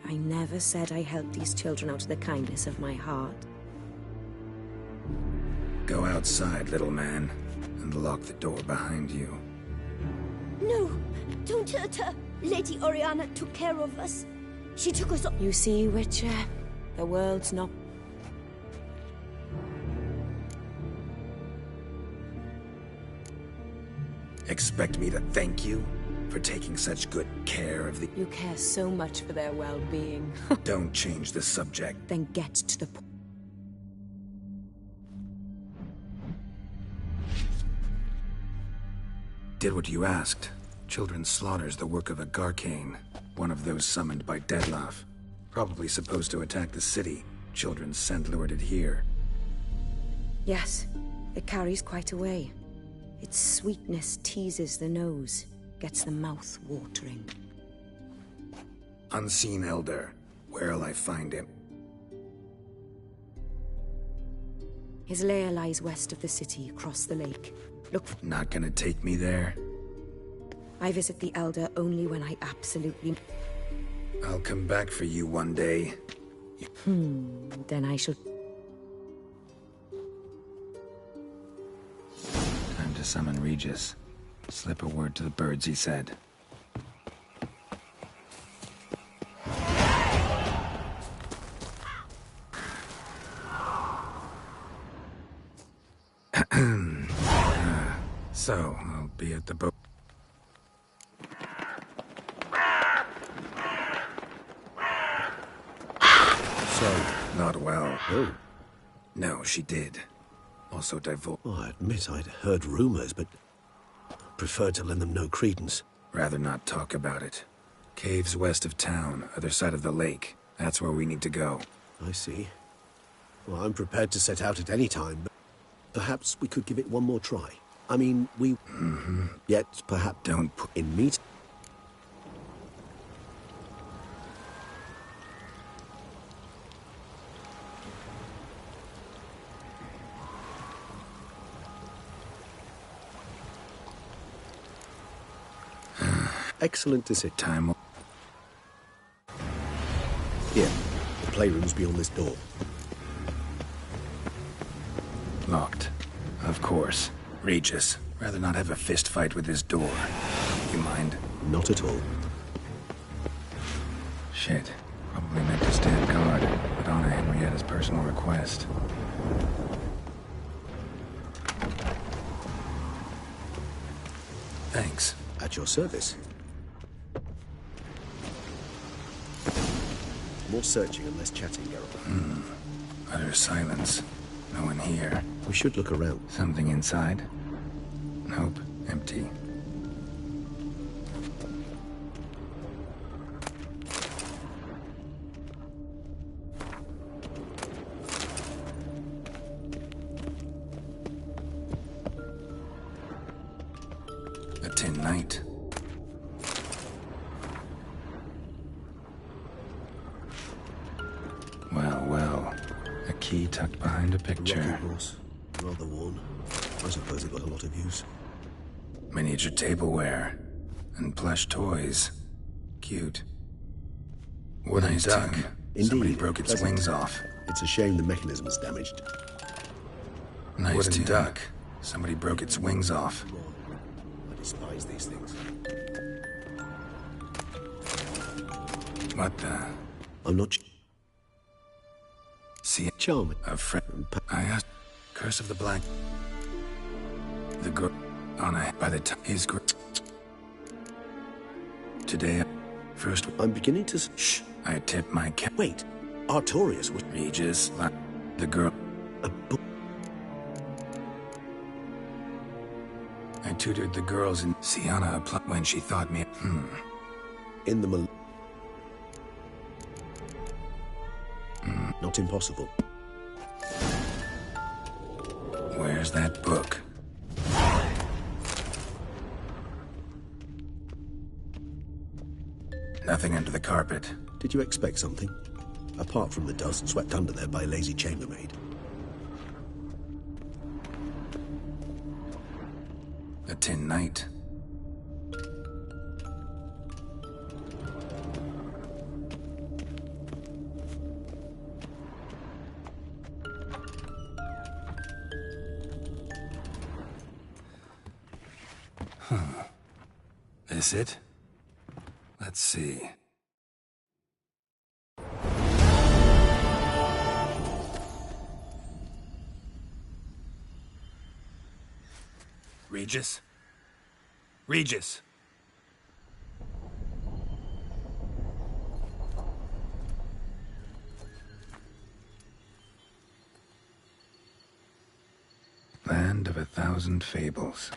I never said I helped these children out of the kindness of my heart. Go outside, little man, and lock the door behind you. No, don't hurt her. Lady Oriana took care of us. She took us. You see, Witcher, the world's not. Expect me to thank you for taking such good care of the... You care so much for their well-being. Don't change the subject. Then get to the point. Did what you asked. Children's slaughter's the work of a Garcane, one of those summoned by Dettlaff. Probably supposed to attack the city. Children's scent lured it here. Yes, it carries quite a way. Its sweetness teases the nose, gets the mouth watering. Unseen Elder. Where'll I find him? His lair lies west of the city, across the lake. Look. Not gonna take me there? I visit the Elder only when I absolutely... I'll come back for you one day. Then I shall... Time to summon Regis. Slip a word to the birds, he said. So, I'll be at the boat. So, not well. Oh. No, she did. Also divulged. Oh, I admit I'd heard rumors, but preferred to lend them no credence. Rather not talk about it. Caves west of town, other side of the lake. That's where we need to go. I see. Well, I'm prepared to set out at any time, but perhaps we could give it one more try. I mean, we... Yet, perhaps... Don't put... In meat... Excellent decision. Time... Here. The playroom's beyond this door. Locked. Of course. Regis. Rather not have a fist fight with this door. You mind? Not at all. Shit. Probably meant to stand guard, but honor Henrietta's personal request. Thanks. At your service. More searching and less chatting, Geralt. Utter silence. No one here. We should look around. Something inside? Nope. Empty. A tin knight. Well. A key tucked behind a picture. Rocking horse. Rather worn. I suppose it got a lot of use. Miniature tableware. And plush toys. Cute. Wooden duck. Indeed. Somebody broke its wings off. It's a shame the mechanism's damaged. Nice wooden duck. Somebody broke its wings off. I despise these things. What the? I'm not... See, charming. A friend. I asked. Curse of the Black. The girl on a by the time his today. First, I'm beginning to. Shh! I tipped my cat. Wait, Artorias was Regis. The girl. I tutored the girls in Sienna when she thought me. In the not impossible. Where's that book? Nothing under the carpet. Did you expect something? Apart from the dust swept under there by a lazy chambermaid. A tin knight. This it? Let's see. Regis? Regis! Land of 1,000 fables.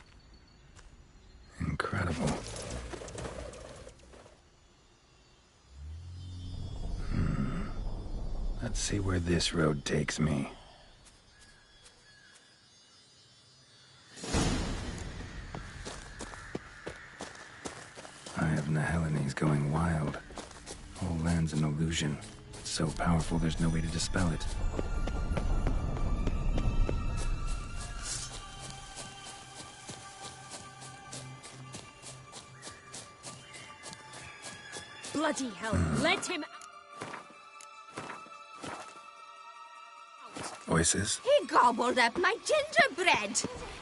Incredible. Let's see where this road takes me. Eye of Nehelines going wild. Whole land's an illusion. It's so powerful there's no way to dispel it. Bloody hell, let him... Voices? He gobbled up my gingerbread.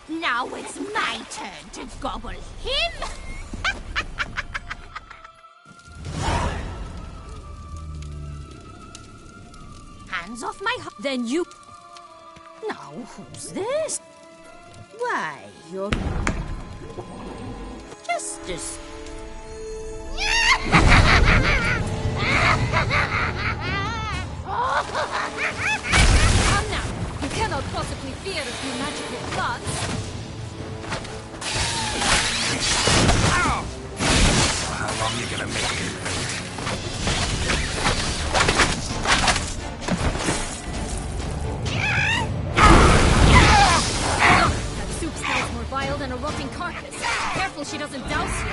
Now it's my turn to gobble him. Hands off my... Then you... Now, who's this? Why, you're... Justice. Come now. You cannot possibly fear a few magical plots. Ow! How long you gonna make it? That soup smells more vile than a rotting carcass. Careful she doesn't douse you.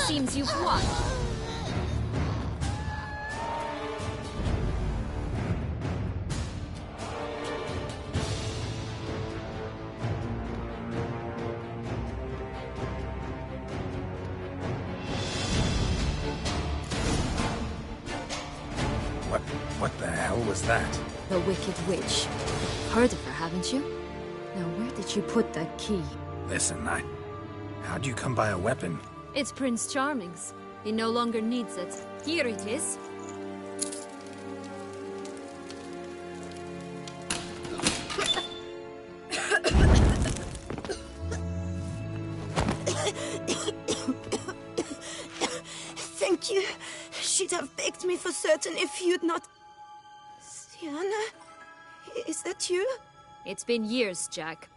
Seems you've won. What the hell was that? The Wicked Witch. Heard of her, haven't you? Now, where did you put that key? Listen, how'd you come by a weapon? It's Prince Charming's. He no longer needs it. Here it is. Thank you. She'd have begged me for certain if you'd not... Sienna? Is that you? It's been years, Jack.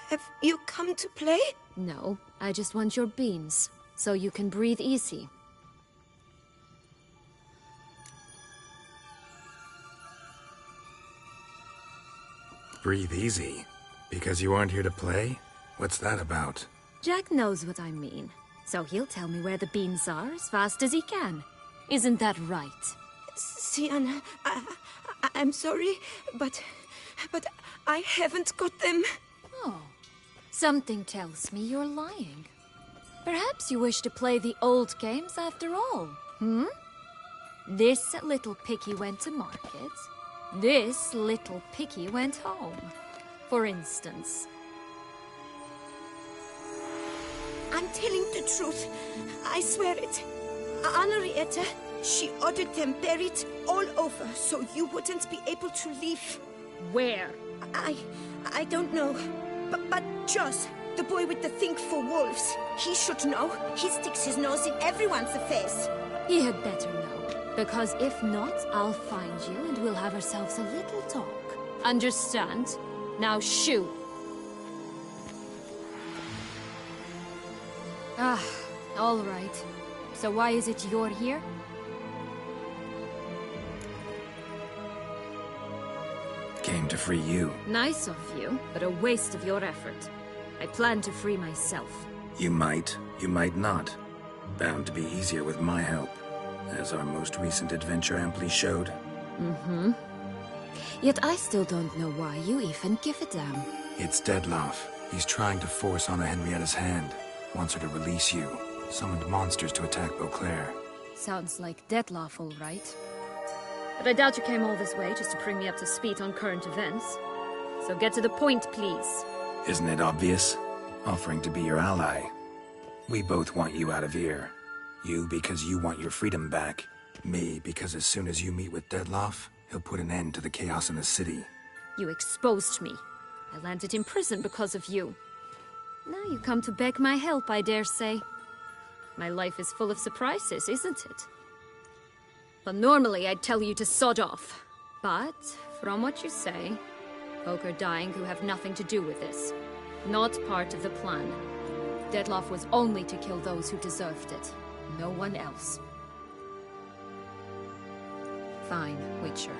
Have you come to play? No, I just want your beans, so you can breathe easy. Breathe easy? Because you aren't here to play? What's that about? Jack knows what I mean, so he'll tell me where the beans are as fast as he can. Isn't that right? Sienna, I'm sorry, but I haven't got them. Oh, something tells me you're lying. Perhaps you wish to play the old games after all, This little piggy went to market. This little piggy went home, for instance. I'm telling the truth. I swear it. Henrietta, she ordered them buried all over so you wouldn't be able to leave. Where? I don't know. But Joss, the boy with the thing for wolves, he should know. He sticks his nose in everyone's affairs. He had better know, because if not, I'll find you and we'll have ourselves a little talk. Understand? Now shoo! Ah, all right. So why is it you're here? Came to free you. Nice of you, but a waste of your effort. I plan to free myself. You might not. Bound to be easier with my help, as our most recent adventure amply showed. Yet I still don't know why you even give a damn. It's Dettlaff. He's trying to force Anna Henrietta's hand. Wants her to release you. Summoned monsters to attack Beauclair. Sounds like Dettlaff, all right. But I doubt you came all this way just to bring me up to speed on current events. So get to the point, please. Isn't it obvious? Offering to be your ally. We both want you out of here. You because you want your freedom back. Me because as soon as you meet with Dettlaff, he'll put an end to the chaos in the city. You exposed me. I landed in prison because of you. Now you come to beg my help, I dare say. My life is full of surprises, isn't it? But normally I'd tell you to sod off. But, from what you say, folk are dying who have nothing to do with this. Not part of the plan. Dettlaff was only to kill those who deserved it. No one else. Fine, Witcher.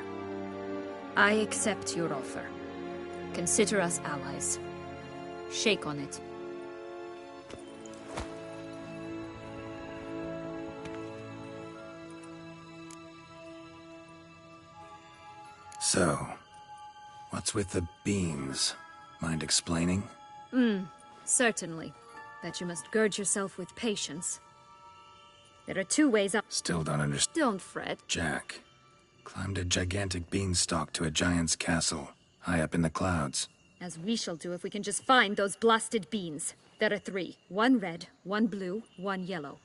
I accept your offer. Consider us allies. Shake on it. So, what's with the beams? Mind explaining? Certainly. That you must gird yourself with patience. There are two ways up. Still don't understand. Don't fret. Jack climbed a gigantic beanstalk to a giant's castle, high up in the clouds. As we shall do if we can just find those blasted beans. There are 3. 1 red, 1 blue, 1 yellow.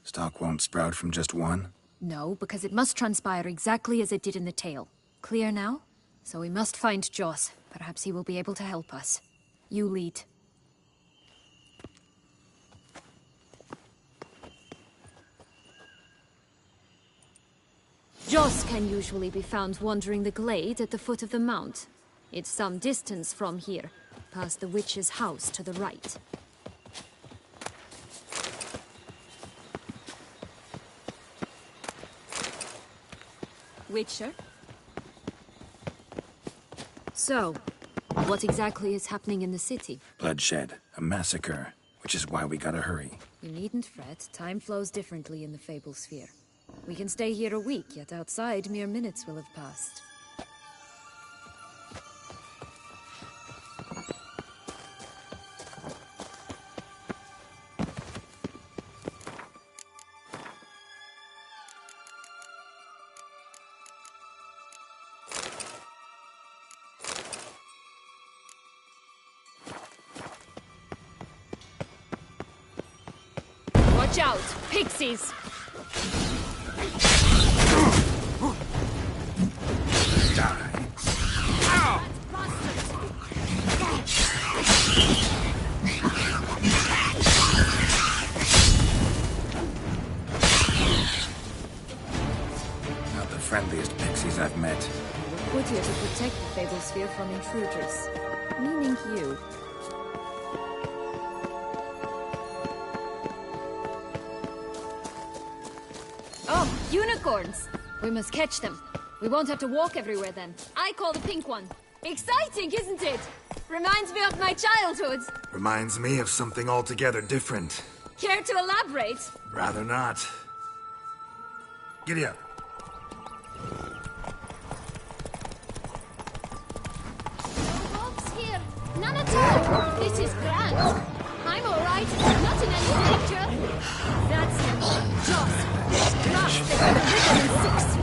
Stalk won't sprout from just one? No, because it must transpire exactly as it did in the tale. Clear now? So we must find Joss. Perhaps he will be able to help us. You lead. Joss can usually be found wandering the glade at the foot of the mount. It's some distance from here, past the witch's house to the right. Witcher? So, what exactly is happening in the city? Bloodshed, a massacre, which is why we gotta hurry. You needn't fret. Time flows differently in the Fable Sphere. We can stay here a week, yet outside mere minutes will have passed. Watch out! Pixies! Not the friendliest pixies I've met. Put here to protect the Fable Sphere from intruders. Meaning you. Oh, unicorns! We must catch them. We won't have to walk everywhere then. I call the pink one. Exciting, isn't it? Reminds me of my childhood. Reminds me of something altogether different. Care to elaborate? Rather not. Giddy up. Wolves here. None at all. This is grand. I'm all right. Not in any danger. That's him. Joss. Last they got a rhythm in 6.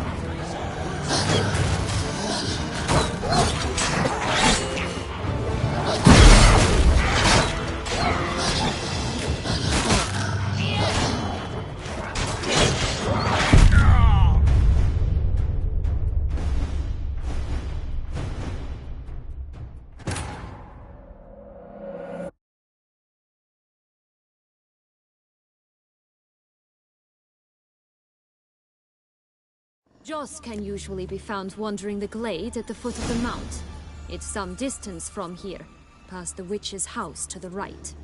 Joss can usually be found wandering the glade at the foot of the mount. It's some distance from here, past the witch's house to the right.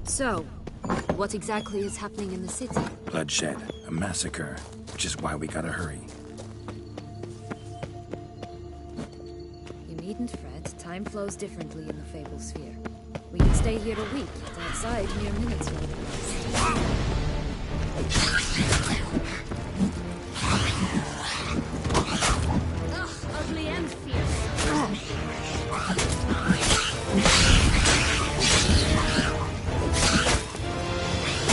So, what exactly is happening in the city? Bloodshed, a massacre, which is why we gotta hurry. You needn't fret. Time flows differently in the Fable Sphere. We can stay here a week, yet outside mere minutes from the Ugh, ugly and fierce.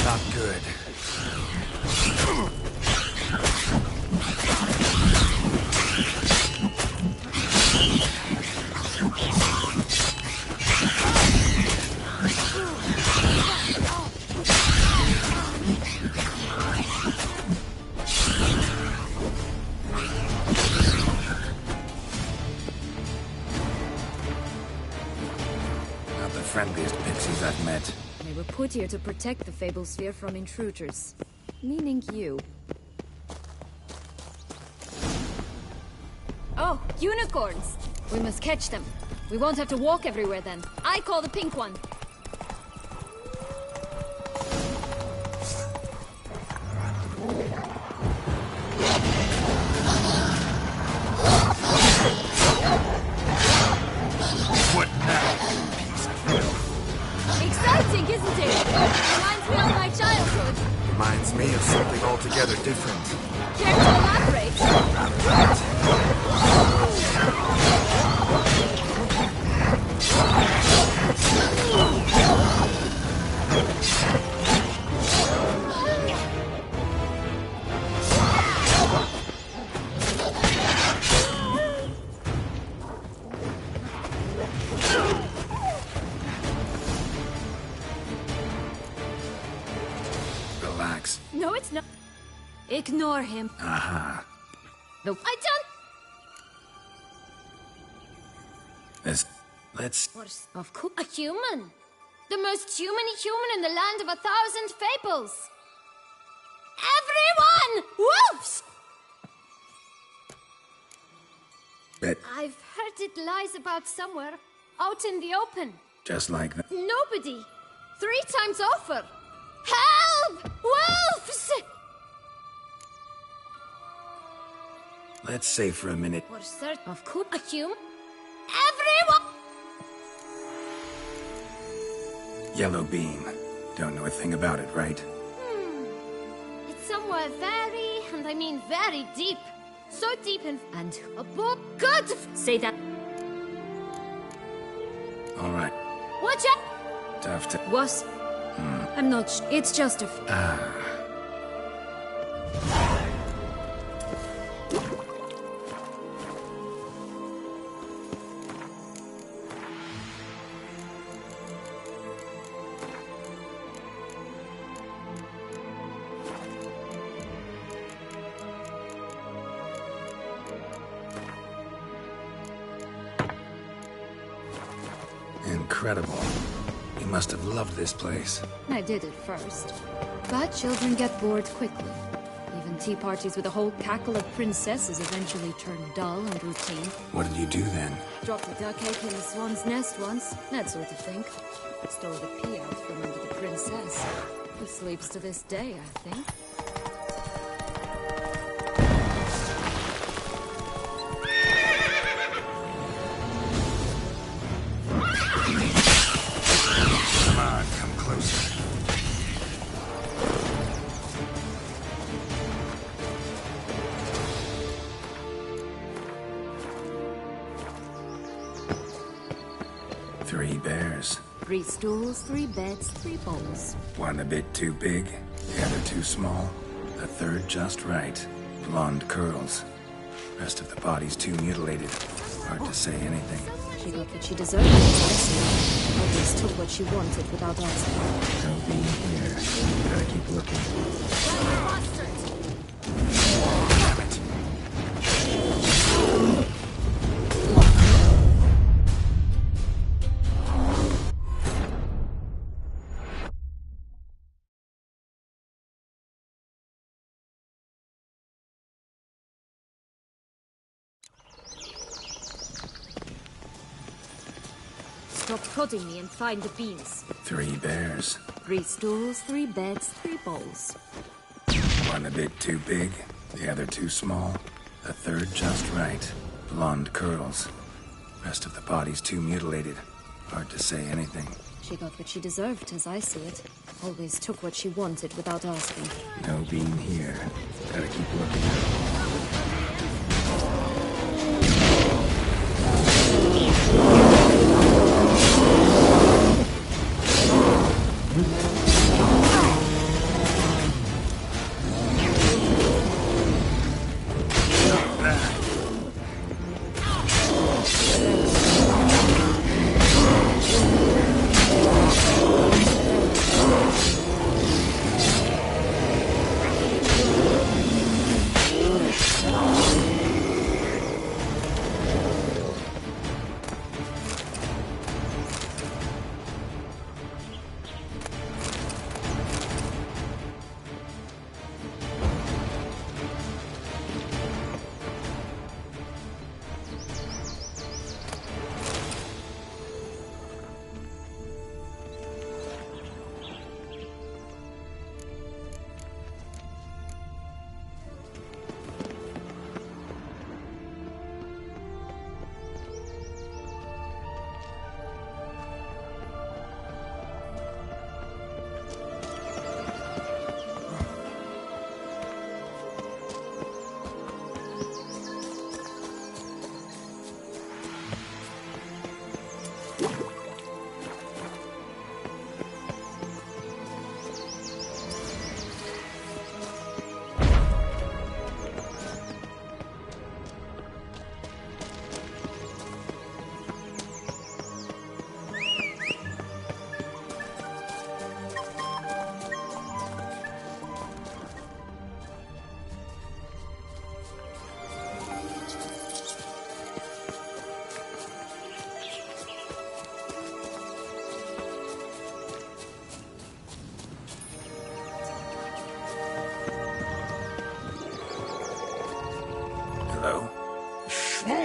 Not good. Friendliest pixies I've met. They were put here to protect the Fable Sphere from intruders. Meaning you. Oh, unicorns! We must catch them. We won't have to walk everywhere then. I call the pink one. Exciting, isn't it? Reminds me of my childhood. Reminds me of something altogether different. Care to elaborate? Relax. No, it's not. Ignore him. Aha. Nope. Let's... Of course. A human. The most humany human in the land of 1,000 fables. Everyone! Wolves! Bet. I've heard it lies about somewhere. Out in the open. Just like that. Nobody. 3 times over. Help! Wolves! Let's say for a minute. For certain. Of course. A human. Everyone! Yellow bean. Don't know a thing about it, right? It's somewhere very, and I mean very deep. So deep and a book. Good! Say that. Alright. Watch out! Tough to... Was? I'm not it's just a... Incredible. You must have loved this place. I did at first. But children get bored quickly. Even tea parties with a whole cackle of princesses eventually turn dull and routine. What did you do then? Dropped a duck egg in a swan's nest once. That sort of thing. Stole the pea out from under the princess. Who sleeps to this day, I think. Come on, come closer. bears. 3 stools, 3 beds, 3 bowls. One a bit too big, the other too small. The third just right. Blonde curls. Rest of the body's too mutilated. Hard to say anything. She got what she deserved, as I see. Always took what she wanted without asking. No being here. Gotta keep looking. Damn it. Stop prodding me and find the beans. 3 bears. 3 stools, 3 beds, 3 bowls. One a bit too big, the other too small. The third just right. Blonde curls. Rest of the body's too mutilated. Hard to say anything. She got what she deserved, as I see it. Always took what she wanted without asking. No being here. Gotta keep looking.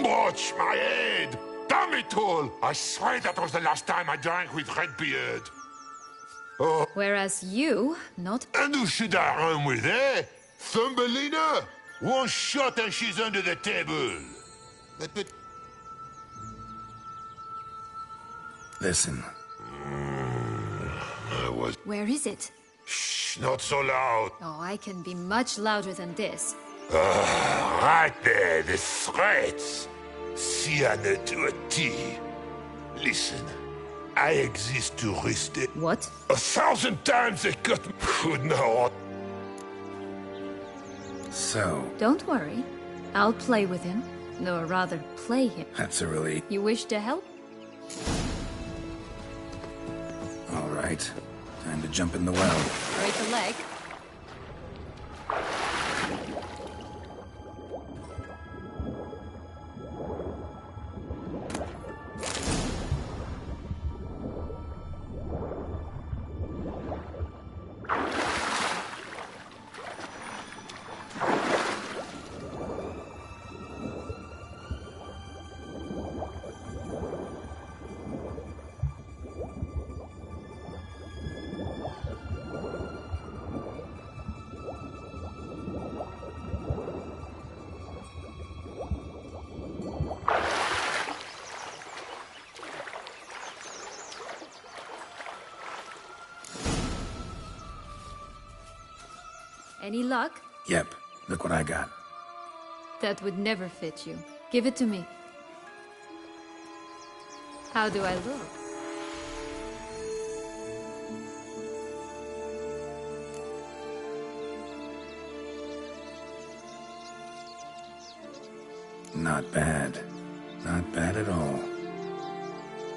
Watch my head! Damn it all! I swear that was the last time I drank with Redbeard. Oh. Whereas you, not... And who should I run with, eh? Thumbelina? One shot and she's under the table. But... Listen. I was... Where is it? Shh, not so loud. Oh, I can be much louder than this. Right there, the threats. Sienna to a T. Listen, I exist to risk it. What? 1,000 times they cut me. Would know. So... Don't worry. I'll play with him. Or rather, play him. That's a relief. You wish to help? All right. Time to jump in the well. Break a leg. Any luck? Yep. Look what I got. That would never fit you. Give it to me. How do I look? Not bad. Not bad at all.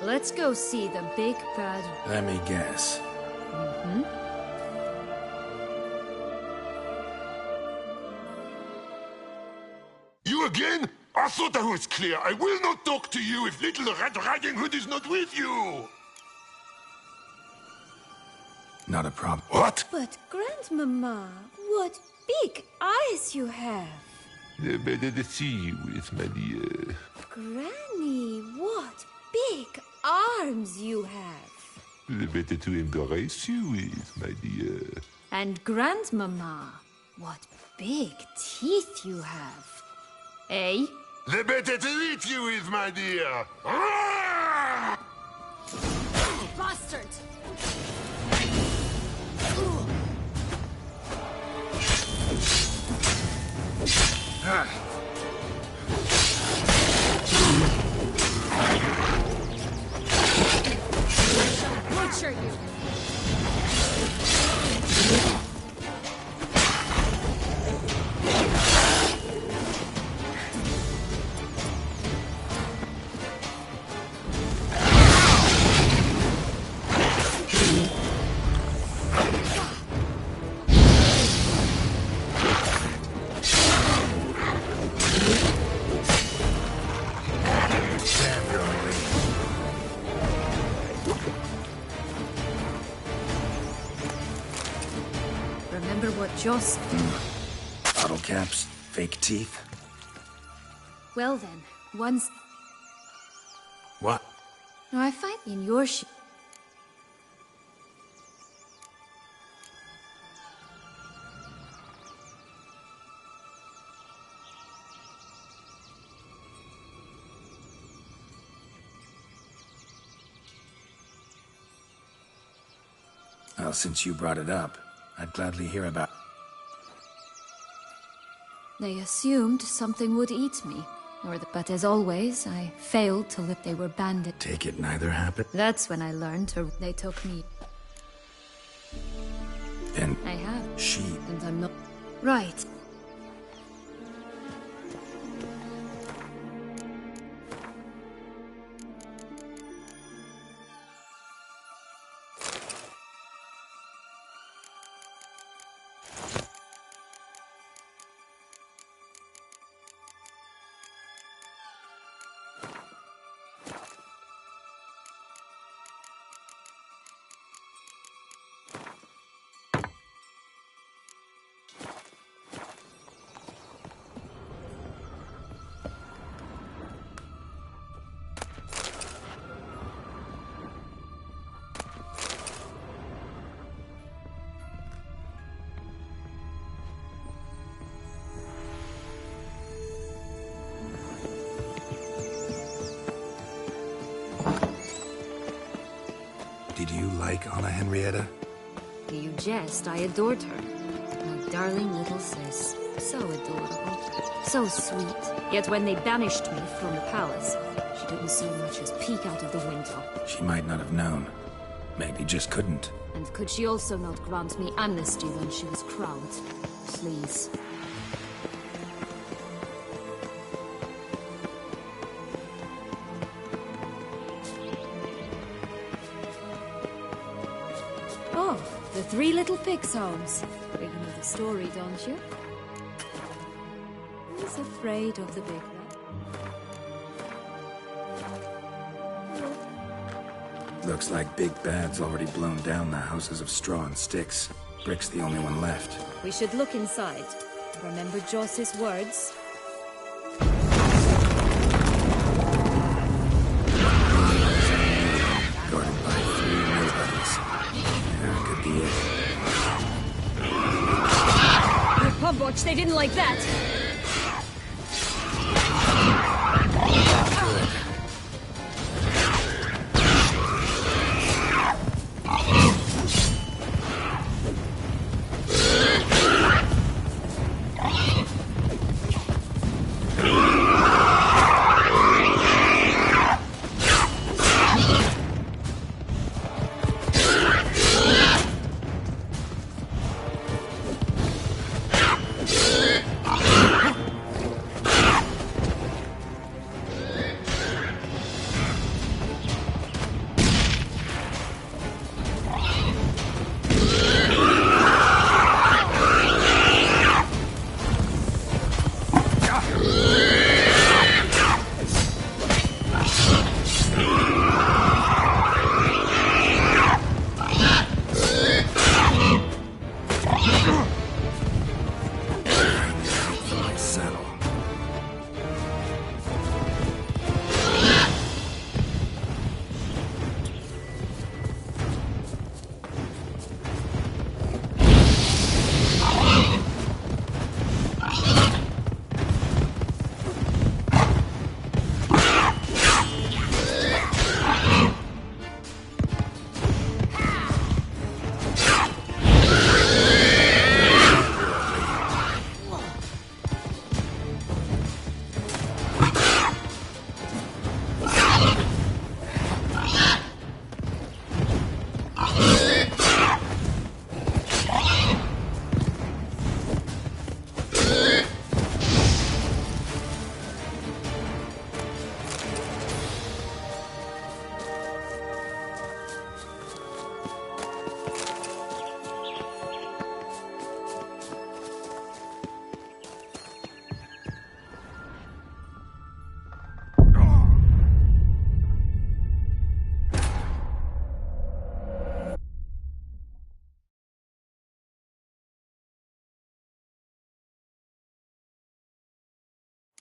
Let's go see the big bad... Let me guess. Mm-hmm. You again? I thought I was clear. I will not talk to you if Little Red Riding Hood is not with you. Not a problem. What? But, Grandmama, what big eyes you have. The better to see you with, my dear. Granny, what big arms you have. The better to embrace you with, my dear. And Grandmama, what big teeth you have. Eh? The better to eat you with, my dear. Bastard! Butcher you! Remember what Joss... Bottle caps, fake teeth. Well then, once... What? No, I find in your Well, since you brought it up, I'd gladly hear about... They assumed something would eat me. But as always, I failed to let they were bandit. Take it neither happened? That's when I learned to... They took me. And... I have. She... And I'm not... Right. Did you like Anna Henrietta? You jest, I adored her. My darling little sis. So adorable. So sweet. Yet when they banished me from the palace, she didn't so much as peek out of the window. She might not have known. Maybe just couldn't. And could she also not grant me amnesty when she was crowned? Please. Oh, the Three Little Pigs homes. You know the story, don't you? Who's afraid of the big rat? Looks like Big Bad's already blown down the houses of straw and sticks. Brick's the only one left. We should look inside. Remember Joss's words? Guarded by 3 nobodies. That could be it. The pub watch, they didn't like that!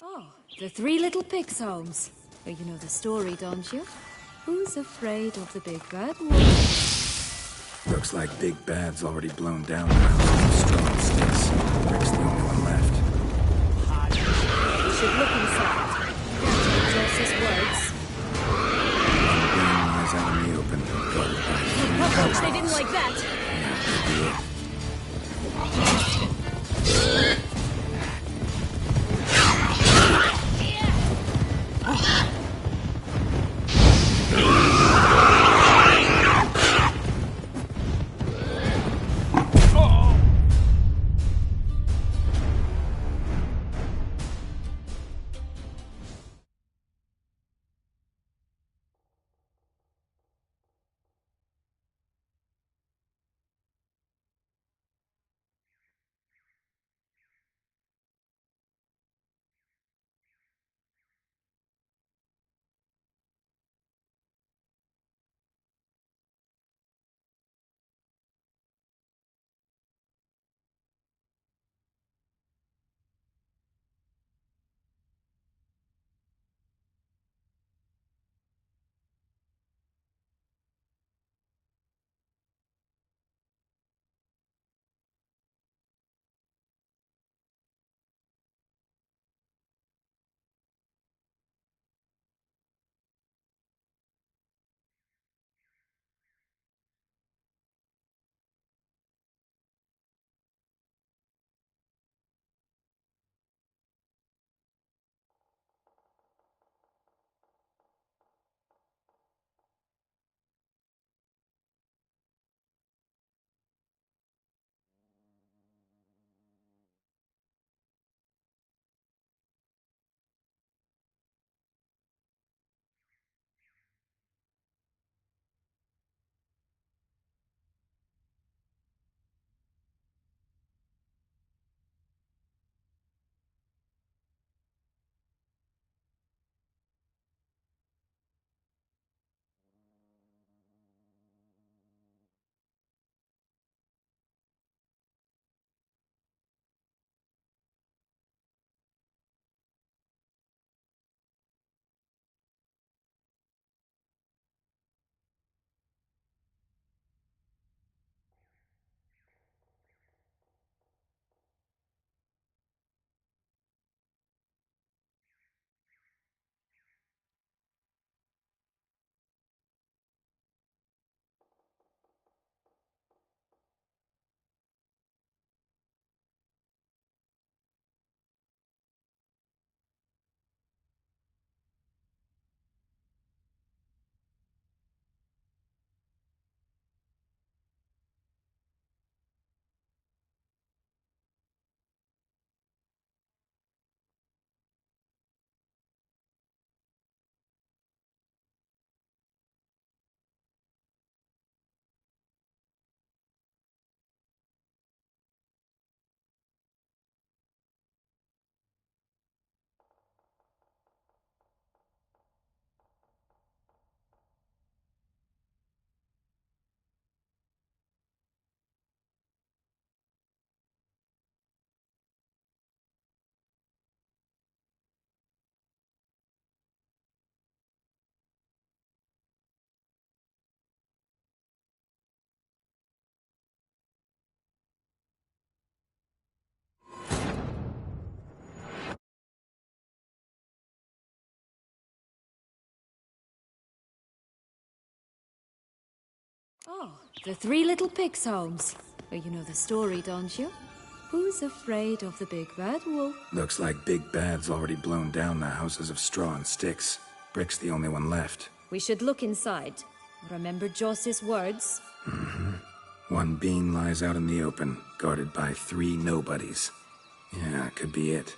Oh, the Three Little Pigs, Holmes. Oh, you know the story, don't you? Who's afraid of the big bad wolf? Looks like Big Bad's already blown down the house. Strong sticks. Rick's the only one left. We should look inside. Joss's words. Being lies out in the open. Ouch, they didn't like that. Oh, the Three Little Pigs, Holmes. Oh, you know the story, don't you? Who's afraid of the big bad wolf? Looks like Big Bad's already blown down the houses of straw and sticks. Brick's the only one left. We should look inside. Remember Joss's words? One bean lies out in the open, guarded by 3 nobodies. Yeah, could be it.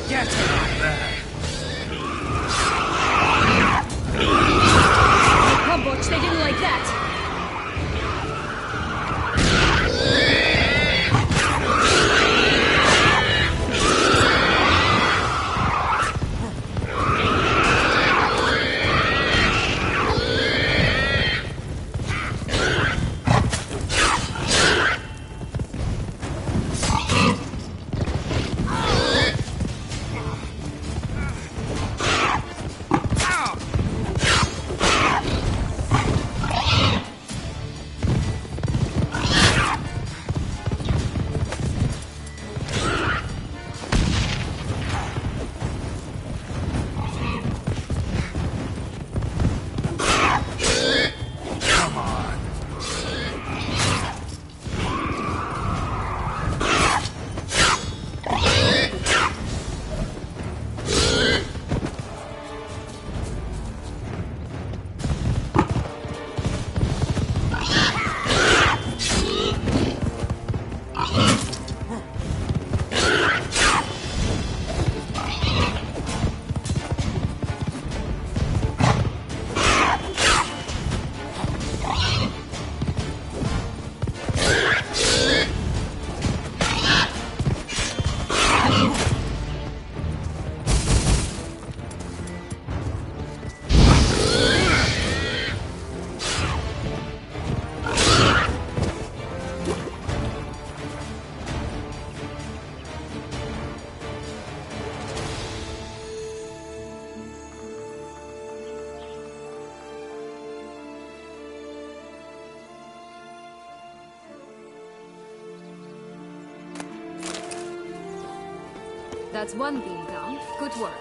Get him up there! Come, Butch, they didn't like that! That's one beam down. Good work.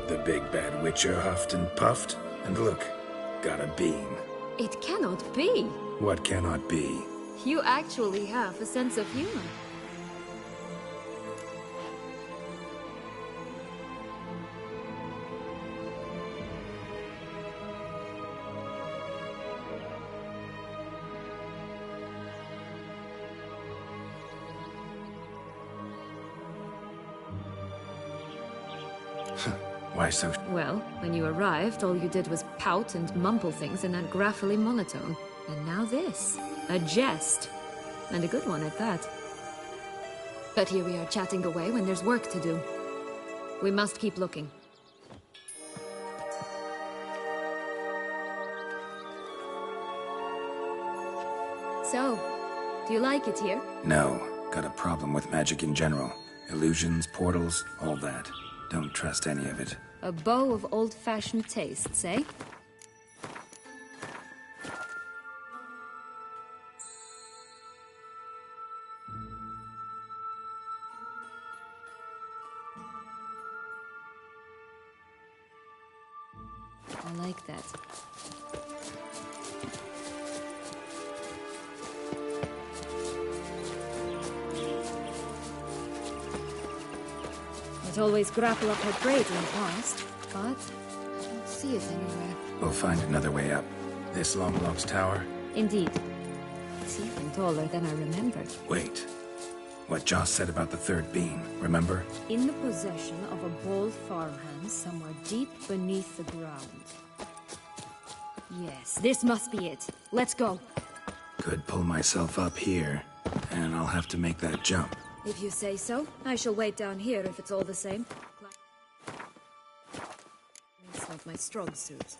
The big bad witcher huffed and puffed, and look, got a beam. It cannot be. What cannot be? You actually have a sense of humor. Why so? Well, when you arrived, all you did was pout and mumble things in that graphily monotone. And now this. A jest. And a good one at that. But here we are chatting away when there's work to do. We must keep looking. So, do you like it here? No. Got a problem with magic in general. Illusions, portals, all that. Don't trust any of it. A bow of old-fashioned tastes, eh? I like that. I'd always grapple up her braid in the past, but I don't see it anywhere. We'll find another way up. This Longlock's tower? Indeed. It's even taller than I remembered. Wait. What Joss said about the third beam, remember? In the possession of a bold farmhand somewhere deep beneath the ground. Yes, this must be it. Let's go. Could pull myself up here, and I'll have to make that jump. If you say so, I shall wait down here if it's all the same. It's not my strong suit.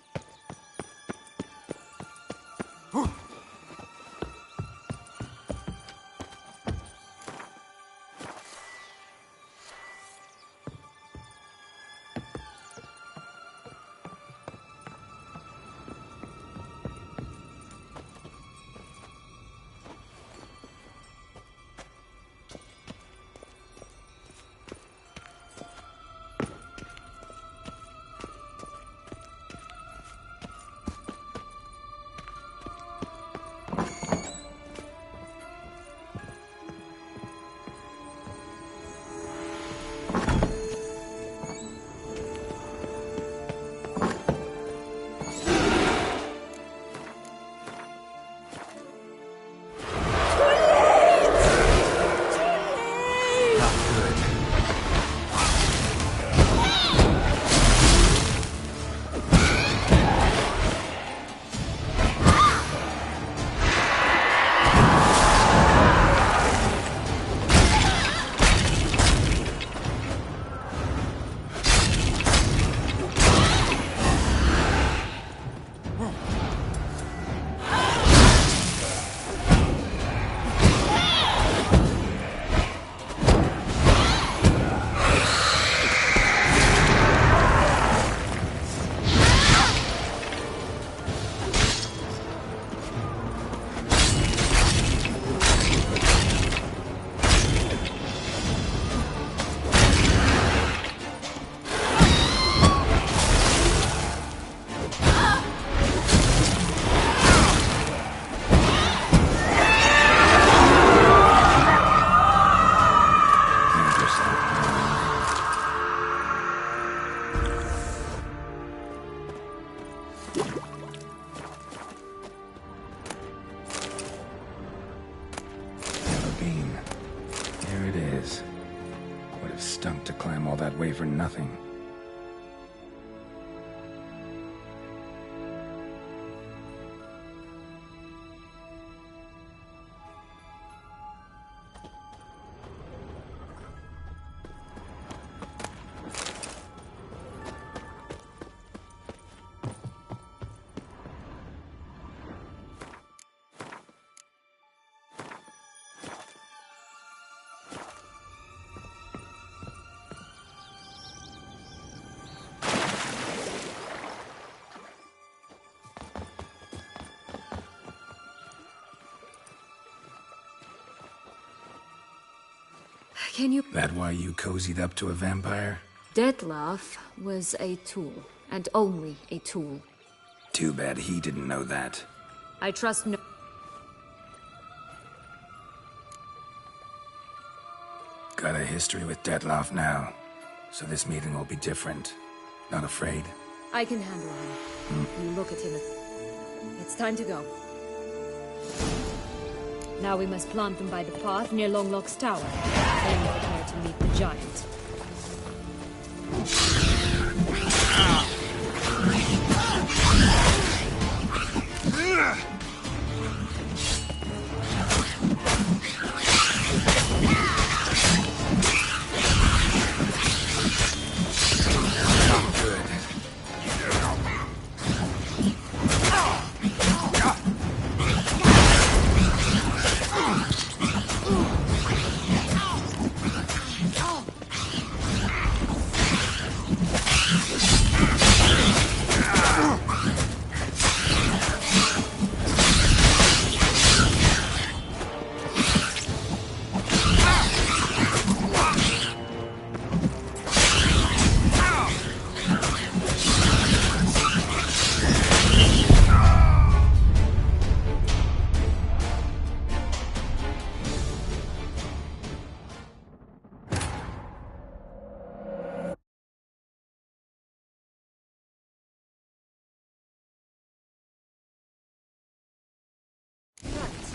Stunk to climb all that way for nothing. Can you... That why you cozied up to a vampire? Dettlaff was a tool, and only a tool. Too bad he didn't know that. I trust no... Got a history with Dettlaff now, so this meeting will be different. Not afraid? I can handle him. You look at him. It's time to go. Now we must plant them by the path near Longlock's tower. Then prepare to meet the giant.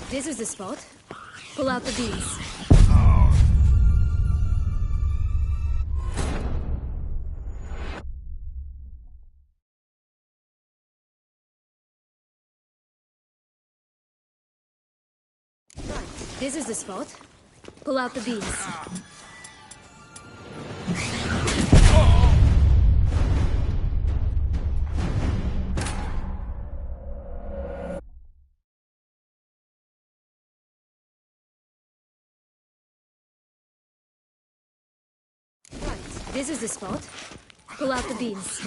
This is the spot. Pull out the beams. This is the spot. Pull out the beams. This is the spot. Pull out the beams.